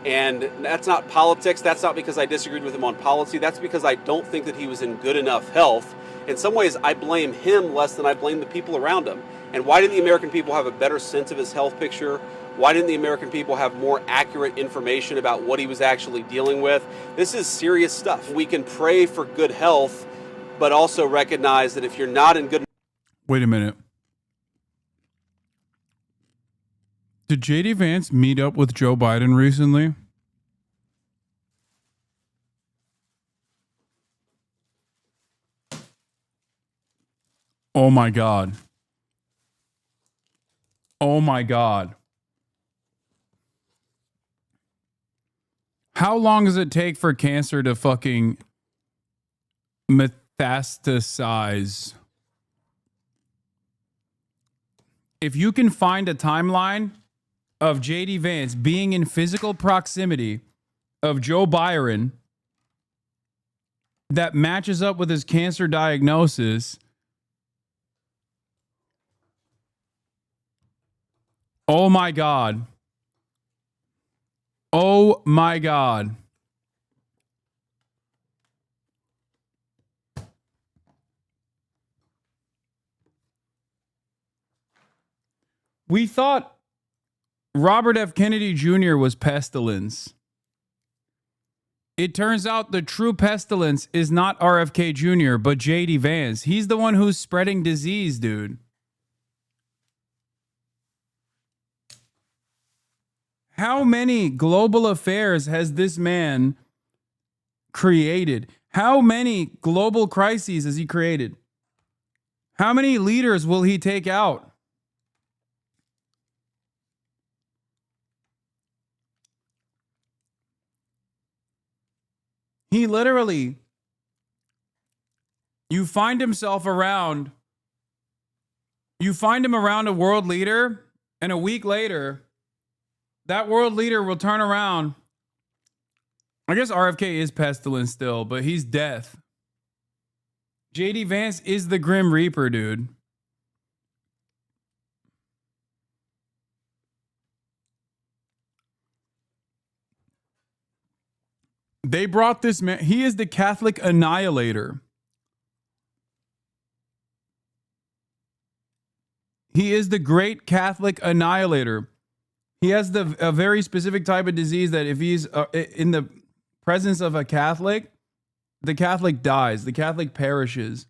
And that's not politics. That's not because I disagreed with him on policy. That's because I don't think that he was in good enough health. In some ways, I blame him less than I blame the people around him. And why didn't the American people have a better sense of his health picture? Why didn't the American people have more accurate information about what he was actually dealing with? This is serious stuff. We can pray for good health, but also recognize that if you're not in good... Wait a minute. Did J.D. Vance meet up with Joe Biden recently? Oh my God. Oh my God. How long does it take for cancer to fucking metastasize? If you can find a timeline of J.D. Vance being in physical proximity of Joe Biden that matches up with his cancer diagnosis, oh my God. Oh my God. We thought Robert F. Kennedy Jr. was pestilence. It turns out the true pestilence is not RFK Jr., but J.D. Vance. He's the one who's spreading disease, dude. How many global affairs has this man created? How many global crises has he created? How many leaders will he take out? He literally, you find him around a world leader, and a week later, that world leader will turn around. I guess RFK is pestilence still, but he's death. JD Vance is the Grim Reaper, dude. They brought this man. He is the Catholic annihilator. He is the great Catholic annihilator. He has a very specific type of disease that if he's in the presence of a Catholic, the Catholic dies. The Catholic perishes.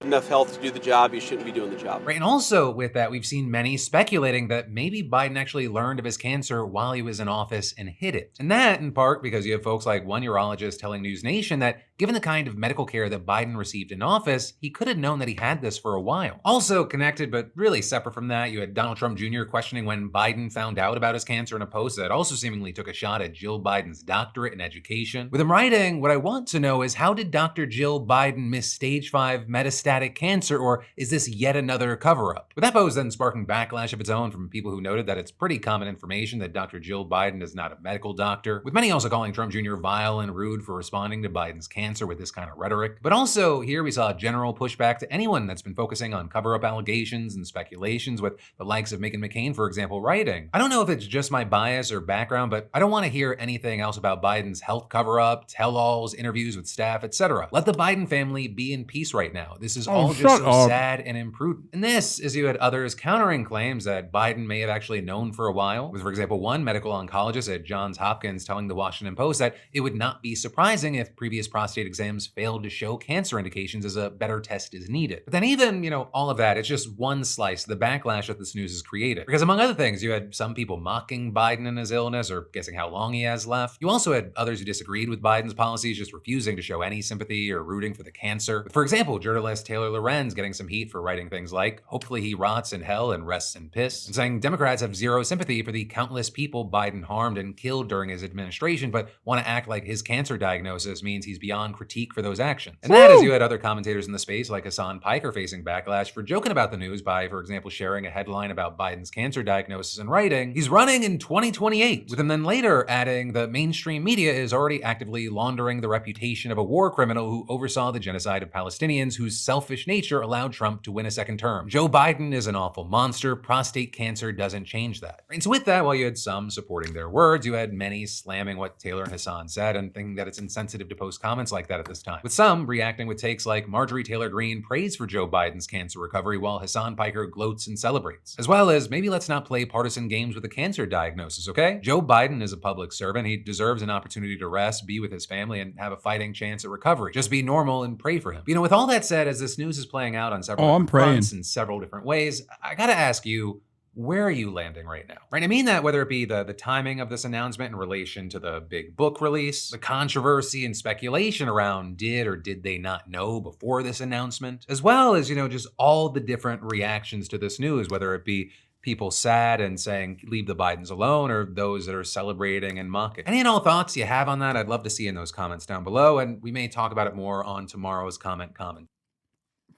Enough health to do the job, you shouldn't be doing the job. Right, and also with that, we've seen many speculating that maybe Biden actually learned of his cancer while he was in office and hid it. And that, in part, because you have folks like one urologist telling News Nation that given the kind of medical care that Biden received in office, he could have known that he had this for a while. Also connected, but really separate from that, you had Donald Trump Jr. questioning when Biden found out about his cancer in a post that also seemingly took a shot at Jill Biden's doctorate in education. With him writing, what I want to know is how did Dr. Jill Biden miss stage 5 metastatic cancer, or is this yet another cover-up? With that post then sparking backlash of its own from people who noted that it's pretty common information that Dr. Jill Biden is not a medical doctor, with many also calling Trump Jr. vile and rude for responding to Biden's cancer with this kind of rhetoric. But also, here we saw general pushback to anyone that's been focusing on cover-up allegations and speculations, with the likes of Meghan McCain, for example, writing, I don't know if it's just my bias or background, but I don't want to hear anything else about Biden's health cover-up, tell-alls, interviews with staff, etc. Let the Biden family be in peace right now. This is all just so sad and imprudent. And this, as you had others countering claims that Biden may have actually known for a while, with, for example, one medical oncologist at Johns Hopkins telling the Washington Post that it would not be surprising if previous prostate exams failed to show cancer indications as a better test is needed. But then even, all of that, it's just one slice of the backlash that this news has created. Because among other things, you had some people mocking Biden and his illness or guessing how long he has left. You also had others who disagreed with Biden's policies, just refusing to show any sympathy or rooting for the cancer. For example, journalist Taylor Lorenz getting some heat for writing things like, hopefully he rots in hell and rests in piss, and saying Democrats have zero sympathy for the countless people Biden harmed and killed during his administration, but want to act like his cancer diagnosis means he's beyond critique for those actions. And that, as you had other commentators in the space like Hasan Piker facing backlash for joking about the news by, for example, sharing a headline about Biden's cancer diagnosis and writing, he's running in 2028, with him then later adding the mainstream media is already actively laundering the reputation of a war criminal who oversaw the genocide of Palestinians whose selfish nature allowed Trump to win a second term. Joe Biden is an awful monster. Prostate cancer doesn't change that. And so with that, while you had some supporting their words, you had many slamming what Taylor and Hasan said and thinking that it's insensitive to post comments like that at this time. With some reacting with takes like Marjorie Taylor Greene prays for Joe Biden's cancer recovery while Hasan Piker gloats and celebrates. As well as, maybe let's not play partisan games with a cancer diagnosis, okay? Joe Biden is a public servant. He deserves an opportunity to rest, be with his family, and have a fighting chance at recovery. Just be normal and pray for him. With all that said, as this news is playing out on several fronts in several different ways, I gotta ask you, where are you landing right now? Right? I mean that whether it be the timing of this announcement in relation to the big book release, the controversy and speculation around did or did they not know before this announcement, as well as, just all the different reactions to this news, whether it be people sad and saying, leave the Bidens alone, or those that are celebrating and mocking. Any and all thoughts you have on that, I'd love to see in those comments down below, and we may talk about it more on tomorrow's comment.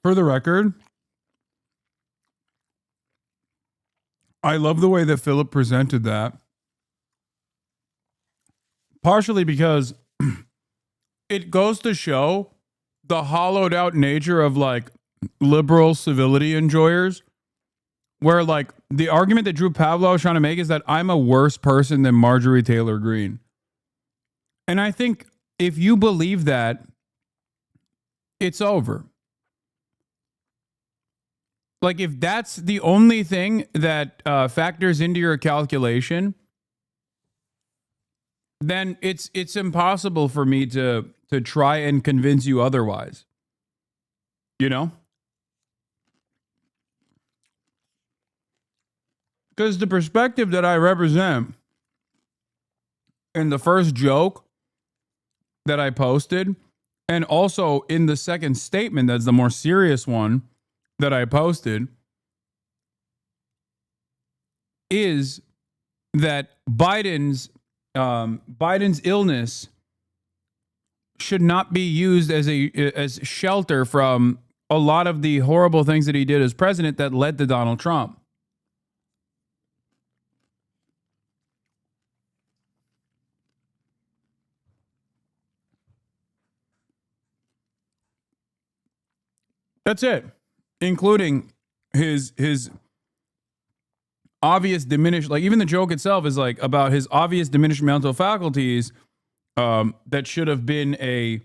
For the record, I love the way that Philip presented that. Partially because it goes to show the hollowed out nature of liberal civility enjoyers, where like the argument that Drew Pavlov is trying to make is that I'm a worse person than Marjorie Taylor Greene. And I think if you believe that, it's over. Like if that's the only thing that factors into your calculation, then it's impossible for me to try and convince you otherwise. You know? Because the perspective that I represent in the first joke that I posted, and also in the second statement, that's the more serious one that I posted, is that Biden's illness should not be used as shelter from a lot of the horrible things that he did as president that led to Donald Trump. That's it, including his obvious diminished, like even the joke itself is like about his obvious diminished mental faculties that should have been a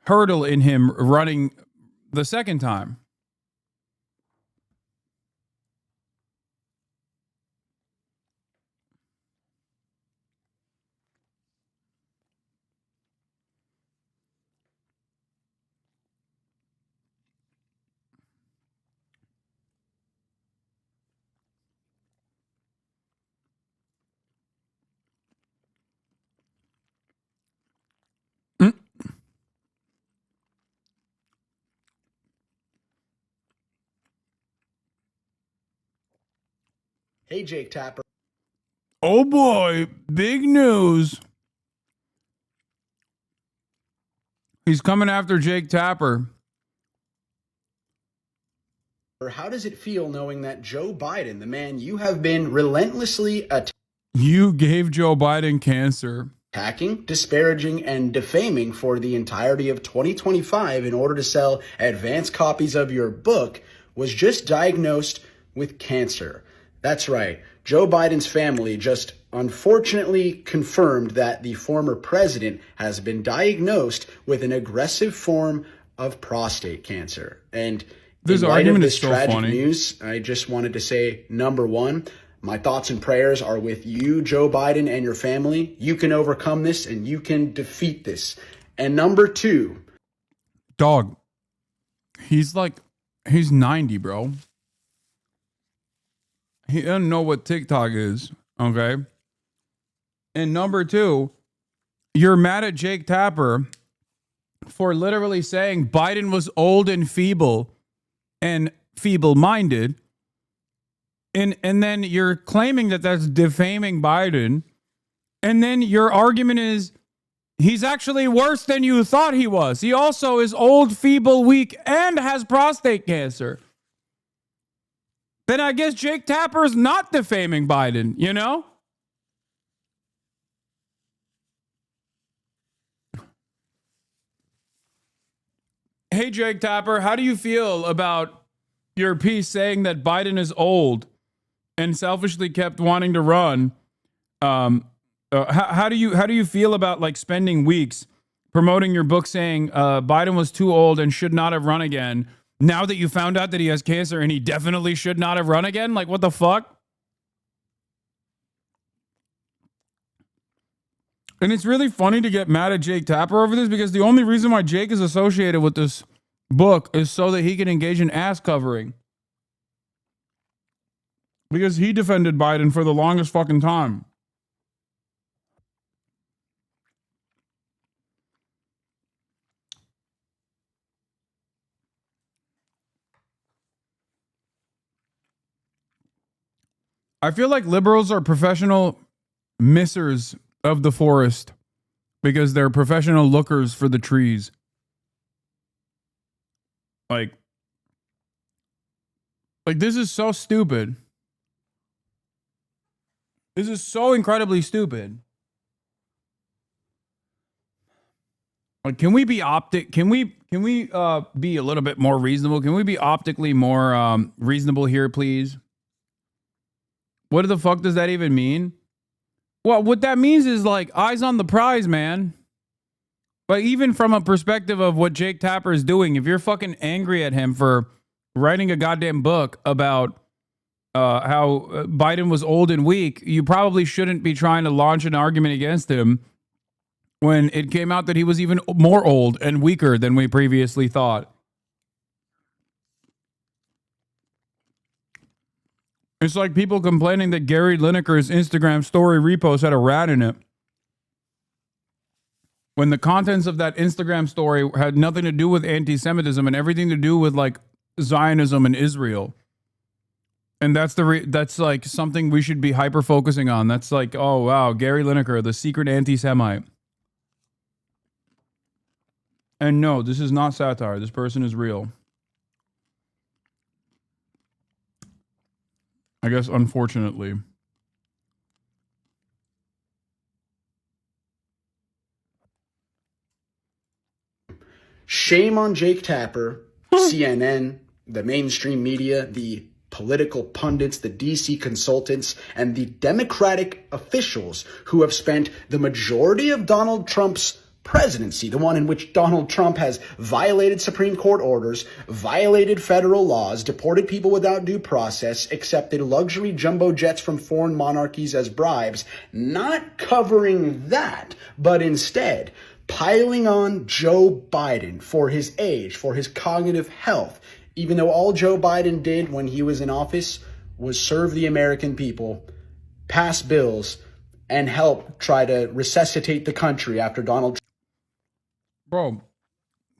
hurdle in him running the second time. Hey, Jake Tapper. Oh boy, big news. He's coming after Jake Tapper. How does it feel knowing that Joe Biden, the man you have been relentlessly You gave Joe Biden cancer. attacking, disparaging, and defaming for the entirety of 2025 in order to sell advanced copies of your book, was just diagnosed with cancer? That's right. Joe Biden's family just unfortunately confirmed that the former president has been diagnosed with an aggressive form of prostate cancer. And this in light of argument this is so tragic funny. news, I just wanted to say, number one, my thoughts and prayers are with you, Joe Biden, and your family. You can overcome this and you can defeat this. And number two, Dog, he's 90, bro. He doesn't know what TikTok is, okay? And number two, you're mad at Jake Tapper for literally saying Biden was old and feeble-minded. And then you're claiming that that's defaming Biden. And then your argument is he's actually worse than you thought he was. He also is old, feeble, weak, and has prostate cancer. Then I guess Jake Tapper's not defaming Biden, you know? Hey, Jake Tapper, how do you feel about your piece saying that Biden is old and selfishly kept wanting to run? How do you feel about like spending weeks promoting your book saying Biden was too old and should not have run again? Now that you found out that he has cancer and he definitely should not have run again? Like, what the fuck? And it's really funny to get mad at Jake Tapper over this because the only reason why Jake is associated with this book is so that he can engage in ass covering. Because he defended Biden for the longest fucking time. I feel like liberals are professional missers of the forest because they're professional lookers for the trees. Like this is so stupid. This is so incredibly stupid. Like, can we be Can we be a little bit more reasonable? Can we be optically more reasonable here, please? What the fuck does that even mean? Well, what that means is like eyes on the prize, man. But even from a perspective of what Jake Tapper is doing, if you're fucking angry at him for writing a goddamn book about how Biden was old and weak, you probably shouldn't be trying to launch an argument against him when it came out that he was even more old and weaker than we previously thought. It's like people complaining that Gary Lineker's Instagram story repost had a rat in it, when the contents of that Instagram story had nothing to do with anti-Semitism and everything to do with like Zionism and Israel. And that's that's like something we should be hyper focusing on. That's like, oh wow, Gary Lineker, the secret anti-Semite. And no, this is not satire. This person is real. I guess, unfortunately. Shame on Jake Tapper, CNN, the mainstream media, the political pundits, the DC consultants, and the Democratic officials who have spent the majority of Donald Trump's presidency, the one in which Donald Trump has violated Supreme Court orders, violated federal laws, deported people without due process, accepted luxury jumbo jets from foreign monarchies as bribes, not covering that, but instead piling on Joe Biden for his age, for his cognitive health, even though all Joe Biden did when he was in office was serve the American people, pass bills, and help try to resuscitate the country after Donald Trump. Bro,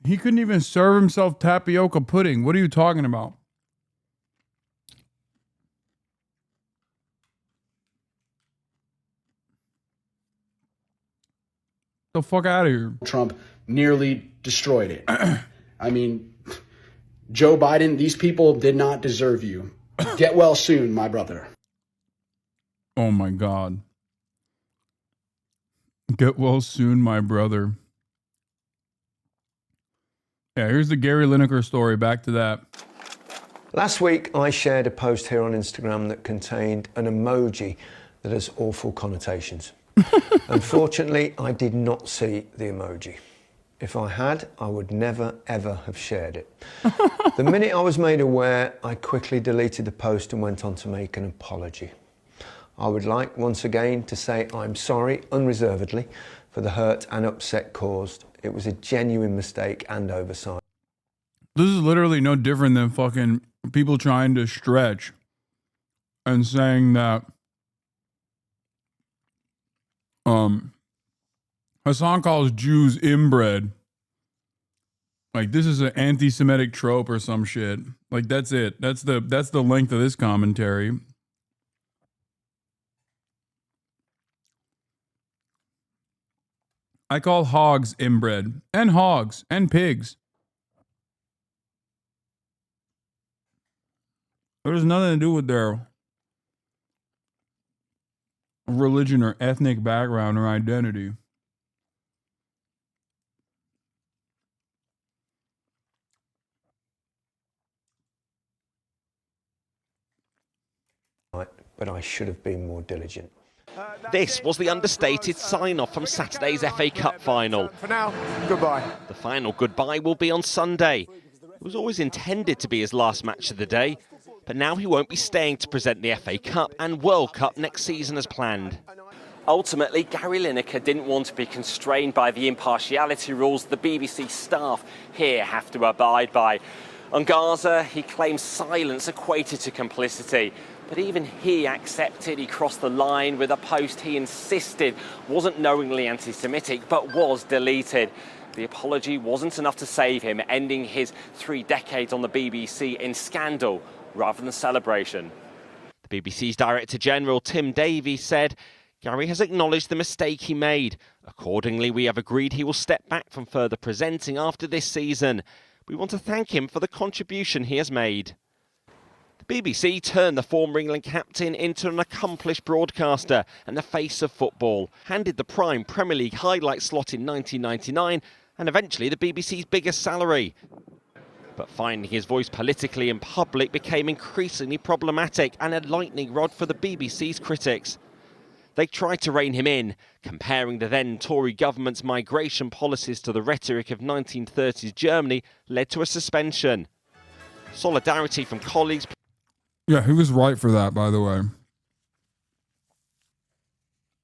he couldn't even serve himself tapioca pudding. What are you talking about? The fuck out of here. Trump nearly destroyed it. I mean, Joe Biden, these people did not deserve you. Get well soon, my brother. Oh my God. Get well soon, my brother. Yeah, here's the Gary Lineker story. Back to that. Last week, I shared a post here on Instagram that contained an emoji that has awful connotations. Unfortunately, I did not see the emoji. If I had, I would never, ever have shared it. The minute I was made aware, I quickly deleted the post and went on to make an apology. I would like, once again, to say I'm sorry unreservedly for the hurt and upset caused. It was a genuine mistake and oversight. This is literally no different than fucking people trying to stretch and saying that Hasan calls Jews inbred. Like this is an anti-Semitic trope or some shit. Like that's it. That's the length of this commentary. I call hogs inbred, and hogs, and pigs. There's nothing to do with their religion or ethnic background or identity. But I should have been more diligent. This was the understated sign-off from Saturday's FA Cup final. For now, goodbye. The final goodbye will be on Sunday. It was always intended to be his last match of the day, but now he won't be staying to present the FA Cup and World Cup next season as planned. Ultimately, Gary Lineker didn't want to be constrained by the impartiality rules the BBC staff here have to abide by. On Gaza, he claims silence equated to complicity. But even he accepted he crossed the line with a post he insisted wasn't knowingly anti-Semitic, but was deleted. The apology wasn't enough to save him, ending his 3 decades on the BBC in scandal rather than celebration. The BBC's Director General, Tim Davies, said, Gary has acknowledged the mistake he made. Accordingly, we have agreed he will step back from further presenting after this season. We want to thank him for the contribution he has made. The BBC turned the former England captain into an accomplished broadcaster and the face of football, handed the prime Premier League highlight slot in 1999 and eventually the BBC's biggest salary. But finding his voice politically in public became increasingly problematic and a lightning rod for the BBC's critics. They tried to rein him in, comparing the then Tory government's migration policies to the rhetoric of 1930s Germany led to a suspension. Solidarity from colleagues. Yeah, he was right for that, by the way.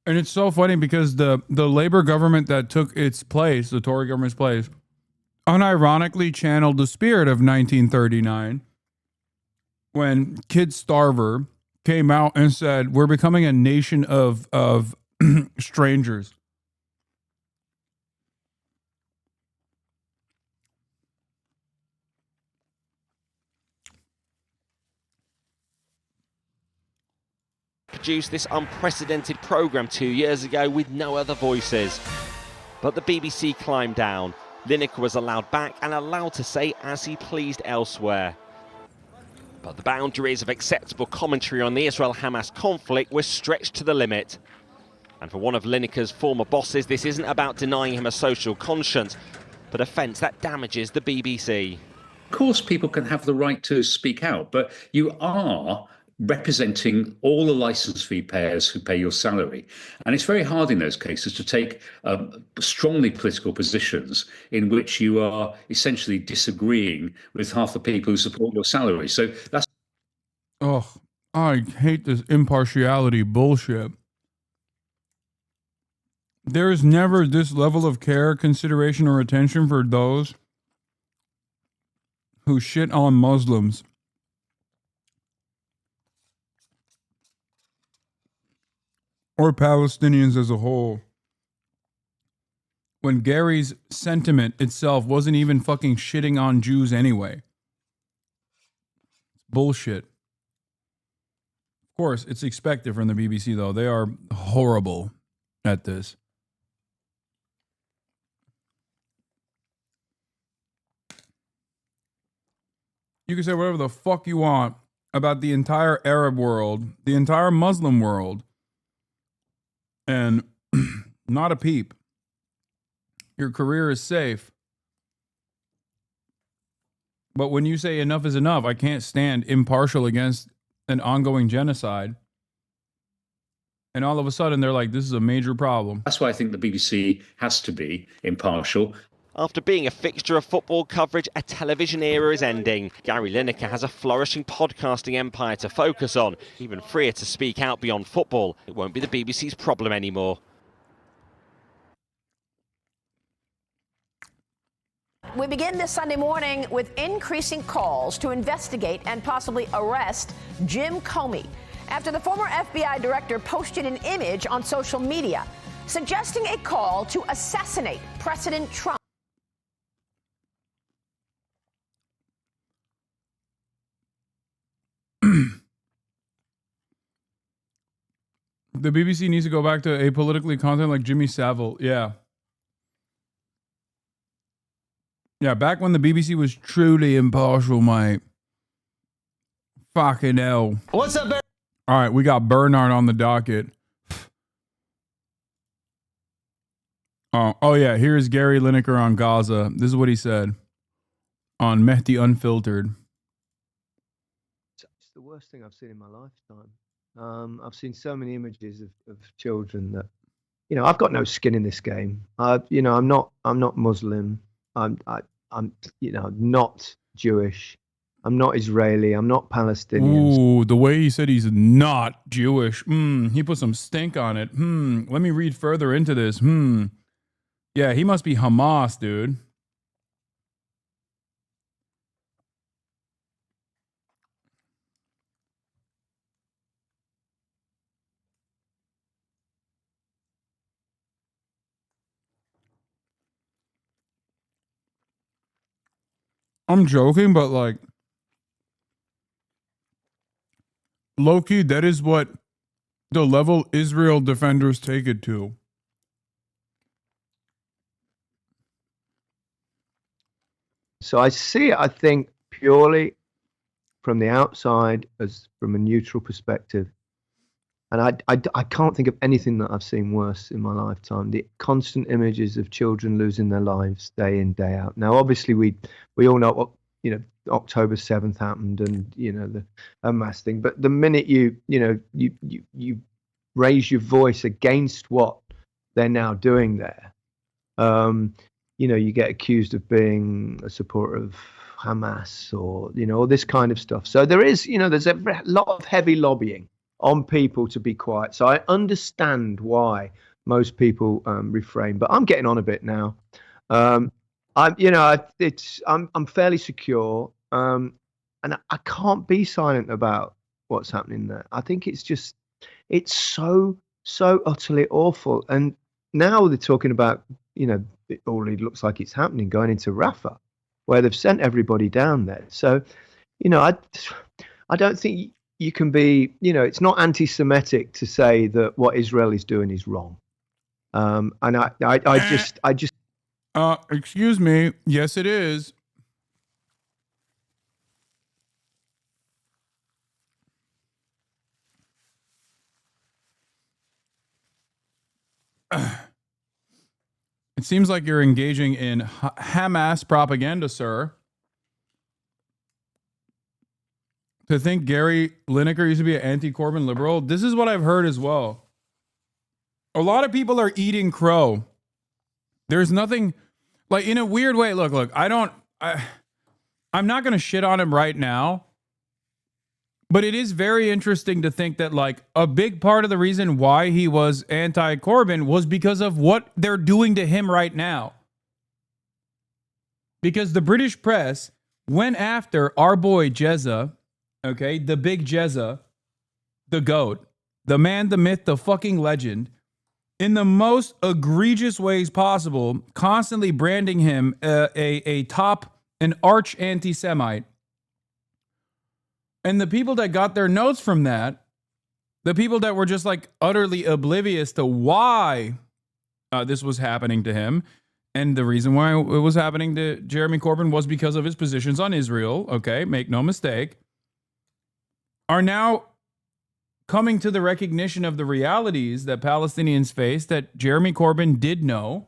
And it's so funny because the Labour government that took its place, the Tory government's place, unironically channeled the spirit of 1939 when Kid Starver came out and said, we're becoming a nation of strangers. Produced this unprecedented programme 2 years ago with no other voices. But the BBC climbed down. Lineker was allowed back and allowed to say as he pleased elsewhere. But the boundaries of acceptable commentary on the Israel-Hamas conflict were stretched to the limit. And for one of Lineker's former bosses, this isn't about denying him a social conscience, but offence that damages the BBC. Of course, people can have the right to speak out, but you are representing all the licence fee payers who pay your salary. And it's very hard in those cases to take strongly political positions in which you are essentially disagreeing with half the people who support your salary. So that's... Oh, I hate this impartiality bullshit. There is never this level of care, consideration, or attention for those who shit on Muslims. Or Palestinians as a whole. When Gary's sentiment itself wasn't even fucking shitting on Jews anyway. Bullshit. Of course, it's expected from the BBC, though. They are horrible at this. You can say whatever the fuck you want about the entire Arab world, the entire Muslim world, and not a peep. Your career is safe. But when you say enough is enough, I can't stand impartial against an ongoing genocide. And all of a sudden, they're like, this is a major problem. That's why I think the BBC has to be impartial. After being a fixture of football coverage, a television era is ending. Gary Lineker has a flourishing podcasting empire to focus on. Even freer to speak out beyond football. It won't be the BBC's problem anymore. We begin this Sunday morning with increasing calls to investigate and possibly arrest Jim Comey after the former FBI director posted an image on social media suggesting a call to assassinate President Trump. The BBC needs to go back to apolitically content like Jimmy Savile. Yeah. Yeah, back when the BBC was truly impartial, mate. Fucking hell. What's up, All right, we got Bernard on the docket. Oh yeah, here's Gary Lineker on Gaza. This is what he said on Mehdi Unfiltered. It's the worst thing I've seen in my lifetime. I've seen so many images of children that, you know, I've got no skin in this game. You know, I'm not Muslim. I'm you know, not Jewish. I'm not Israeli. I'm not Palestinian. Ooh, the way he said he's not Jewish. He put some stink on it. Let me read further into this. Yeah, he must be Hamas, dude. I'm joking, but like, low-key, that is what the level Israel defenders take it to. So I see it, I think, purely from the outside, as from a neutral perspective. And I can't think of anything that I've seen worse in my lifetime. The constant images of children losing their lives day in, day out. Now, obviously, we all know you know, October 7th happened and, you know, the Hamas thing. But the minute you raise your voice against what they're now doing there, you know, you get accused of being a supporter of Hamas or, you know, all this kind of stuff. So there is, you know, there's a lot of heavy lobbying on people to be quiet. So I understand why most people refrain, but I'm getting on a bit now. I'm fairly secure, and I can't be silent about what's happening there. I think it's so utterly awful. And now they're talking about, you know, it already looks like it's happening, going into Rafah, where they've sent everybody down there. So, you know, I don't think you can be, you know, it's not anti-Semitic to say that what Israel is doing is wrong. And I just. Excuse me. Yes, it is. It seems like you're engaging in Hamas propaganda, sir. To think Gary Lineker used to be an anti-Corbyn liberal, this is what I've heard as well. A lot of people are eating crow. There's nothing, like, in a weird way. Look, I'm not going to shit on him right now, but it is very interesting to think that, like, a big part of the reason why he was anti-Corbyn was because of what they're doing to him right now. Because the British press went after our boy Jezza, okay, the big Jezza, the GOAT, the man, the myth, the fucking legend, in the most egregious ways possible, constantly branding him an arch anti-Semite. And the people that got their notes from that, the people that were just like utterly oblivious to why this was happening to him, and the reason why it was happening to Jeremy Corbyn was because of his positions on Israel, okay, make no mistake, are now coming to the recognition of the realities that Palestinians face that Jeremy Corbyn did know.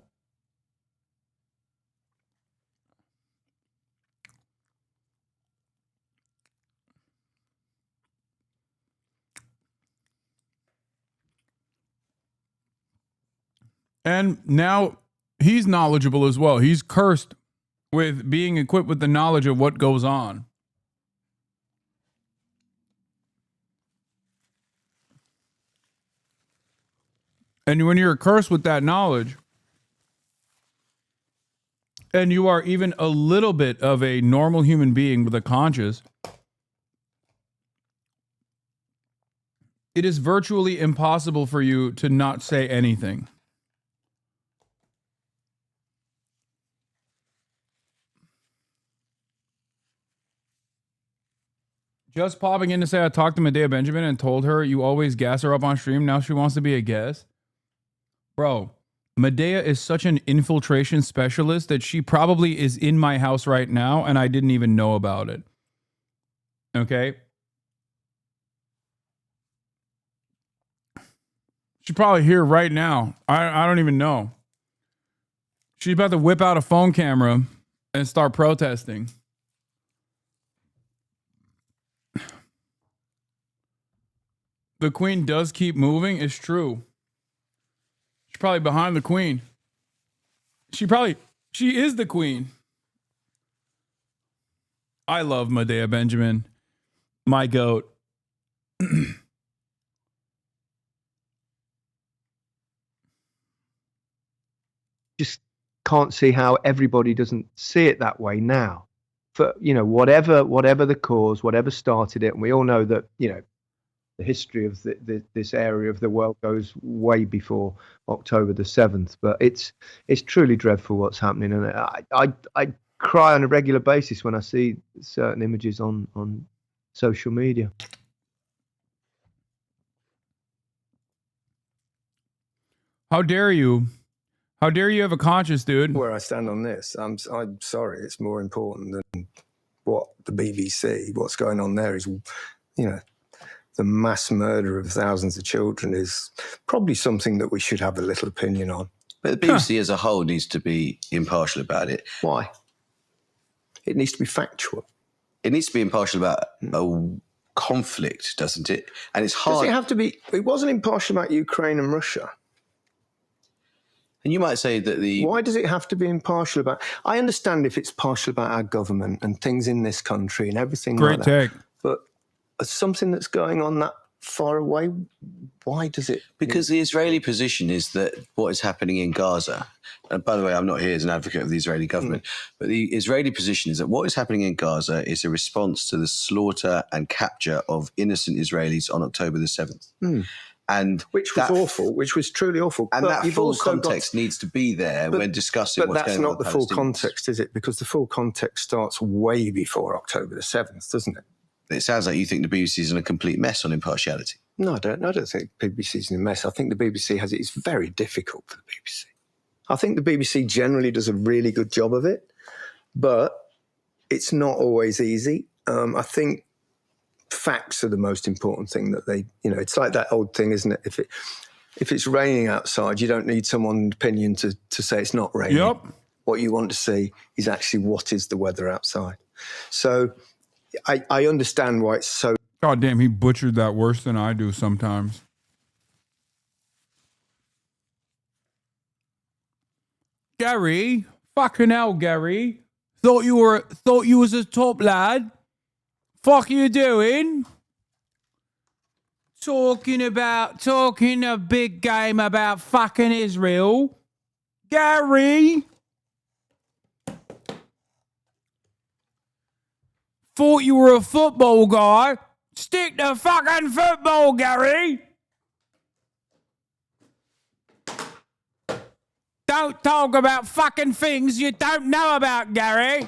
And now he's knowledgeable as well. He's cursed with being equipped with the knowledge of what goes on. And when you're cursed with that knowledge, and you are even a little bit of a normal human being with a conscience, it is virtually impossible for you to not say anything. Just popping in to say I talked to Medea Benjamin and told her you always gas her up on stream. Now she wants to be a guest. Bro, Medea is such an infiltration specialist that she probably is in my house right now and I didn't even know about it. Okay? She's probably here right now. I don't even know. She's about to whip out a phone camera and start protesting. The queen does keep moving. It's true. She's probably behind the queen. She is the queen. I love Medea Benjamin. My goat. Just can't see how everybody doesn't see it that way now. For, you know, whatever the cause, whatever started it, and we all know that, you know, the history of this area of the world goes way before October the 7th. But it's truly dreadful what's happening, and I cry on a regular basis when I see certain images on social media. How dare you? How dare you have a conscience, dude? Where I stand on this, I'm sorry, it's more important than what the BBC, what's going on there is, you know, the mass murder of thousands of children is probably something that we should have a little opinion on. But the BBC as a whole needs to be impartial about it. Why? It needs to be factual. It needs to be impartial about a conflict, doesn't it? And it's hard. Does it have to be? It wasn't impartial about Ukraine and Russia. And you might say that Why does it have to be impartial about... I understand if it's partial about our government and things in this country and everything Great like that. take. But something that's going on that far away, why does it... Because the Israeli position is that what is happening in Gaza, and by the way, I'm not here as an advocate of the Israeli government, but the Israeli position is that what is happening in Gaza is a response to the slaughter and capture of innocent Israelis on October the 7th. And which was awful, which was truly awful. And but that full context needs to be there when discussing what's going on. But that's not the full context, is it? Because the full context starts way before October the 7th, doesn't it? It sounds like you think the BBC is in a complete mess on impartiality. No, I don't think the BBC is in a mess. I think the BBC has it. It's very difficult for the BBC. I think the BBC generally does a really good job of it, but it's not always easy. I think facts are the most important thing that they, it's like that old thing, isn't it? If it's raining outside, you don't need someone's opinion to say it's not raining. Yep. What you want to see is actually what is the weather outside. So I understand why it's so... God damn, he butchered that worse than I do sometimes. Gary, fucking hell, Gary. Thought you was a top lad. Fuck you doing? Talking a big game about fucking Israel. Gary. Thought you were a football guy. Stick to fucking football, Gary. Don't talk about fucking things you don't know about, Gary.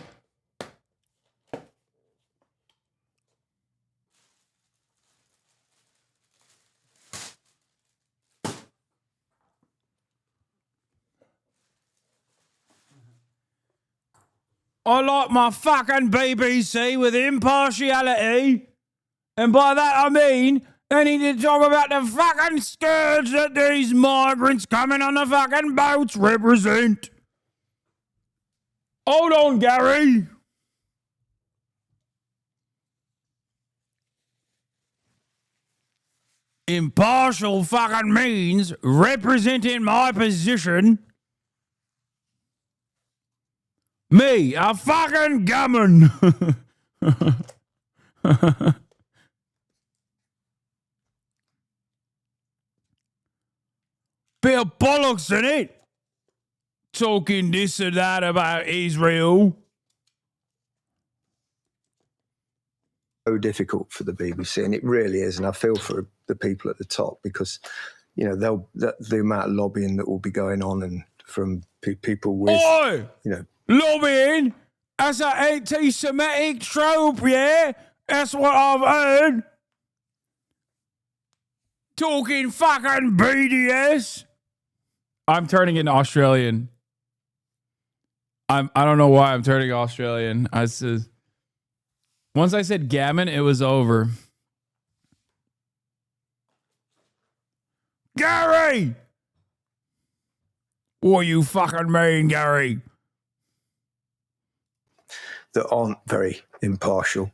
I like my fucking BBC with impartiality. And by that I mean, they need to talk about the fucking scourge that these migrants coming on the fucking boats represent. Hold on, Gary. Impartial fucking means representing my position. Me, a fucking gammon. Bit of bollocks in it. Talking this and that about Israel. So difficult for the BBC, and it really is. And I feel for the people at the top because, the amount of lobbying that will be going on and from people with, lobbying as an anti-Semitic trope, yeah? That's what I've heard. Talking fucking BDS. I'm turning into Australian. I don't know why I'm turning Australian. Once I said gammon, it was over. Gary! What you fucking mean, Gary? That aren't very impartial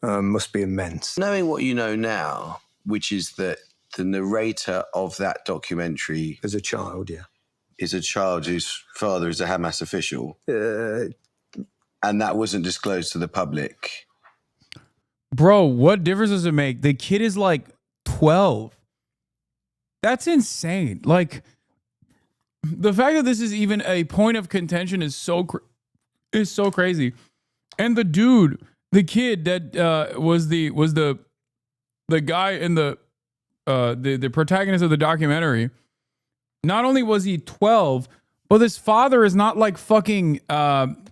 must be immense. Knowing what you know now, which is that the narrator of that documentary... As a child, yeah. Is a child whose father is a Hamas official. And that wasn't disclosed to the public. Bro, what difference does it make? The kid is like 12. That's insane. Like, the fact that this is even a point of contention is so crazy. And the dude, the kid that was the guy in the protagonist of the documentary, not only was he 12, but his father is not like fucking Abu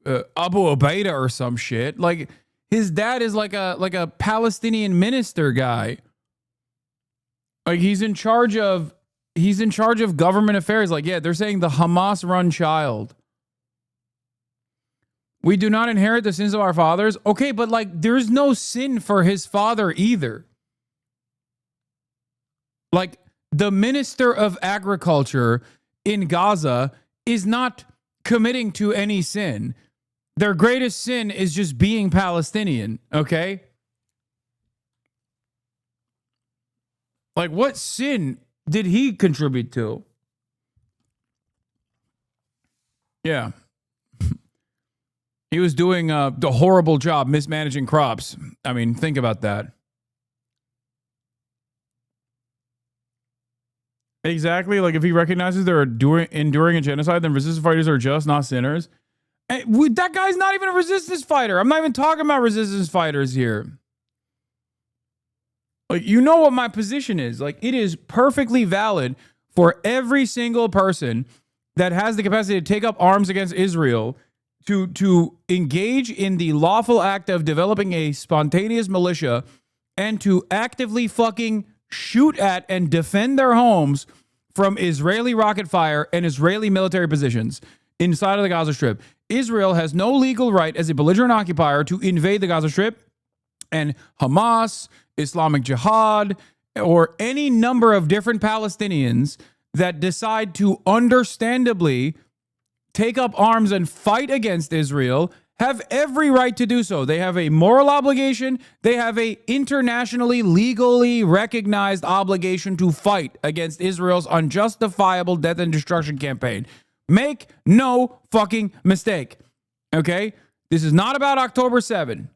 Ubaida or some shit. Like, his dad is like a Palestinian minister guy. Like, he's in charge of government affairs. Like, yeah, they're saying the Hamas run child. We do not inherit the sins of our fathers. Okay, but like, there's no sin for his father either. Like, the minister of agriculture in Gaza is not committing to any sin. Their greatest sin is just being Palestinian, okay? Like, what sin did he contribute to? Yeah. He was doing the horrible job mismanaging crops. I mean, think about that. Exactly. Like, if he recognizes they're enduring a genocide, then resistance fighters are just, not sinners. And that guy's not even a resistance fighter. I'm not even talking about resistance fighters here. Like, you know what my position is. Like, it is perfectly valid for every single person that has the capacity to take up arms against Israel to engage in the lawful act of developing a spontaneous militia and to actively fucking shoot at and defend their homes from Israeli rocket fire and Israeli military positions inside of the Gaza Strip. Israel has no legal right as a belligerent occupier to invade the Gaza Strip, and Hamas, Islamic Jihad, or any number of different Palestinians that decide to understandably take up arms and fight against Israel have every right to do so. They have a moral obligation. They have a internationally, legally recognized obligation to fight against Israel's unjustifiable death and destruction campaign. Make no fucking mistake. Okay? This is not about October 7.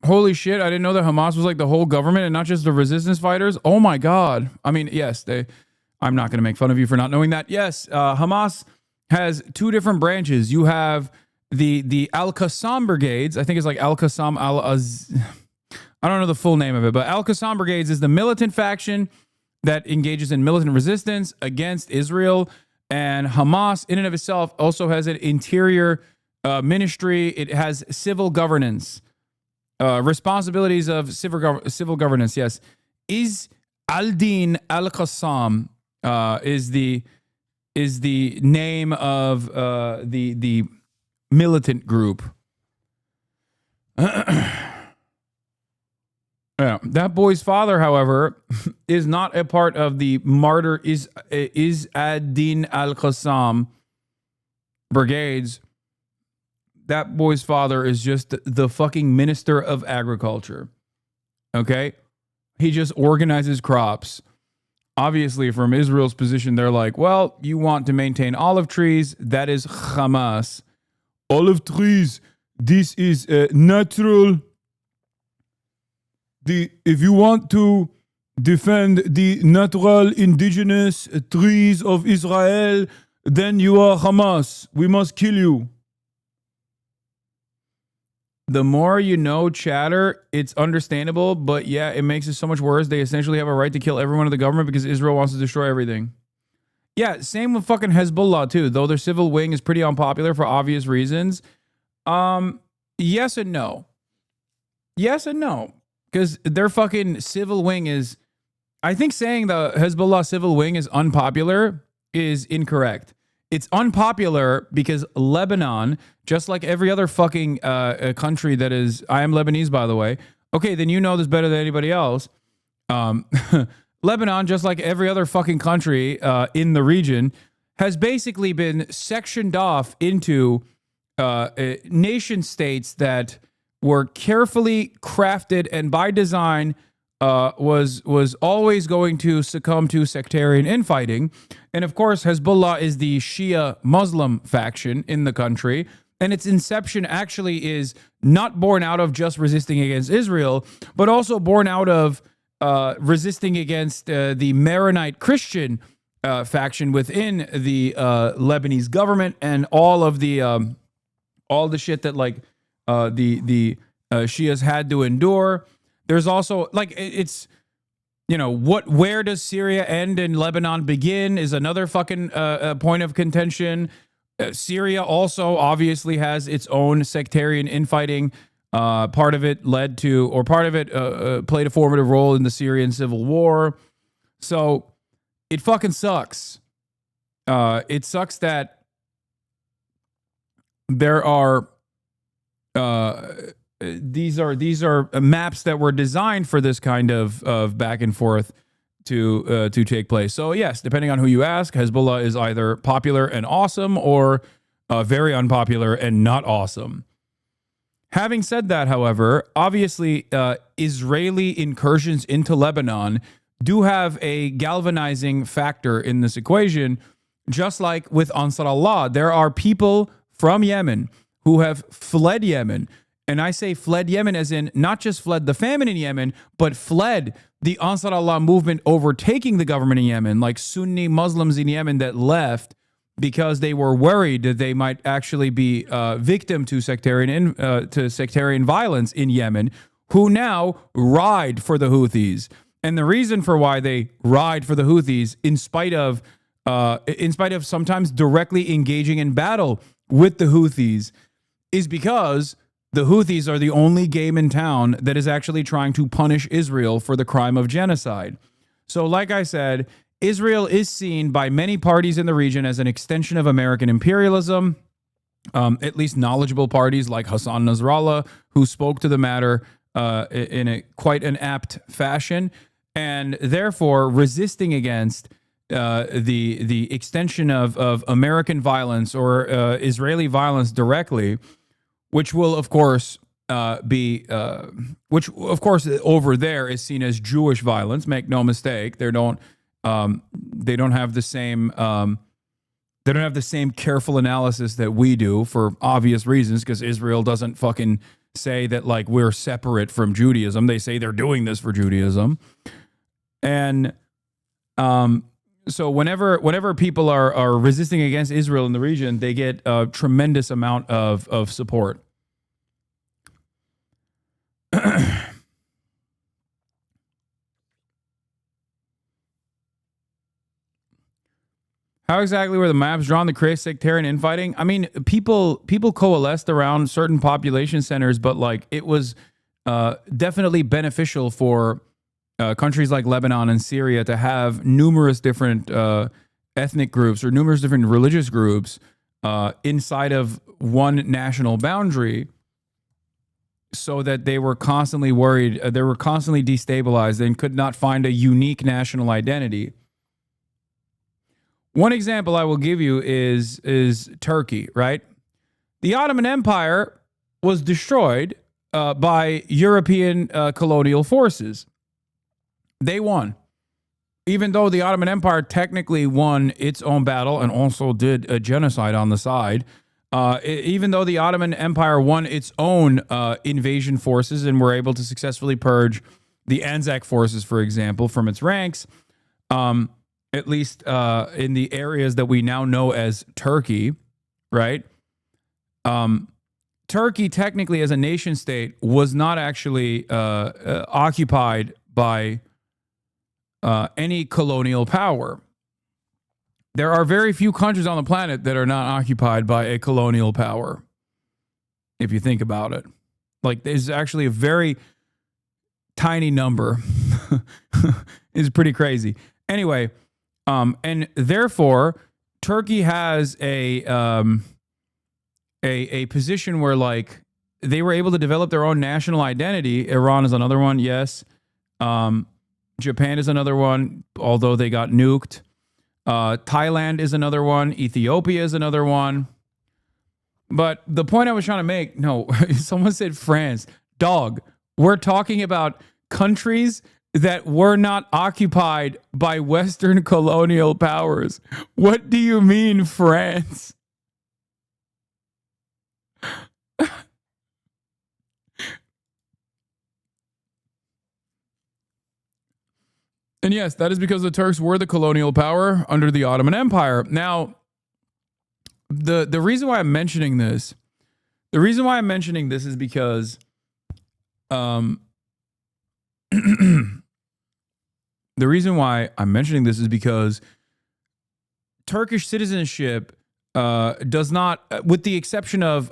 Holy shit, I didn't know that Hamas was like the whole government and not just the resistance fighters. Oh my God. I mean, yes, I'm not going to make fun of you for not knowing that. Yes, Hamas has two different branches. You have the Al-Qassam brigades. I think it's like Al-Qassam Al-Az... I don't know the full name of it, but Al-Qassam brigades is the militant faction that engages in militant resistance against Israel. And Hamas, in and of itself, also has an interior ministry. It has civil governance. Responsibilities of civil governance, yes. Is al-Din al-Qassam is the name of the militant group. Yeah, that boy's father, however, is not a part of the martyr is ad-Din al-Qassam brigades. That boy's father is just the fucking minister of agriculture. Okay? He just organizes crops. Obviously, from Israel's position, they're like, well, you want to maintain olive trees. That is Hamas. Olive trees. This is natural. If you want to defend the natural indigenous trees of Israel, then you are Hamas. We must kill you. The more you know, chatter, it's understandable, but yeah, it makes it so much worse. They essentially have a right to kill everyone in the government because Israel wants to destroy everything. Yeah, same with fucking Hezbollah too, though their civil wing is pretty unpopular for obvious reasons. Yes and no. Yes and no. Because their fucking civil wing is... I think saying the Hezbollah civil wing is unpopular is incorrect. It's unpopular because Lebanon, just like every other fucking country that is... I am Lebanese, by the way. Okay, then you know this better than anybody else. Lebanon, just like every other fucking country in the region, has basically been sectioned off into nation states that were carefully crafted and by design was always going to succumb to sectarian infighting. And of course, Hezbollah is the Shia Muslim faction in the country. And its inception actually is not born out of just resisting against Israel, but also born out of resisting against the Maronite Christian faction within the Lebanese government and all the shit that like the Shias had to endure. There's also like it's, you know, where does Syria end and Lebanon begin is another fucking point of contention. Syria also obviously has its own sectarian infighting. Part of it played a formative role in the Syrian civil war. So it fucking sucks. It sucks that there are these are maps that were designed for this kind of back and forth to take place. So yes, depending on who you ask, Hezbollah is either popular and awesome or very unpopular and not awesome. Having said that, however, obviously Israeli incursions into Lebanon do have a galvanizing factor in this equation. Just like with Ansar Allah, there are people from Yemen who have fled Yemen. And I say fled Yemen as in not just fled the famine in Yemen, but fled the Ansar Allah movement overtaking the government in Yemen, like Sunni Muslims in Yemen that left because they were worried that they might actually be victim to sectarian violence in Yemen, who now ride for the Houthis. And the reason for why they ride for the Houthis, in spite of sometimes directly engaging in battle with the Houthis, is because the Houthis are the only game in town that is actually trying to punish Israel for the crime of genocide. So like I said, Israel is seen by many parties in the region as an extension of American imperialism, at least knowledgeable parties like Hassan Nasrallah, who spoke to the matter in quite an apt fashion, and therefore resisting against the extension of American violence or Israeli violence directly, which will, of course, which of course over there is seen as Jewish violence. Make no mistake, they don't have the same careful analysis that we do for obvious reasons, because Israel doesn't fucking say that like we're separate from Judaism. They say they're doing this for Judaism, and so whenever people are resisting against Israel in the region, they get a tremendous amount of support. How exactly were the maps drawn to create sectarian infighting? I mean, people coalesced around certain population centers, but like it was definitely beneficial for countries like Lebanon and Syria to have numerous different ethnic groups or numerous different religious groups inside of one national boundary, so that they were constantly worried, they were constantly destabilized and could not find a unique national identity. One example I will give you is Turkey, right? The Ottoman Empire was destroyed by European colonial forces. They won. Even though the Ottoman Empire technically won its own battle and also did a genocide on the side, even though the Ottoman Empire won its own invasion forces and were able to successfully purge the Anzac forces, for example, from its ranks, at least in the areas that we now know as Turkey, right? Turkey, technically as a nation state, was not actually occupied by any colonial power. There are very few countries on the planet that are not occupied by a colonial power, if you think about it. Like, there's actually a very tiny number. It's pretty crazy. Anyway, and therefore, Turkey has a position where, like, they were able to develop their own national identity. Iran is another one, yes. Japan is another one, although they got nuked. Thailand is another one. Ethiopia is another one. But the point I was trying to make, no, someone said France. Dog, we're talking about countries that were not occupied by Western colonial powers. What do you mean, France? And yes, that is because the Turks were the colonial power under the Ottoman Empire. Now, the reason why I'm mentioning this, is because the reason why I'm mentioning this is because Turkish citizenship does not, with the exception of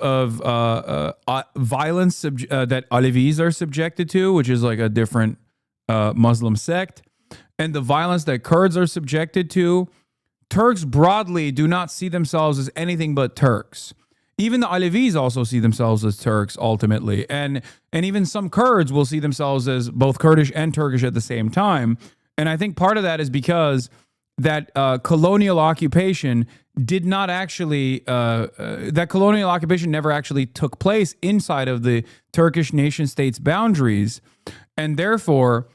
violence that Alevis are subjected to, which is like a different Muslim sect, and the violence that Kurds are subjected to, Turks broadly do not see themselves as anything but Turks. Even the Alevis also see themselves as Turks ultimately. And even some Kurds will see themselves as both Kurdish and Turkish at the same time. And I think part of that is because that colonial occupation did not actually, that colonial occupation never actually took place inside of the Turkish nation state's boundaries. And therefore,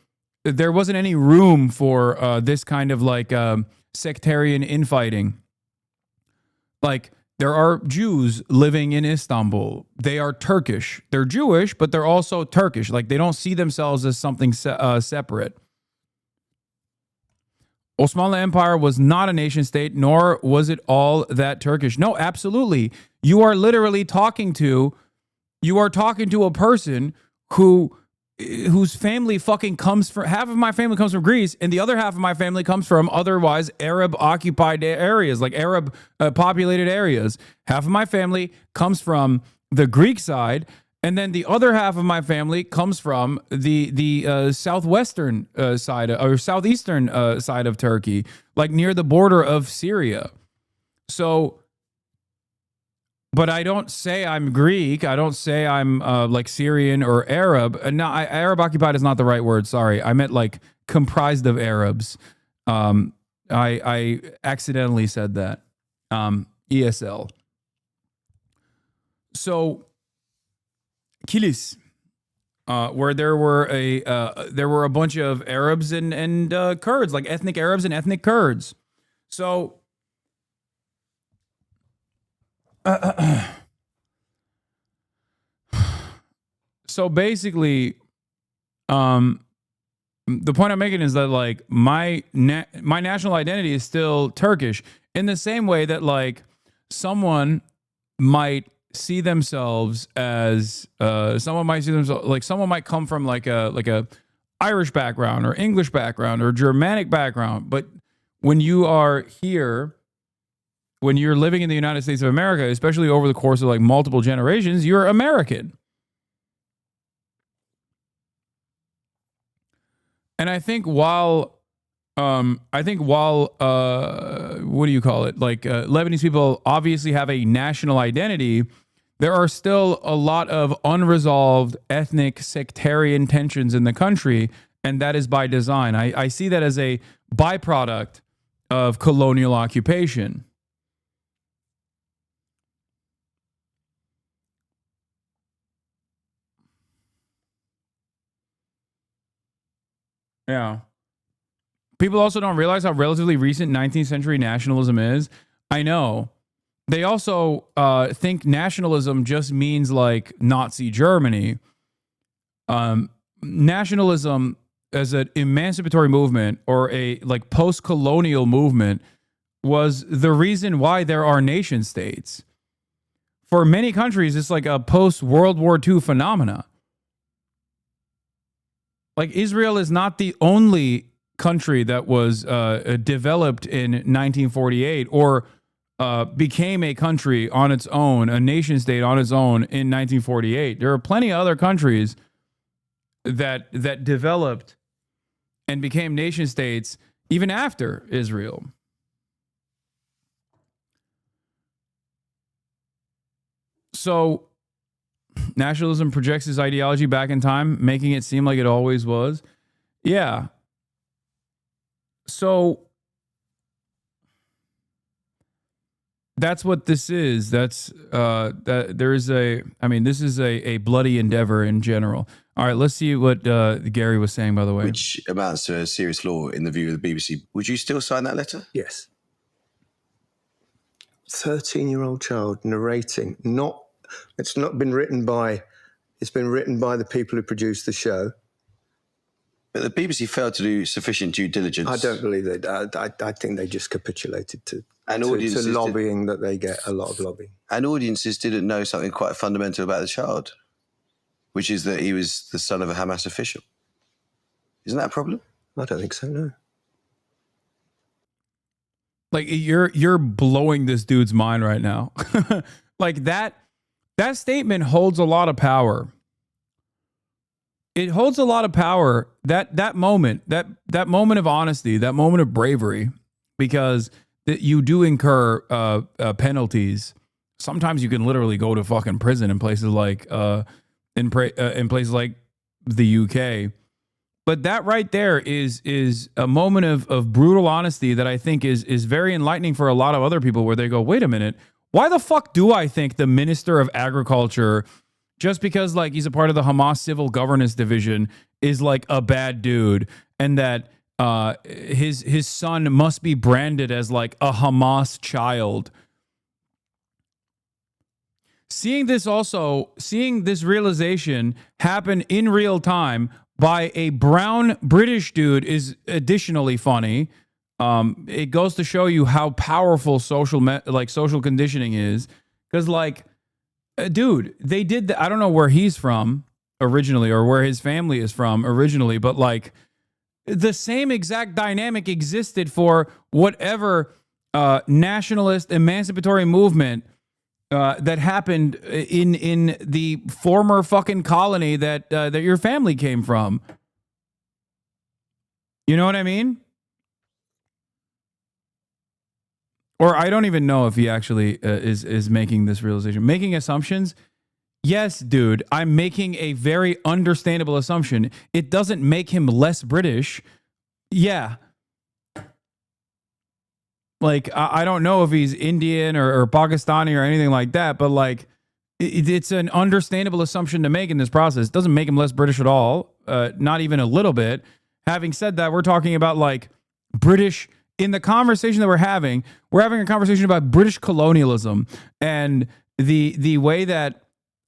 there wasn't any room for this kind of like sectarian infighting. Like, there are Jews living in Istanbul. They are Turkish. They're Jewish, but they're also Turkish. Like, they don't see themselves as something separate. Osmanlı Empire was not a nation state, nor was it all that Turkish. No, absolutely. You are literally talking to a person whose family fucking comes from, half of my family comes from Greece, and the other half of my family comes from otherwise Arab occupied areas, like Arab populated areas. Half of my family comes from the Greek side, and then the other half of my family comes from the southwestern side or southeastern side of Turkey, like near the border of Syria. So, but I don't say I'm Greek. I don't say I'm like Syrian or Arab. No, Arab occupied is not the right word. Sorry, I meant like comprised of Arabs. I accidentally said that. ESL. So, Kilis, where there were a bunch of Arabs and Kurds, like ethnic Arabs and ethnic Kurds. So, so basically, the point I'm making is that like my national identity is still Turkish, in the same way that like someone might see themselves as someone might come from like a Irish background or English background or Germanic background, but when you are here, when you're living in the United States of America, especially over the course of like multiple generations, you're American. And I think while what do you call it? Like Lebanese people obviously have a national identity, there are still a lot of unresolved ethnic sectarian tensions in the country, and that is by design. I see that as a byproduct of colonial occupation. Yeah. People also don't realize how relatively recent 19th century nationalism is. I know. They also think nationalism just means like Nazi Germany. Nationalism as an emancipatory movement or a like post-colonial movement was the reason why there are nation states. For many countries, it's like a post-World War II phenomena. Like Israel is not the only country that was developed in 1948 or became a country on its own, a nation state on its own in 1948. There are plenty of other countries that developed and became nation states even after Israel. So nationalism projects its ideology back in time, making it seem like it always was. Yeah. So that's what this is. That's that there is this is a bloody endeavor in general. All right, let's see what Gary was saying, by the way. Which amounts to a serious law in the view of the BBC. Would you still sign that letter? Yes. 13-year-old child narrating. It's not been written by. It's been written by the people who produced the show. But the BBC failed to do sufficient due diligence. I don't believe they. I think they just capitulated to lobbying that they get a lot of lobbying. And audiences didn't know something quite fundamental about the child, which is that he was the son of a Hamas official. Isn't that a problem? I don't think so, no. Like you're blowing this dude's mind right now. Like that statement holds a lot of power. It holds a lot of power. That moment of honesty, that moment of bravery, because you do incur penalties. Sometimes you can literally go to fucking prison in places like in places like the UK. But that right there is a moment of brutal honesty that I think is very enlightening for a lot of other people, where they go, wait a minute, why the fuck do I think the Minister of Agriculture, just because like he's a part of the Hamas Civil Governance Division, is like a bad dude, and that his son must be branded as like a Hamas child? Seeing this realization happen in real time by a brown British dude is additionally funny. It goes to show you how powerful social conditioning is. Because like, dude, they did I don't know where he's from originally or where his family is from originally, but like the same exact dynamic existed for whatever nationalist emancipatory movement that happened in the former fucking colony that your family came from. You know what I mean? Or I don't even know if he actually is making this realization. Making assumptions? Yes, dude. I'm making a very understandable assumption. It doesn't make him less British. Yeah. Like, I don't know if he's Indian or Pakistani or anything like that, but like, it's an understandable assumption to make in this process. It doesn't make him less British at all, not even a little bit. Having said that, we're talking about like British, in the conversation that we're having a conversation about British colonialism and the way that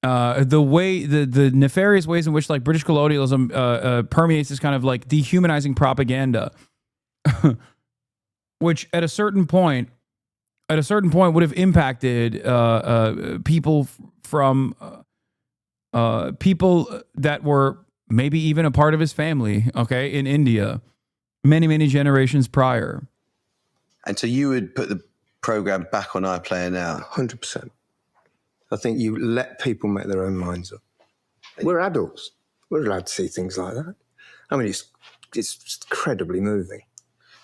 the nefarious ways in which like British colonialism permeates this kind of like dehumanizing propaganda. Which at a certain point would have impacted people from people that were maybe even a part of his family, okay, in India, many generations prior. And so you would put the program back on iPlayer now? 100%. I think you let people make their own minds up. We're adults. We're allowed to see things like that. I mean, it's incredibly moving.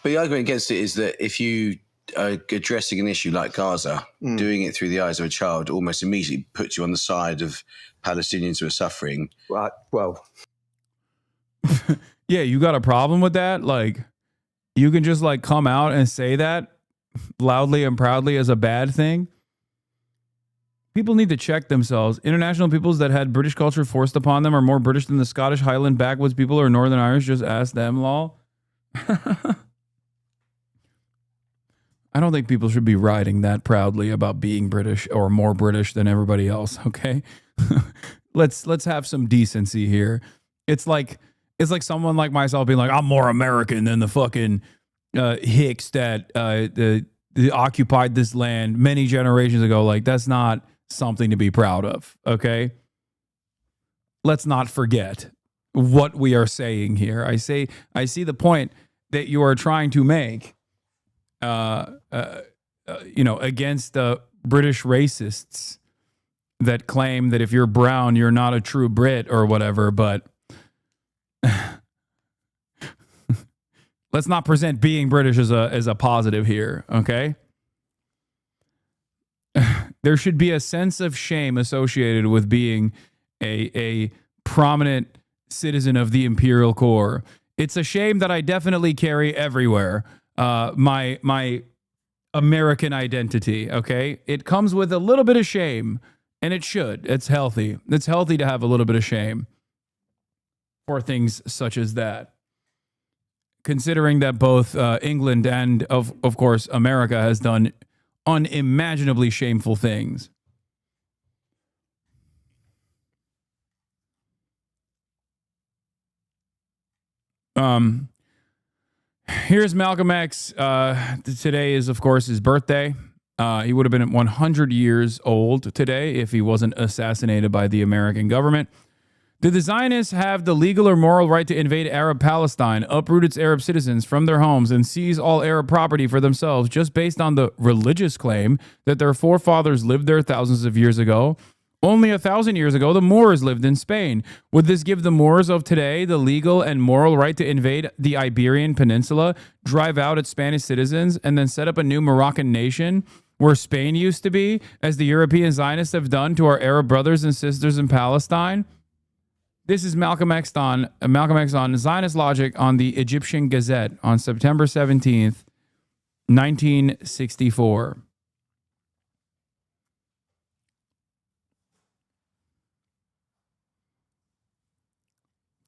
But the argument against it is that if you are addressing an issue like Gaza, doing it through the eyes of a child almost immediately puts you on the side of Palestinians who are suffering. Well. Yeah, you got a problem with that? Like, you can just like come out and say that loudly and proudly as a bad thing? People need to check themselves. International peoples that had British culture forced upon them are more British than the Scottish Highland backwoods people or Northern Irish. Just ask them, lol. I don't think people should be writing that proudly about being British or more British than everybody else, okay? Let's have some decency here. It's like someone like myself being like, I'm more American than the fucking Hicks that occupied this land many generations ago. Like, that's not something to be proud of, okay? Let's not forget what we are saying here. I see the point that you are trying to make. Against British racists that claim that if you're brown, you're not a true Brit or whatever, but let's not present being British as a positive here, okay? There should be a sense of shame associated with being a prominent citizen of the Imperial Corps. It's a shame that I definitely carry everywhere. My American identity, okay? It comes with a little bit of shame, and it should. It's healthy. It's healthy to have a little bit of shame for things such as that. Considering that both England and, of course, America has done unimaginably shameful things. Here's Malcolm X. Today is, of course, his birthday. He would have been 100 years old today if he wasn't assassinated by the American government. Did the Zionists have the legal or moral right to invade Arab Palestine, uproot its Arab citizens from their homes, and seize all Arab property for themselves just based on the religious claim that their forefathers lived there thousands of years ago? Only 1,000 years ago, the Moors lived in Spain. Would this give the Moors of today the legal and moral right to invade the Iberian Peninsula, drive out its Spanish citizens, and then set up a new Moroccan nation where Spain used to be, as the European Zionists have done to our Arab brothers and sisters in Palestine? This is Malcolm X on Zionist Logic on the Egyptian Gazette on September 17th, 1964.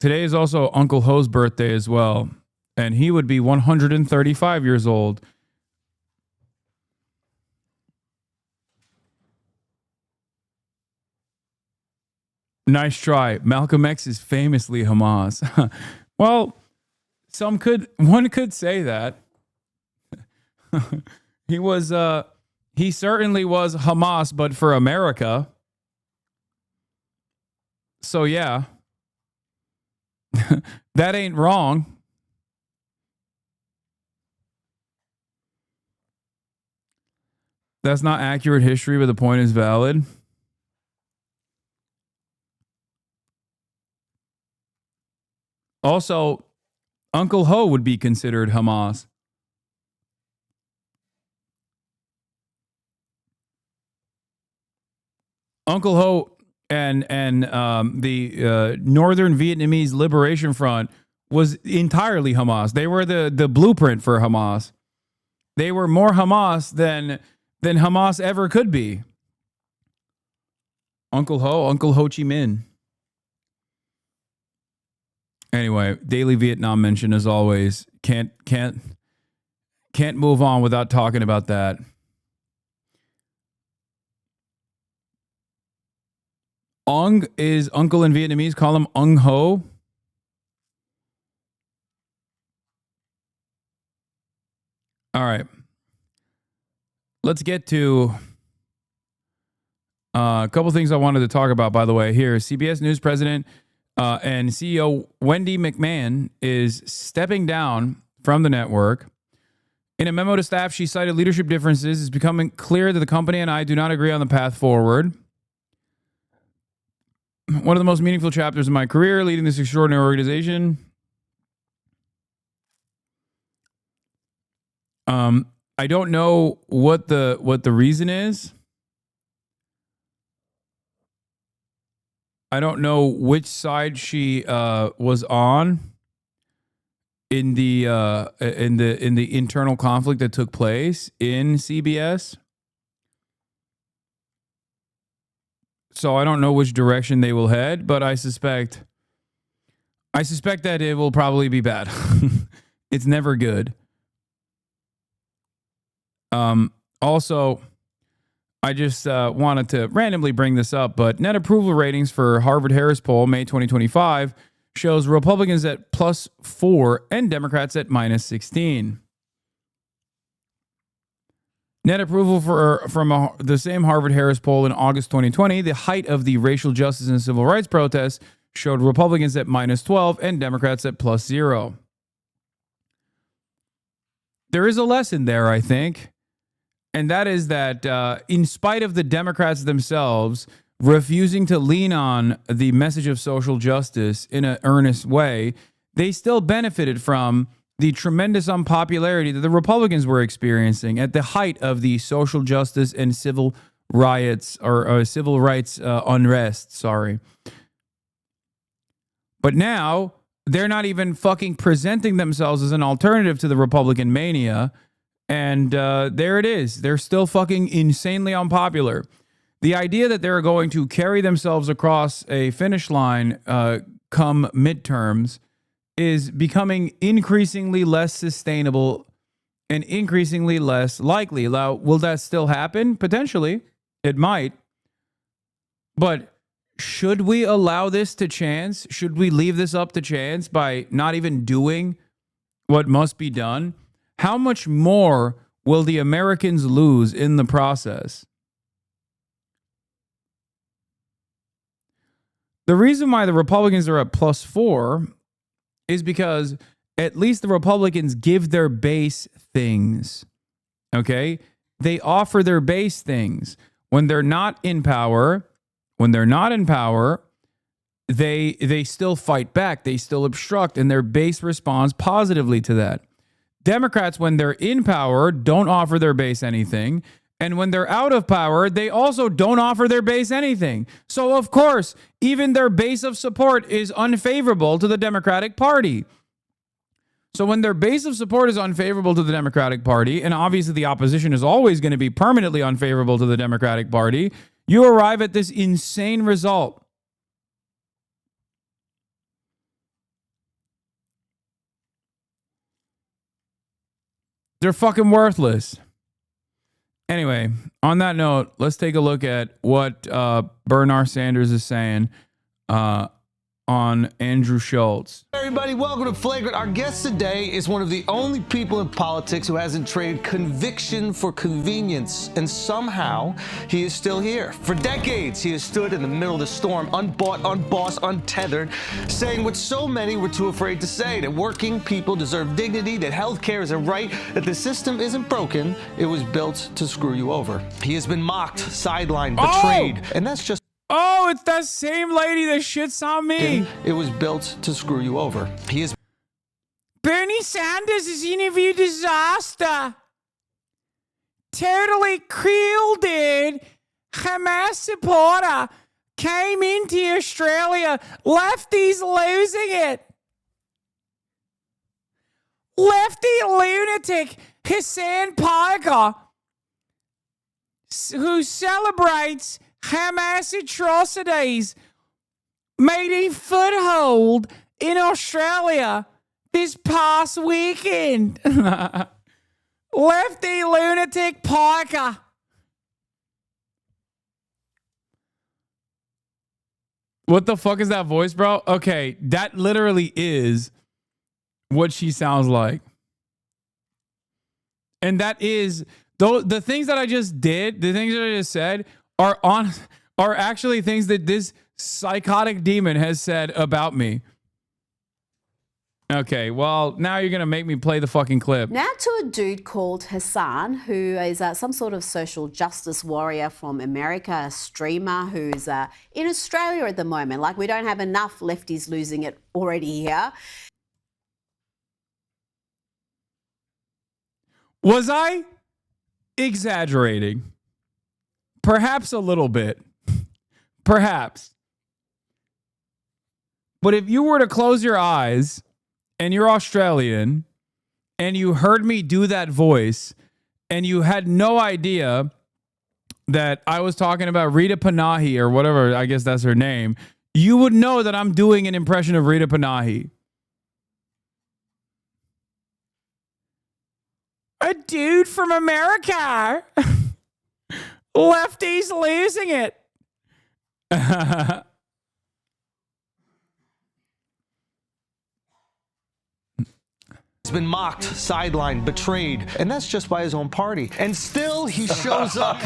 Today is also Uncle Ho's birthday as well, and he would be 135 years old. Nice try. Malcolm X is famously Hamas. Well, one could say that. He certainly was Hamas, but for America. So yeah. That ain't wrong. That's not accurate history, but the point is valid. Also, Uncle Ho would be considered Hamas. Uncle Ho and the Northern Vietnamese Liberation Front was entirely Hamas. They were the blueprint for Hamas. They were more Hamas than Hamas ever could be. Uncle Ho Chi Minh. Anyway, daily Vietnam mention as always. Can't move on without talking about that. Ong is uncle in Vietnamese. Call him Ung Ho. All right. Let's get to a couple things I wanted to talk about, by the way. Here, CBS News president and CEO Wendy McMahon is stepping down from the network. In a memo to staff, she cited leadership differences. It's becoming clear that the company and I do not agree on the path forward. One of the most meaningful chapters of my career, leading this extraordinary organization. I don't know what the reason is. I don't know which side she was on in the internal conflict that took place in CBS. So I don't know which direction they will head, but I suspect that it will probably be bad. It's never good. Also, I just wanted to randomly bring this up, but net approval ratings for Harvard-Harris poll, May 2025, shows Republicans at +4 and Democrats at -16. Net approval from the same Harvard-Harris poll in August 2020, the height of the racial justice and civil rights protests, showed Republicans at -12 and Democrats at +0. There is a lesson there, I think. And that is that in spite of the Democrats themselves refusing to lean on the message of social justice in an earnest way, they still benefited from the tremendous unpopularity that the Republicans were experiencing at the height of the social justice and civil riots or civil rights unrest. Sorry. But now they're not even fucking presenting themselves as an alternative to the Republican mania. And there it is. They're still fucking insanely unpopular. The idea that they're going to carry themselves across a finish line come midterms is becoming increasingly less sustainable and increasingly less likely. Now, will that still happen? Potentially. It might. But should we allow this to chance? Should we leave this up to chance by not even doing what must be done? How much more will the Americans lose in the process? The reason why the Republicans are at +4 is because at least the Republicans give their base things. Okay? They offer their base things. When they're not in power, they still fight back. They still obstruct, and their base responds positively to that. Democrats, when they're in power, don't offer their base anything. And when they're out of power, they also don't offer their base anything. So, of course, even their base of support is unfavorable to the Democratic Party. So when their base of support is unfavorable to the Democratic Party, and obviously the opposition is always going to be permanently unfavorable to the Democratic Party, you arrive at this insane result. They're fucking worthless. Anyway, on that note, let's take a look at what Bernard Sanders is saying on Andrew Schultz. Everybody, welcome to Flagrant. Our guest today is one of the only people in politics who hasn't traded conviction for convenience, and somehow he is still here. For decades, he has stood in the middle of the storm, unbought, unbossed, untethered, saying what so many were too afraid to say, that working people deserve dignity, that healthcare is a right, that the system isn't broken, it was built to screw you over. He has been mocked, sidelined, betrayed, and that's just... Oh, it's that same lady that shits on me. It was built to screw you over. He is... Bernie Sanders is an interview disaster. Totally creeled Hamas supporter came into Australia. Lefties losing it. Lefty lunatic Hasan Parker, who celebrates Hamas atrocities, made a foothold in Australia this past weekend. Lefty lunatic Parker. What the fuck is that voice, bro? Okay, that literally is what she sounds like. And that is, the things that I just did, the things that I just said, are actually things that this psychotic demon has said about me. Okay, well, now you're going to make me play the fucking clip. Now to a dude called Hasan, who is some sort of social justice warrior from America, a streamer who's in Australia at the moment. Like, we don't have enough lefties losing it already here. Was I exaggerating? Perhaps a little bit. Perhaps. But if you were to close your eyes and you're Australian and you heard me do that voice and you had no idea that I was talking about Rita Panahi or whatever, I guess that's her name, you would know that I'm doing an impression of Rita Panahi. A dude from America. Lefties losing it. Has been mocked, sidelined, betrayed, and that's just by his own party. And still he shows up,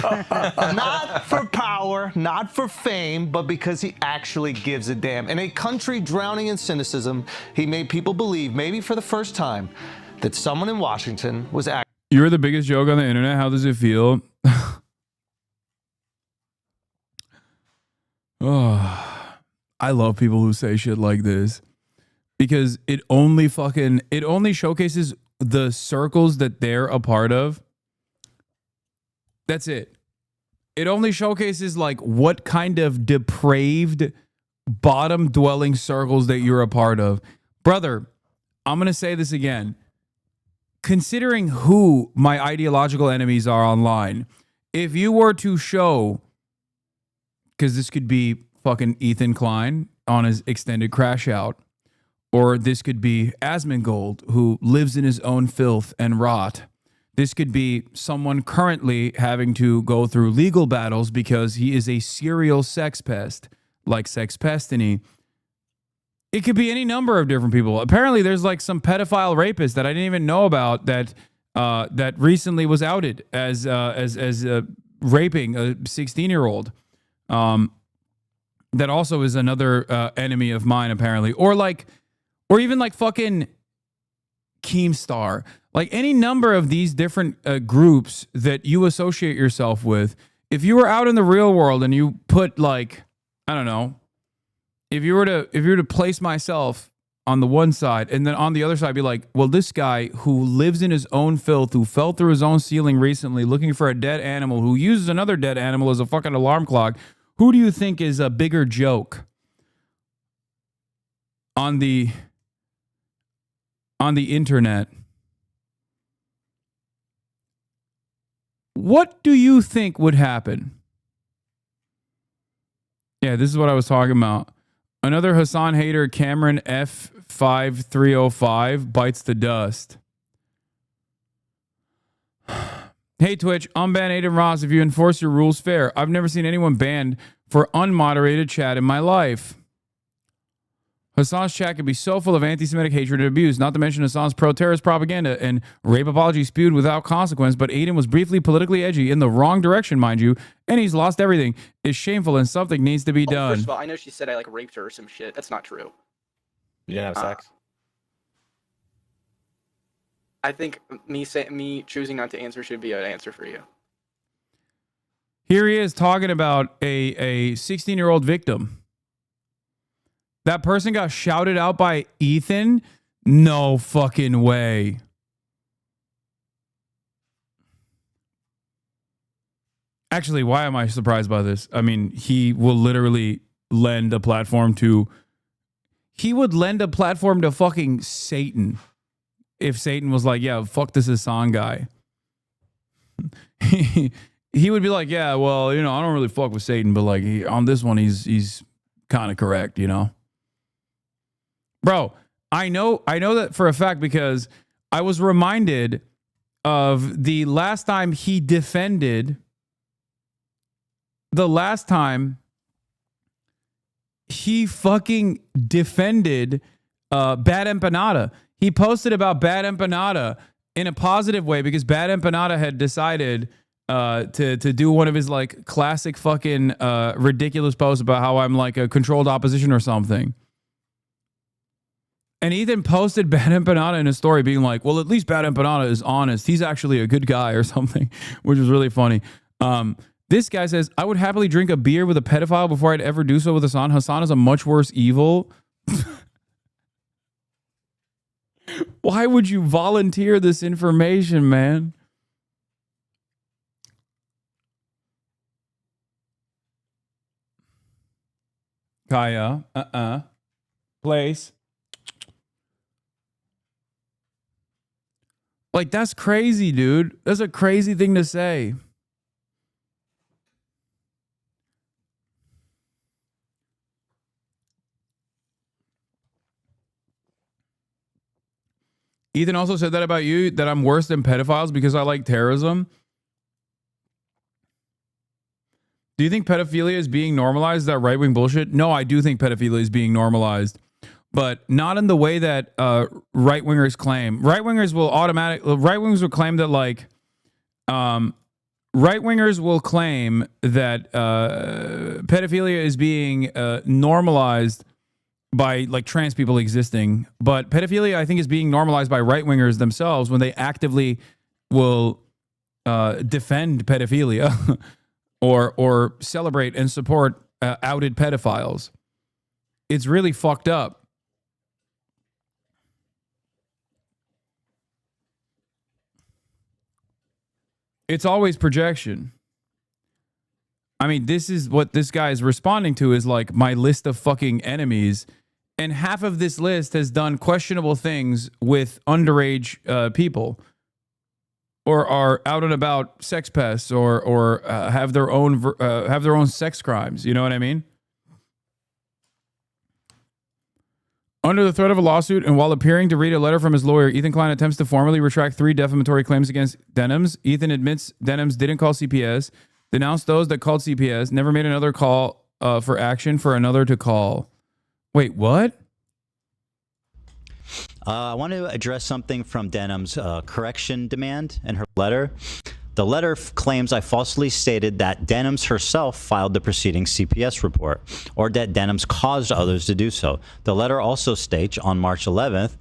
not for power, not for fame, but because he actually gives a damn. In a country drowning in cynicism, he made people believe, maybe for the first time, that someone in Washington was actually... You're the biggest joke on the internet. How does it feel? Oh, I love people who say shit like this because it only showcases the circles that they're a part of. That's it. It only showcases like what kind of depraved bottom dwelling circles that you're a part of. Brother, I'm going to say this again. Considering who my ideological enemies are online, if you were to show, because this could be fucking Ethan Klein on his extended crash out, or this could be Asmongold, who lives in his own filth and rot. This could be someone currently having to go through legal battles because he is a serial sex pest, like Sex Pestiny. It could be any number of different people. Apparently, there's like some pedophile rapist that I didn't even know about that that recently was outed as raping a 16-year-old. That also is another enemy of mine, apparently. Or even like fucking Keemstar. Like any number of these different groups that you associate yourself with. If you were out in the real world and you put like, I don't know, if you were to place myself on the one side, and then on the other side be like, well, this guy who lives in his own filth, who fell through his own ceiling recently looking for a dead animal, who uses another dead animal as a fucking alarm clock, who do you think is a bigger joke on the internet? What do you think would happen? Yeah, this is what I was talking about. Another Hasan hater, Cameron F5305, bites the dust. Hey, Twitch, unban Aiden Ross if you enforce your rules fair. I've never seen anyone banned for unmoderated chat in my life. Hasan's chat could be so full of anti-Semitic hatred and abuse, not to mention Hasan's pro-terrorist propaganda and rape apology spewed without consequence, but Aiden was briefly politically edgy in the wrong direction, mind you, and he's lost everything. It's shameful and something needs to be done. First of all, I know she said I like raped her or some shit. That's not true. You didn't have sex? I think me choosing not to answer should be an answer for you. Here he is talking about a 16-year-old victim. That person got shouted out by Ethan? No fucking way. Actually, why am I surprised by this? I mean, he will literally lend a platform to... He would lend a platform to fucking Satan if Satan was like, yeah, fuck this Hasan guy. He would be like, yeah, well, you know, I don't really fuck with Satan, but like on this one, he's kind of correct, you know? Bro, I know that for a fact because I was reminded of the last time he defended, Bad Empanada. He posted about Bad Empanada in a positive way because Bad Empanada had decided to do one of his like classic fucking ridiculous posts about how I'm like a controlled opposition or something. And Ethan posted Bad Empanada in his story being like, well, at least Bad Empanada is honest. He's actually a good guy or something, which was really funny. This guy says, I would happily drink a beer with a pedophile before I'd ever do so with Hasan. Hasan is a much worse evil. Why would you volunteer this information, man? Kaya, place. Like, that's crazy, dude. That's a crazy thing to say. Ethan also said that about you, that I'm worse than pedophiles because I like terrorism. Do you think pedophilia is being normalized? Is that right-wing bullshit? No, I do think pedophilia is being normalized, but not in the way that right-wingers claim. Right-wingers will claim that like, right-wingers will claim that pedophilia is being normalized by like trans people existing, but pedophilia I think is being normalized by right-wingers themselves when they actively will defend pedophilia or celebrate and support outed pedophiles. It's really fucked up. It's always projection. I mean, this is what this guy is responding to is like my list of fucking enemies. And half of this list has done questionable things with underage people or are out and about sex pests or have their own sex crimes. You know what I mean? Under the threat of a lawsuit and while appearing to read a letter from his lawyer, Ethan Klein attempts to formally retract 3 defamatory claims against Denims. Ethan admits Denims didn't call CPS, denounced those that called CPS, never made another call for action for another to call. Wait, what? I want to address something from Denham's correction demand in her letter. The letter claims I falsely stated that Denham's herself filed the preceding CPS report, or that Denham's caused others to do so. The letter also states on March 11th,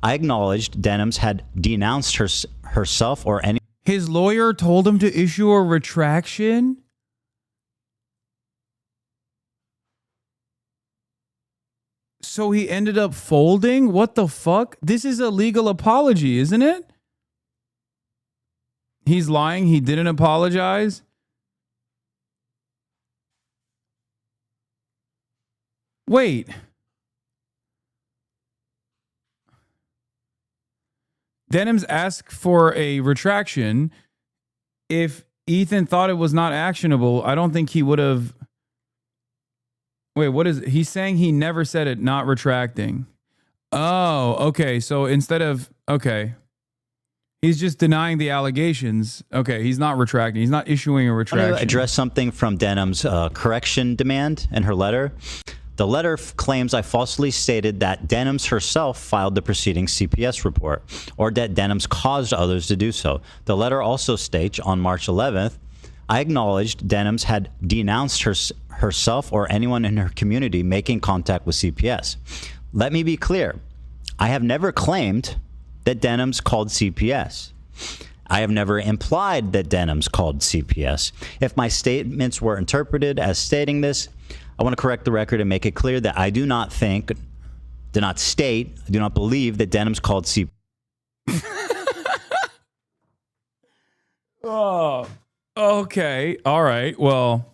I acknowledged Denham's had denounced herself or any... His lawyer told him to issue a retraction? So he ended up folding? What the fuck? This is a legal apology, isn't it? He's lying. He didn't apologize. Wait. Denham's asked for a retraction. If Ethan thought it was not actionable, I don't think he would have. Wait, what is it? He's saying he never said it, not retracting. Oh, okay. So instead of, okay. He's just denying the allegations. Okay, he's not retracting. He's not issuing a retraction. I want to address something from Denham's correction demand in her letter. The letter claims I falsely stated that Denham's herself filed the preceding CPS report, or that Denham's caused others to do so. The letter also states on March 11th, I acknowledged Denham's had denounced herself or anyone in her community making contact with CPS. Let me be clear. I have never claimed that Denham's called CPS. I have never implied that Denham's called CPS. If my statements were interpreted as stating this, I want to correct the record and make it clear that I do not think, do not state, do not believe that Denham's called CPS. Oh, okay. All right. Well,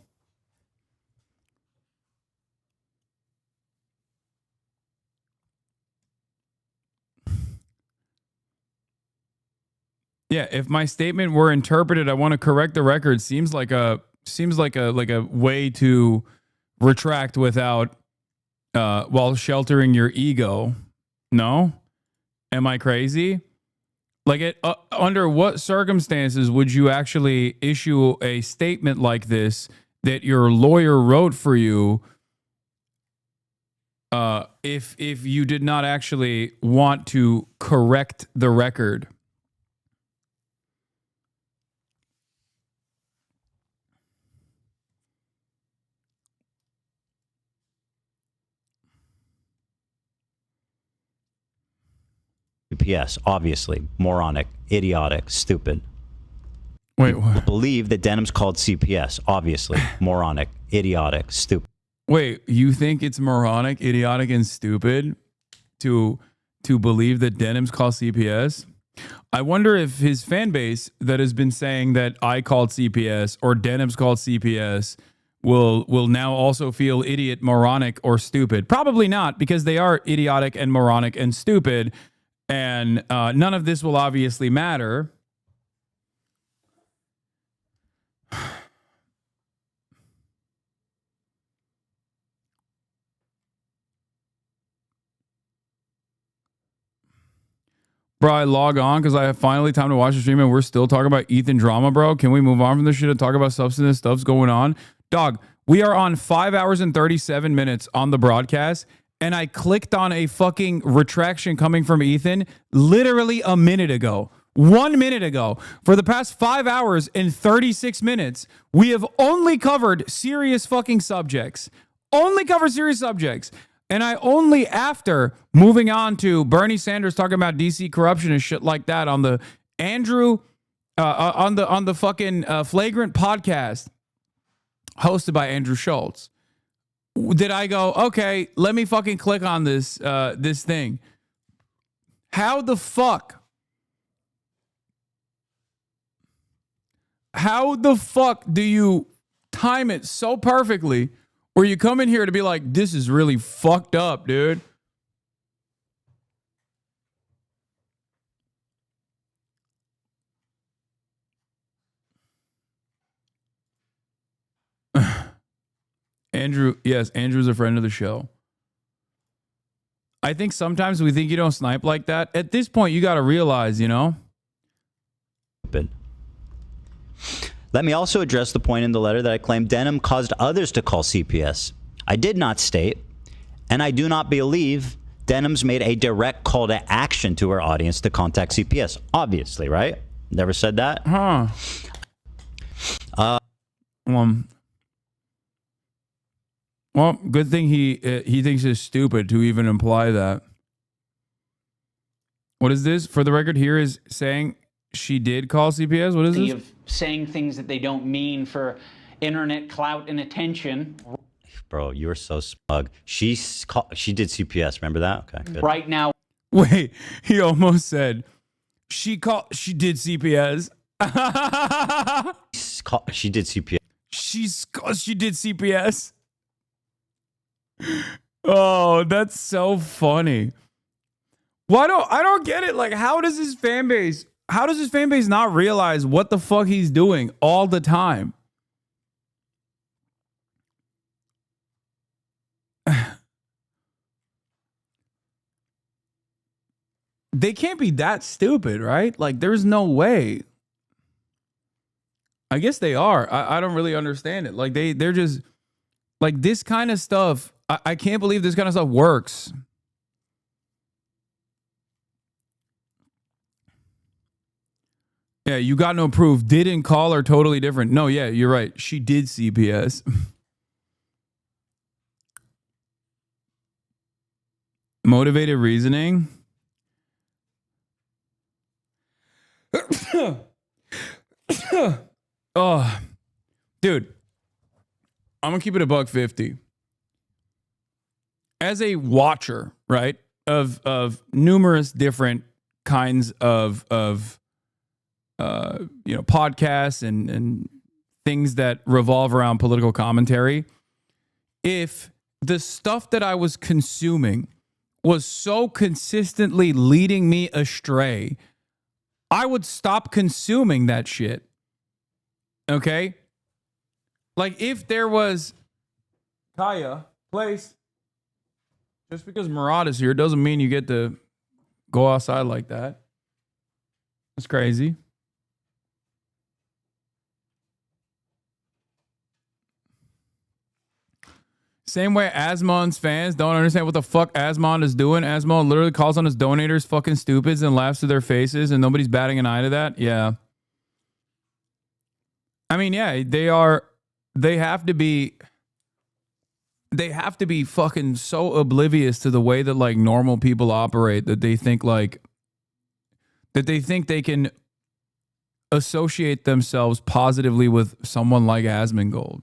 yeah, if my statement were interpreted, I want to correct the record. Seems like a way to retract without while sheltering your ego. No? Am I crazy? Like, under what circumstances would you actually issue a statement like this that your lawyer wrote for you if you did not actually want to correct the record? CPS, obviously, moronic, idiotic, stupid. Wait, what? Believe that Denham's called CPS, obviously, moronic, idiotic, stupid. Wait, you think it's moronic, idiotic, and stupid to believe that Denham's called CPS? I wonder if his fan base that has been saying that I called CPS or Denham's called CPS will now also feel idiot, moronic, or stupid. Probably not, because they are idiotic and moronic and stupid. And none of this will obviously matter. Bro, I log on because I have finally time to watch the stream and we're still talking about Ethan drama, bro. Can we move on from this shit and talk about substantive stuff's going on? Dog, we are on 5 hours and 37 minutes on the broadcast. And I clicked on a fucking retraction coming from Ethan literally a minute ago. 1 minute ago. For the past 5 hours and 36 minutes, we have only covered serious fucking subjects. Only covered serious subjects. And I only, after moving on to Bernie Sanders talking about DC corruption and shit like that on the Andrew, on the fucking Flagrant podcast hosted by Andrew Schultz, did I go, okay, let me fucking click on this this thing. How the fuck do you time it so perfectly where you come in here to be like, this is really fucked up, dude? Andrew, yes, Andrew's a friend of the show. I think sometimes we think you don't snipe like that. At this point, you got to realize, you know. Let me also address the point in the letter that I claimed Denham caused others to call CPS. I did not state, and I do not believe Denham's made a direct call to action to her audience to contact CPS. Obviously, right? Never said that? Huh. Well, good thing he thinks it's stupid to even imply that. What is this? For the record, here is saying she did call CPS. What is this? Of saying things that they don't mean for internet clout and attention. Bro, you're so smug. She did CPS. Remember that? Okay, good. Right now. Wait, he almost said she did CPS. She did CPS. She did CPS. Oh, that's so funny. I don't get it. Like, how does his fan base not realize what the fuck he's doing all the time? They can't be that stupid, right? Like, there's no way. I guess they are. I don't really understand it. Like, they're just like this kind of stuff. I can't believe this kind of stuff works. Yeah, you got no proof. Didn't call her totally different. No, yeah, you're right. She did CPS. Motivated reasoning. Oh, dude, I'm gonna keep it $1.50. As a watcher, right, of numerous different kinds of podcasts and things that revolve around political commentary, if the stuff that I was consuming was so consistently leading me astray, I would stop consuming that shit. Okay? Like, if there was Kaya, place, just because Murad is here doesn't mean you get to go outside like that. It's crazy. Same way Asmon's fans don't understand what the fuck Asmon is doing. Asmon literally calls on his donators fucking stupids and laughs to their faces, and nobody's batting an eye to that. Yeah. I mean, yeah, they have to be fucking so oblivious to the way that like normal people operate that they think they can associate themselves positively with someone like Asmongold,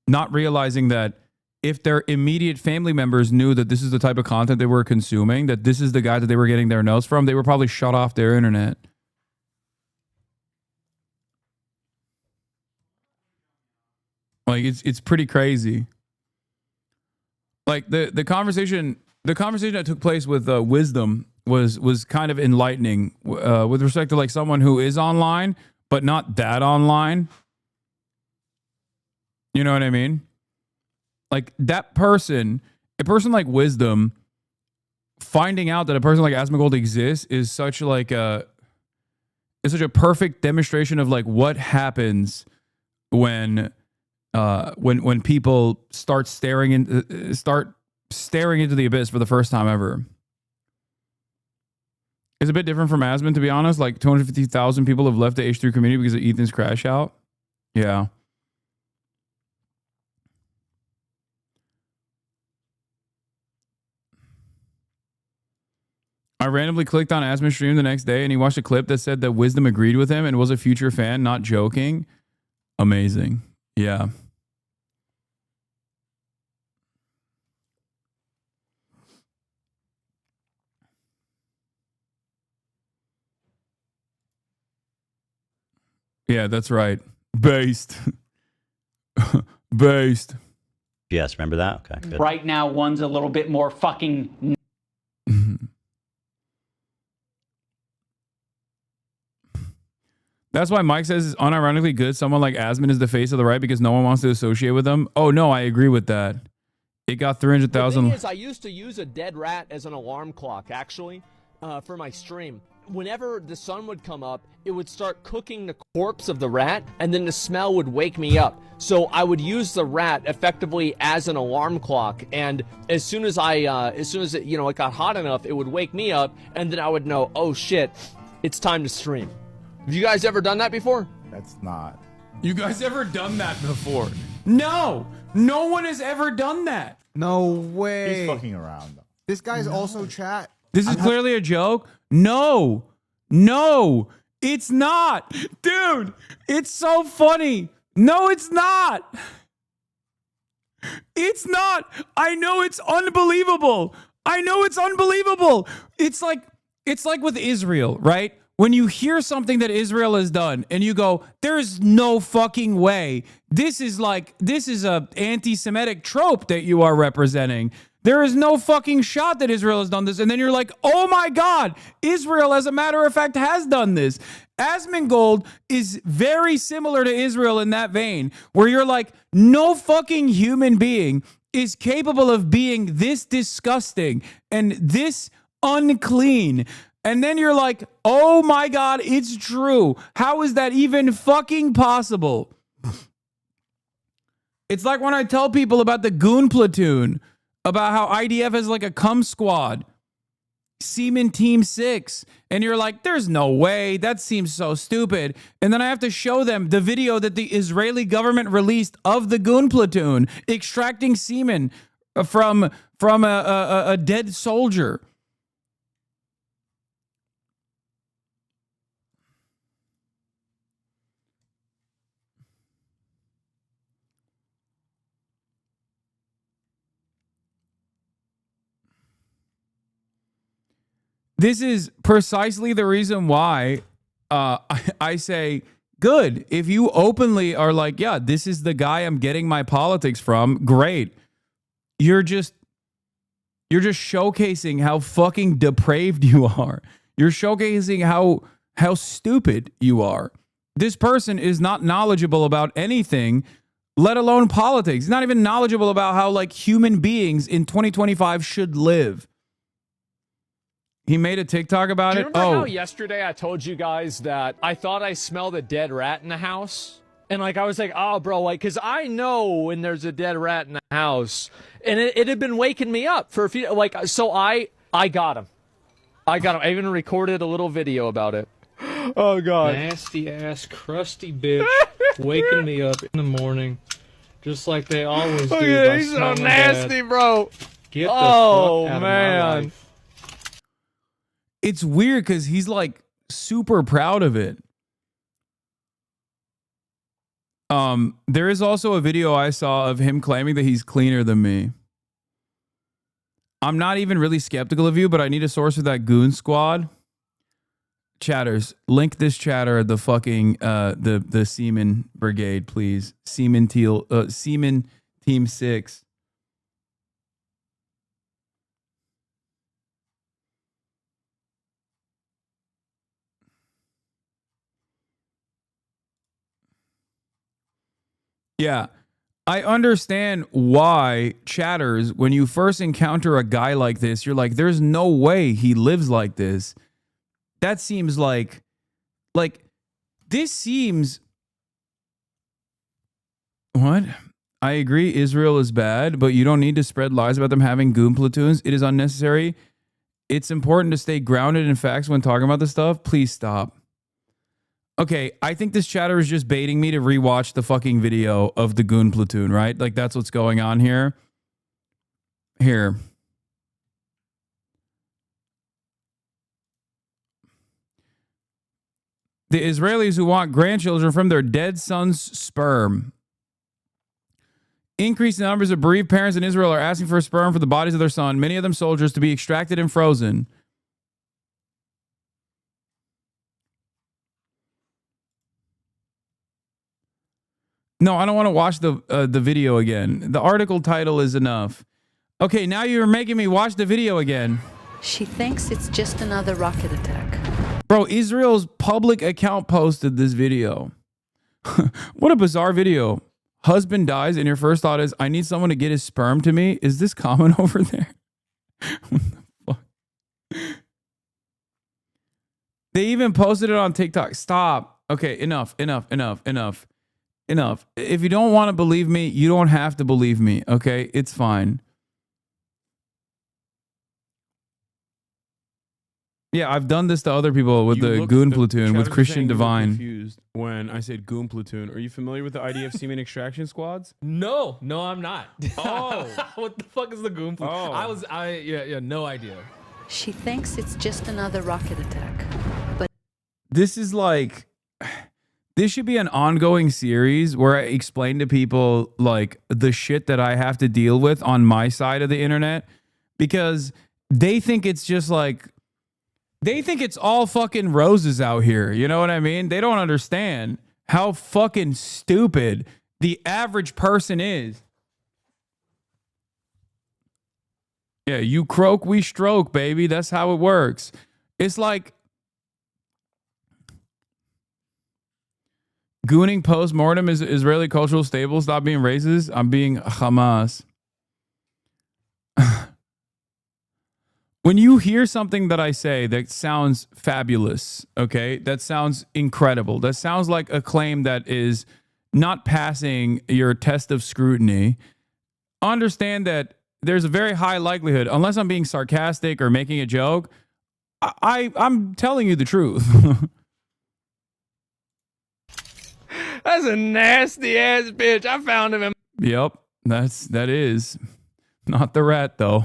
not realizing that if their immediate family members knew that this is the type of content they were consuming, that this is the guy that they were getting their notes from, they were probably shut off their internet. Like, it's pretty crazy. Like the conversation that took place with Wisdom was kind of enlightening with respect to like someone who is online but not that online. You know what I mean? Like that person, a person like Wisdom, finding out that a person like Asmongold exists is such like it's such a perfect demonstration of like what happens when people start staring into the abyss for the first time ever. It's a bit different from Asmon, to be honest. Like 250,000 people have left the H3 community because of Ethan's crash out. Yeah. I randomly clicked on Asmon's stream the next day and he watched a clip that said that Wisdom agreed with him and was a future fan, not joking. Amazing. Yeah. Yeah, that's right. Based. Based. Yes, remember that? Okay, good. Right now, one's a little bit more fucking... That's why Mike says it's unironically good. Someone like Asmon is the face of the right because no one wants to associate with them. Oh, no, I agree with that. It got 300,000. The thing is, I used to use a dead rat as an alarm clock, actually, for my stream. Whenever the sun would come up, it would start cooking the corpse of the rat, and then the smell would wake me up. So I would use the rat effectively as an alarm clock, and as soon as it, it got hot enough, it would wake me up, and then I would know, oh shit, it's time to stream. Have you guys ever done that before? That's not. You guys ever done that before? No! No one has ever done that. No way. He's fucking around, though. This guy's also chat. This is clearly a joke. No, it's not. Dude, it's so funny. No, it's not. It's not. I know it's unbelievable. I know it's unbelievable. It's like with Israel, right? When you hear something that Israel has done and you go, there's no fucking way. This is a anti-Semitic trope that you are representing. There is no fucking shot that Israel has done this. And then you're like, oh my God, Israel, as a matter of fact, has done this. Asmongold is very similar to Israel in that vein, where you're like, no fucking human being is capable of being this disgusting and this unclean. And then you're like, oh my God, it's true. How is that even fucking possible? It's like when I tell people about the goon platoon, about how IDF has like a cum squad, Seaman Team 6, and you're like, there's no way, that seems so stupid. And then I have to show them the video that the Israeli government released of the goon platoon extracting semen from a dead soldier. This is precisely the reason why I say, good. If you openly are like, yeah, this is the guy I'm getting my politics from, great. You're just showcasing how fucking depraved you are. You're showcasing how stupid you are. This person is not knowledgeable about anything, let alone politics. He's not even knowledgeable about how like human beings in 2025 should live. He made a TikTok about Do it. you remember how yesterday I told you guys that I thought I smelled a dead rat in the house? And like I was like, oh, bro, like, because I know when there's a dead rat in the house. And it had been waking me up for a few, like, so I got him. I even recorded a little video about it. Oh, God. Nasty ass, crusty bitch waking me up in the morning. Just like they always do. Oh, yeah, he's so nasty, bro. Get the fuck out of man. my life. It's weird because he's like super proud of it. There is also a video I saw of him claiming that he's cleaner than me. I'm not even really skeptical of you, but I need a source for that goon squad. Chatters, link this chatter at the fucking the Seaman Brigade, please. Seaman Team 6. Yeah, I understand why, chatters, when you first encounter a guy like this, you're like, there's no way he lives like this. That seems like this seems... What? I agree Israel is bad, but you don't need to spread lies about them having goon platoons. It is unnecessary. It's important to stay grounded in facts when talking about this stuff. Please stop. Okay, I think this chatter is just baiting me to rewatch the fucking video of the goon platoon, right? Like, that's what's going on here. Here. The Israelis who want grandchildren from their dead son's sperm. Increasing numbers of bereaved parents in Israel are asking for sperm for the bodies of their son, many of them soldiers, to be extracted and frozen. No, I don't want to watch the video again. The article title is enough. Okay, now you're making me watch the video again. She thinks it's just another rocket attack. Bro, Israel's public account posted this video. What a bizarre video. Husband dies and your first thought is, I need someone to get his sperm to me. Is this common over there? What the fuck? They even posted it on TikTok. Stop. Okay, enough. If you don't want to believe me, you don't have to believe me, okay? It's fine. Yeah, I've done this to other people with the goon platoon, with Christian Divine. Confused when I said goon platoon. Are you familiar with the IDF semen extraction squads? No, I'm not. Oh. What the fuck is the goon platoon? Oh. No idea. She thinks it's just another rocket attack. But This is like... this should be an ongoing series where I explain to people like the shit that I have to deal with on my side of the internet, because they think it's just like, they think it's all fucking roses out here. You know what I mean? They don't understand how fucking stupid the average person is. Yeah, you croak, we stroke, baby. That's how it works. It's like gooning post-mortem is Israeli cultural stable. Stop being racist. I'm being Hamas. When you hear something that I say that sounds fabulous, okay, that sounds incredible, that sounds like a claim that is not passing your test of scrutiny, understand that there's a very high likelihood, unless I'm being sarcastic or making a joke, I'm telling you the truth. That's a nasty ass bitch. I found him in. Yep, that is not the rat though.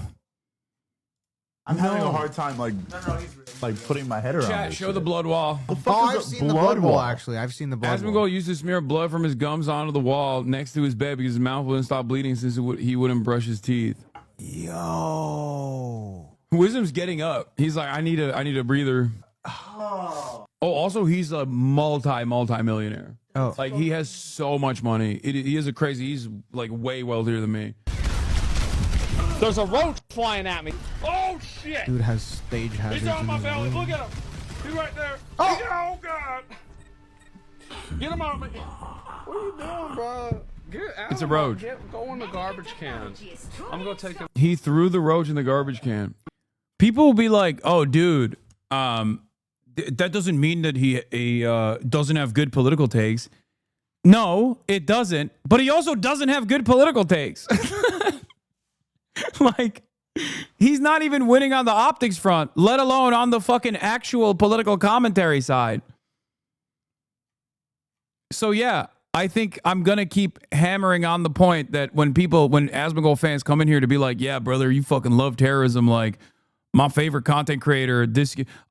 I'm having a hard time, like putting my head around Chat, this show shit. the blood wall. I've seen the blood wall, actually. I've seen the blood wall. Asmongold used to smear blood from his gums onto the wall next to his bed because his mouth wouldn't stop bleeding since he wouldn't brush his teeth. Yo. Wisdom's getting up. He's like, I need a breather. Oh, also he's a multi-millionaire. Oh. Like he has so much money. He is a crazy. He's like way wealthier than me. There's a roach flying at me. Oh shit! Dude has stage hazards. He's on my in his belly. room. Look at him. He's right there. Oh god! Get him out of me. What are you doing, bro? Get out. It's a roach. Go in the garbage cans. I'm gonna take him. He threw the roach in the garbage can. People will be like, "Oh, dude, that doesn't mean that he doesn't have good political takes." No, it doesn't. But he also doesn't have good political takes. Like, he's not even winning on the optics front, let alone on the fucking actual political commentary side. So yeah, I think I'm gonna keep hammering on the point that when Asmongold fans come in here to be like, yeah, brother, you fucking love terrorism, like my favorite content creator,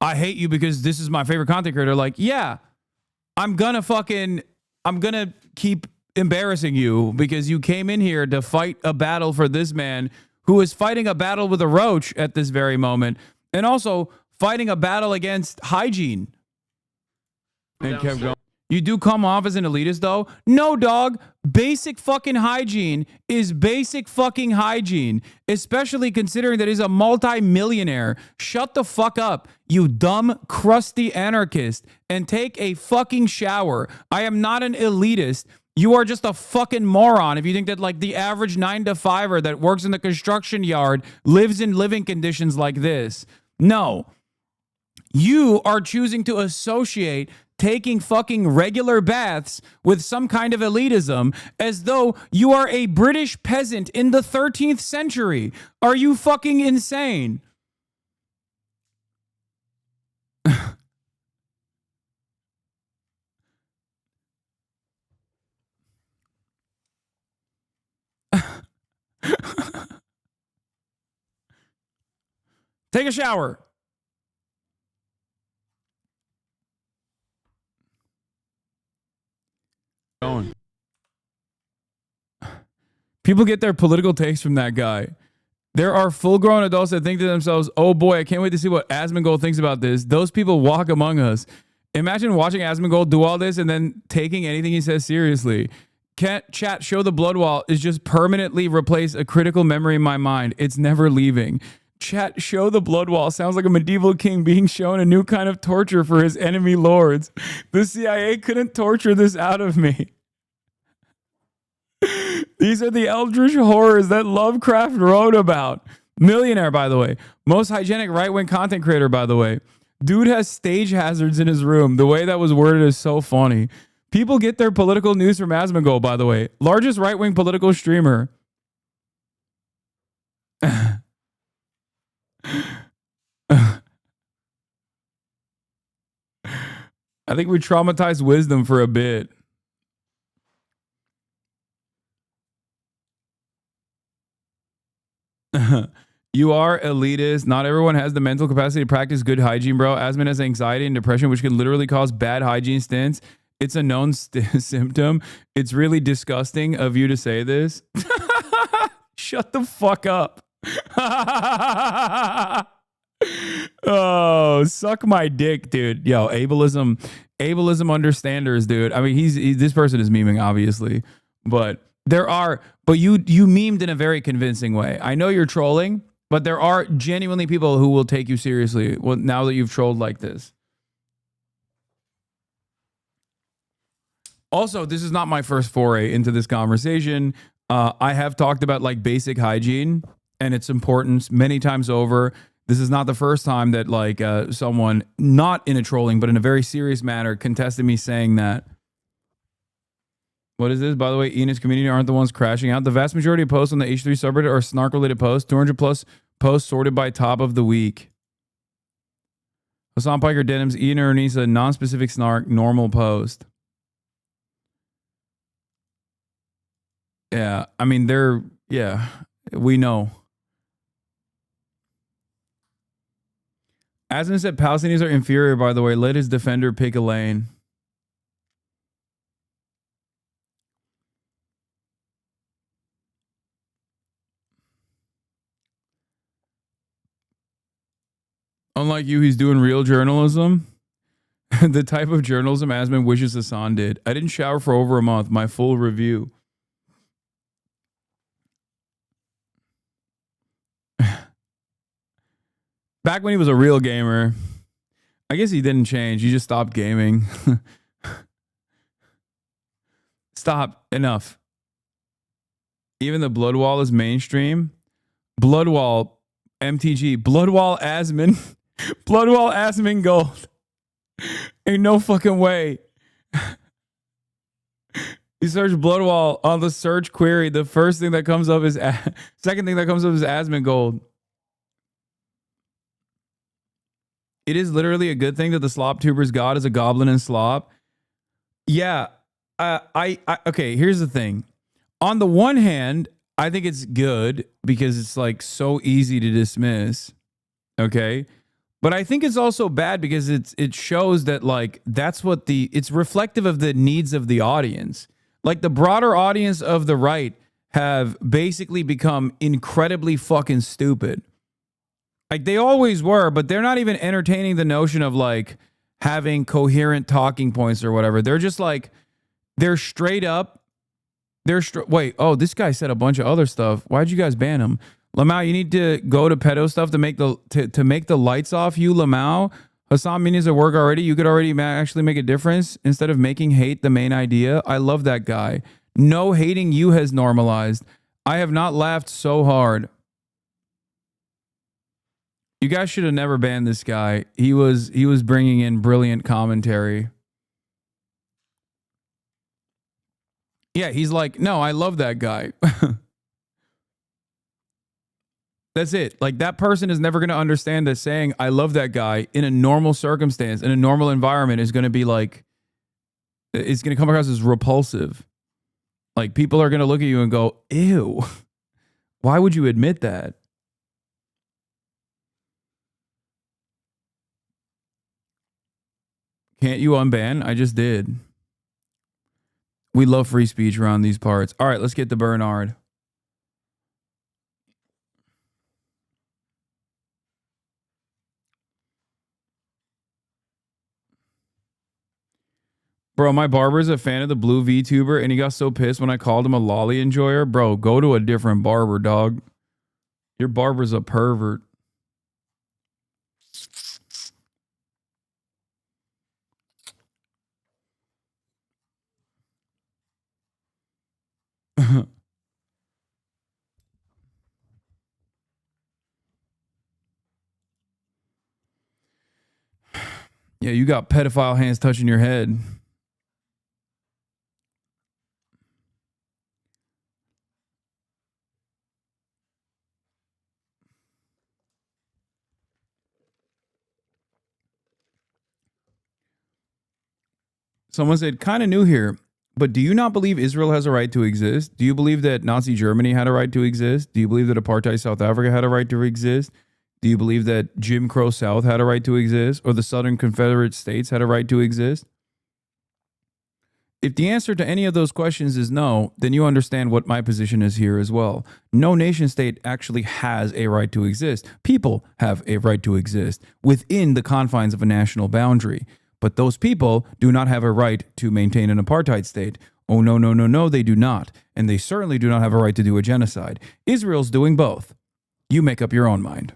I hate you because this is my favorite content creator. Like, yeah, I'm gonna keep embarrassing you because you came in here to fight a battle for this man who is fighting a battle with a roach at this very moment, and also fighting a battle against hygiene. And kept going. You do come off as an elitist, though? No, dog. Basic fucking hygiene is basic fucking hygiene, especially considering that he's a multi-millionaire. Shut the fuck up, you dumb, crusty anarchist, and take a fucking shower. I am not an elitist. You are just a fucking moron if you think that like the average 9-to-5er that works in the construction yard lives in living conditions like this. No. You are choosing to associate taking fucking regular baths with some kind of elitism as though you are a British peasant in the 13th century. Are you fucking insane? Take a shower. Going. People get their political takes from that guy. There are full-grown adults that think to themselves, oh boy, I can't wait to see what Asmongold thinks about this. Those people walk among us. Imagine watching Asmongold do all this and then taking anything he says seriously. Chat, show the blood wall is just permanently replace a critical memory in my mind. It's never leaving. Chat, show the blood wall sounds like a medieval king being shown a new kind of torture for his enemy lords. The CIA couldn't torture this out of me. These are the eldritch horrors that Lovecraft wrote about. Millionaire, by the way. Most hygienic right-wing content creator, by the way. Dude has stage hazards in his room. The way that was worded is so funny. People get their political news from Asmongold, by the way. Largest right-wing political streamer. I think we traumatized Wisdom for a bit. You are elitist. Not everyone has the mental capacity to practice good hygiene, bro. Asmon has anxiety and depression, which can literally cause bad hygiene stints. It's a known symptom. It's really disgusting of you to say this. Shut the fuck up. Oh, suck my dick, dude. Yo, ableism understanders, dude. I mean, this person is memeing, obviously, but you memed in a very convincing way. I know you're trolling, but there are genuinely people who will take you seriously now that you've trolled like this. Also, this is not my first foray into this conversation. I have talked about like basic hygiene and its importance many times over. This is not the first time that like someone, not in a trolling, but in a very serious manner, contested me saying that. What is this? By the way, Enos community aren't the ones crashing out. The vast majority of posts on the H3 subreddit are snark-related posts. 200 plus posts sorted by top of the week. Hasan Piker Denims, Ian or Anissa, non-specific snark, normal post. Yeah, I mean, we know. Asman said Palestinians are inferior, by the way. Let his defender pick a lane. Unlike you, he's doing real journalism. The type of journalism Asman wishes Hasan did. I didn't shower for over a month. My full review. Back when he was a real gamer. I guess he didn't change. He just stopped gaming. Stop. Enough. Even the Bloodwall is mainstream. Bloodwall, MTG. Bloodwall Asman. Bloodwall Asman Gold. Ain't no fucking way. You search Bloodwall on the search query. The first thing that comes up is... second thing that comes up is Asman Gold. It is literally a good thing that the slop tuber's god is a goblin and slop. Yeah. Okay, here's the thing. On the one hand, I think it's good because it's like so easy to dismiss. Okay. But I think it's also bad because it shows that like it's reflective of the needs of the audience. Like the broader audience of the right have basically become incredibly fucking stupid. Like they always were, but they're not even entertaining the notion of like having coherent talking points or whatever. They're just like, they're straight up. Wait, oh, this guy said a bunch of other stuff. Why'd you guys ban him? Lamau, you need to go to pedo stuff to make the lights off you, Lamau. Hasan Mini's at work already. You could already actually make a difference instead of making hate the main idea. I love that guy. No hating you has normalized. I have not laughed so hard. You guys should have never banned this guy. He was bringing in brilliant commentary. Yeah, he's like, no, I love that guy. That's it. Like that person is never going to understand that saying I love that guy in a normal circumstance, in a normal environment is going to be like, it's going to come across as repulsive. Like people are going to look at you and go, ew, why would you admit that? Can't you unban? I just did. We love free speech around these parts. All right, let's get to Bernard. Bro, my barber's a fan of the blue VTuber, and he got so pissed when I called him a lolly enjoyer. Bro, go to a different barber, dog. Your barber's a pervert. Yeah, you got pedophile hands touching your head. Someone said, kind of new here, but do you not believe Israel has a right to exist? Do you believe that Nazi Germany had a right to exist? Do you believe that apartheid South Africa had a right to exist? Do you believe that Jim Crow South had a right to exist? Or the Southern Confederate States had a right to exist? If the answer to any of those questions is no, then you understand what my position is here as well. No nation state actually has a right to exist. People have a right to exist within the confines of a national boundary. But those people do not have a right to maintain an apartheid state. Oh, no, no, no, no, they do not. And they certainly do not have a right to do a genocide. Israel's doing both. You make up your own mind.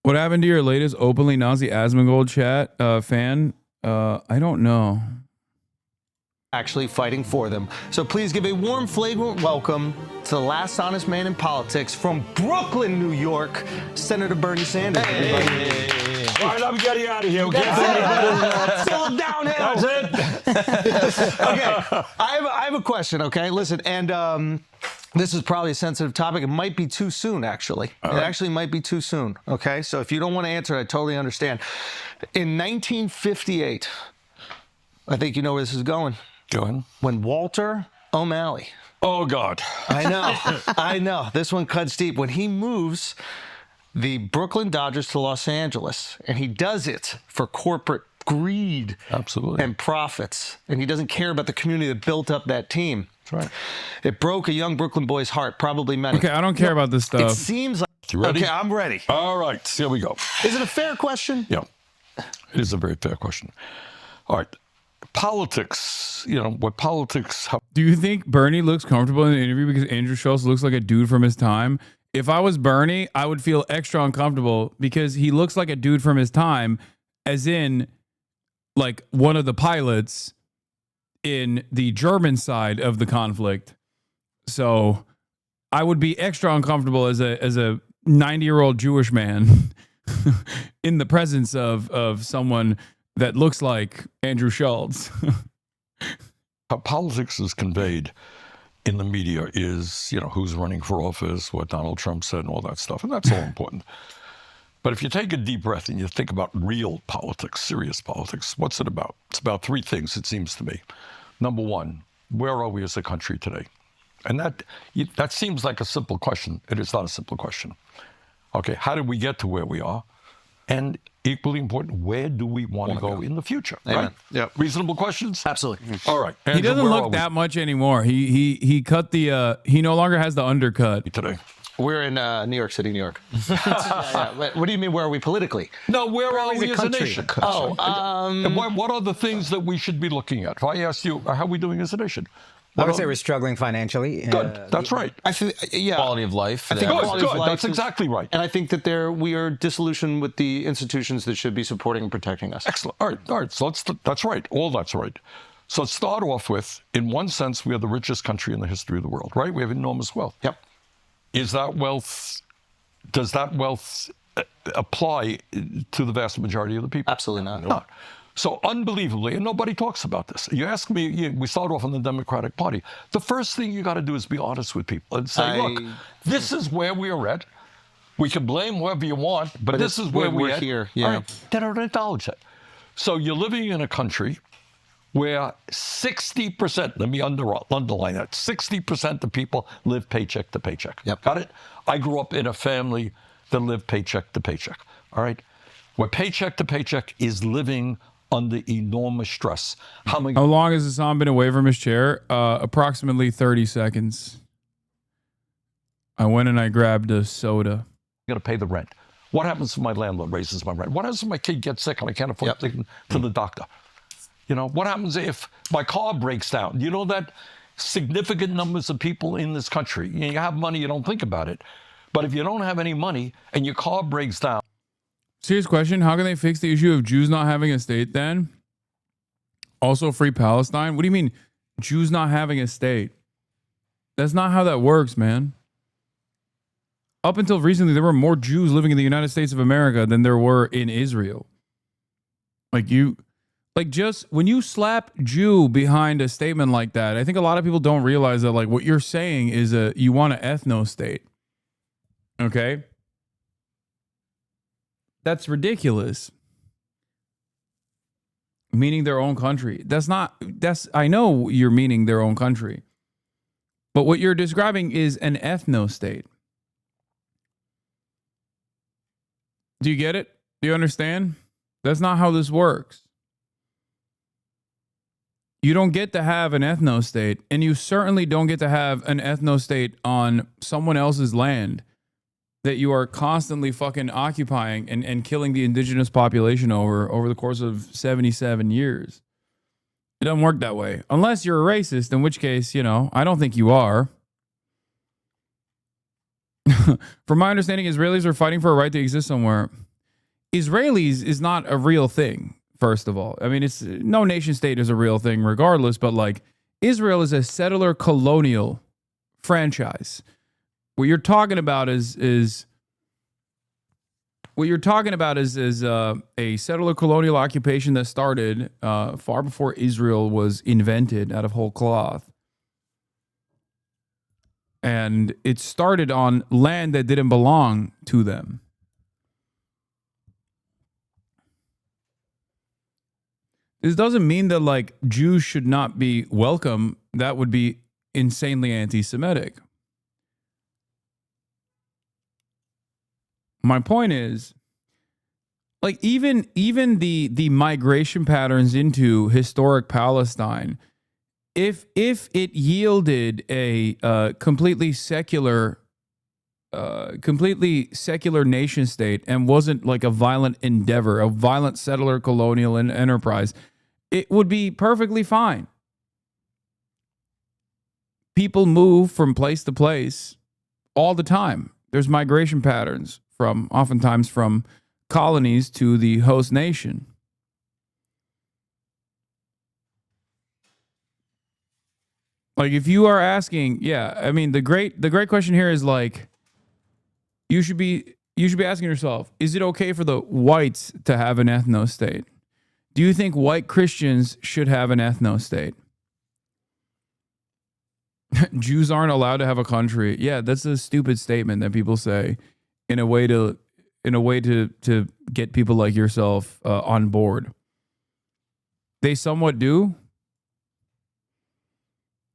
What happened to your latest openly Nazi Asmongold chat fan? I don't know. Actually fighting for them. So please give a warm, flagrant welcome to the last honest man in politics from Brooklyn, New York, Senator Bernie Sanders. Hey. All right, I'm getting out of here. Still downhill. That's it. Okay, I have a question. Okay, listen, and this is probably a sensitive topic. It might be too soon, actually. It actually might be too soon. Okay, so if you don't want to answer, I totally understand. In 1958, I think you know where this is going. Go ahead. When Walter O'Malley. Oh, God. I know. I know. This one cuts deep. When he moves the Brooklyn Dodgers to Los Angeles, and he does it for corporate greed and profits, and he doesn't care about the community that built up that team. That's right. It broke a young Brooklyn boy's heart, probably many. Okay, I don't care about this stuff. It seems like... You ready? Okay, I'm ready. All right, here we go. Is it a fair question? Yeah, it is a very fair question. All right. Politics, you know, what politics... Do you think Bernie looks comfortable in the interview because Andrew Schultz looks like a dude from his time? If I was Bernie, I would feel extra uncomfortable because he looks like a dude from his time, as in, like, one of the pilots in the German side of the conflict. So I would be extra uncomfortable as a 90-year-old Jewish man in the presence of someone that looks like Andrew Schultz. How politics is conveyed in the media is, you know, who's running for office, what Donald Trump said, and all that stuff. And that's all important. But if you take a deep breath and you think about real politics, serious politics, what's it about? It's about three things, it seems to me. Number one, where are we as a country today? And that seems like a simple question. It is not a simple question. Okay, how did we get to where we are? And equally important, where do we want to go in the future? Amen. Right? Yep. Reasonable questions? Absolutely. All right. He Andrew, doesn't where are look we? that much anymore. He cut the he no longer has the undercut today. We're in New York City, New York. What do you mean, where are we politically? No, where are we as a nation? Oh, And what are the things that we should be looking at? If I asked you, how are we doing as a nation? I would say we're struggling financially. Good. That's right. I think, yeah. Quality of life. I think quality of life That's exactly right. And I think that we are disillusioned with the institutions that should be supporting and protecting us. Excellent. All right. So that's right. All that's right. So let's start off with, in one sense, we are the richest country in the history of the world, right? We have enormous wealth. Yep. Does that wealth apply to the vast majority of the people? Absolutely not. No. So unbelievably, and nobody talks about this. You ask me, we start off in the Democratic Party. The first thing you got to do is be honest with people and say, look, this is where we are at. We can blame whoever you want, but this is where we're at. Here. Yeah. All right, they don't acknowledge that. So you're living in a country where 60%, let me underline that, 60% of people live paycheck to paycheck. Yep. Got it? I grew up in a family that lived paycheck to paycheck. All right? Where paycheck to paycheck is living under enormous stress. How long has Hasan been away from his chair? Approximately 30 seconds. I went and I grabbed a soda. I'm going to pay the rent. What happens if my landlord raises my rent? What happens if my kid gets sick and I can't afford to take him to the doctor? You know, what happens if my car breaks down? You know that significant numbers of people in this country, you have money, you don't think about it. But if you don't have any money and your car breaks down. Serious question. How can they fix the issue of Jews not having a state then? Also free Palestine? What do you mean Jews not having a state? That's not how that works, man. Up until recently, there were more Jews living in the United States of America than there were in Israel. Just when you slap Jew behind a statement like that, I think a lot of people don't realize that, like, what you're saying is you want an ethno state. Okay? That's ridiculous. Meaning their own country. I know you're meaning their own country. But what you're describing is an ethno-state. Do you get it? Do you understand? That's not how this works. You don't get to have an ethno-state, and you certainly don't get to have an ethno-state on someone else's land that you are constantly fucking occupying and killing the indigenous population over the course of 77 years. It doesn't work that way. Unless you're a racist, in which case, I don't think you are. From my understanding, Israelis are fighting for a right to exist somewhere. Israelis is not a real thing, first of all. I mean, it's no nation state is a real thing regardless, but like Israel is a settler colonial franchise. What you're talking about is a settler colonial occupation that started far before Israel was invented out of whole cloth. And it started on land that didn't belong to them. This doesn't mean that like Jews should not be welcome. That would be insanely anti-Semitic. My point is, like even the migration patterns into historic Palestine, if it yielded a completely secular nation state and wasn't like a violent endeavor, a violent settler colonial enterprise, it would be perfectly fine. People move from place to place all the time. There's migration patterns oftentimes from colonies to the host nation. Like if you are asking, I mean the great question here is like you should be asking yourself, is it okay for the whites to have an ethno state? Do you think white Christians should have an ethno state? Jews aren't allowed to have a country. Yeah, that's a stupid statement that people say in a way to get people like yourself on board. They somewhat do.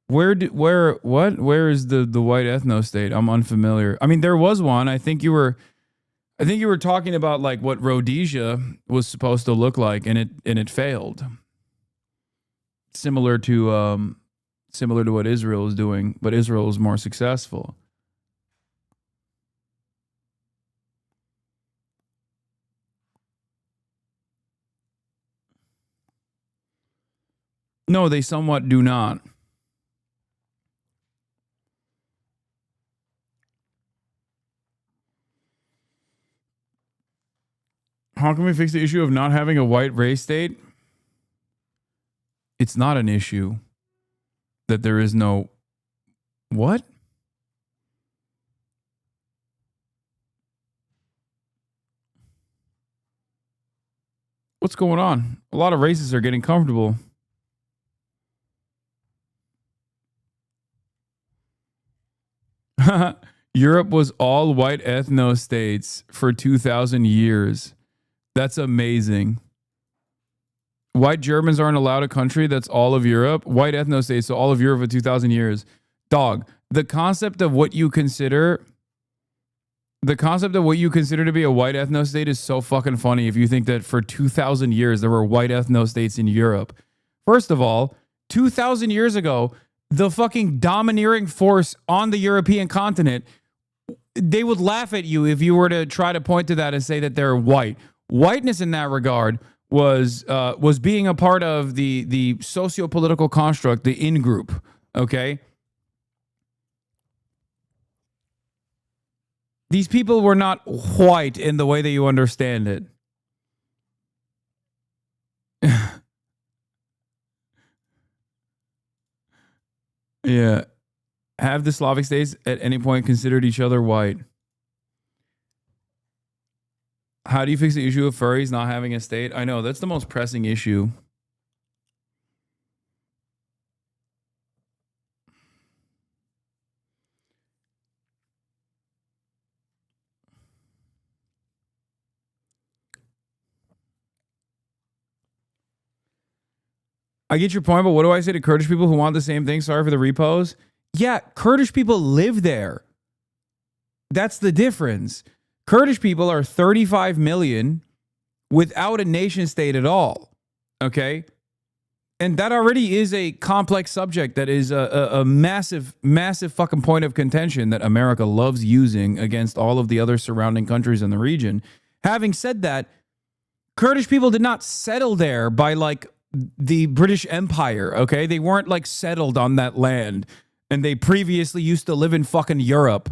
Where is the white ethno state? I'm unfamiliar. I mean, there was one. I think you were talking about like what Rhodesia was supposed to look like, and it failed. Similar to what Israel is doing, but Israel is more successful. No, they somewhat do not. How can we fix the issue of not having a white race state? It's not an issue that there is no... What? What's going on? A lot of races are getting comfortable. Europe was all white ethno states for 2,000 years. That's amazing. White Germans aren't allowed a country. That's all of Europe. White ethno states, so all of Europe for 2,000 years. Dog, the concept of what you consider to be a white ethno state is so fucking funny if you think that for 2,000 years there were white ethno states in Europe. First of all, 2,000 years ago, the fucking domineering force on the European continent, they would laugh at you if you were to try to point to that and say that they're white. Whiteness in that regard was being a part of the socio-political construct, the in-group, okay? These people were not white in the way that you understand it. Yeah. Have the Slavic states at any point considered each other white? How do you fix the issue of furries not having a state? I know, that's the most pressing issue. I get your point, but what do I say to Kurdish people who want the same thing? Sorry for the repos. Yeah, Kurdish people live there. That's the difference. Kurdish people are 35 million without a nation state at all. Okay? And that already is a complex subject that is a massive, massive fucking point of contention that America loves using against all of the other surrounding countries in the region. Having said that, Kurdish people did not settle there by like the British Empire, okay? They weren't like settled on that land and they previously used to live in fucking Europe.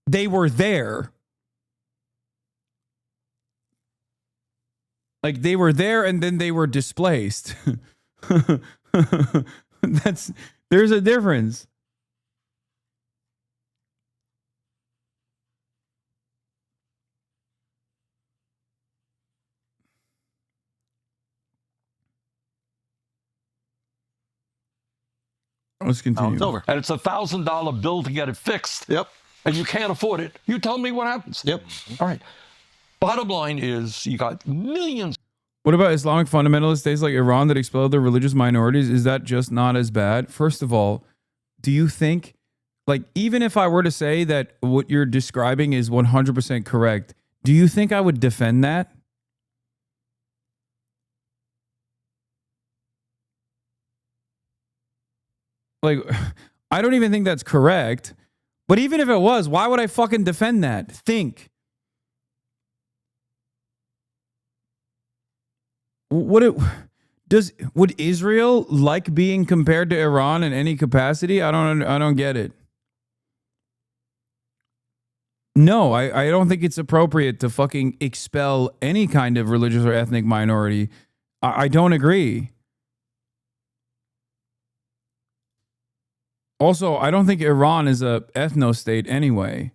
They were there. Like they were there and then they were displaced. There's a difference. Let's continue. It's over. And it's $1,000 bill to get it fixed. Yep. And you can't afford it. You tell me what happens. Yep. All right. Bottom line is you got millions. What about Islamic fundamentalist states like Iran that expelled their religious minorities? Is that just not as bad? First of all, do you think, like, even if I were to say that what you're describing is 100% correct, do you think I would defend that? Like, I don't even think that's correct. But even if it was, why would I fucking defend that? Think. Would Israel like being compared to Iran in any capacity? I don't get it. No, I don't think it's appropriate to fucking expel any kind of religious or ethnic minority. I don't agree. Also, I don't think Iran is a ethno-state anyway.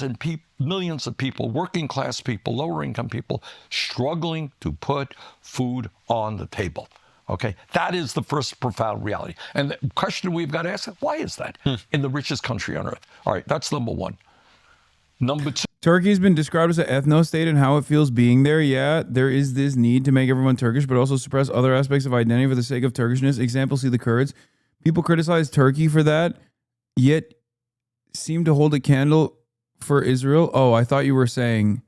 And millions of people, working class people, lower income people, struggling to put food on the table. Okay, that is the first profound reality. And the question we've got to ask, why is that in the richest country on earth? All right, that's number one. Number two. Turkey's been described as an ethno-state and how it feels being there. Yeah, there is this need to make everyone Turkish, but also suppress other aspects of identity for the sake of Turkishness. Example, see the Kurds. People criticize Turkey for that, yet seem to hold a candle for Israel. Oh, I thought you were saying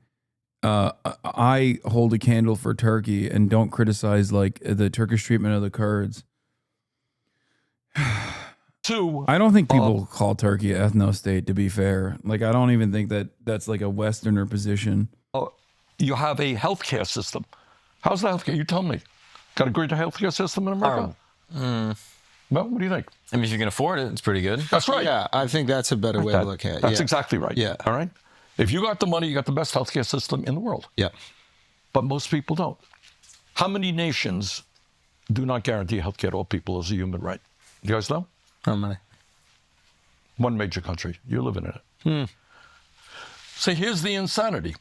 I hold a candle for Turkey and don't criticize like the Turkish treatment of the Kurds. Two, I don't think people call Turkey an ethno-state, to be fair. Like, I don't even think that that's like a Westerner position. You have a healthcare system. How's the healthcare? You tell me. Got a great healthcare system in America? Well, what do you think? I mean, if you can afford it, it's pretty good. That's right. Yeah, I think that's a better way to look at it. That's exactly right. Yeah. All right? If you got the money, you got the best healthcare system in the world. Yeah. But most people don't. How many nations do not guarantee healthcare to all people as a human right? You guys know? How many? One major country. You're living in it. So here's the insanity.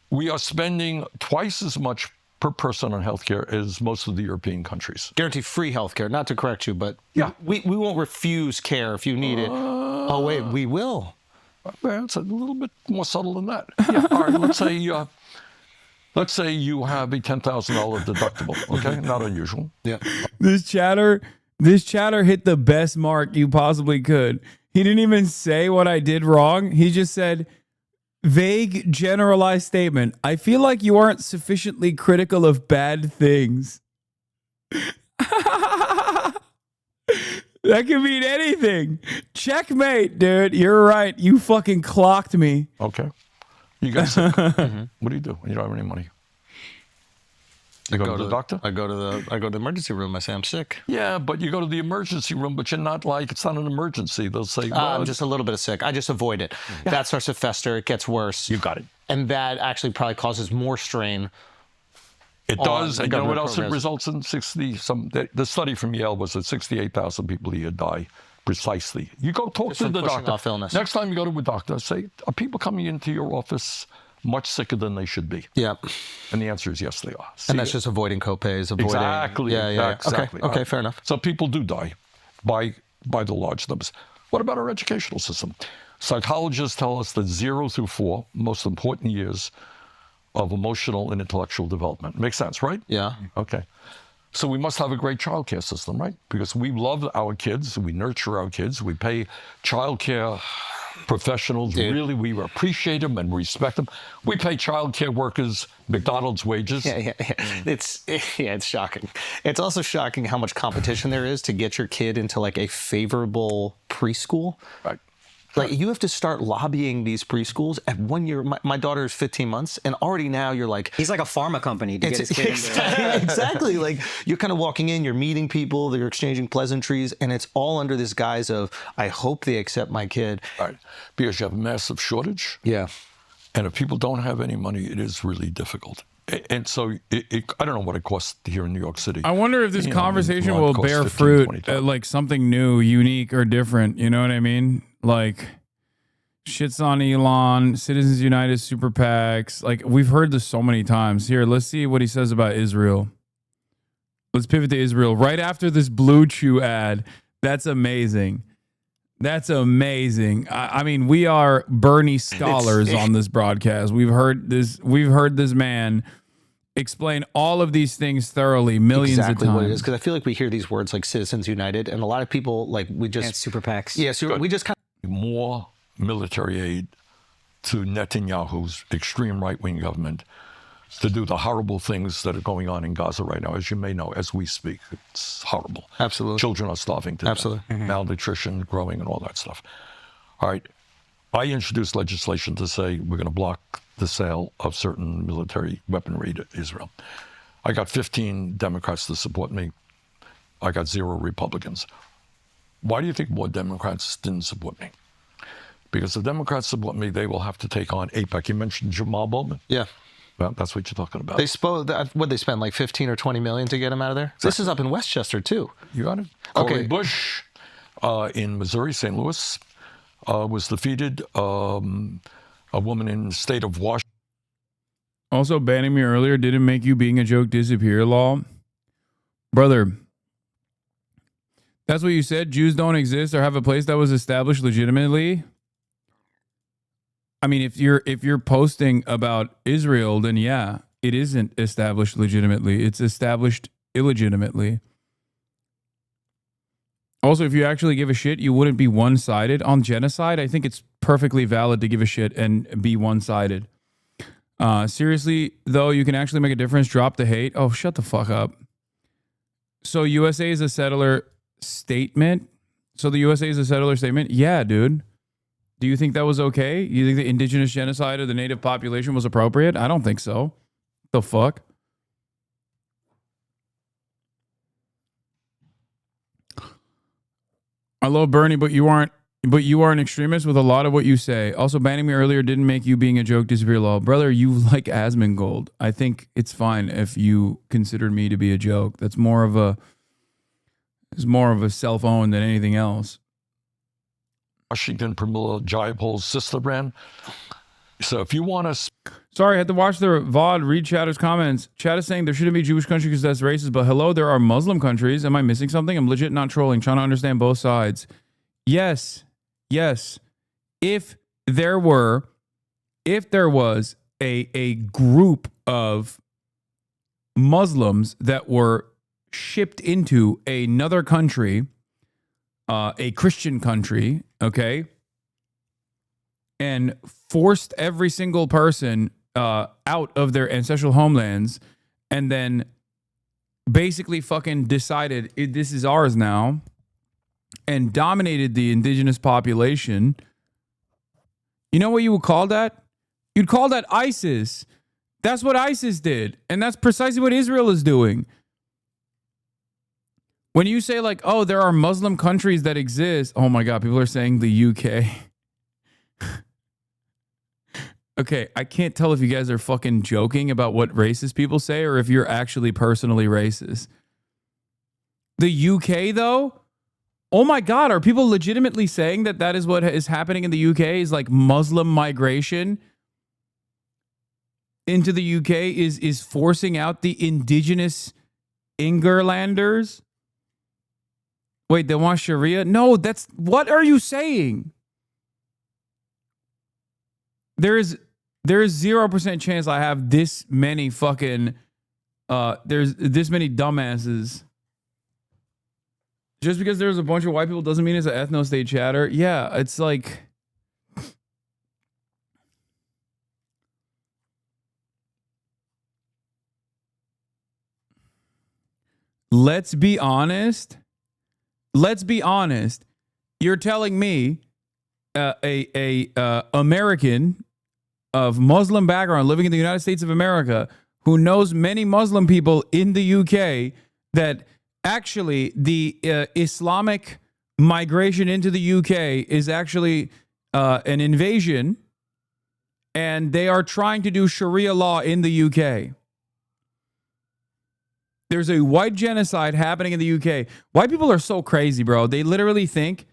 We are spending twice as much per person on healthcare as most of the European countries. Guarantee free healthcare, not to correct you, but yeah, we won't refuse care if you need it. Oh, wait, we will. Well, it's a little bit more subtle than that. Yeah, all right, let's say you have a $10,000 deductible, okay? Not unusual. Yeah. This chatter hit the best mark you possibly could. He didn't even say what I did wrong. He just said, vague, generalized statement. I feel like you aren't sufficiently critical of bad things. That could mean anything. Checkmate, dude. You're right. You fucking clocked me. Okay. You got sick. What do you do when you don't have any money? You go to the doctor? I go to the emergency room. I say I'm sick. Yeah, but you go to the emergency room, but you're not like, it's not an emergency. They'll say, well, I'm just a little bit of sick. I just avoid it. Yeah. That starts to fester. It gets worse. You got it. And that actually probably causes more strain. It does. And you know what else it results in? The study from Yale was that 68,000 people a year die precisely. You go talk Just to from the pushing doctor. off illness. Next time you go to a doctor, say, are people coming into your office much sicker than they should be? Yeah. And the answer is yes, they are. And that's just avoiding copays. Exactly. Yeah. Exactly. Okay, fair enough. So people do die by the large numbers. What about our educational system? Psychologists tell us that 0 through 4, most important years of emotional and intellectual development. Makes sense, right? Yeah. Okay. So we must have a great child care system, right? Because we love our kids, we nurture our kids, we pay child care professionals. Dude. Really, we appreciate them and respect them. We pay child care workers McDonald's wages. Yeah. It's shocking. It's also shocking how much competition there is to get your kid into like a favorable preschool. Right. Like you have to start lobbying these preschools at 1 year. My daughter is 15 months, and already now you're like, he's like a pharma company to get his kid into. Exactly. Like you're kind of walking in, you're meeting people, they're exchanging pleasantries, and it's all under this guise of, I hope they accept my kid. Right. Because you have a massive shortage. Yeah. And if people don't have any money, it is really difficult. And so I don't know what it costs here in New York City. I wonder if this conversation it will costs bear 15, fruit, 20. like something new, unique, or different. You know what I mean? Like shits on Elon, Citizens United, super PACs. Like we've heard this so many times. Here, let's see what he says about Israel. Let's pivot to Israel right after this Blue Chew ad. That's amazing. That's amazing. I mean, we are Bernie scholars on this broadcast. We've heard this man explain all of these things thoroughly millions of times. Exactly what it is, because I feel like we hear these words like Citizens United, and a lot of people like we just and super PACs. Yeah, so we just kind of more military aid to Netanyahu's extreme right-wing government to do the horrible things that are going on in Gaza right now. As you may know, as we speak, it's horrible. Absolutely. Children are starving to Absolutely. death. Malnutrition, growing, and all that stuff. All right. I introduced legislation to say we're going to block the sale of certain military weaponry to Israel. I got 15 Democrats to support me. I got 0 Republicans. Why do you think more Democrats didn't support me? Because if Democrats support me, they will have to take on AIPAC. You mentioned Jamal Bowman. Yeah. Well, that's what you're talking about. What'd they spend, like 15 or 20 million to get him out of there? Exactly. This is up in Westchester, too. You got it? Okay. Cori Bush in Missouri, St. Louis, was defeated. A woman in the state of Washington. Also, banning me earlier didn't make you being a joke disappear law. Brother, that's what you said? Jews don't exist or have a place that was established legitimately? I mean, if you're posting about Israel, then yeah, it isn't established legitimately. It's established illegitimately. Also, if you actually give a shit, you wouldn't be one-sided on genocide. I think it's perfectly valid to give a shit and be one-sided. Seriously, though, you can actually make a difference. Drop the hate. Oh, shut the fuck up. So USA is a settler statement? So the USA is a settler statement? Yeah, dude. Do you think that was okay? You think the indigenous genocide of the native population was appropriate? I don't think so. The fuck? I love Bernie, but you are an extremist with a lot of what you say. Also, banning me earlier didn't make you being a joke disappear law. Brother, you like Asmongold. I think it's fine if you considered me to be a joke. That's more of a self-own than anything else. Washington, Pramila Jayapal's sister brand. So if you want to... Sorry, I had to watch the VOD, read Chatter's comments. Chat is saying there shouldn't be a Jewish country because that's racist, but hello, there are Muslim countries. Am I missing something? I'm legit not trolling, trying to understand both sides. Yes. If there was a group of Muslims that were shipped into another country, a Christian country, okay, and forced every single person out of their ancestral homelands, and then basically fucking decided this is ours now, and dominated the indigenous population, you know what you would call that? You'd call that ISIS. That's what ISIS did, and that's precisely what Israel is doing. When you say like, oh, there are Muslim countries that exist. Oh my God, people are saying the UK. Okay, I can't tell if you guys are fucking joking about what racist people say or if you're actually personally racist. The UK though? Oh my God, are people legitimately saying that that is what is happening in the UK is like Muslim migration into the UK is forcing out the indigenous Ingerlanders? Wait, they want Sharia? No, that's what are you saying? There's 0% chance I have this many fucking there's this many dumbasses. Just because there's a bunch of white people doesn't mean it's an ethno-state chatter. Yeah, it's like let's be honest. You're telling me a American of Muslim background living in the United States of America who knows many Muslim people in the UK that actually the Islamic migration into the UK is actually an invasion and they are trying to do Sharia law in the UK. There's a white genocide happening in the UK. White people are so crazy, bro. They literally think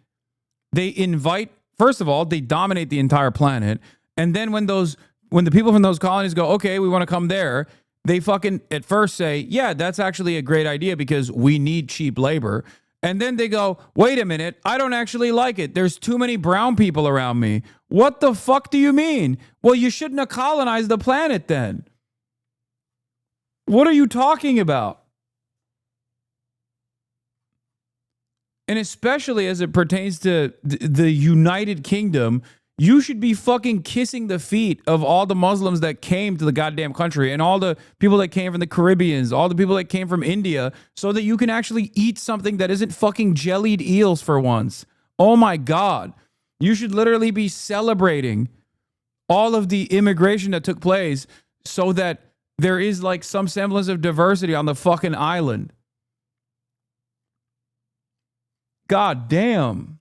they invite, first of all, they dominate the entire planet. And then when the people from those colonies go, okay, we want to come there, they fucking at first say, yeah, that's actually a great idea because we need cheap labor. And then they go, wait a minute, I don't actually like it. There's too many brown people around me. What the fuck do you mean? Well, you shouldn't have colonized the planet then. What are you talking about? And especially as it pertains to the United Kingdom, you should be fucking kissing the feet of all the Muslims that came to the goddamn country and all the people that came from the Caribbeans, all the people that came from India, so that you can actually eat something that isn't fucking jellied eels for once. Oh my God. You should literally be celebrating all of the immigration that took place so that there is like some semblance of diversity on the fucking island. God damn.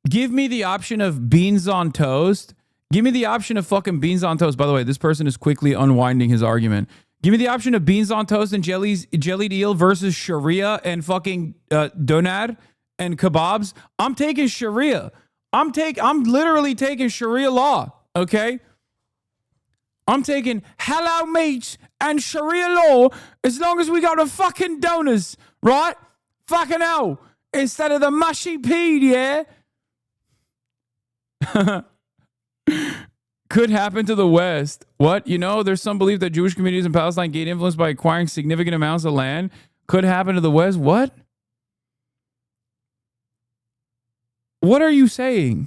Give me the option of beans on toast. Give me the option of fucking beans on toast. By the way, this person is quickly unwinding his argument. Give me the option of beans on toast and jellied eel versus Sharia and fucking doner and kebabs. I'm taking Sharia. I'm literally taking Sharia law. Okay. I'm taking halal meat and Sharia law as long as we got the fucking donors, right? Fucking hell. Instead of the mushy peed, yeah? Could happen to the West. What? You know, there's some belief that Jewish communities in Palestine gain influence by acquiring significant amounts of land. Could happen to the West. What? What are you saying?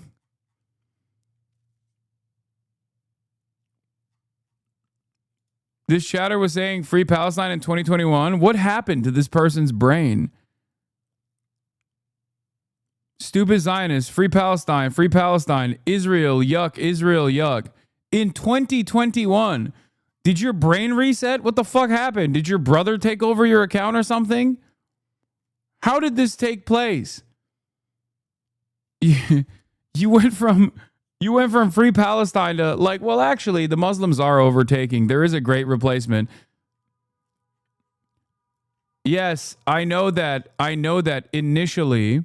This chatter was saying free Palestine in 2021. What happened to this person's brain? Stupid Zionists, free Palestine, Israel, yuck. In 2021, did your brain reset? What the fuck happened? Did your brother take over your account or something? How did this take place? You went from free Palestine to like, well, actually, the Muslims are overtaking. There is a great replacement. Yes, I know that initially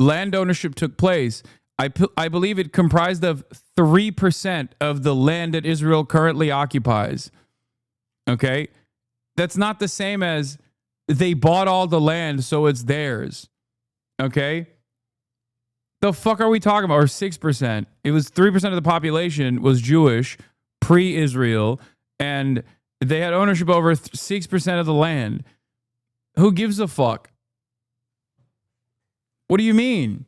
land ownership took place. I believe it comprised of 3% of the land that Israel currently occupies. Okay? That's not the same as they bought all the land, so it's theirs. Okay? The fuck are we talking about? Or 6%. It was 3% of the population was Jewish, pre-Israel, and they had ownership over 6% of the land. Who gives a fuck? What do you mean?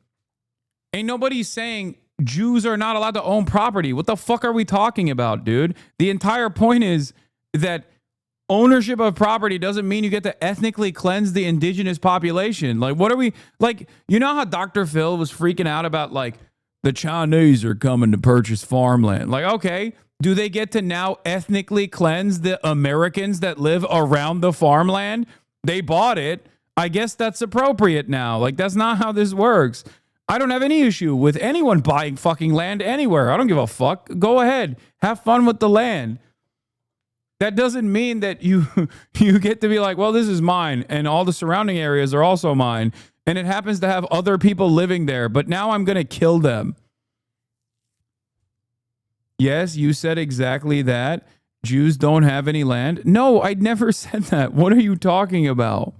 Ain't nobody saying Jews are not allowed to own property. What the fuck are we talking about, dude? The entire point is that ownership of property doesn't mean you get to ethnically cleanse the indigenous population. Like, what are we, like, you know how Dr. Phil was freaking out about, like, the Chinese are coming to purchase farmland. Like, okay, do they get to now ethnically cleanse the Americans that live around the farmland? They bought it. I guess that's appropriate now. Like, that's not how this works. I don't have any issue with anyone buying fucking land anywhere. I don't give a fuck. Go ahead. Have fun with the land. That doesn't mean that you get to be like, well, this is mine, and all the surrounding areas are also mine, and it happens to have other people living there, but now I'm going to kill them. Yes, you said exactly that. Jews don't have any land? No, I never said that. What are you talking about?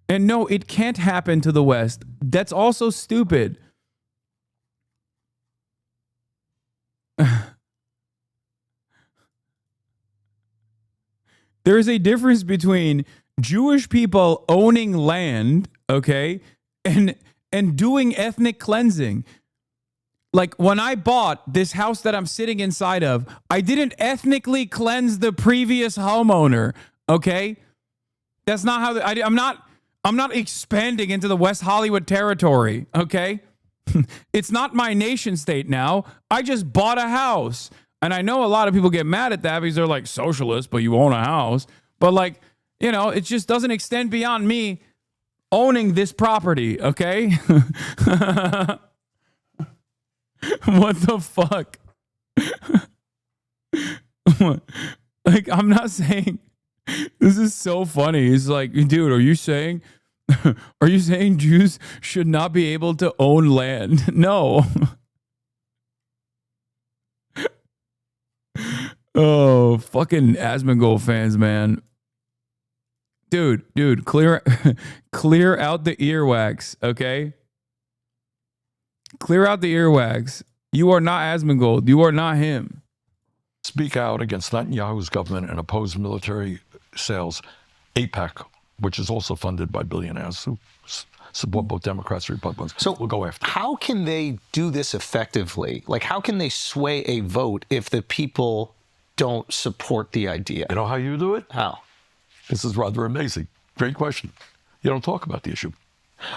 And no, it can't happen to the West. That's also stupid. There is a difference between Jewish people owning land, okay, and doing ethnic cleansing. Like when I bought this house that I'm sitting inside of, I didn't ethnically cleanse the previous homeowner, okay? That's not how I'm not expanding into the West Hollywood territory, okay? It's not my nation state now. I just bought a house. And I know a lot of people get mad at that because they're like socialist, but you own a house. But like, you know, it just doesn't extend beyond me owning this property, okay? What the fuck? Like, I'm not saying this is so funny. It's like, dude, are you saying Jews should not be able to own land? No. Oh, fucking Asmongold fans, man. Dude, clear out the earwax, okay? Clear out the earwax. You are not Asmongold. You are not him. Speak out against Netanyahu's government and oppose military sales. AIPAC, which is also funded by billionaires who support both Democrats and Republicans. So we'll go after. How can they do this effectively? Like, how can they sway a vote if the people don't support the idea? You know how you do it? How? This is rather amazing. Great question. You don't talk about the issue.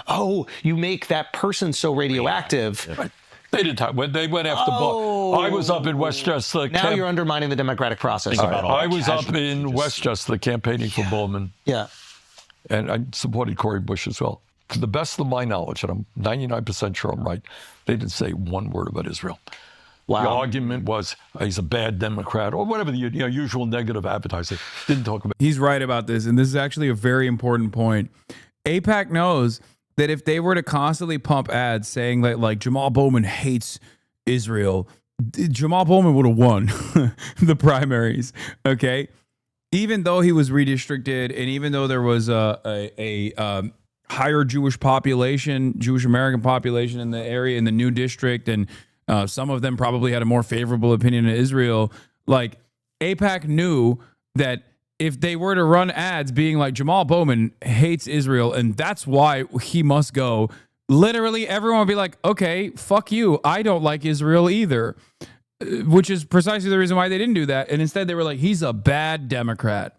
Oh, you make that person so radioactive. Yeah. Right. They didn't talk. When they went after I was up in Westchester. Now you're undermining the democratic process. I was up in Westchester campaigning for Bowman. Yeah. And I supported Cory Bush as well. To the best of my knowledge, and I'm 99% sure I'm right, they didn't say one word about Israel. Wow. The argument was he's a bad Democrat or whatever the usual negative advertising. Didn't talk about. He's right about this, and this is actually a very important point. AIPAC knows that if they were to constantly pump ads saying that like Jamal Bowman hates Israel, Jamal Bowman would have won the primaries. Okay, even though he was redistricted, and even though there was a higher Jewish population, Jewish American population in the area in the new district, and some of them probably had a more favorable opinion of Israel. Like AIPAC knew that if they were to run ads being like Jamal Bowman hates Israel and that's why he must go, literally everyone would be like, okay, fuck you. I don't like Israel either, which is precisely the reason why they didn't do that. And instead they were like, he's a bad Democrat.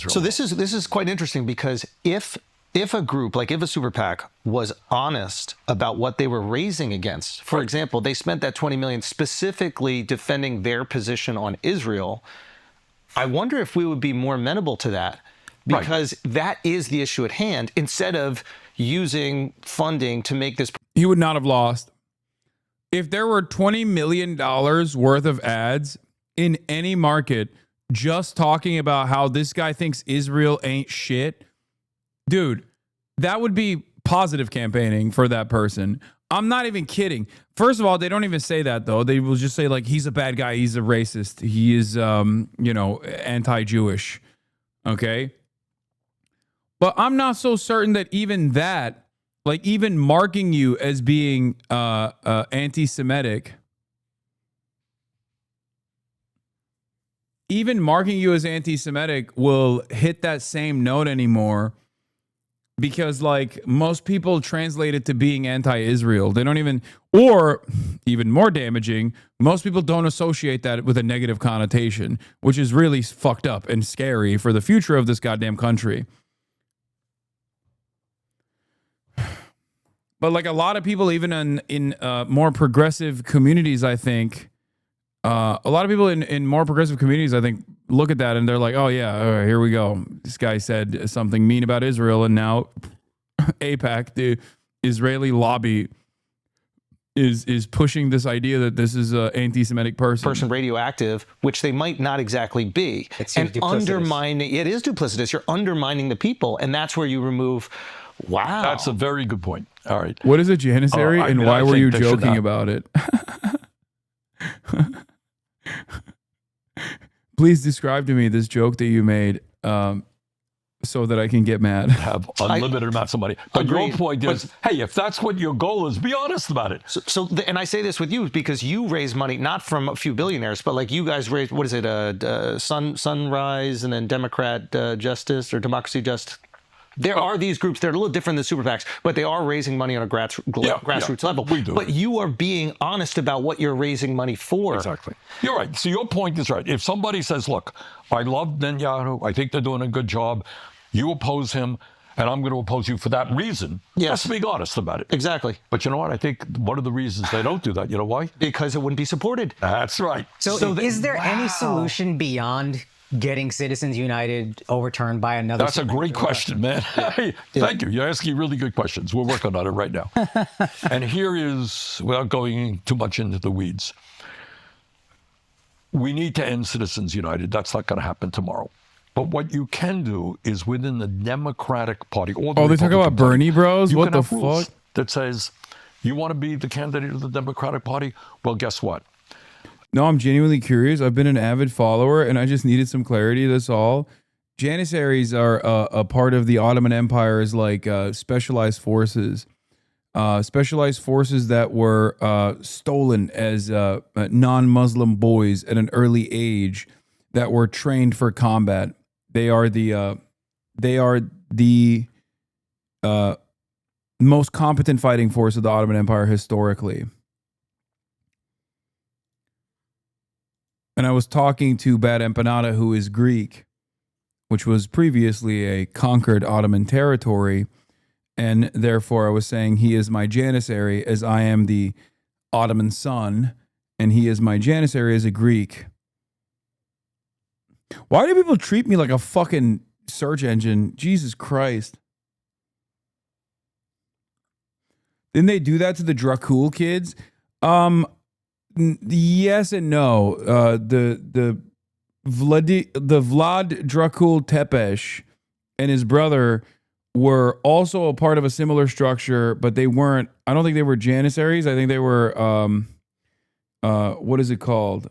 So this is quite interesting because if a group, like if a super PAC was honest about what they were raising against, for example, they spent that $20 million specifically defending their position on Israel, I wonder if we would be more amenable to that because that is the issue at hand instead of using funding to make this. He would not have lost. If there were $20 million worth of ads in any market just talking about how this guy thinks Israel ain't shit, dude, that would be positive campaigning for that person. I'm not even kidding. First of all, they don't even say that, though. They will just say, like, he's a bad guy. He's a racist. He is, anti-Jewish. Okay? But I'm not so certain that even that, like, even marking you as being anti-Semitic, even marking you as anti-Semitic will hit that same note anymore. Because, like, most people translate it to being anti-Israel. They don't even, or even more damaging, most people don't associate that with a negative connotation, which is really fucked up and scary for the future of this goddamn country. But, like, a lot of people, even in more progressive communities, I think, a lot of people in more progressive communities, I think, look at that and they're like, oh, yeah, all right, here we go. This guy said something mean about Israel, and now AIPAC, the Israeli lobby, is pushing this idea that this is an anti-Semitic person. Radioactive, which they might not exactly be. And undermining, it is duplicitous. You're undermining the people, and that's where you remove, wow. That's a very good point. All right. What is a janissary, and why were you joking about it? Please describe to me this joke that you made so that I can get mad. Have unlimited amounts of money. But your point is, hey, if that's what your goal is, be honest about it. And I say this with you because you raise money not from a few billionaires, but like you guys raise, what is it, Sunrise and then Democrat Justice or Democracy Just. There are these groups that are a little different than super PACs, but they are raising money on a grassroots level. We do. But you are being honest about what you're raising money for. Exactly. You're right. So your point is right. If somebody says, look, I love Netanyahu, I think they're doing a good job, you oppose him, and I'm going to oppose you for that reason. Yes. Let's be honest about it. Exactly. But you know what? I think one of the reasons they don't do that, you know why? Because it wouldn't be supported. That's right. So is there any solution beyond getting Citizens United overturned by another? That's a great question, man. Hey, thank you. You're asking really good questions. We're working on it right now. And here is, without going too much into the weeds, we need to end Citizens United. That's not going to happen tomorrow. But what you can do is within the Democratic Party. Or the they talk about Bernie bros? What the fuck? That says, you want to be the candidate of the Democratic Party? Well, guess what? No, I'm genuinely curious. I've been an avid follower, and I just needed some clarity. That's all. Janissaries are a part of the Ottoman Empire's like specialized forces. Specialized forces that were stolen as non-Muslim boys at an early age that were trained for combat. They are the most competent fighting force of the Ottoman Empire historically. And I was talking to Bad Empanada, who is Greek, which was previously a conquered Ottoman territory. And therefore, I was saying he is my janissary as I am the Ottoman son, and he is my janissary as a Greek. Why do people treat me like a fucking search engine? Jesus Christ. Didn't they do that to the Dracul kids? Yes and no. The Vlad Dracul Tepesh and his brother were also a part of a similar structure, but they weren't. I don't think they were janissaries. I think they were. What is it called?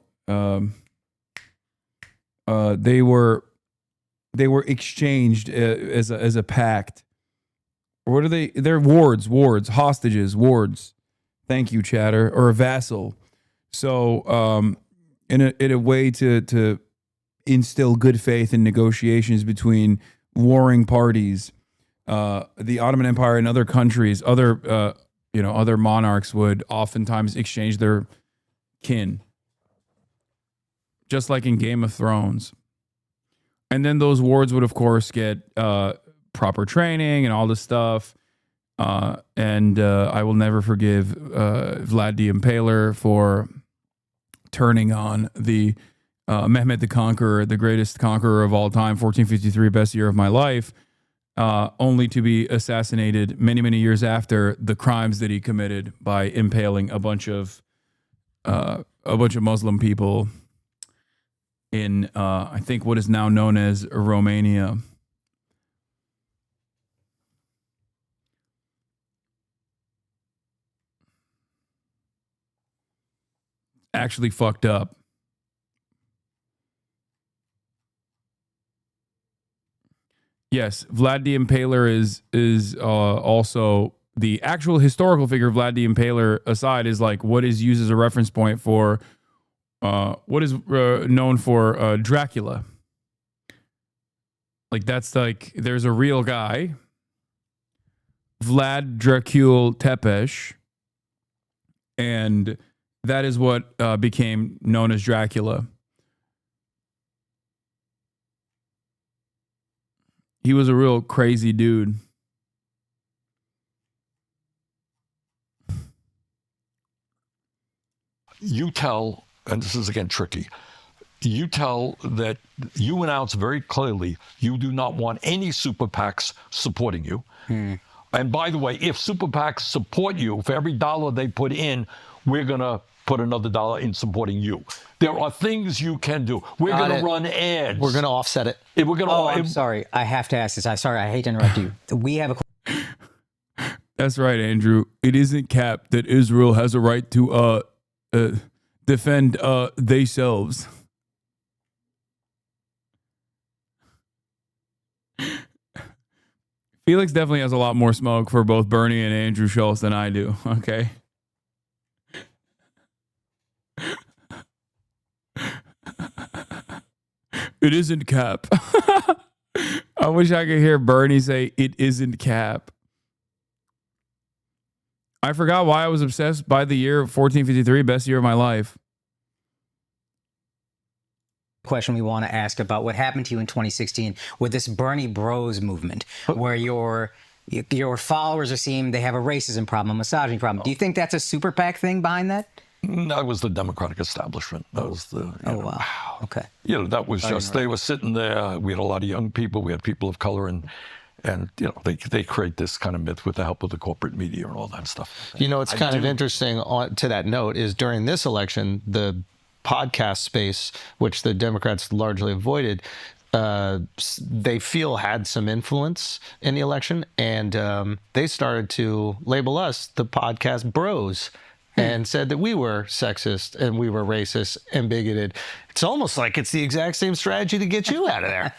They were exchanged as a pact. What are they? They're wards, hostages, wards. Thank you, Chatter, or a vassal. So, in a way to instill good faith in negotiations between warring parties, the Ottoman Empire and other countries, other monarchs would oftentimes exchange their kin, just like in Game of Thrones. And then those wards would, of course, get proper training and all this stuff. And I will never forgive Vlad the Impaler for turning on the Mehmet the Conqueror, the greatest conqueror of all time, 1453, best year of my life, only to be assassinated many, many years after the crimes that he committed by impaling a bunch of Muslim people in, I think, what is now known as Romania. Actually fucked up. Yes, Vlad the Impaler is also the actual historical figure. Vlad the Impaler aside is like what is used as a reference point for what is known for Dracula. Like that's like there's a real guy, Vlad Dracul Tepesh, and that is what became known as Dracula. He was a real crazy dude. You tell, and this is again tricky, you tell that you announce very clearly you do not want any super PACs supporting you. And by the way, if super PACs support you, for every dollar they put in, we're going to put another dollar in supporting you. There are things you can do. We're going to run ads. We're going to offset it. I'm sorry. I have to ask this. I'm sorry. I hate to interrupt you. We have a That's right, Andrew. It isn't cap that Israel has a right to defend themselves. Felix definitely has a lot more smoke for both Bernie and Andrew Schultz than I do. Okay. It isn't cap. I wish I could hear Bernie say it isn't cap. I forgot why I was obsessed by the year 1453, best year of my life. Question we want to ask about what happened to you in 2016 with this Bernie Bros movement, where your followers are seeing they have a racism problem, a misogyny problem. Do you think that's a super PAC thing behind that? That was the Democratic establishment. That was the. Wow. Okay. That was just, they were sitting there. We had a lot of young people. We had people of color, and they create this kind of myth with the help of the corporate media and all that stuff. It's kind of interesting to that note is during this election, the podcast space, which the Democrats largely avoided, they feel had some influence in the election, and they started to label us the podcast bros and said that we were sexist and we were racist and bigoted. It's almost like it's the exact same strategy to get you out of there.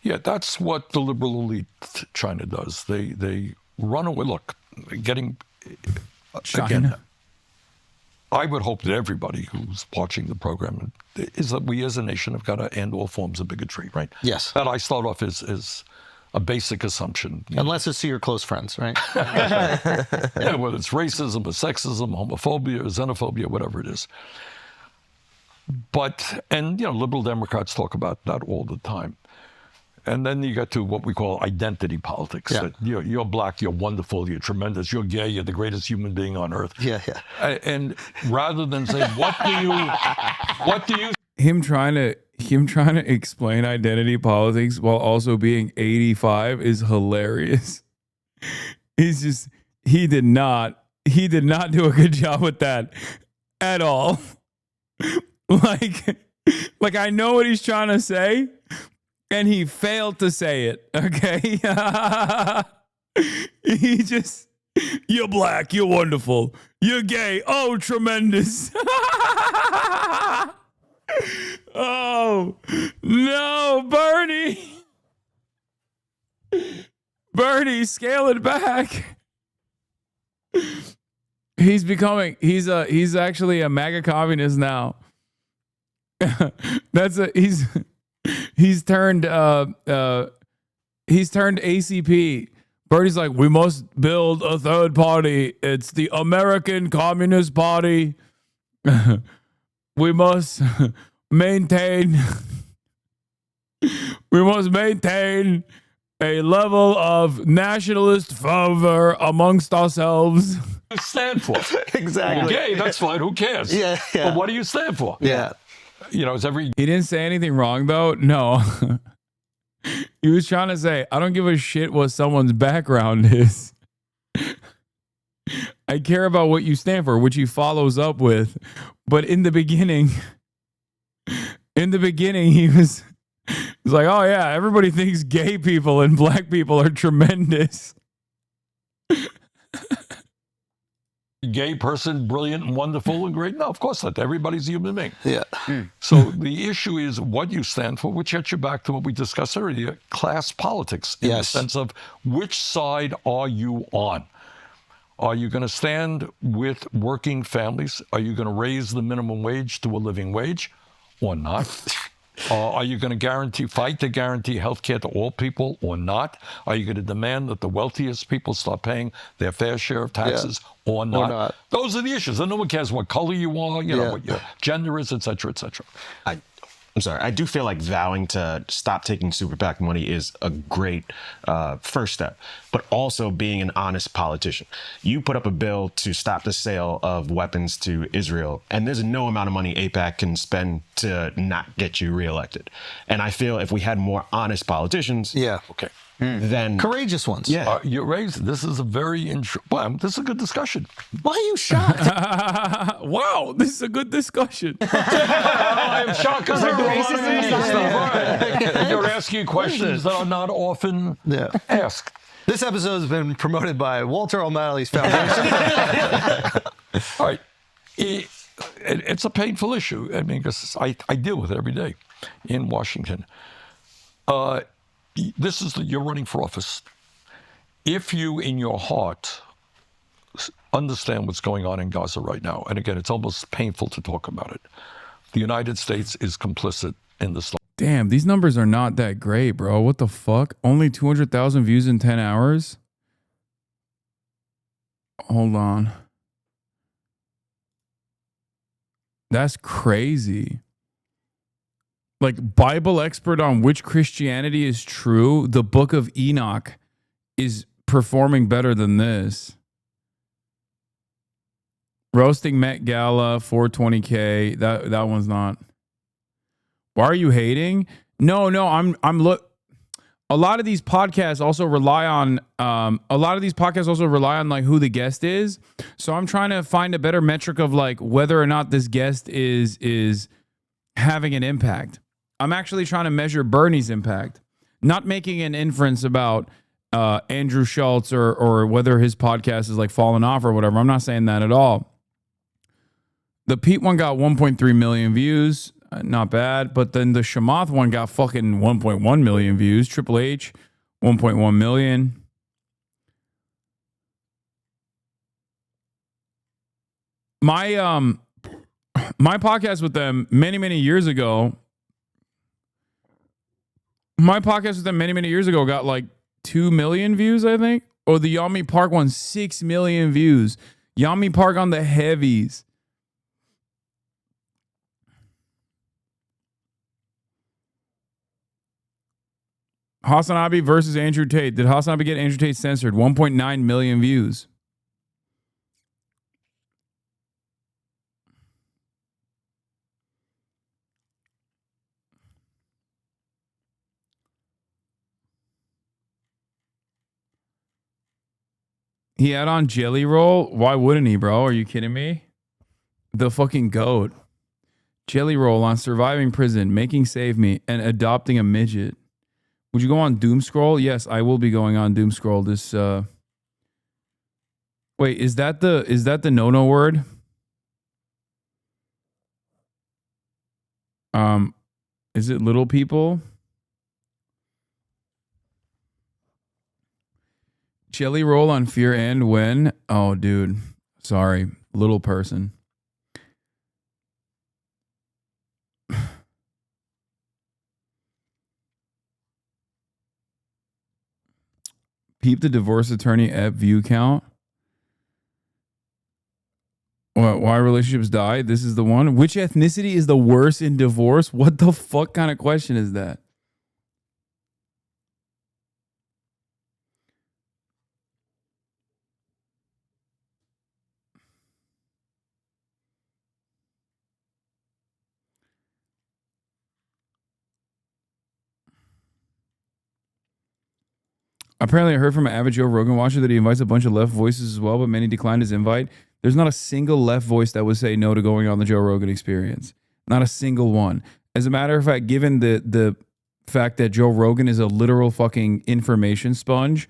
Yeah, that's what the liberal elite China does. They run away. Look, getting China. Again, I would hope that everybody who's watching the program is that we as a nation have got to end all forms of bigotry, right? Yes. That I start off as a basic assumption. Unless it's to your close friends, right? Yeah, whether it's racism or sexism, homophobia, or xenophobia, whatever it is. But, liberal Democrats talk about that all the time. And then you get to what we call identity politics. Yeah. That you're black, you're wonderful, you're tremendous, you're gay, you're the greatest human being on earth. Yeah. And rather than say, what do you? Him trying to explain identity politics while also being 85 is hilarious. He did not do a good job with that at all. Like I know what he's trying to say, and he failed to say it. Okay. You're black, you're wonderful, you're gay, oh tremendous. Oh no, Bernie, scale it back. He's actually a MAGA communist now. He's turned ACP. Bernie's like, we must build a third party. It's the American Communist Party. We must maintain a level of nationalist fervor amongst ourselves. You stand for? Exactly. Gay, that's fine. Who cares? Yeah. But what do you stand for? Yeah. He didn't say anything wrong though. No. He was trying to say, I don't give a shit what someone's background is. I care about what you stand for, which he follows up with. But in the beginning, he was like, oh yeah, everybody thinks gay people and black people are tremendous. Gay person, brilliant and wonderful and great. No, of course not. Everybody's a human being. Yeah. So the issue is what you stand for, which gets you back to what we discussed earlier, class politics, in the sense of which side are you on? Are you going to stand with working families? Are you going to raise the minimum wage to a living wage or not? Are you going to fight to guarantee health care to all people or not? Are you going to demand that the wealthiest people start paying their fair share of taxes or not? Those are the issues. And no one cares what color you are, what your gender is, et cetera, et cetera. I'm sorry. I do feel like vowing to stop taking super PAC money is a great first step, but also being an honest politician. You put up a bill to stop the sale of weapons to Israel, and there's no amount of money AIPAC can spend to not get you reelected. And I feel if we had more honest politicians, then courageous ones. Yeah, you raised. This is a very this is a good discussion. Why are you shocked? Wow, this is a good discussion. I am shocked because I do a lot of stuff. Right. And you're asking questions that are not often asked. This episode has been promoted by Walter O'Malley's Foundation. All right. It's a painful issue. I mean, because I deal with it every day in Washington. You're running for office. If you, in your heart, understand what's going on in Gaza right now, and again, it's almost painful to talk about it, the United States is complicit in this. Damn, these numbers are not that great, bro. What the fuck? Only 200,000 views in 10 hours? Hold on. That's crazy. Like, Bible expert on which Christianity is true, the Book of Enoch is performing better than this. Roasting Met Gala, 420K. That one's not. Why are you hating? No, I'm look. A lot of these podcasts also rely on like who the guest is. So I'm trying to find a better metric of like whether or not this guest is having an impact. I'm actually trying to measure Bernie's impact, not making an inference about Andrew Schultz or whether his podcast is like falling off or whatever. I'm not saying that at all. The Pete one got 1.3 million views. Not bad. But then the Shamath one got fucking 1.1 million views. Triple H, 1.1 million. My podcast with them many years ago. My podcast with them many years ago got like 2 million views, I think. Or the Yami Park one, 6 million views. Yami Park on the heavies. HasanAbi versus Andrew Tate. Did HasanAbi get Andrew Tate censored? 1.9 million views. He had on Jelly Roll? Why wouldn't he, bro? Are you kidding me? The fucking GOAT. Jelly Roll on surviving prison, making Save Me, and adopting a midget. Would you go on Doom Scroll? Yes, I will be going on Doom Scroll. This wait, is that the no word? Is it little people? Jelly Roll on Fear and When? Oh, dude. Sorry. Little person. Peep the divorce attorney at view count. What? Why relationships die? This is the one. Which ethnicity is the worst in divorce? What the fuck kind of question is that? Apparently, I heard from an avid Joe Rogan watcher that he invites a bunch of left voices as well, but many declined his invite. There's not a single left voice that would say no to going on the Joe Rogan Experience. Not a single one. As a matter of fact, given the fact that Joe Rogan is a literal fucking information sponge,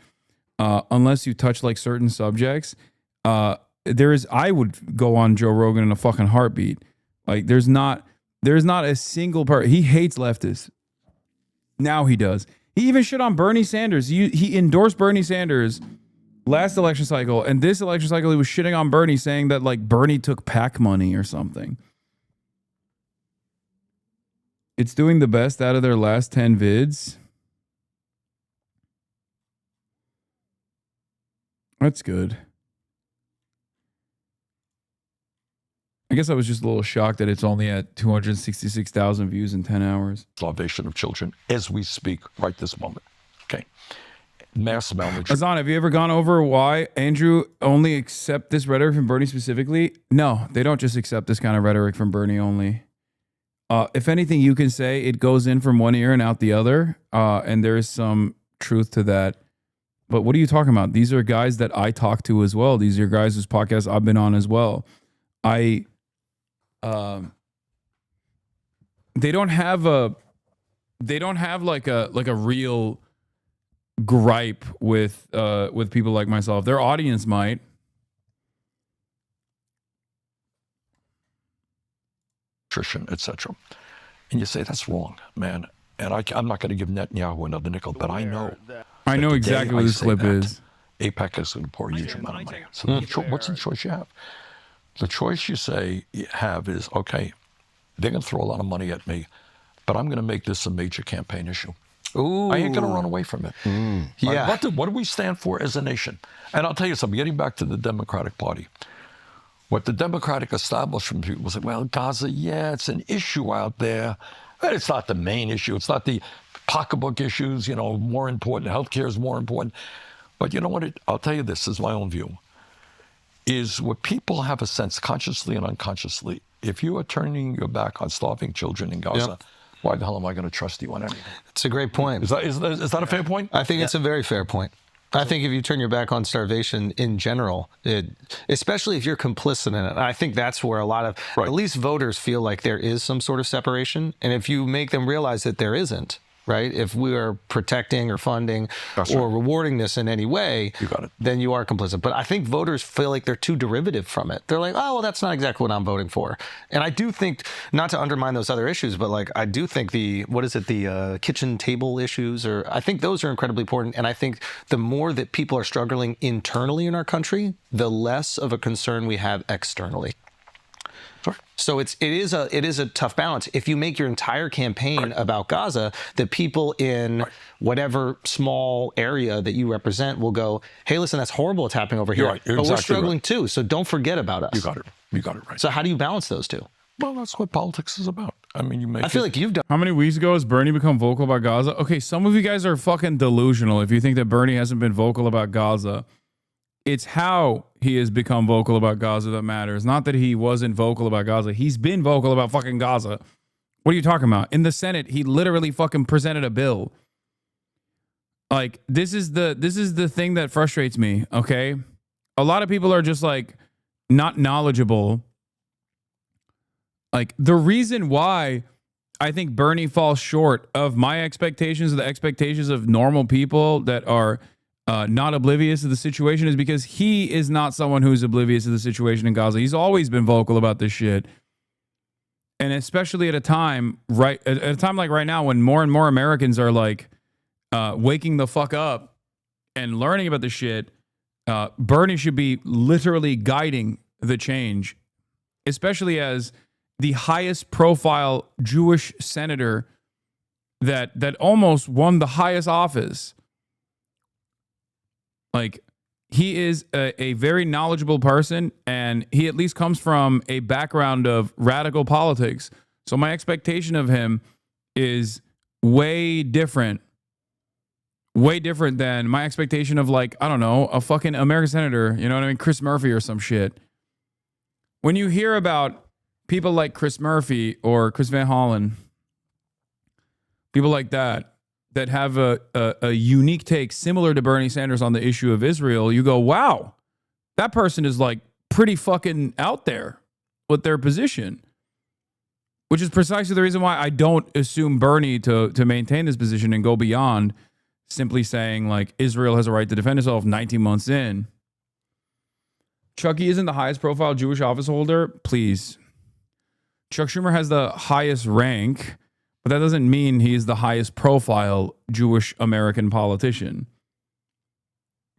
unless you touch like certain subjects, I would go on Joe Rogan in a fucking heartbeat. Like there's not a single part. He hates leftists. Now he does. He even shit on Bernie Sanders. He endorsed Bernie Sanders last election cycle, and this election cycle he was shitting on Bernie, saying that like Bernie took PAC money or something. It's doing the best out of their last 10 vids. That's good. I guess I was just a little shocked that it's only at 266,000 views in 10 hours. Starvation of children as we speak right this moment. Okay. Mass malnutrition. Hasan, have you ever gone over why Andrew only accept this rhetoric from Bernie specifically? No, they don't just accept this kind of rhetoric from Bernie only. If anything, you can say it goes in from one ear and out the other, and there is some truth to that. But what are you talking about? These are guys that I talk to as well. These are guys whose podcasts I've been on as well. They don't have like a real gripe with people like myself. Their audience might. Nutrition, etc. And you say that's wrong, man. And I'm not going to give Netanyahu another nickel, but I know. I know exactly what this clip is. AIPAC is going to pour a huge amount of money. So what's the choice you have? The choice you have is, okay, they're going to throw a lot of money at me, but I'm going to make this a major campaign issue. Ooh. I ain't going to run away from it. Yeah. What do we stand for as a nation? And I'll tell you something, getting back to the Democratic Party. What the Democratic establishment people say, well, Gaza, yeah, it's an issue out there, but it's not the main issue. It's not the pocketbook issues, more important. Healthcare is more important. But you know what? I'll tell you this is my own view, is what people have a sense, consciously and unconsciously, if you are turning your back on starving children in Gaza, why the hell am I going to trust you on anything? It's a great point. Is that a fair point? I think it's a very fair point. I think if you turn your back on starvation in general, especially if you're complicit in it, I think that's where a lot of, at least voters feel like there is some sort of separation. And if you make them realize that there isn't, right? If we are protecting or funding or rewarding this in any way, then you are complicit. But I think voters feel like they're too derivative from it. They're like, oh, well, that's not exactly what I'm voting for. And I do think, not to undermine those other issues, but like I do think the kitchen table issues, or I think those are incredibly important. And I think the more that people are struggling internally in our country, the less of a concern we have externally. So it is a tough balance. If you make your entire campaign about Gaza, the people in whatever small area that you represent will go, hey, listen, that's horrible what's happening over here. You're right. You're but we're exactly struggling too, so don't forget about us. You got it. You got it right. So how do you balance those two? Well, that's what politics is about. I mean, I feel like you've done. How many weeks ago has Bernie become vocal about Gaza? Okay, some of you guys are fucking delusional if you think that Bernie hasn't been vocal about Gaza. It's how he has become vocal about Gaza that matters. Not that he wasn't vocal about Gaza. He's been vocal about fucking Gaza. What are you talking about? In the Senate, he literally fucking presented a bill. Like, this is the thing that frustrates me, okay? A lot of people are just like not knowledgeable. Like, the reason why I think Bernie falls short of my expectations, the expectations of normal people that are not oblivious to the situation, is because he is not someone who's oblivious to the situation in Gaza. He's always been vocal about this shit. And especially at a time like right now, when more and more Americans are like waking the fuck up and learning about this shit, Bernie should be literally guiding the change, especially as the highest profile Jewish senator that almost won the highest office. Like, he is a very knowledgeable person, and he at least comes from a background of radical politics. So my expectation of him is way different than my expectation of, like, I don't know, a fucking American senator, you know what I mean? Chris Murphy or some shit. When you hear about people like Chris Murphy or Chris Van Hollen, people like that have a unique take similar to Bernie Sanders on the issue of Israel, you go, wow, that person is like pretty fucking out there with their position, which is precisely the reason why I don't assume Bernie to maintain this position and go beyond simply saying like Israel has a right to defend itself 19 months in. Chucky isn't the highest profile Jewish office holder. Please. Chuck Schumer has the highest rank, but that doesn't mean he's the highest profile Jewish American politician.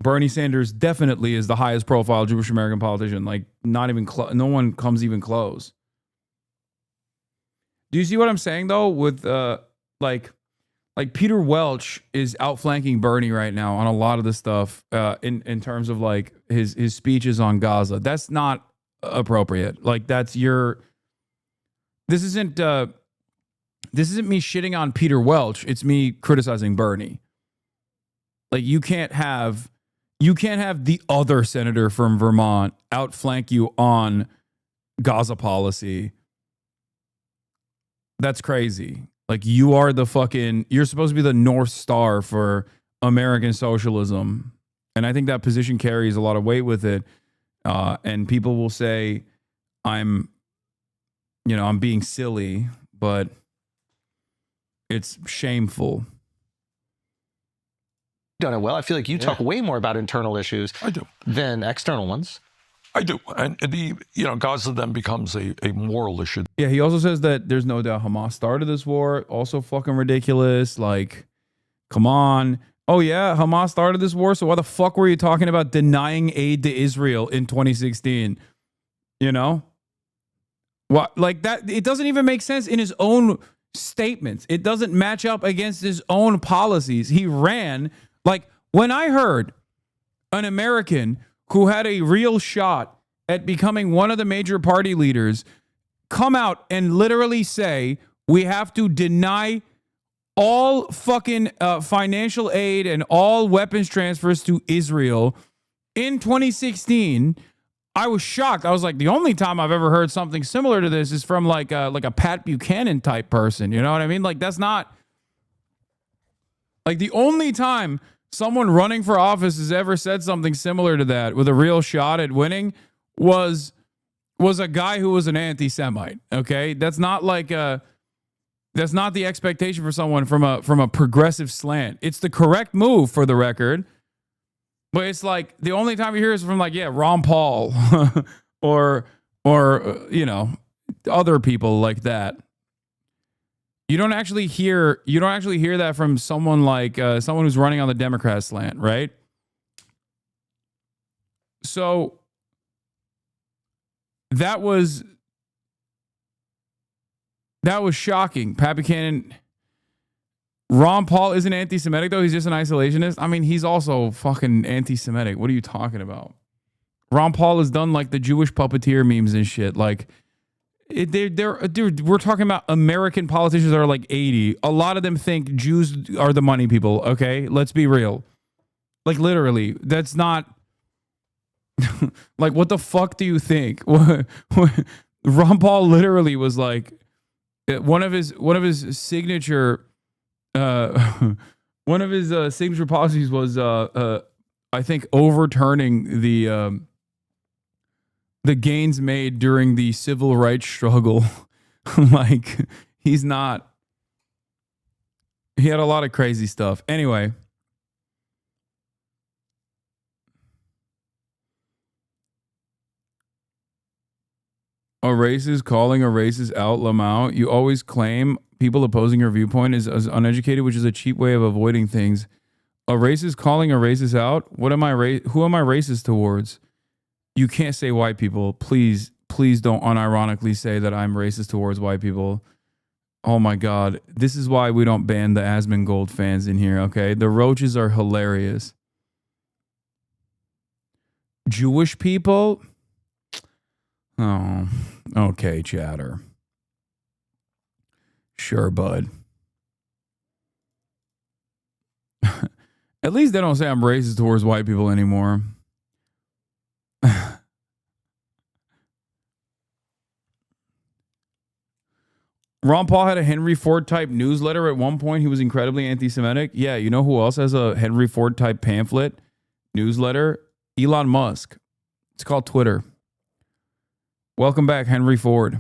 Bernie Sanders definitely is the highest profile Jewish American politician. Like, not even no one comes even close. Do you see what I'm saying though? With like Peter Welch is outflanking Bernie right now on a lot of the stuff in terms of like his speeches on Gaza. That's not appropriate. Like, that's your. This isn't me shitting on Peter Welch. It's me criticizing Bernie. Like, you can't have the other senator from Vermont outflank you on Gaza policy. That's crazy. Like, you're supposed to be the North Star for American socialism. And I think that position carries a lot of weight with it. And people will say, I'm being silly, but it's shameful. done it well. I feel like you talk way more about internal issues than external ones. I do. And Gaza then becomes a moral issue. Yeah, he also says that there's no doubt Hamas started this war. Also fucking ridiculous. Like, come on. Oh, yeah, Hamas started this war, so why the fuck were you talking about denying aid to Israel in 2016? You know? What, like that, it doesn't even make sense in his own statements. It doesn't match up against his own policies. He ran, like, when I heard an American who had a real shot at becoming one of the major party leaders come out and literally say, we have to deny all fucking financial aid and all weapons transfers to Israel in 2016, I was shocked. I was like, the only time I've ever heard something similar to this is from like a Pat Buchanan type person. You know what I mean? Like, that's not like the only time someone running for office has ever said something similar to that with a real shot at winning was a guy who was an anti-Semite. Okay, that's not like that's not the expectation for someone from a progressive slant. It's the correct move for the record. But it's like the only time you hear is from like, yeah, Ron Paul or other people like that. You don't actually hear that from someone like someone who's running on the Democrat slant, right? So that was shocking. Pat Buchanan. Ron Paul isn't anti-Semitic, though. He's just an isolationist. I mean, he's also fucking anti-Semitic. What are you talking about? Ron Paul has done like the Jewish puppeteer memes and shit. Like, dude, we're talking about American politicians that are like 80. A lot of them think Jews are the money people. Okay, let's be real. Like, literally, that's not. Like, what the fuck do you think? Ron Paul literally was like one of his signature. One of his signature policies was, I think, overturning the gains made during the civil rights struggle. Like, he's not. He had a lot of crazy stuff. Anyway. A racist calling a racist out, Lamau. You always claim people opposing your viewpoint is uneducated, which is a cheap way of avoiding things. A racist calling a racist out? Who am I racist towards? You can't say white people. Please don't unironically say that I'm racist towards white people. Oh my God. This is why we don't ban the Asmongold fans in here, okay? The roaches are hilarious. Jewish people? Oh, okay, chatter. Sure, bud. At least they don't say I'm racist towards white people anymore. Ron Paul had a Henry Ford type newsletter at one point. He was incredibly anti-Semitic. Yeah, you know who else has a Henry Ford type pamphlet newsletter? Elon Musk. It's called Twitter. Welcome back, Henry Ford.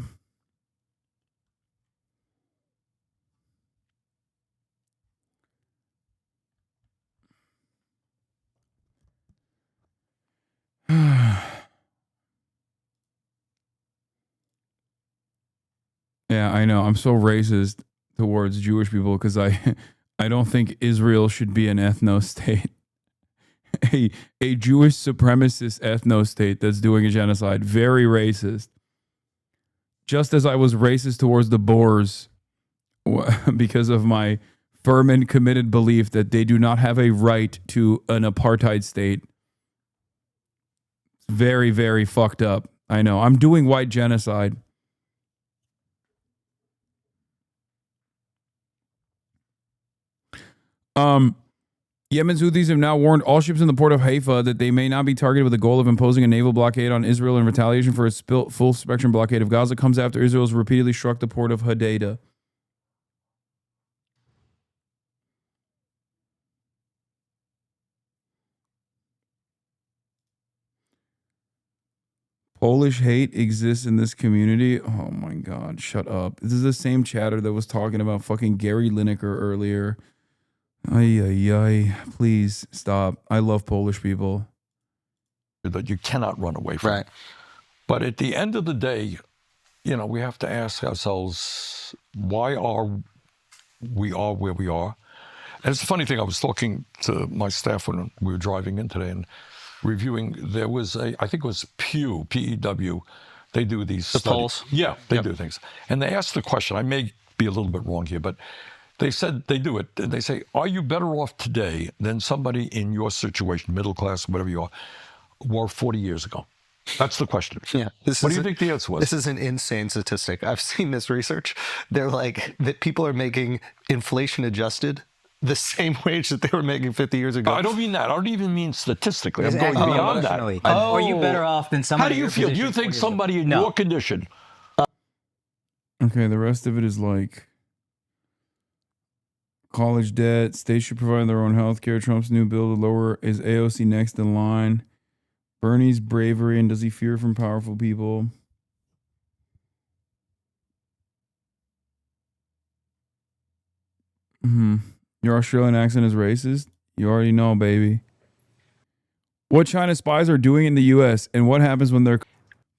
Yeah, I know. I'm so racist towards Jewish people because I don't think Israel should be an ethno-state. A Jewish supremacist ethno-state that's doing a genocide. Very racist. Just as I was racist towards the Boers because of my firm and committed belief that they do not have a right to an apartheid state. Very, very fucked up. I know. I'm doing white genocide. Yemen's Houthis have now warned all ships in the port of Haifa that they may not be targeted with the goal of imposing a naval blockade on Israel in retaliation for its full spectrum blockade of Gaza. Comes after Israel's repeatedly struck the port of Hodeidah. Polish hate exists in this community. Oh my God, shut up. This is the same chatter that was talking about fucking Gary Lineker earlier. Ay, ay, ay. Please stop. I love Polish people. That you cannot run away from. Right. But at the end of the day, you know, we have to ask ourselves, why are we where we are? And it's a funny thing, I was talking to my staff when we were driving in today and reviewing, there was I think it was Pew, P-E-W, they do these studies. Polls? Yeah, they do things. And they asked the question, I may be a little bit wrong here, but they said, they do it, and they say, are you better off today than somebody in your situation, middle class, whatever you are, were 40 years ago? That's the question. Yeah. What do you think the answer was? This is an insane statistic. I've seen this research. They're like that people are making inflation adjusted the same wage that they were making 50 years ago. I don't mean that. I don't even mean statistically. I'm going beyond that. Are you better off than somebody? How do you feel? Do you think somebody in your condition? Okay, the rest of it is like college debt, states should provide their own health care, Trump's new bill to lower, is AOC next in line, Bernie's bravery, and does he fear from powerful people? Your Australian accent is racist? You already know, baby. What China spies are doing in the U.S. and what happens when they're...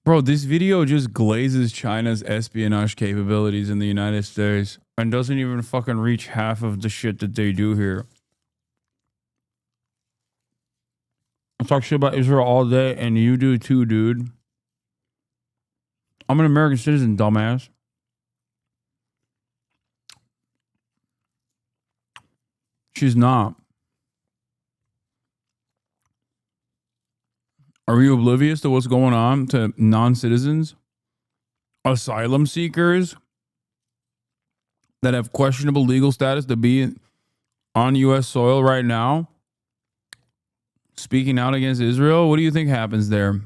Bro, this video just glazes China's espionage capabilities in the United States and doesn't even fucking reach half of the shit that they do here. I talk shit about Israel all day, and you do too, dude. I'm an American citizen, dumbass. She's not. Are you oblivious to what's going on to non-citizens, asylum seekers that have questionable legal status to be on U.S. soil right now, speaking out against Israel? What do you think happens there?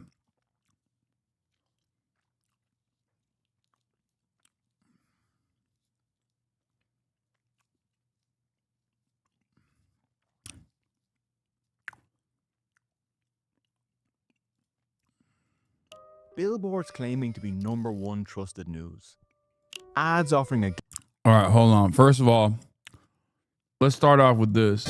Billboards claiming to be #1 trusted news. Ads offering a... All right, hold on. First of all, let's start off with this.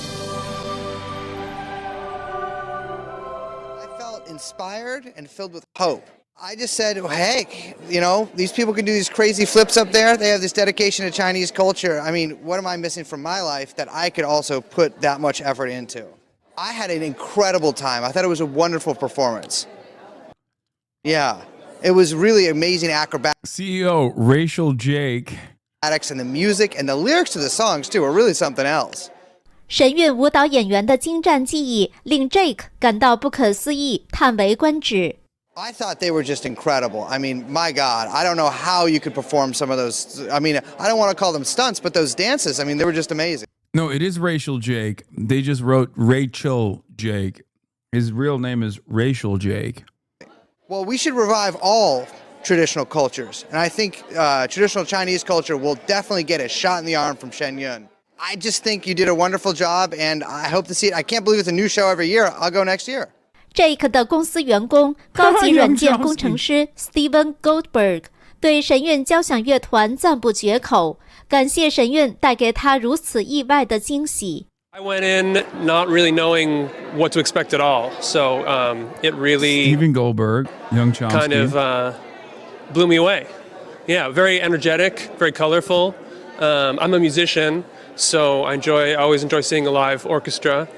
I felt inspired and filled with hope. I just said, hey, you know, these people can do these crazy flips up there. They have this dedication to Chinese culture. I mean, what am I missing from my life that I could also put that much effort into? I had an incredible time. I thought it was a wonderful performance. Yeah, it was really amazing acrobatics. CEO Racial Jake. And the music and the lyrics to the songs, too, are really something else. 神韵舞蹈演员的精湛技艺令 Jake 感到不可思议，叹为观止。 I thought they were just incredible. I mean, my God, I don't know how you could perform some of those. I mean, I don't want to call them stunts, but those dances, I mean, they were just amazing. No, it is Racial Jake. They just wrote Rachel Jake. His real name is Racial Jake. Well, we should revive all traditional cultures. And I think traditional Chinese culture will definitely get a shot in the arm from Shen Yun. I just think you did a wonderful job, and I hope to see it. I can't believe it's a new show every year. I'll go next year. Jake 的公司员工高级软件工程师 Steven Goldberg 对神韵交响乐团赞不绝口，感谢神韵带给他如此意外的惊喜。 I went in not really knowing what to expect at all, so it really Steven Goldberg, young Chomsky, kind of blew me away. Yeah, very energetic, very colorful. I'm a musician, so I always enjoy seeing a live orchestra.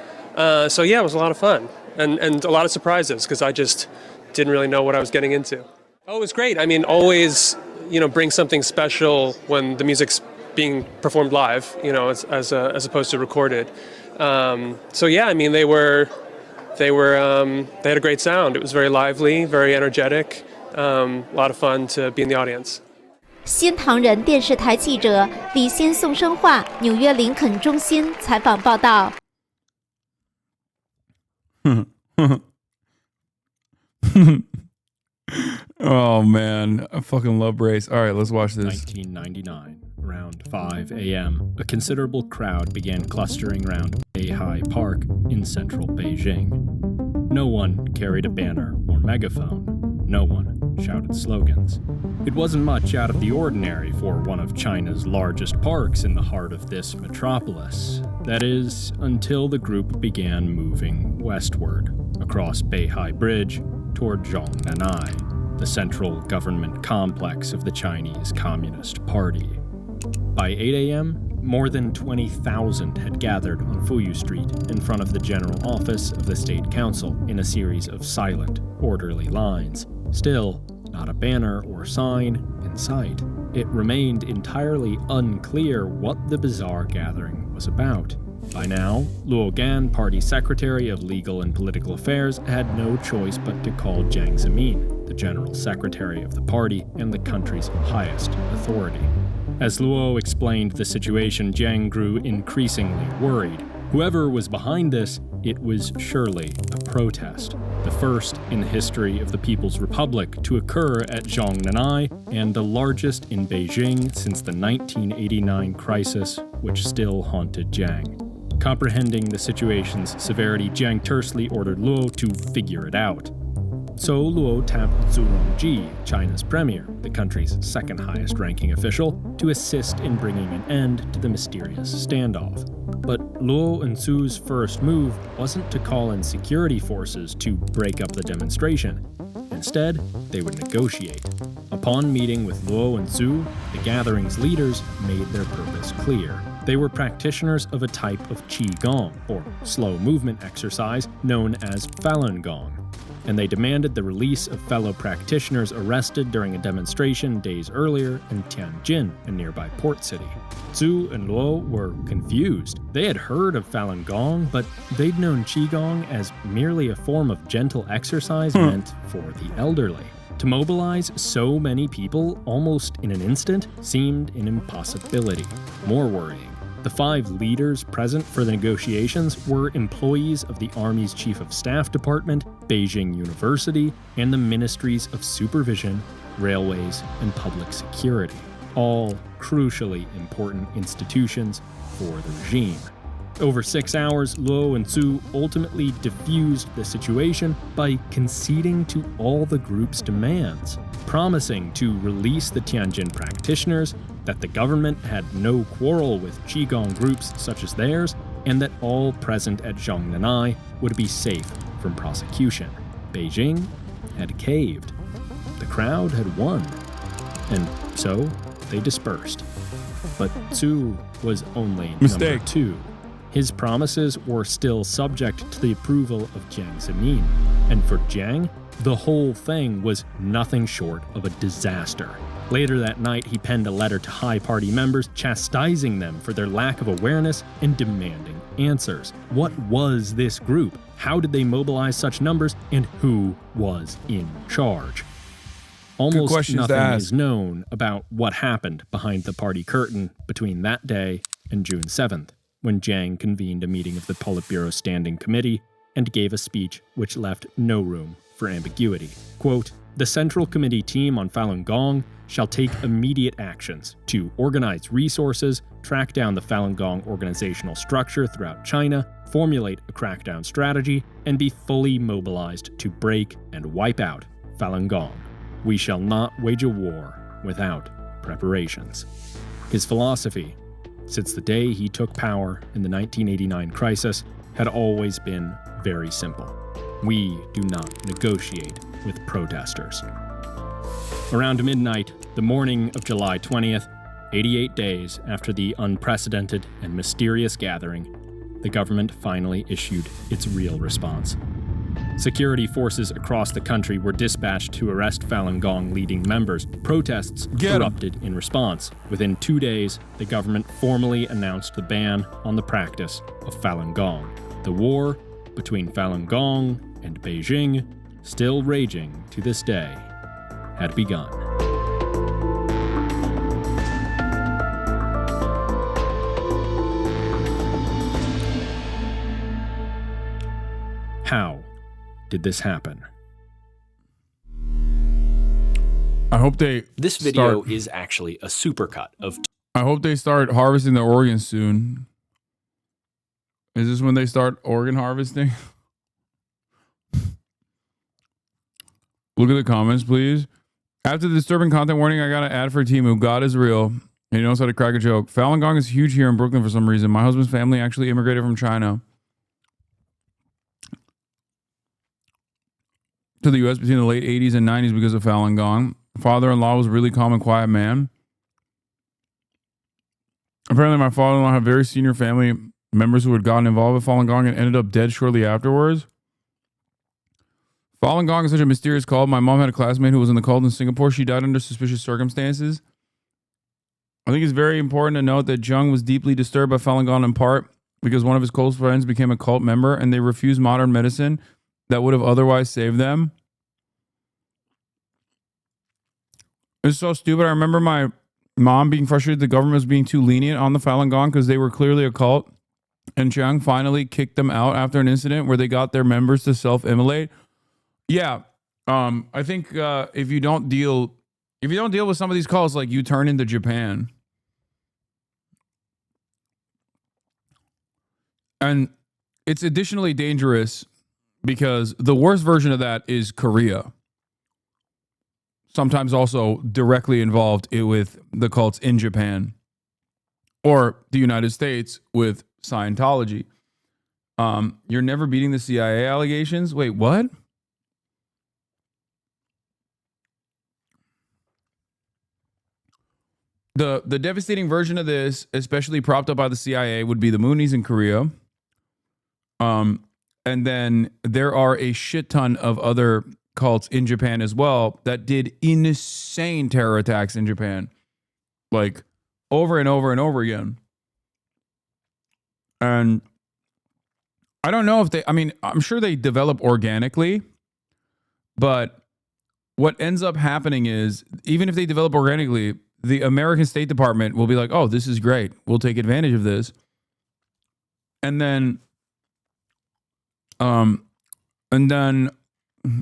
So yeah, it was a lot of fun and a lot of surprises because I just didn't really know what I was getting into. Oh, it was great. I mean, always, you know, bring something special when the music's being performed live, you know, as opposed to recorded. So yeah, I mean, they had a great sound. It was very lively, very energetic. A lot of fun to be in the audience. 新唐人电视台记者李先送生话，纽约林肯中心采访报道。Oh man, I fucking love race. All right, let's watch this. 1999, around 5 a.m., a considerable crowd began clustering around Beihai Park in central Beijing. No one carried a banner or megaphone. No one shouted slogans. It wasn't much out of the ordinary for one of China's largest parks in the heart of this metropolis. That is, until the group began moving westward, across Beihai Bridge, toward Zhongnanai, the central government complex of the Chinese Communist Party. By 8 a.m., more than 20,000 had gathered on Fuyu Street in front of the general office of the State Council in a series of silent, orderly lines. Still, not a banner or sign in sight. It remained entirely unclear what the bizarre gathering was about. By now, Luo Gan, Party Secretary of Legal and Political Affairs, had no choice but to call Jiang Zemin, the General Secretary of the party and the country's highest authority. As Luo explained the situation, Jiang grew increasingly worried. Whoever was behind this, it was surely a protest. The first in the history of the People's Republic to occur at Zhongnanai and the largest in Beijing since the 1989 crisis, which still haunted Jiang. Comprehending the situation's severity, Jiang tersely ordered Luo to figure it out. So Luo tapped Zhu Rongji, China's premier, the country's second highest ranking official, to assist in bringing an end to the mysterious standoff. But Luo and Zhu's first move wasn't to call in security forces to break up the demonstration. Instead, they would negotiate. Upon meeting with Luo and Zhu, the gathering's leaders made their purpose clear. They were practitioners of a type of Qigong, or slow movement exercise, known as Falun Gong, and they demanded the release of fellow practitioners arrested during a demonstration days earlier in Tianjin, a nearby port city. Zhu and Luo were confused. They had heard of Falun Gong, but they'd known Qigong as merely a form of gentle exercise meant for the elderly. To mobilize so many people almost in an instant seemed an impossibility. More worrying, the 5 leaders present for the negotiations were employees of the Army's Chief of Staff Department, Beijing University, and the Ministries of Supervision, Railways, and Public Security, all crucially important institutions for the regime. Over 6 hours, Luo and Zhu ultimately diffused the situation by conceding to all the group's demands, promising to release the Tianjin practitioners, that the government had no quarrel with Qigong groups such as theirs, and that all present at Zhongnanai would be safe from prosecution. Beijing had caved. The crowd had won. And so they dispersed. But Zhu was only number 2. His promises were still subject to the approval of Jiang Zemin. And for Jiang, the whole thing was nothing short of a disaster. Later that night, he penned a letter to high party members, chastising them for their lack of awareness and demanding answers. What was this group? How did they mobilize such numbers? And who was in charge? Almost nothing is known about what happened behind the party curtain between that day and June 7th, when Jiang convened a meeting of the Politburo Standing Committee and gave a speech which left no room for ambiguity. Quote, "The Central Committee team on Falun Gong shall take immediate actions to organize resources, track down the Falun Gong organizational structure throughout China, formulate a crackdown strategy, and be fully mobilized to break and wipe out Falun Gong. We shall not wage a war without preparations." His philosophy, since the day he took power in the 1989 crisis, had always been very simple. We do not negotiate with protesters. Around midnight, the morning of July 20th, 88 days after the unprecedented and mysterious gathering, the government finally issued its real response. Security forces across the country were dispatched to arrest Falun Gong leading members. Protests erupted in response. Within 2 days, the government formally announced the ban on the practice of Falun Gong. The war between Falun Gong and Beijing, still raging to this day, had begun. How did this happen? I hope they. This video is actually a supercut of. I hope they start harvesting the organs soon. Is this when they start organ harvesting? Look at the comments, please. After the disturbing content warning, I got an ad for Temu. God is real. He knows how to crack a joke. Falun Gong is huge here in Brooklyn for some reason. My husband's family actually immigrated from China to the U.S. between the late 80s and 90s because of Falun Gong. Father-in-law was a really calm and quiet man. Apparently, my father-in-law had very senior family members who had gotten involved with Falun Gong and ended up dead shortly afterwards. Falun Gong is such a mysterious cult. My mom had a classmate who was in the cult in Singapore. She died under suspicious circumstances. I think it's very important to note that Jung was deeply disturbed by Falun Gong in part because one of his close friends became a cult member and they refused modern medicine that would have otherwise saved them. It's so stupid. I remember my mom being frustrated the government was being too lenient on the Falun Gong because they were clearly a cult. And Jung finally kicked them out after an incident where they got their members to self-immolate. Yeah. I think if you don't deal with some of these cults, like you turn into Japan. And it's additionally dangerous because the worst version of that is Korea. Sometimes also directly involved with the cults in Japan or the United States with Scientology. You're never beating the CIA allegations. Wait, what? The devastating version of this, especially propped up by the CIA, would be the Moonies in Korea. And then there are a shit ton of other cults in Japan as well that did insane terror attacks in Japan. Like over and over and over again. And I don't know if I'm sure they develop organically, but what ends up happening is even if they develop organically, the American State Department will be like, oh, this is great. We'll take advantage of this. And then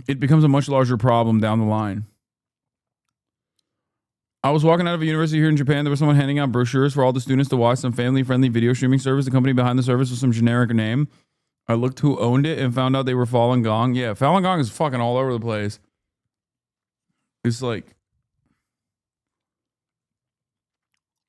it becomes a much larger problem down the line. I was walking out of a university here in Japan. There was someone handing out brochures for all the students to watch some family-friendly video streaming service. The company behind the service was some generic name. I looked who owned it and found out they were Falun Gong. Yeah, Falun Gong is fucking all over the place. It's like...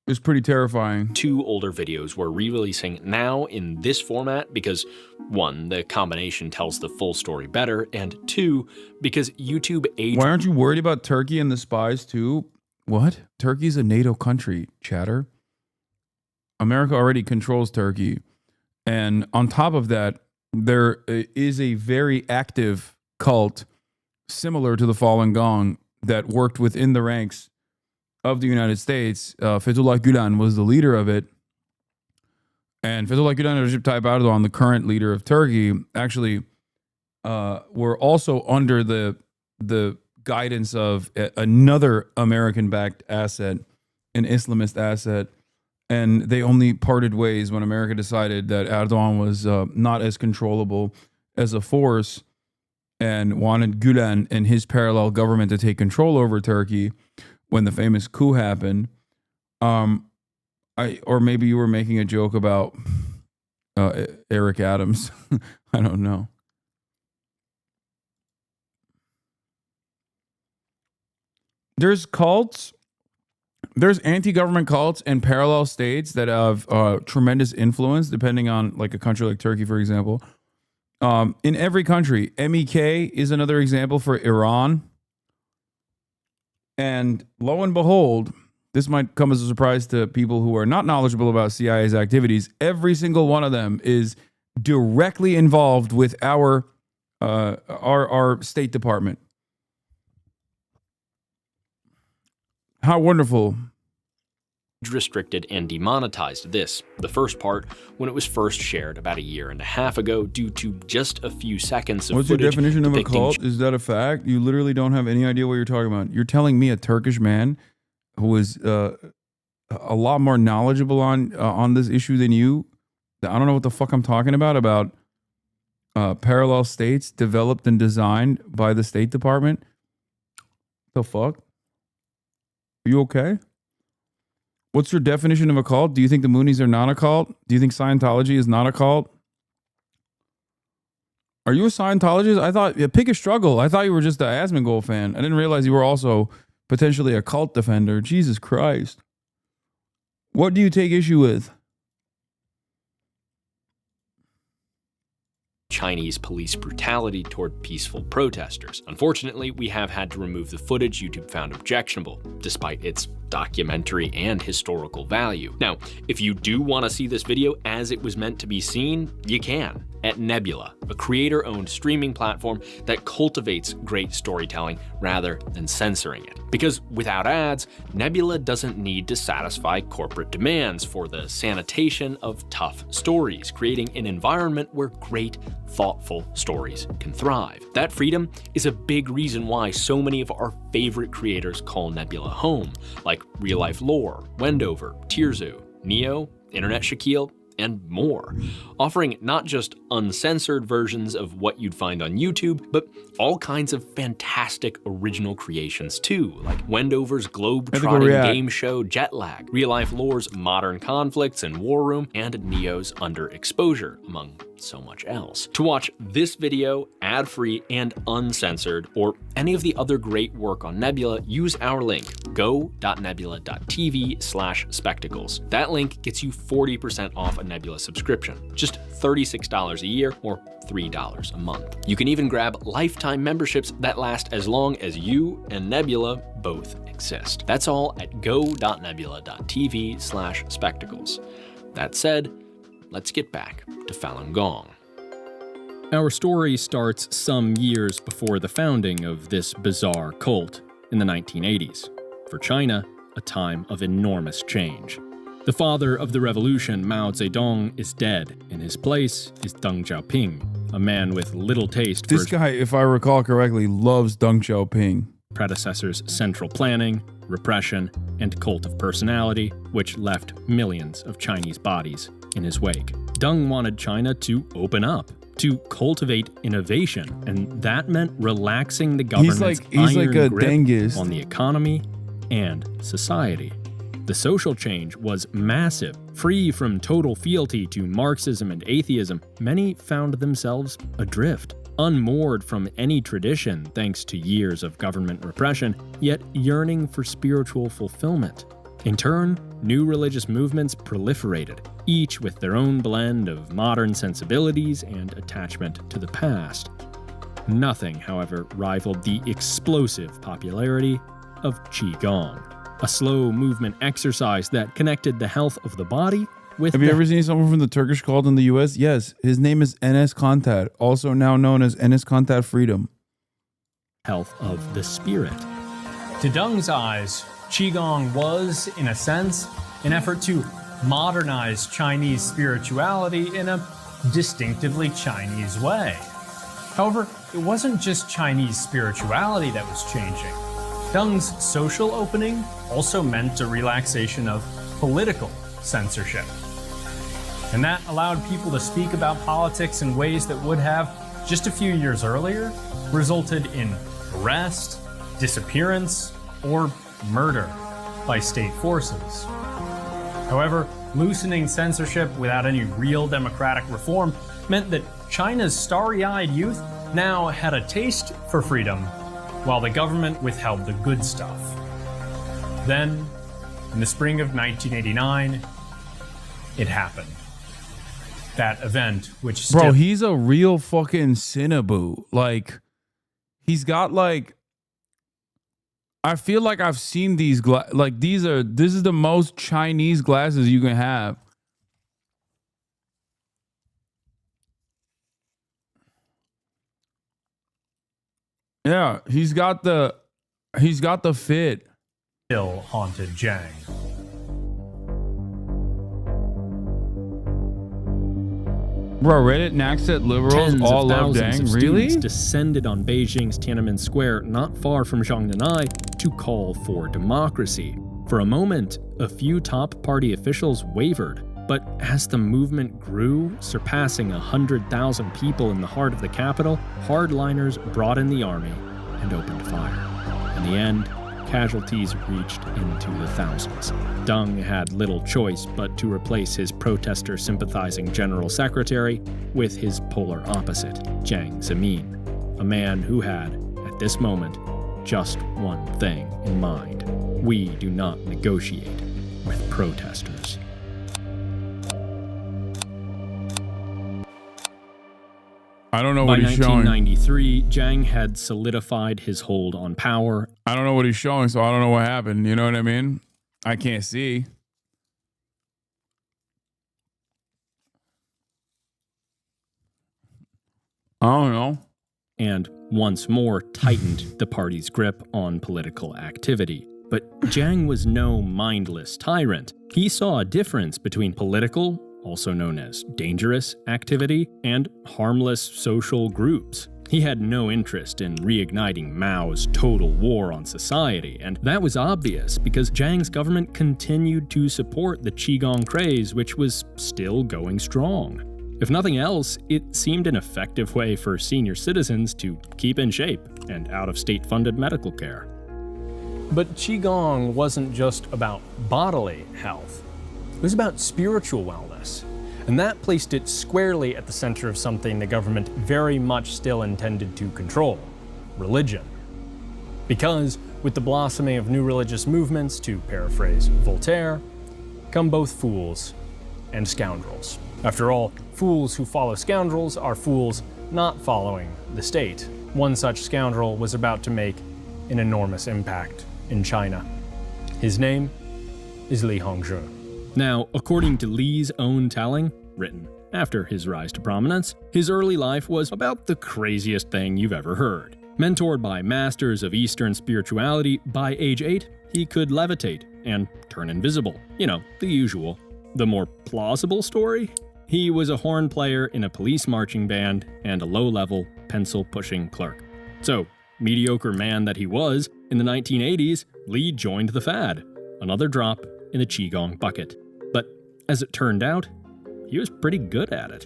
It's pretty terrifying. 2 older videos we're re-releasing now in this format because 1, the combination tells the full story better, and 2, because YouTube age... Why aren't you worried about Turkey and the spies too? What? Turkey's a NATO country, chatter. America already controls Turkey. And on top of that, there is a very active cult similar to the Falun Gong that worked within the ranks of the United States. Fethullah Gulen was the leader of it. And Fethullah Gulen and Recep Tayyip Erdogan, the current leader of Turkey, actually were also under the guidance of another American-backed asset, an Islamist asset. And they only parted ways when America decided that Erdogan was not as controllable as a force and wanted Gulen and his parallel government to take control over Turkey when the famous coup happened. Or maybe you were making a joke about Eric Adams. I don't know. There's cults. There's anti-government cults and parallel states that have tremendous influence, depending on like a country like Turkey, for example. In every country, MEK is another example for Iran. And lo and behold, this might come as a surprise to people who are not knowledgeable about CIA's activities. Every single one of them is directly involved with our State Department. How wonderful. Restricted and demonetized this, the first part, when it was first shared about a year and a half ago due to just a few seconds of What's your footage definition of a depicting cult? Is that a fact? You literally don't have any idea what you're talking about. You're telling me a Turkish man who is a lot more knowledgeable on this issue than you. I don't know what the fuck I'm talking about parallel states developed and designed by the State Department. The fuck? Are you okay? What's your definition of a cult? Do you think the Moonies are not a cult? Do you think Scientology is not a cult? Are you a Scientologist? I thought, pick a struggle. I thought you were just an Asmongold fan. I didn't realize you were also potentially a cult defender. Jesus Christ. What do you take issue with? Chinese police brutality toward peaceful protesters. Unfortunately, we have had to remove the footage YouTube found objectionable, despite its documentary and historical value. Now, if you do want to see this video as it was meant to be seen, you can at Nebula, a creator-owned streaming platform that cultivates great storytelling rather than censoring it. Because without ads, Nebula doesn't need to satisfy corporate demands for the sanitation of tough stories, creating an environment where great, thoughtful stories can thrive. That freedom is a big reason why so many of our favorite creators call Nebula home, like Real Life Lore, Wendover, Tirzu, Neo, Internet Shaquille, and more, offering not just uncensored versions of what you'd find on YouTube, but all kinds of fantastic original creations too, like Wendover's globe-trotting game show Jetlag, Real Life Lore's Modern Conflicts and War Room, and Neo's Underexposure, among so much else. To watch this video ad-free and uncensored, or any of the other great work on Nebula, use our link, go.nebula.tv/spectacles. That link gets you 40% off a Nebula subscription, just $36 a year or $3 a month. You can even grab lifetime memberships that last as long as you and Nebula both exist. That's all at go.nebula.tv/spectacles. That said, let's get back to Falun Gong. Our story starts some years before the founding of this bizarre cult in the 1980s. For China, a time of enormous change. The father of the revolution, Mao Zedong, is dead. In his place is Deng Xiaoping, a man with little taste for This guy, if I recall correctly, loves Deng Xiaoping. Predecessor's central planning, repression, and cult of personality, which left millions of Chinese bodies in his wake. Deng wanted China to open up, to cultivate innovation, and that meant relaxing the government's iron grip on the economy and society. The social change was massive. Free from total fealty to Marxism and atheism, many found themselves adrift, unmoored from any tradition thanks to years of government repression, yet yearning for spiritual fulfillment. In turn, new religious movements proliferated, each with their own blend of modern sensibilities and attachment to the past. Nothing, however, rivaled the explosive popularity of Qigong, a slow movement exercise that connected the health of the body with Have you ever seen someone from the Turkish cult in the US? Yes, his name is Enes Kantat, also now known as Enes Kantat Freedom. Health of the spirit. To Deng's eyes, Qigong was, in a sense, an effort to modernize Chinese spirituality in a distinctively Chinese way. However, it wasn't just Chinese spirituality that was changing. Deng's social opening also meant a relaxation of political censorship. And that allowed people to speak about politics in ways that would have, just a few years earlier, resulted in arrest, disappearance, or murder by state forces. However, loosening censorship without any real democratic reform meant that China's starry-eyed youth now had a taste for freedom, while the government withheld the good stuff. Then, in the spring of 1989, it happened. That event, which Bro, he's a real fucking Cinnaboo. Like, he's got like, I feel like I've seen these this is the most Chinese glasses you can have. Yeah, he's got the fit. Still haunted Jiang. Bro, Reddit knacks at liberals Tens all of love thousands Deng. of Really? students descended on Beijing's Tiananmen Square, not far from Zhongnanai, to call for democracy. For a moment, a few top party officials wavered, but as the movement grew, surpassing 100,000 people in the heart of the capital, hardliners brought in the army and opened fire. In the end, casualties reached into the thousands. Deng had little choice but to replace his protester-sympathizing general secretary with his polar opposite, Jiang Zemin, a man who had, at this moment, just one thing in mind. We do not negotiate. with protesters. I don't know By what he's showing. 1993, Jiang had solidified his hold on power. I don't know what he's showing, so I don't know what happened. You know what I mean? I can't see. I don't know. And once more tightened the party's grip on political activity. But Jiang was no mindless tyrant. He saw a difference between political, also known as dangerous, activity, and harmless social groups. He had no interest in reigniting Mao's total war on society, and that was obvious because Jiang's government continued to support the Qigong craze, which was still going strong. If nothing else, it seemed an effective way for senior citizens to keep in shape and out of state-funded medical care. But Qigong wasn't just about bodily health. It was about spiritual wellness. And that placed it squarely at the center of something the government very much still intended to control: religion. Because with the blossoming of new religious movements, to paraphrase Voltaire, come both fools and scoundrels. After all, fools who follow scoundrels are fools not following the state. One such scoundrel was about to make an enormous impact in China. His name is Li Hongzhi. Now, according to Li's own telling, written after his rise to prominence, his early life was about the craziest thing you've ever heard. Mentored by masters of Eastern spirituality, by age 8, he could levitate and turn invisible. You know, the usual. The more plausible story? He was a horn player in a police marching band and a low-level, pencil-pushing clerk. So, mediocre man that he was, in the 1980s, Li joined the fad. Another drop in the Qigong bucket. But as it turned out, he was pretty good at it.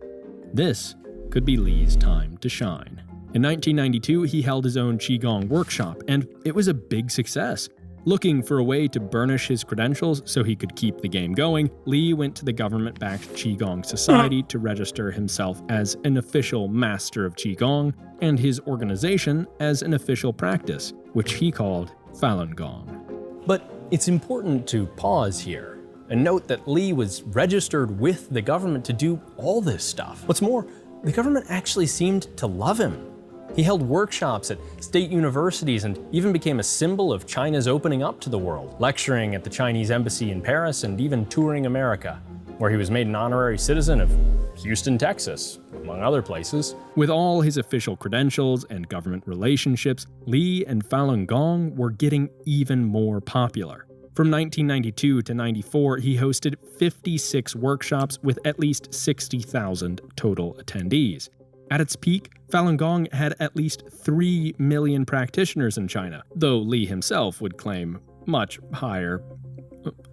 This could be Li's time to shine. In 1992, he held his own Qigong workshop, and it was a big success. Looking for a way to burnish his credentials so he could keep the game going, Li went to the government-backed Qigong Society to register himself as an official master of Qigong and his organization as an official practice, which he called Falun Gong. But it's important to pause here and note that Li was registered with the government to do all this stuff. What's more, the government actually seemed to love him. He held workshops at state universities and even became a symbol of China's opening up to the world, lecturing at the Chinese embassy in Paris and even touring America, where he was made an honorary citizen of Houston, Texas, among other places. With all his official credentials and government relationships, Li and Falun Gong were getting even more popular. From 1992 to 94, he hosted 56 workshops with at least 60,000 total attendees. At its peak, Falun Gong had at least 3 million practitioners in China, though Li himself would claim much higher,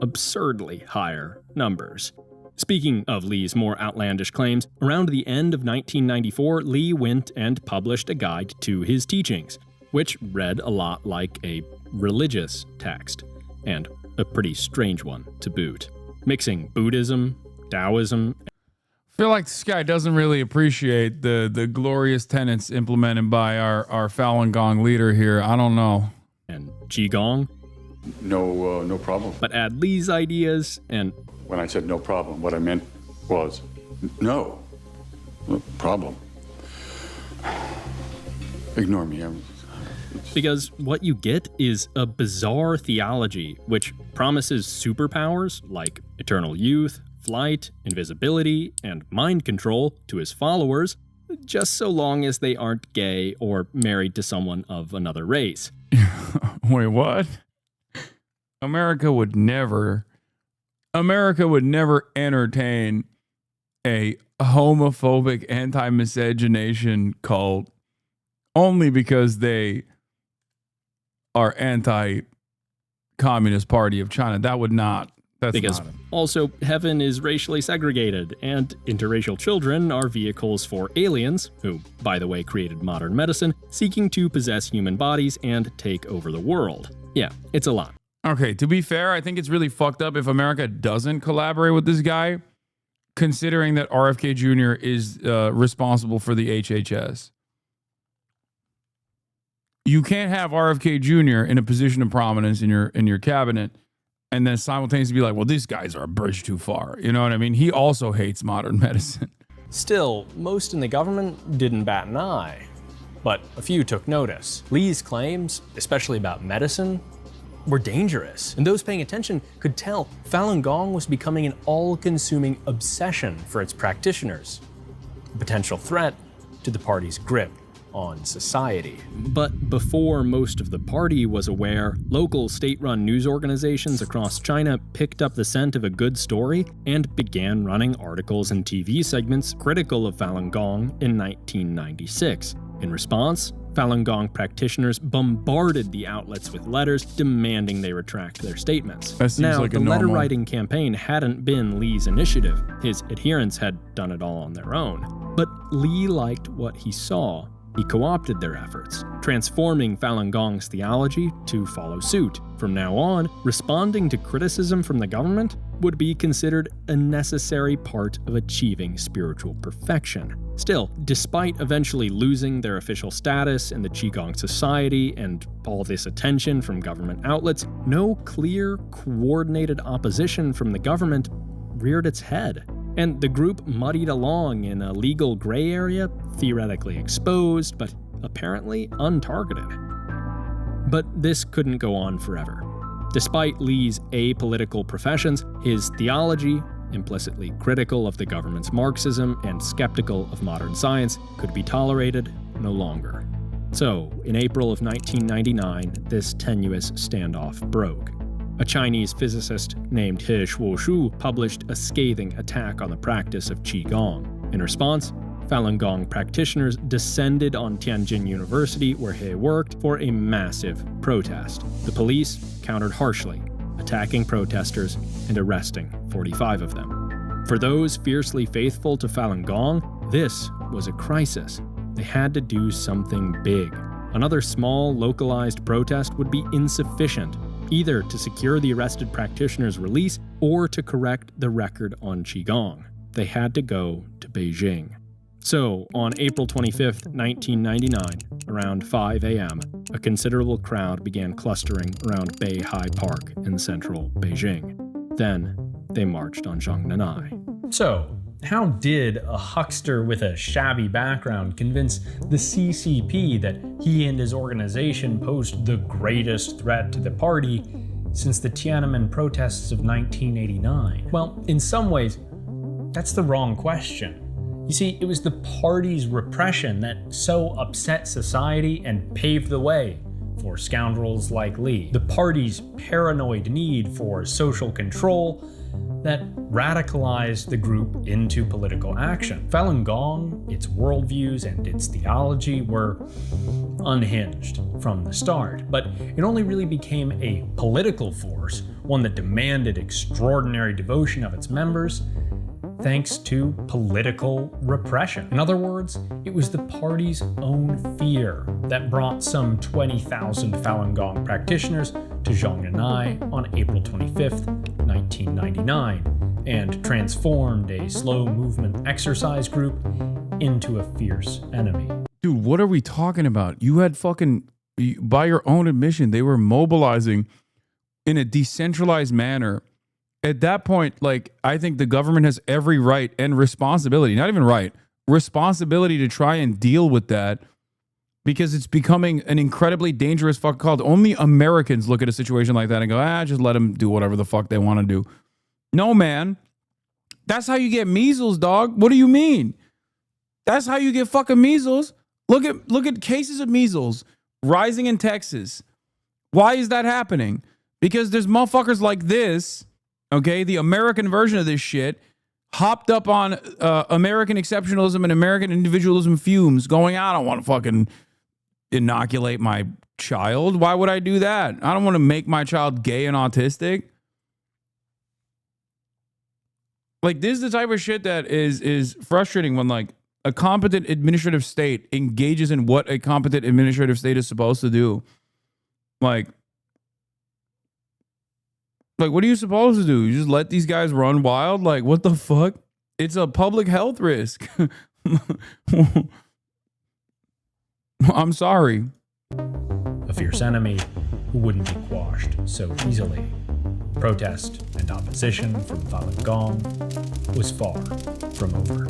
absurdly higher numbers. Speaking of Li's more outlandish claims, around the end of 1994, Li went and published a guide to his teachings, which read a lot like a religious text, and a pretty strange one to boot, mixing Buddhism, Taoism. I feel like this guy doesn't really appreciate the glorious tenets implemented by our Falun Gong leader here. I don't know. And Qigong? No problem. But add Li's ideas and... When I said no problem, what I meant was no problem. Ignore me. Because what you get is a bizarre theology which promises superpowers like eternal youth, flight, invisibility, and mind control to his followers, just so long as they aren't gay or married to someone of another race. Wait, what? America would never entertain a homophobic anti-miscegenation cult only because they are anti-communist party of China. That would not. That's because not it. Also, heaven is racially segregated, and interracial children are vehicles for aliens, who, by the way, created modern medicine, seeking to possess human bodies and take over the world. Yeah, it's a lot. Okay, to be fair, I think it's really fucked up if America doesn't collaborate with this guy, considering that RFK Jr. is responsible for the HHS. You can't have RFK Jr. in a position of prominence in your cabinet and then simultaneously be like, well, these guys are a bridge too far. You know what I mean? He also hates modern medicine. Still, most in the government didn't bat an eye, but a few took notice. Li's claims, especially about medicine, were dangerous, and those paying attention could tell Falun Gong was becoming an all-consuming obsession for its practitioners, a potential threat to the party's grip on society. But before most of the party was aware, local state-run news organizations across China picked up the scent of a good story and began running articles and TV segments critical of Falun Gong in 1996. In response, Falun Gong practitioners bombarded the outlets with letters demanding they retract their statements. Now, the letter-writing campaign hadn't been Li's initiative. His adherents had done it all on their own. But Li liked what he saw. He co-opted their efforts, transforming Falun Gong's theology to follow suit. From now on, responding to criticism from the government would be considered a necessary part of achieving spiritual perfection. Still, despite eventually losing their official status in the Qigong Society and all this attention from government outlets, no clear, coordinated opposition from the government reared its head. And the group muddied along in a legal gray area, theoretically exposed, but apparently untargeted. But this couldn't go on forever. Despite Li's apolitical professions, his theology, implicitly critical of the government's Marxism and skeptical of modern science, could be tolerated no longer. So, in April of 1999, this tenuous standoff broke. A Chinese physicist named He Shuoshu published a scathing attack on the practice of Qigong. In response, Falun Gong practitioners descended on Tianjin University, where He worked, for a massive protest. The police countered harshly, attacking protesters and arresting 45 of them. For those fiercely faithful to Falun Gong, this was a crisis. They had to do something big. Another small, localized protest would be insufficient, either to secure the arrested practitioner's release or to correct the record on Qigong. They had to go to Beijing. So, on April 25, 1999, around 5 a.m., a considerable crowd began clustering around Beihai Park in central Beijing. Then, they marched on Zhongnanai. So, how did a huckster with a shabby background convince the CCP that he and his organization posed the greatest threat to the party since the Tiananmen protests of 1989? Well, in some ways, that's the wrong question. You see, it was the party's repression that so upset society and paved the way for scoundrels like Li. The party's paranoid need for social control that radicalized the group into political action. Falun Gong, its worldviews and its theology were unhinged from the start, but it only really became a political force, one that demanded extraordinary devotion of its members, thanks to political repression. In other words, it was the party's own fear that brought some 20,000 Falun Gong practitioners to Zhongnanai on April 25th, 1999, and transformed a slow movement exercise group into a fierce enemy. Dude, what are we talking about? You had fucking, by your own admission, they were mobilizing in a decentralized manner. At that point, like, I think the government has every right and responsibility, not even right, responsibility to try and deal with that, because it's becoming an incredibly dangerous fuck called. Only Americans look at a situation like that and go, just let them do whatever the fuck they want to do. No, man. That's how you get measles, dog. What do you mean? That's how you get fucking measles. Look at cases of measles rising in Texas. Why is that happening? Because there's motherfuckers like this, okay, the American version of this shit, hopped up on American exceptionalism and American individualism fumes, going, I don't want to fucking inoculate my child. Why would I do that? I don't want to make my child gay and autistic. Like, this is the type of shit that is frustrating when, like, a competent administrative state engages in what a competent administrative state is supposed to do. Like, what are you supposed to do? You just let these guys run wild? Like, what the fuck? It's a public health risk. I'm sorry. A fierce enemy who wouldn't be quashed so easily. Protest and opposition from Falun Gong was far from over.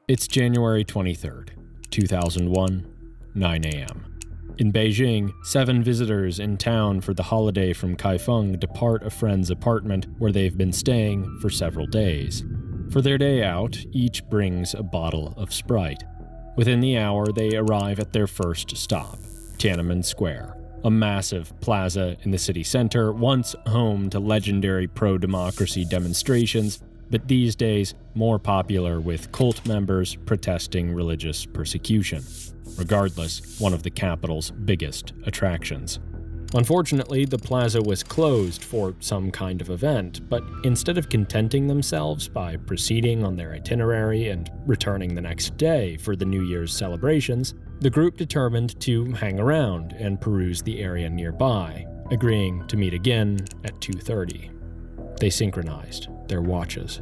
It's January 23rd, 2001, 9 a.m. In Beijing, 7 visitors in town for the holiday from Kaifeng depart a friend's apartment where they've been staying for several days. For their day out, each brings a bottle of Sprite. Within the hour, they arrive at their first stop, Tiananmen Square, a massive plaza in the city center, once home to legendary pro-democracy demonstrations, but these days more popular with cult members protesting religious persecution. Regardless, one of the capital's biggest attractions. Unfortunately, the plaza was closed for some kind of event, but instead of contenting themselves by proceeding on their itinerary and returning the next day for the New Year's celebrations, the group determined to hang around and peruse the area nearby, agreeing to meet again at 2:30. They synchronized their watches.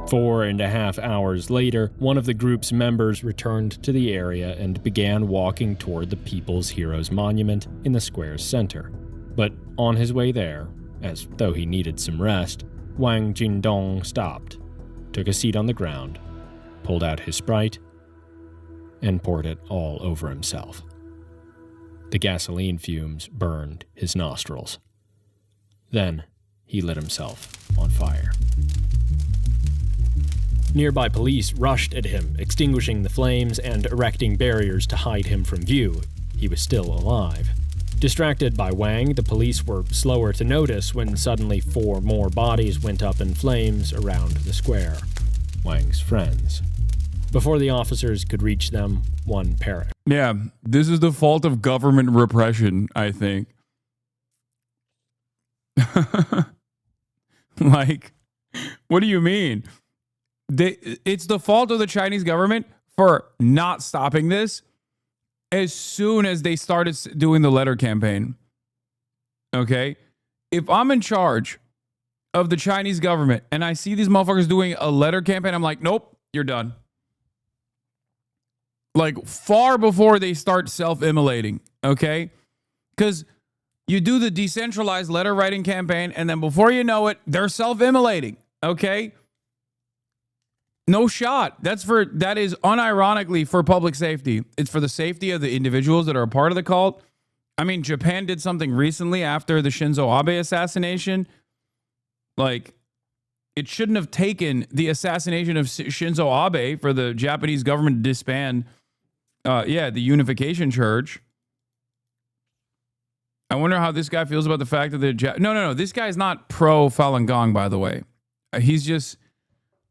4.5 hours later, one of the group's members returned to the area and began walking toward the People's Heroes Monument in the square's center. But on his way there, as though he needed some rest, Wang Jindong stopped, took a seat on the ground, pulled out his Sprite, and poured it all over himself. The gasoline fumes burned his nostrils. Then he lit himself on fire. Nearby police rushed at him, extinguishing the flames and erecting barriers to hide him from view. He was still alive. Distracted by Wang, the police were slower to notice when suddenly 4 more bodies went up in flames around the square. Wang's friends. Before the officers could reach them, one perished. Yeah, this is the fault of government repression, I think. Like, what do you mean? It's the fault of the Chinese government for not stopping this as soon as they started doing the letter campaign. Okay? If I'm in charge of the Chinese government and I see these motherfuckers doing a letter campaign, I'm like, nope, you're done. Like, far before they start self-immolating, okay? Because you do the decentralized letter writing campaign, and then before you know it, they're self-immolating, okay? No shot. That is unironically for public safety. It's for the safety of the individuals that are a part of the cult. I mean, Japan did something recently after the Shinzo Abe assassination. Like, it shouldn't have taken the assassination of Shinzo Abe for the Japanese government to disband, the Unification Church. I wonder how this guy feels about the fact that No. This guy's not pro Falun Gong, by the way. He's just,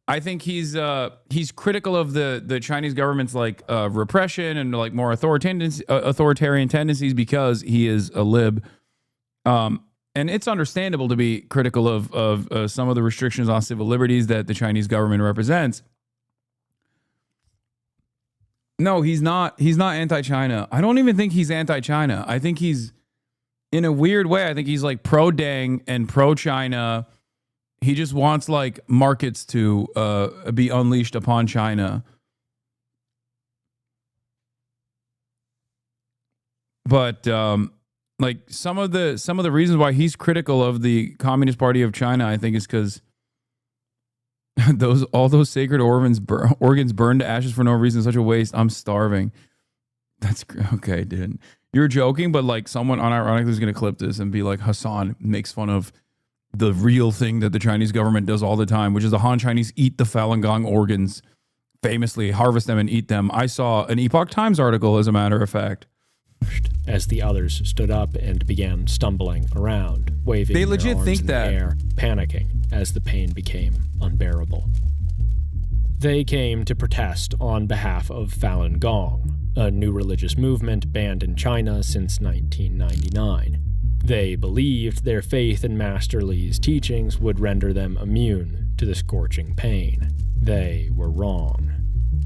I think he's critical of the Chinese government's like repression and like more authoritarian tendencies because he is a lib. And it's understandable to be critical of some of the restrictions on civil liberties that the Chinese government represents. No, he's not anti-China. I don't even think he's anti-China. I think he's, in a weird way, I think he's like pro-Deng and pro-China. He just wants like markets to be unleashed upon China. But like some of the reasons why he's critical of the Communist Party of China, I think, is because all those sacred organs burned to ashes for no reason, such a waste. I'm starving. That's okay, dude. You're joking, but like someone unironically is going to clip this and be like, Hasan makes fun of the real thing that the Chinese government does all the time, which is the Han Chinese eat the Falun Gong organs, famously harvest them and eat them. I saw an Epoch Times article, as a matter of fact. As the others stood up and began stumbling around, waving they their legit arms think in that. the air, panicking as the pain became unbearable. They came to protest on behalf of Falun Gong, a new religious movement banned in China since 1999. They believed their faith in Master Li's teachings would render them immune to the scorching pain. They were wrong.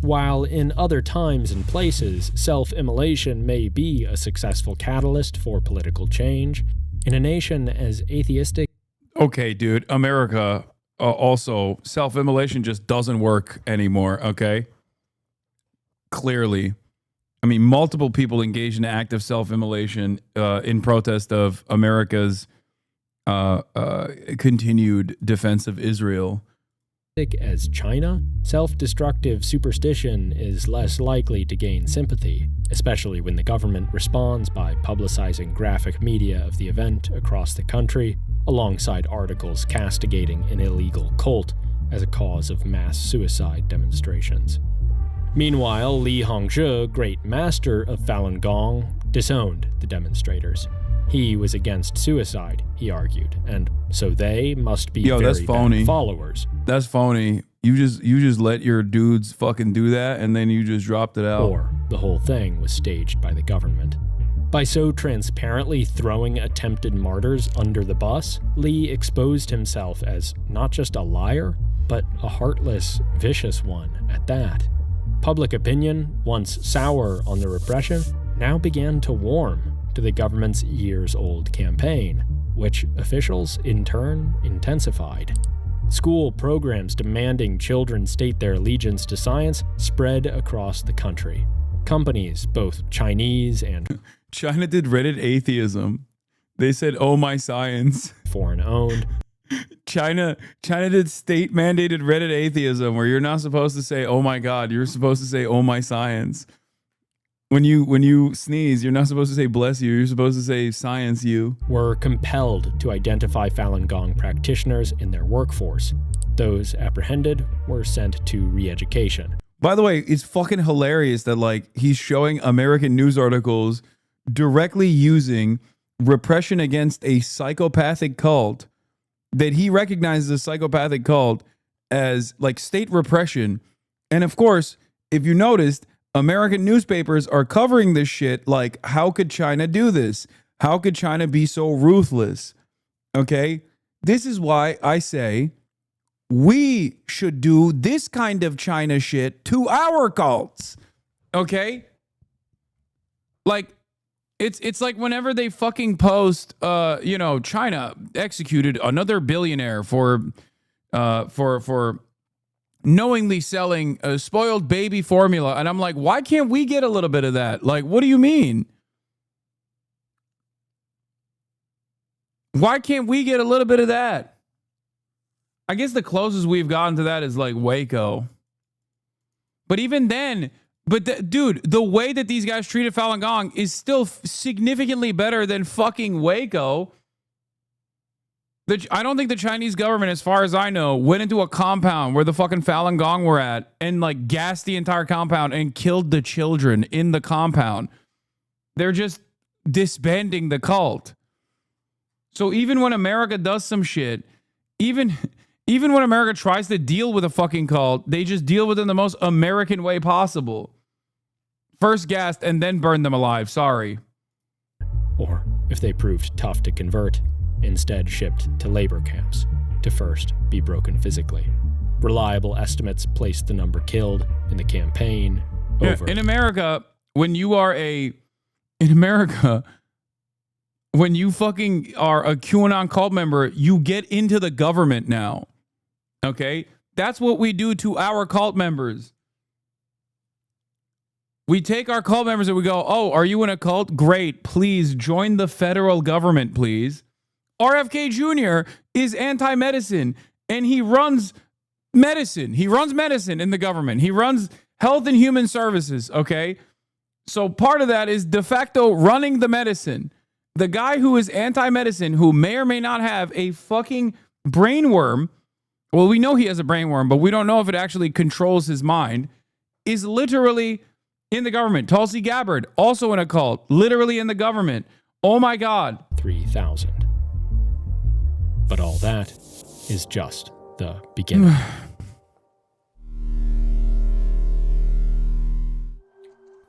While in other times and places, self-immolation may be a successful catalyst for political change, in a nation as atheistic... Okay, dude, America, also, self-immolation just doesn't work anymore, okay? Clearly. I mean, multiple people engaged in active self-immolation in protest of America's continued defense of Israel. As China, self-destructive superstition is less likely to gain sympathy, especially when the government responds by publicizing graphic media of the event across the country, alongside articles castigating an illegal cult as a cause of mass suicide demonstrations. Meanwhile, Li Hongzhi, great master of Falun Gong, disowned the demonstrators. He was against suicide, he argued, and so they must be very that's phony. bad followers. That's phony. You just let your dudes fucking do that, and then you just dropped it out. Or the whole thing was staged by the government. By so transparently throwing attempted martyrs under the bus, Li exposed himself as not just a liar, but a heartless, vicious one at that. Public opinion, once sour on the repression, now began to warm to the government's years-old campaign, which officials in turn intensified. School programs demanding children state their allegiance to science spread across the country. Companies, both Chinese and China did Reddit atheism. They said, "Oh my science." Foreign-owned. China did state-mandated Reddit atheism, where you're not supposed to say, "Oh my God," you're supposed to say, "Oh my science." When you sneeze, you're not supposed to say "bless you." You're supposed to say "science you." Were compelled to identify Falun Gong practitioners in their workforce. Those apprehended were sent to re-education. By the way, it's fucking hilarious that like he's showing American news articles directly using repression against a psychopathic cult that he recognizes a psychopathic cult as like state repression. And of course, if you noticed, American newspapers are covering this shit like, how could China do this? How could China be so ruthless? Okay? This is why I say we should do this kind of China shit to our cults. Okay? Like, it's like whenever they fucking post, China executed another billionaire for knowingly selling a spoiled baby formula. And I'm like, why can't we get a little bit of that? Like, what do you mean? Why can't we get a little bit of that? I guess the closest we've gotten to that is like Waco. But even then, dude, the way that these guys treated Falun Gong is still significantly better than fucking Waco. I don't think the Chinese government, as far as I know, went into a compound where the fucking Falun Gong were at and like gassed the entire compound and killed the children in the compound. They're just disbanding the cult. So even when America does some shit, even when America tries to deal with a fucking cult, they just deal with it in the most American way possible. First gassed and then burned them alive. Sorry. Or if they proved tough to convert, instead shipped to labor camps to first be broken physically. Reliable estimates placed the number killed in the campaign over. In America, when you fucking are a QAnon cult member, you get into the government now. Okay? That's what we do to our cult members. We take our cult members and we go, "Oh, are you in a cult? Great. Please join the federal government, please." RFK Jr. is anti-medicine, and he runs medicine. He runs medicine in the government. He runs Health and Human Services, okay? So part of that is de facto running the medicine. The guy who is anti-medicine, who may or may not have a fucking brainworm, well, we know he has a brainworm, but we don't know if it actually controls his mind, is literally in the government. Tulsi Gabbard, also in a cult, literally in the government. Oh my God. 3,000. But all that is just the beginning.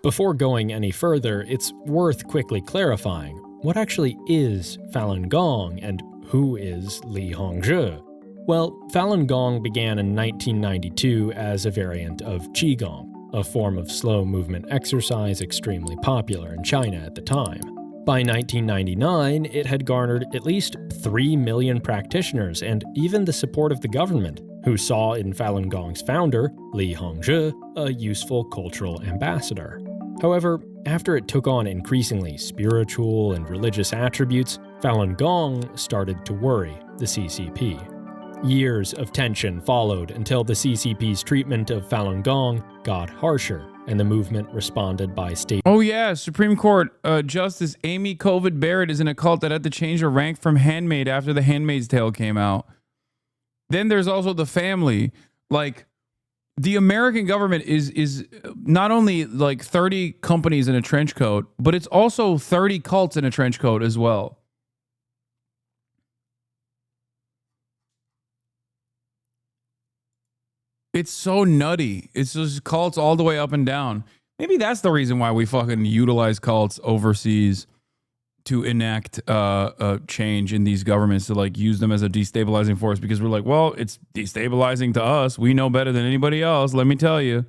Before going any further, it's worth quickly clarifying what actually is Falun Gong and who is Li Hongzhi. Well, Falun Gong began in 1992 as a variant of Qigong, a form of slow movement exercise extremely popular in China at the time. By 1999, it had garnered at least 3 million practitioners and even the support of the government, who saw in Falun Gong's founder, Li Hongzhi, a useful cultural ambassador. However, after it took on increasingly spiritual and religious attributes, Falun Gong started to worry the CCP. Years of tension followed until the CCP's treatment of Falun Gong got harsher, and the movement responded by state. Oh yeah, Supreme Court Justice Amy Covid Barrett is in a cult that had to change her rank from handmaid after The Handmaid's Tale came out. Then there's also the family. Like, the American government is not only like 30 companies in a trench coat, but it's also 30 cults in a trench coat as well. It's so nutty. It's just cults all the way up and down. Maybe that's the reason why we fucking utilize cults overseas to enact change in these governments, to like use them as a destabilizing force, because we're like, well, it's destabilizing to us. We know better than anybody else, let me tell you.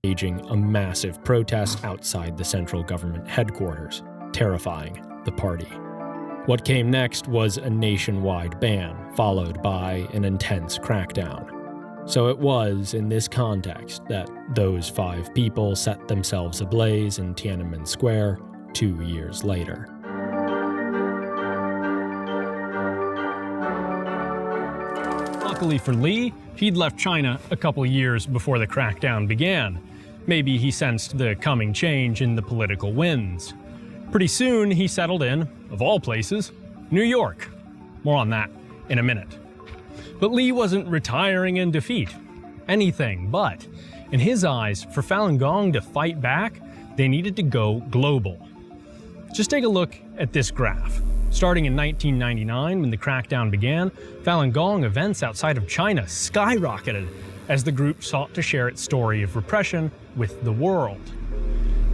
Staging a massive protest outside the central government headquarters, terrifying the party. What came next was a nationwide ban, followed by an intense crackdown. So it was in this context that those 5 people set themselves ablaze in Tiananmen Square 2 years later. Luckily for Li, he'd left China a couple years before the crackdown began. Maybe he sensed the coming change in the political winds. Pretty soon, he settled in, of all places, New York. More on that in a minute. But Li wasn't retiring in defeat. Anything but. In his eyes, for Falun Gong to fight back, they needed to go global. Just take a look at this graph. Starting in 1999, when the crackdown began, Falun Gong events outside of China skyrocketed as the group sought to share its story of repression with the world.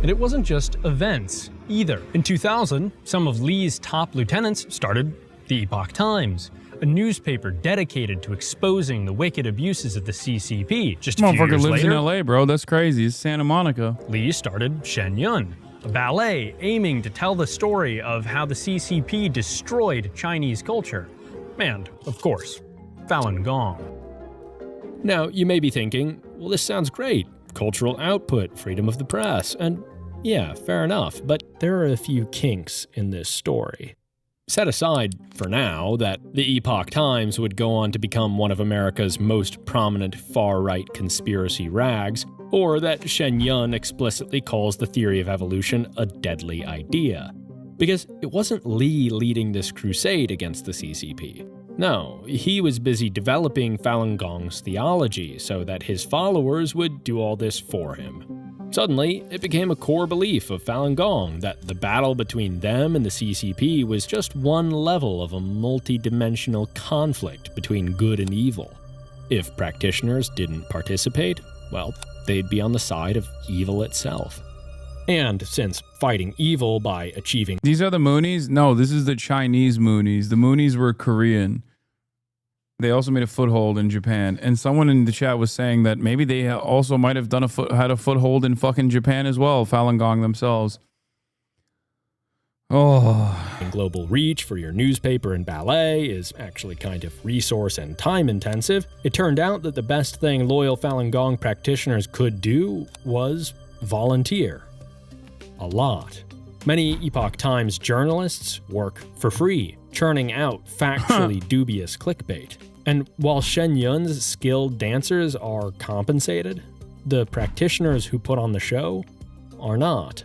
And it wasn't just events either. In 2000, some of Li's top lieutenants started the Epoch Times, a newspaper dedicated to exposing the wicked abuses of the CCP. Just a few Motherfucker years lives later, in LA, bro. That's crazy. It's Santa Monica. Li started Shen Yun, a ballet aiming to tell the story of how the CCP destroyed Chinese culture. And, of course, Falun Gong. Now, you may be thinking, well, this sounds great. Cultural output, freedom of the press, and yeah, fair enough, but there are a few kinks in this story. Set aside, for now, that the Epoch Times would go on to become one of America's most prominent far-right conspiracy rags, or that Shen Yun explicitly calls the theory of evolution a deadly idea. Because it wasn't Li leading this crusade against the CCP. No, he was busy developing Falun Gong's theology so that his followers would do all this for him. Suddenly, it became a core belief of Falun Gong that the battle between them and the CCP was just one level of a multi-dimensional conflict between good and evil. If practitioners didn't participate, well, they'd be on the side of evil itself. And since fighting evil by achieving— These are the Moonies? No, this is the Chinese Moonies. The Moonies were Korean. They also made a foothold in Japan. And someone in the chat was saying that maybe they also might have done had a foothold in fucking Japan as well, Falun Gong themselves. Oh. Global reach for your newspaper and ballet is actually kind of resource and time intensive. It turned out that the best thing loyal Falun Gong practitioners could do was volunteer. A lot. Many Epoch Times journalists work for free, churning out factually dubious clickbait. And while Shen Yun's skilled dancers are compensated, the practitioners who put on the show are not.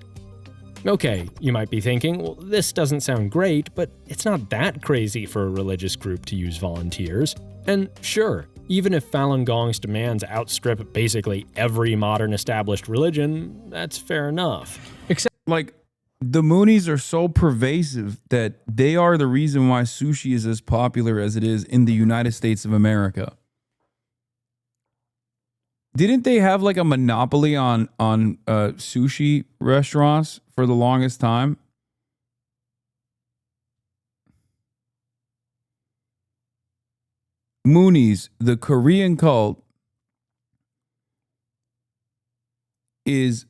Okay, you might be thinking, well, this doesn't sound great, but it's not that crazy for a religious group to use volunteers. And sure, even if Falun Gong's demands outstrip basically every modern established religion, that's fair enough. Except, like, the Moonies are so pervasive that they are the reason why sushi is as popular as it is in the United States of America. Didn't they have like a monopoly on sushi restaurants for the longest time? Moonies, the Korean cult, is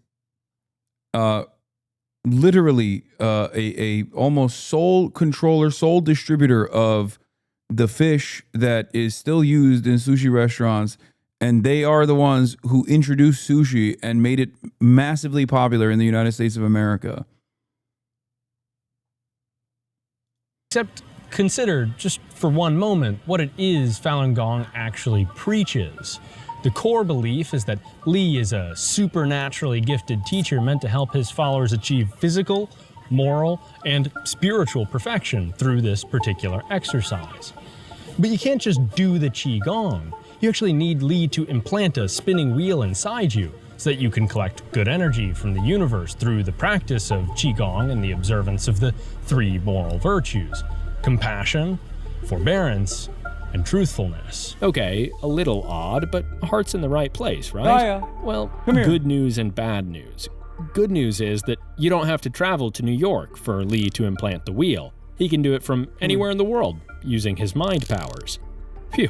literally a almost sole controller, sole distributor of the fish that is still used in sushi restaurants And they are the ones who introduced sushi and made it massively popular in the United States of America. Except consider, just for one moment, what it is Falun Gong actually preaches. The core belief is that Li is a supernaturally gifted teacher meant to help his followers achieve physical, moral, and spiritual perfection through this particular exercise. But you can't just do the Qigong. You actually need Li to implant a spinning wheel inside you so that you can collect good energy from the universe through the practice of Qigong and the observance of the 3 moral virtues: compassion, forbearance, and truthfulness. Okay, a little odd, but heart's in the right place, right? Gaia, well, come here. Good news and bad news. Good news is that you don't have to travel to New York for Li to implant the wheel. He can do it from anywhere in the world using his mind powers. Phew.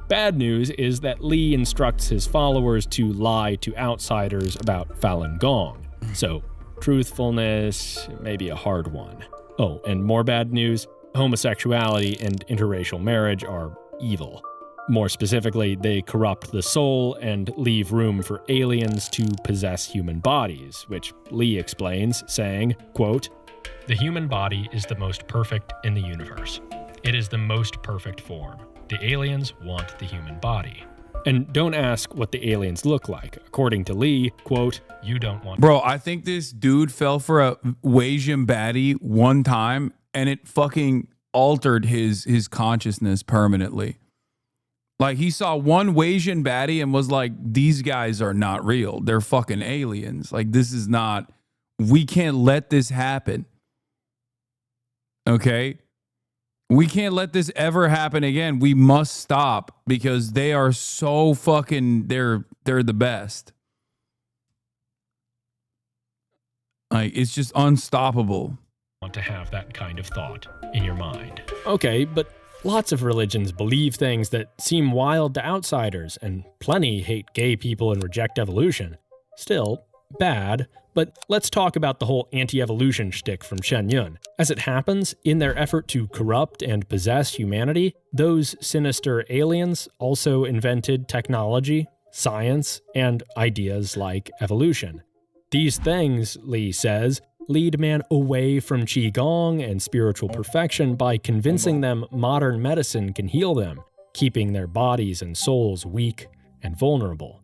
Bad news is that Li instructs his followers to lie to outsiders about Falun Gong. So, truthfulness may be a hard one. Oh, and more bad news, homosexuality and interracial marriage are evil. More specifically, they corrupt the soul and leave room for aliens to possess human bodies, which Li explains, saying, quote, "The human body is the most perfect in the universe. It is the most perfect form. The aliens want the human body." And don't ask what the aliens look like. According to Li, quote, "You don't want..." Bro, I think this dude fell for a Asian baddie one time and it fucking altered his consciousness permanently. Like, he saw one Asian baddie and was like, these guys are not real. They're fucking aliens. Like, this is not, we can't let this happen. Okay? We can't let this ever happen again. We must stop because they are so fucking, they're the best. Like, it's just unstoppable. Want to have that kind of thought in your mind. Okay, but lots of religions believe things that seem wild to outsiders, and plenty hate gay people and reject evolution. Still, bad. But let's talk about the whole anti-evolution shtick from Shen Yun. As it happens, in their effort to corrupt and possess humanity, those sinister aliens also invented technology, science, and ideas like evolution. These things, Li says, lead man away from Qigong and spiritual perfection by convincing them modern medicine can heal them, keeping their bodies and souls weak and vulnerable.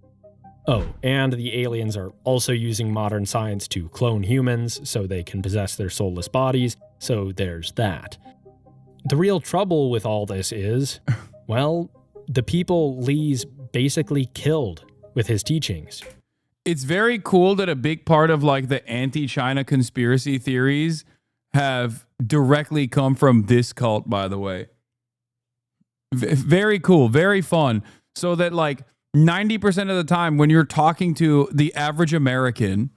Oh, and the aliens are also using modern science to clone humans so they can possess their soulless bodies, so there's that. The real trouble with all this is, well, the people Li's basically killed with his teachings. It's very cool that a big part of like the anti-China conspiracy theories have directly come from this cult, by the way. Very cool, very fun. So that like 90% of the time when you're talking to the average American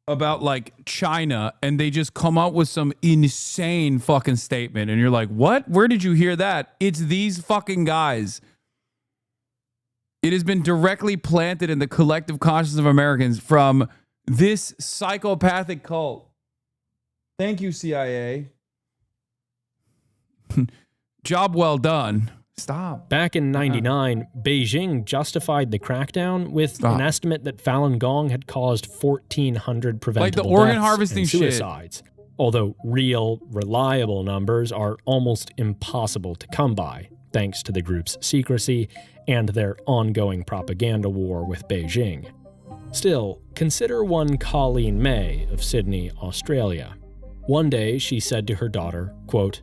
about like China and they just come up with some insane fucking statement and you're like, what? Where did you hear that? It's these fucking guys. It has been directly planted in the collective consciousness of Americans from this psychopathic cult. Thank you, CIA. Job well done. Stop. Back in '99, Beijing justified the crackdown with an estimate that Falun Gong had caused 1,400 preventable like the organ deaths harvesting and suicides. Although real, reliable numbers are almost impossible to come by, thanks to the group's secrecy and their ongoing propaganda war with Beijing. Still, consider one Colleen May of Sydney, Australia. One day, she said to her daughter, quote,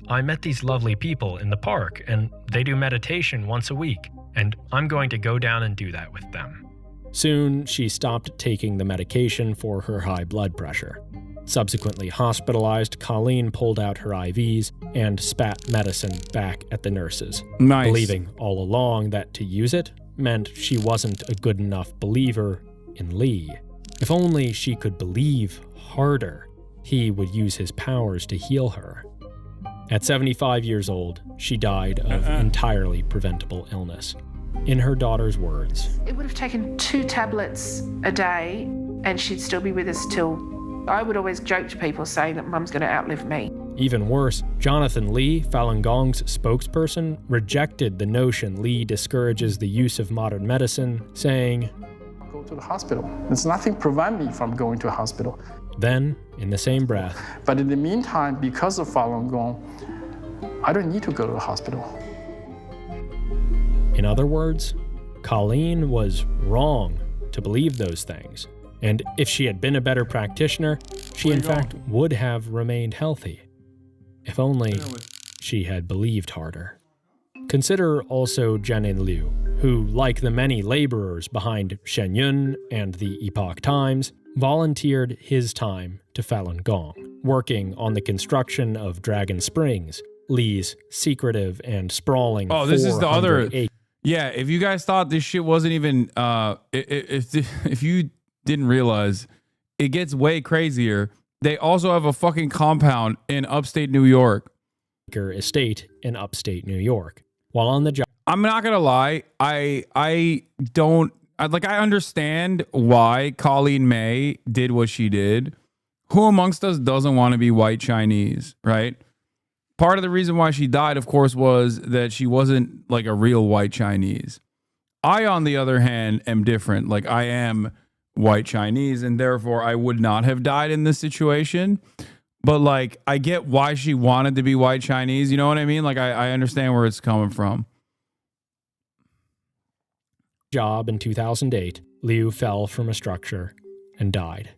"I met these lovely people in the park, and they do meditation once a week, and I'm going to go down and do that with them." Soon, she stopped taking the medication for her high blood pressure. Subsequently hospitalized, Colleen pulled out her IVs and spat medicine back at the nurses, believing all along that to use it meant she wasn't a good enough believer in Li. If only she could believe harder, he would use his powers to heal her. At 75 years old, she died of entirely preventable illness. In her daughter's words, "It would have taken 2 tablets a day and she'd still be with us till..." I would always joke to people saying that Mum's going to outlive me. Even worse, Jonathan Lee, Falun Gong's spokesperson, rejected the notion Lee discourages the use of modern medicine, saying, Go to the hospital. There's nothing prevent me from going to a hospital. Then, in the same breath, but in the meantime, because of Falun Gong, I don't need to go to the hospital. In other words, Colleen was wrong to believe those things. And if she had been a better practitioner, she in fact would have remained healthy. If only she had believed harder. Consider also Jianin Liu, who, like the many laborers behind Shen Yun and the Epoch Times, volunteered his time to Falun Gong, working on the construction of Dragon Springs, Lee's secretive and sprawling. Oh, this is the other. 400 Yeah, if you guys thought this shit wasn't even, if you didn't realize, it gets way crazier. They also have a fucking compound in upstate New York. Estate in upstate New York. While on the job, I'm not gonna lie, I understand why Colleen May did what she did. Who amongst us doesn't want to be white Chinese, right? Part of the reason why she died, of course, was that she wasn't like a real white Chinese. I, on the other hand, am different. Like, I am white Chinese, and therefore I would not have died in this situation. But like, I get why she wanted to be white Chinese. You know what I mean? Like, I understand where it's coming from. Job in 2008, Liu fell from a structure and died.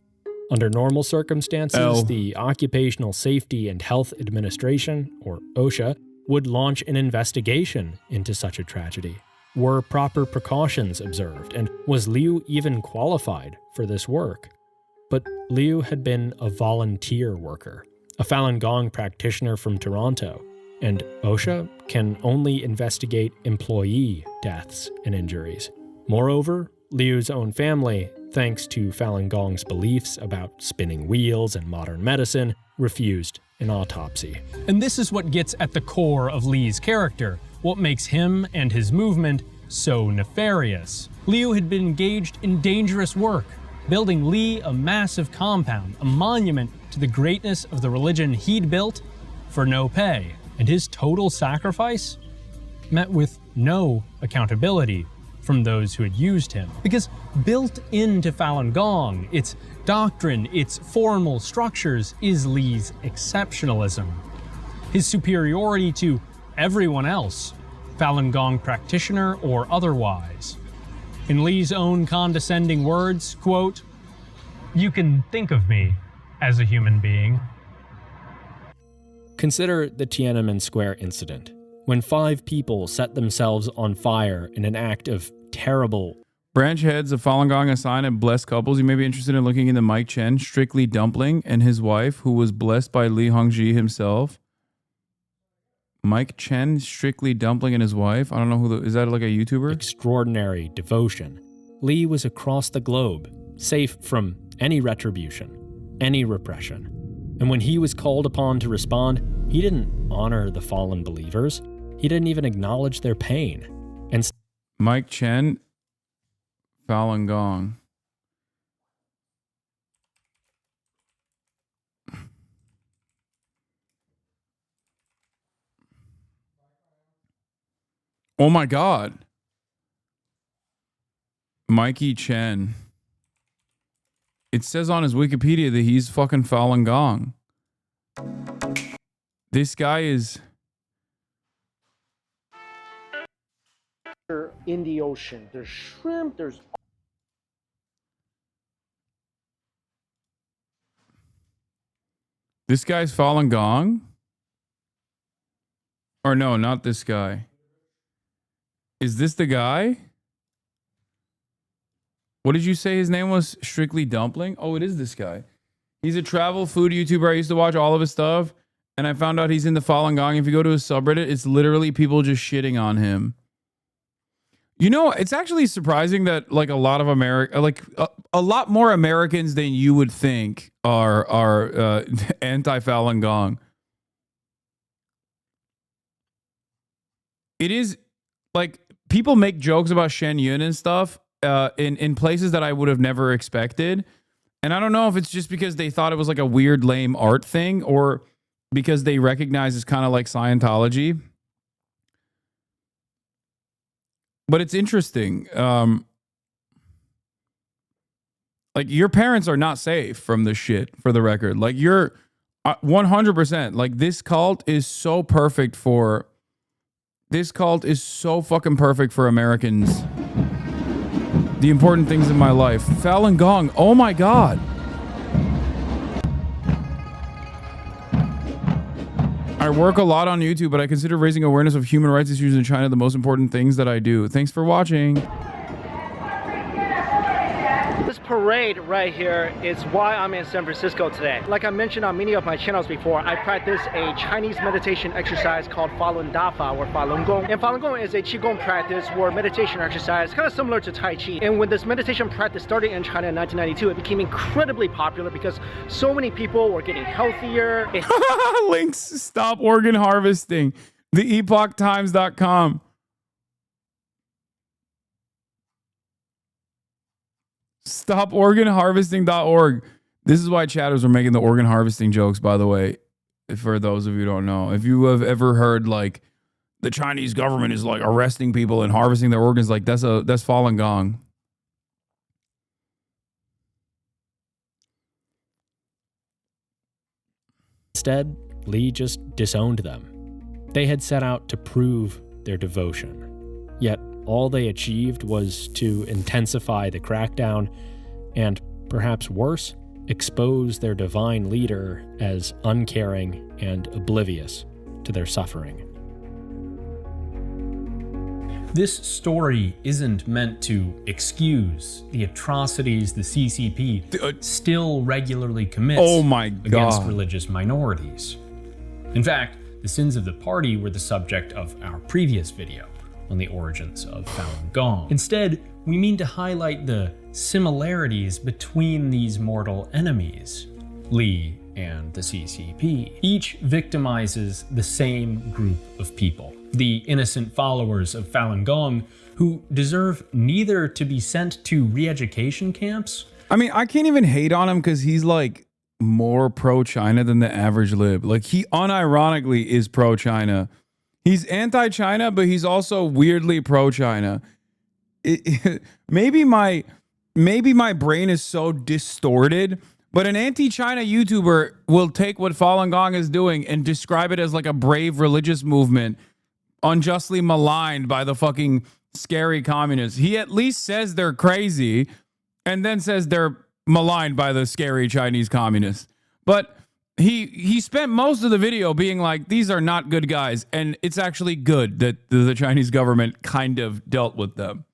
Under normal circumstances, the Occupational Safety and Health Administration, or OSHA, would launch an investigation into such a tragedy. Were proper precautions observed, and was Liu even qualified for this work? But Liu had been a volunteer worker, a Falun Gong practitioner from Toronto, and OSHA can only investigate employee deaths and injuries. Moreover, Liu's own family, thanks to Falun Gong's beliefs about spinning wheels and modern medicine, refused an autopsy. And this is what gets at the core of Li's character, what makes him and his movement so nefarious. Liu had been engaged in dangerous work, building Li a massive compound, a monument to the greatness of the religion he'd built for no pay. And his total sacrifice met with no accountability from those who had used him. Because built into Falun Gong, its doctrine, its formal structures, is Li's exceptionalism. His superiority to everyone else, Falun Gong practitioner or otherwise. In Li's own condescending words, quote, "You can think of me as a human being." Consider the Tiananmen Square incident, when 5 people set themselves on fire in an act of terrible. Branch heads of Falun Gong assign and blessed couples. You may be interested in looking into Mike Chen, Strictly Dumpling, and his wife, who was blessed by Li Hongzhi himself. Mike Chen, Strictly Dumpling, and his wife. I don't know who is that, like a YouTuber? Extraordinary devotion. Li was across the globe, safe from any retribution, any repression. And when he was called upon to respond, he didn't honor the fallen believers. He didn't even acknowledge their pain. And Mike Chen, Falun Gong. Oh my God. Mikey Chen. It says on his Wikipedia that he's fucking Falun Gong. This guy is... in the ocean. There's shrimp, there's... This guy's Falun Gong? Or no, not this guy. Is this the guy? What did you say his name was? Strictly Dumpling? Oh, it is this guy. He's a travel food YouTuber. I used to watch all of his stuff, and I found out he's in the Falun Gong. If you go to his subreddit, it's literally people just shitting on him. You know, it's actually surprising that like a lot of a lot more Americans than you would think are anti-Falun Gong. It is like people make jokes about Shen Yun and stuff in places that I would have never expected. And I don't know if it's just because they thought it was like a weird, lame art thing, or because they recognize it's kind of like Scientology. But it's interesting. Like, your parents are not safe from this shit, for the record. Like, you're 100%. Like, this cult is so perfect for... This cult is so fucking perfect for Americans. The important things in my life. Falun Gong. Oh my God. I work a lot on YouTube, but I consider raising awareness of human rights issues in China the most important things that I do. Thanks for watching. This parade right here is why I'm in San Francisco today. Like I mentioned on many of my channels before, I practice a Chinese meditation exercise called Falun Dafa or Falun Gong. And Falun Gong is a Qigong practice or meditation exercise, kind of similar to Tai Chi. And when this meditation practice started in China in 1992, it became incredibly popular because so many people were getting healthier. Links, stop organ harvesting. TheEpochTimes.com. StopOrganHarvesting.org. This is why chatters are making the organ harvesting jokes, by the way, for those of you who don't know. If you have ever heard, like, the Chinese government is, like, arresting people and harvesting their organs, like, that's Falun Gong. Instead, Lee just disowned them. They had set out to prove their devotion. Yet, all they achieved was to intensify the crackdown and, perhaps worse, expose their divine leader as uncaring and oblivious to their suffering. This story isn't meant to excuse the atrocities the CCP still regularly commits against religious minorities. In fact, the sins of the party were the subject of our previous video on the origins of Falun Gong. Instead, we mean to highlight the similarities between these mortal enemies, Lee and the CCP. Each victimizes the same group of people, the innocent followers of Falun Gong, who deserve neither to be sent to re-education camps. I mean, I can't even hate on him because he's like more pro-China than the average lib. Like, he unironically is pro-China. He's anti-China, but he's also weirdly pro-China. Maybe my brain is so distorted, but an anti-China YouTuber will take what Falun Gong is doing and describe it as like a brave religious movement unjustly maligned by the fucking scary communists. He at least says they're crazy and then says they're maligned by the scary Chinese communists. But he spent most of the video being like, these are not good guys, and it's actually good that the Chinese government kind of dealt with them.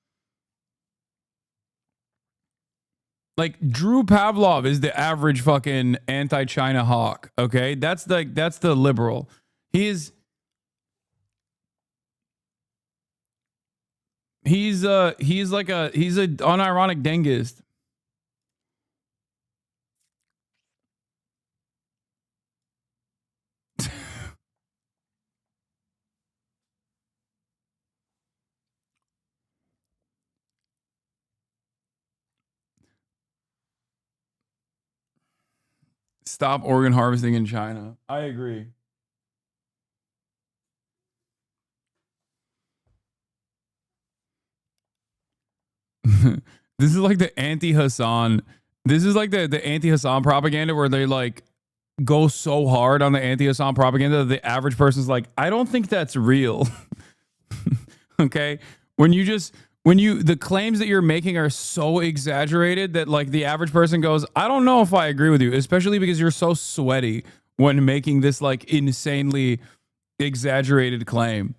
Like, Drew Pavlov is the average fucking anti-China hawk, okay? That's the liberal. He's an unironic Dengist. Stop organ harvesting in China. I agree. This is like the anti-Hasan. This is like the anti-Hasan propaganda where they like go so hard on the anti-Hasan propaganda that the average person's like, I don't think that's real. Okay? The claims that you're making are so exaggerated that like the average person goes, I don't know if I agree with you, especially because you're so sweaty when making this like insanely exaggerated claim.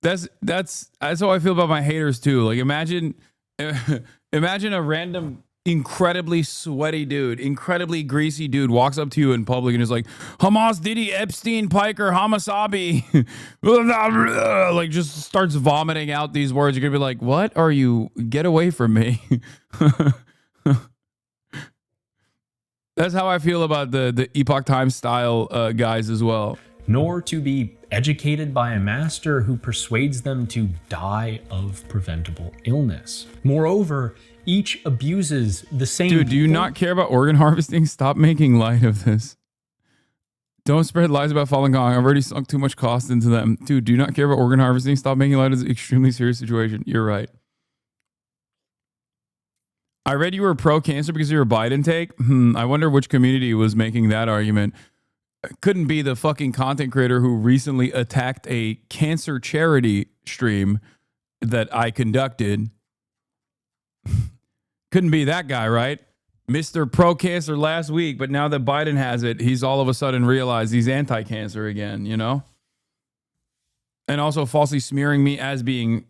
That's how I feel about my haters too. Like, imagine a random incredibly sweaty dude, incredibly greasy dude walks up to you in public and is like, Hamas, Diddy, Epstein, Piker, HamasAbi, like just starts vomiting out these words. You're gonna be like, what are you? Get away from me. That's how I feel about the Epoch Times style guys as well. nor to be educated by a master who persuades them to die of preventable illness. Moreover, each abuses the same. Dude, do you not care about organ harvesting? Stop making light of this. Don't spread lies about Falun Gong. I've already sunk too much cost into them. Dude, do you not care about organ harvesting? Stop making light of this extremely serious situation. You're right. I read you were pro-cancer because of your Biden take. I wonder which community was making that argument. Couldn't be the fucking content creator who recently attacked a cancer charity stream that I conducted. Couldn't be that guy, right? Mr. Pro-Cancer last week, but now that Biden has it, he's all of a sudden realized he's anti-cancer again, you know? And also falsely smearing me as being...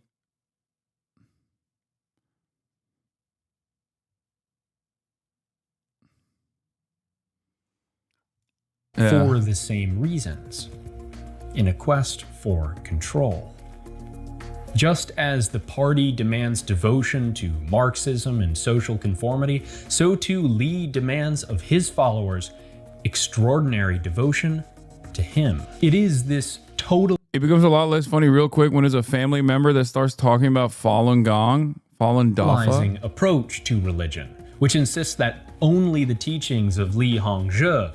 for the same reasons, in a quest for control. Just as the party demands devotion to Marxism and social conformity, so too Lee demands of his followers extraordinary devotion to him. It is this total... It becomes a lot less funny real quick when there's a family member that starts talking about Falun Gong, Falun Dafa. approach to religion, which insists that only the teachings of Li Hongzhi,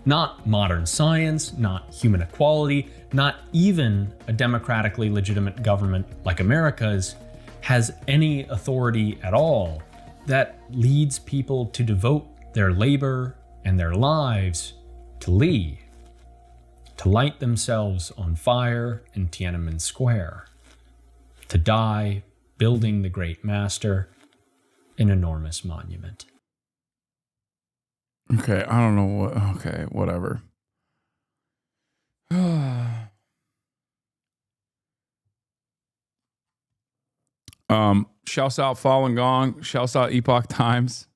not modern science, not human equality, not even a democratically legitimate government like America's, has any authority at all that leads people to devote their labor and their lives to Li, to light themselves on fire in Tiananmen Square, to die building the great master an enormous monument. Okay, I don't know what... Okay, whatever. Shouts out Falun Gong. Shouts out Epoch Times.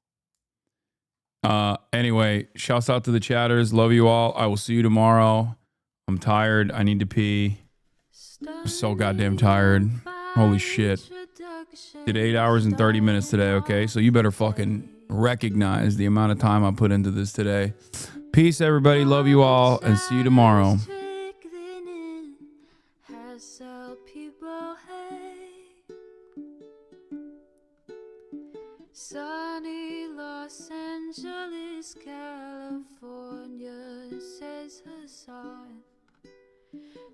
Anyway, shouts out to the chatters. Love you all. I will see you tomorrow. I'm tired. I need to pee. I'm so goddamn tired. Holy shit. Did 8 hours and 30 minutes today, okay? So you better fucking recognize the amount of time I put into this today. Peace, everybody. Love you all, and see you tomorrow. Sunny Los Angeles, California, says Hasan.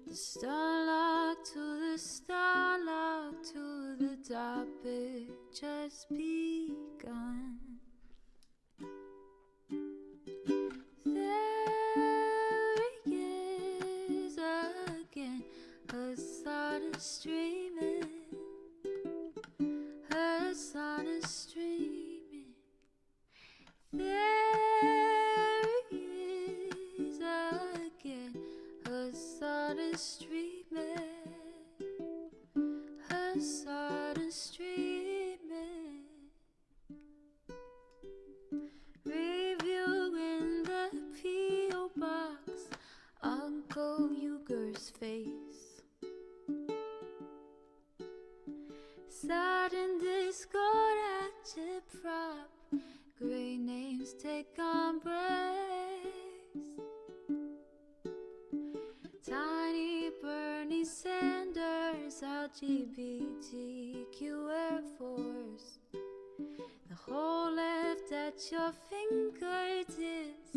The starlock to the starlock to the topic just begun. There he is again, Hasan is streaming. Hasan is streaming. There he is again, Hasan is streaming. Hasan is streaming. Reviewing the P.O. box, Uncle Uyghur's face. Sudden Discord agitprop, great names take embrace. Tiny Bernie Sanders, LGBTQ Air Force. The whole left at your fingertips,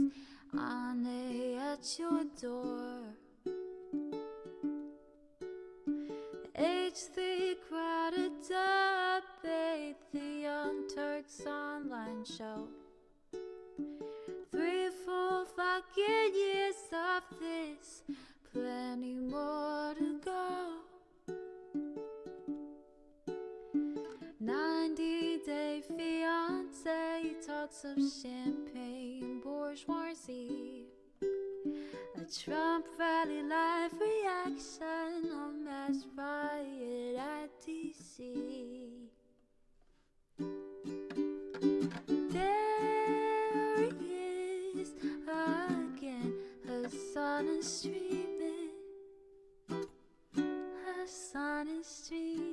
Ane at your door. H3 crowded debate, the Young Turks online show. 3 full fucking years of this, plenty more to go. 90-day fiance talks of champagne bourgeoisie. A Trump rally live reaction on mass riot at DC. There he is again, Hasan is streaming. Hasan is streaming.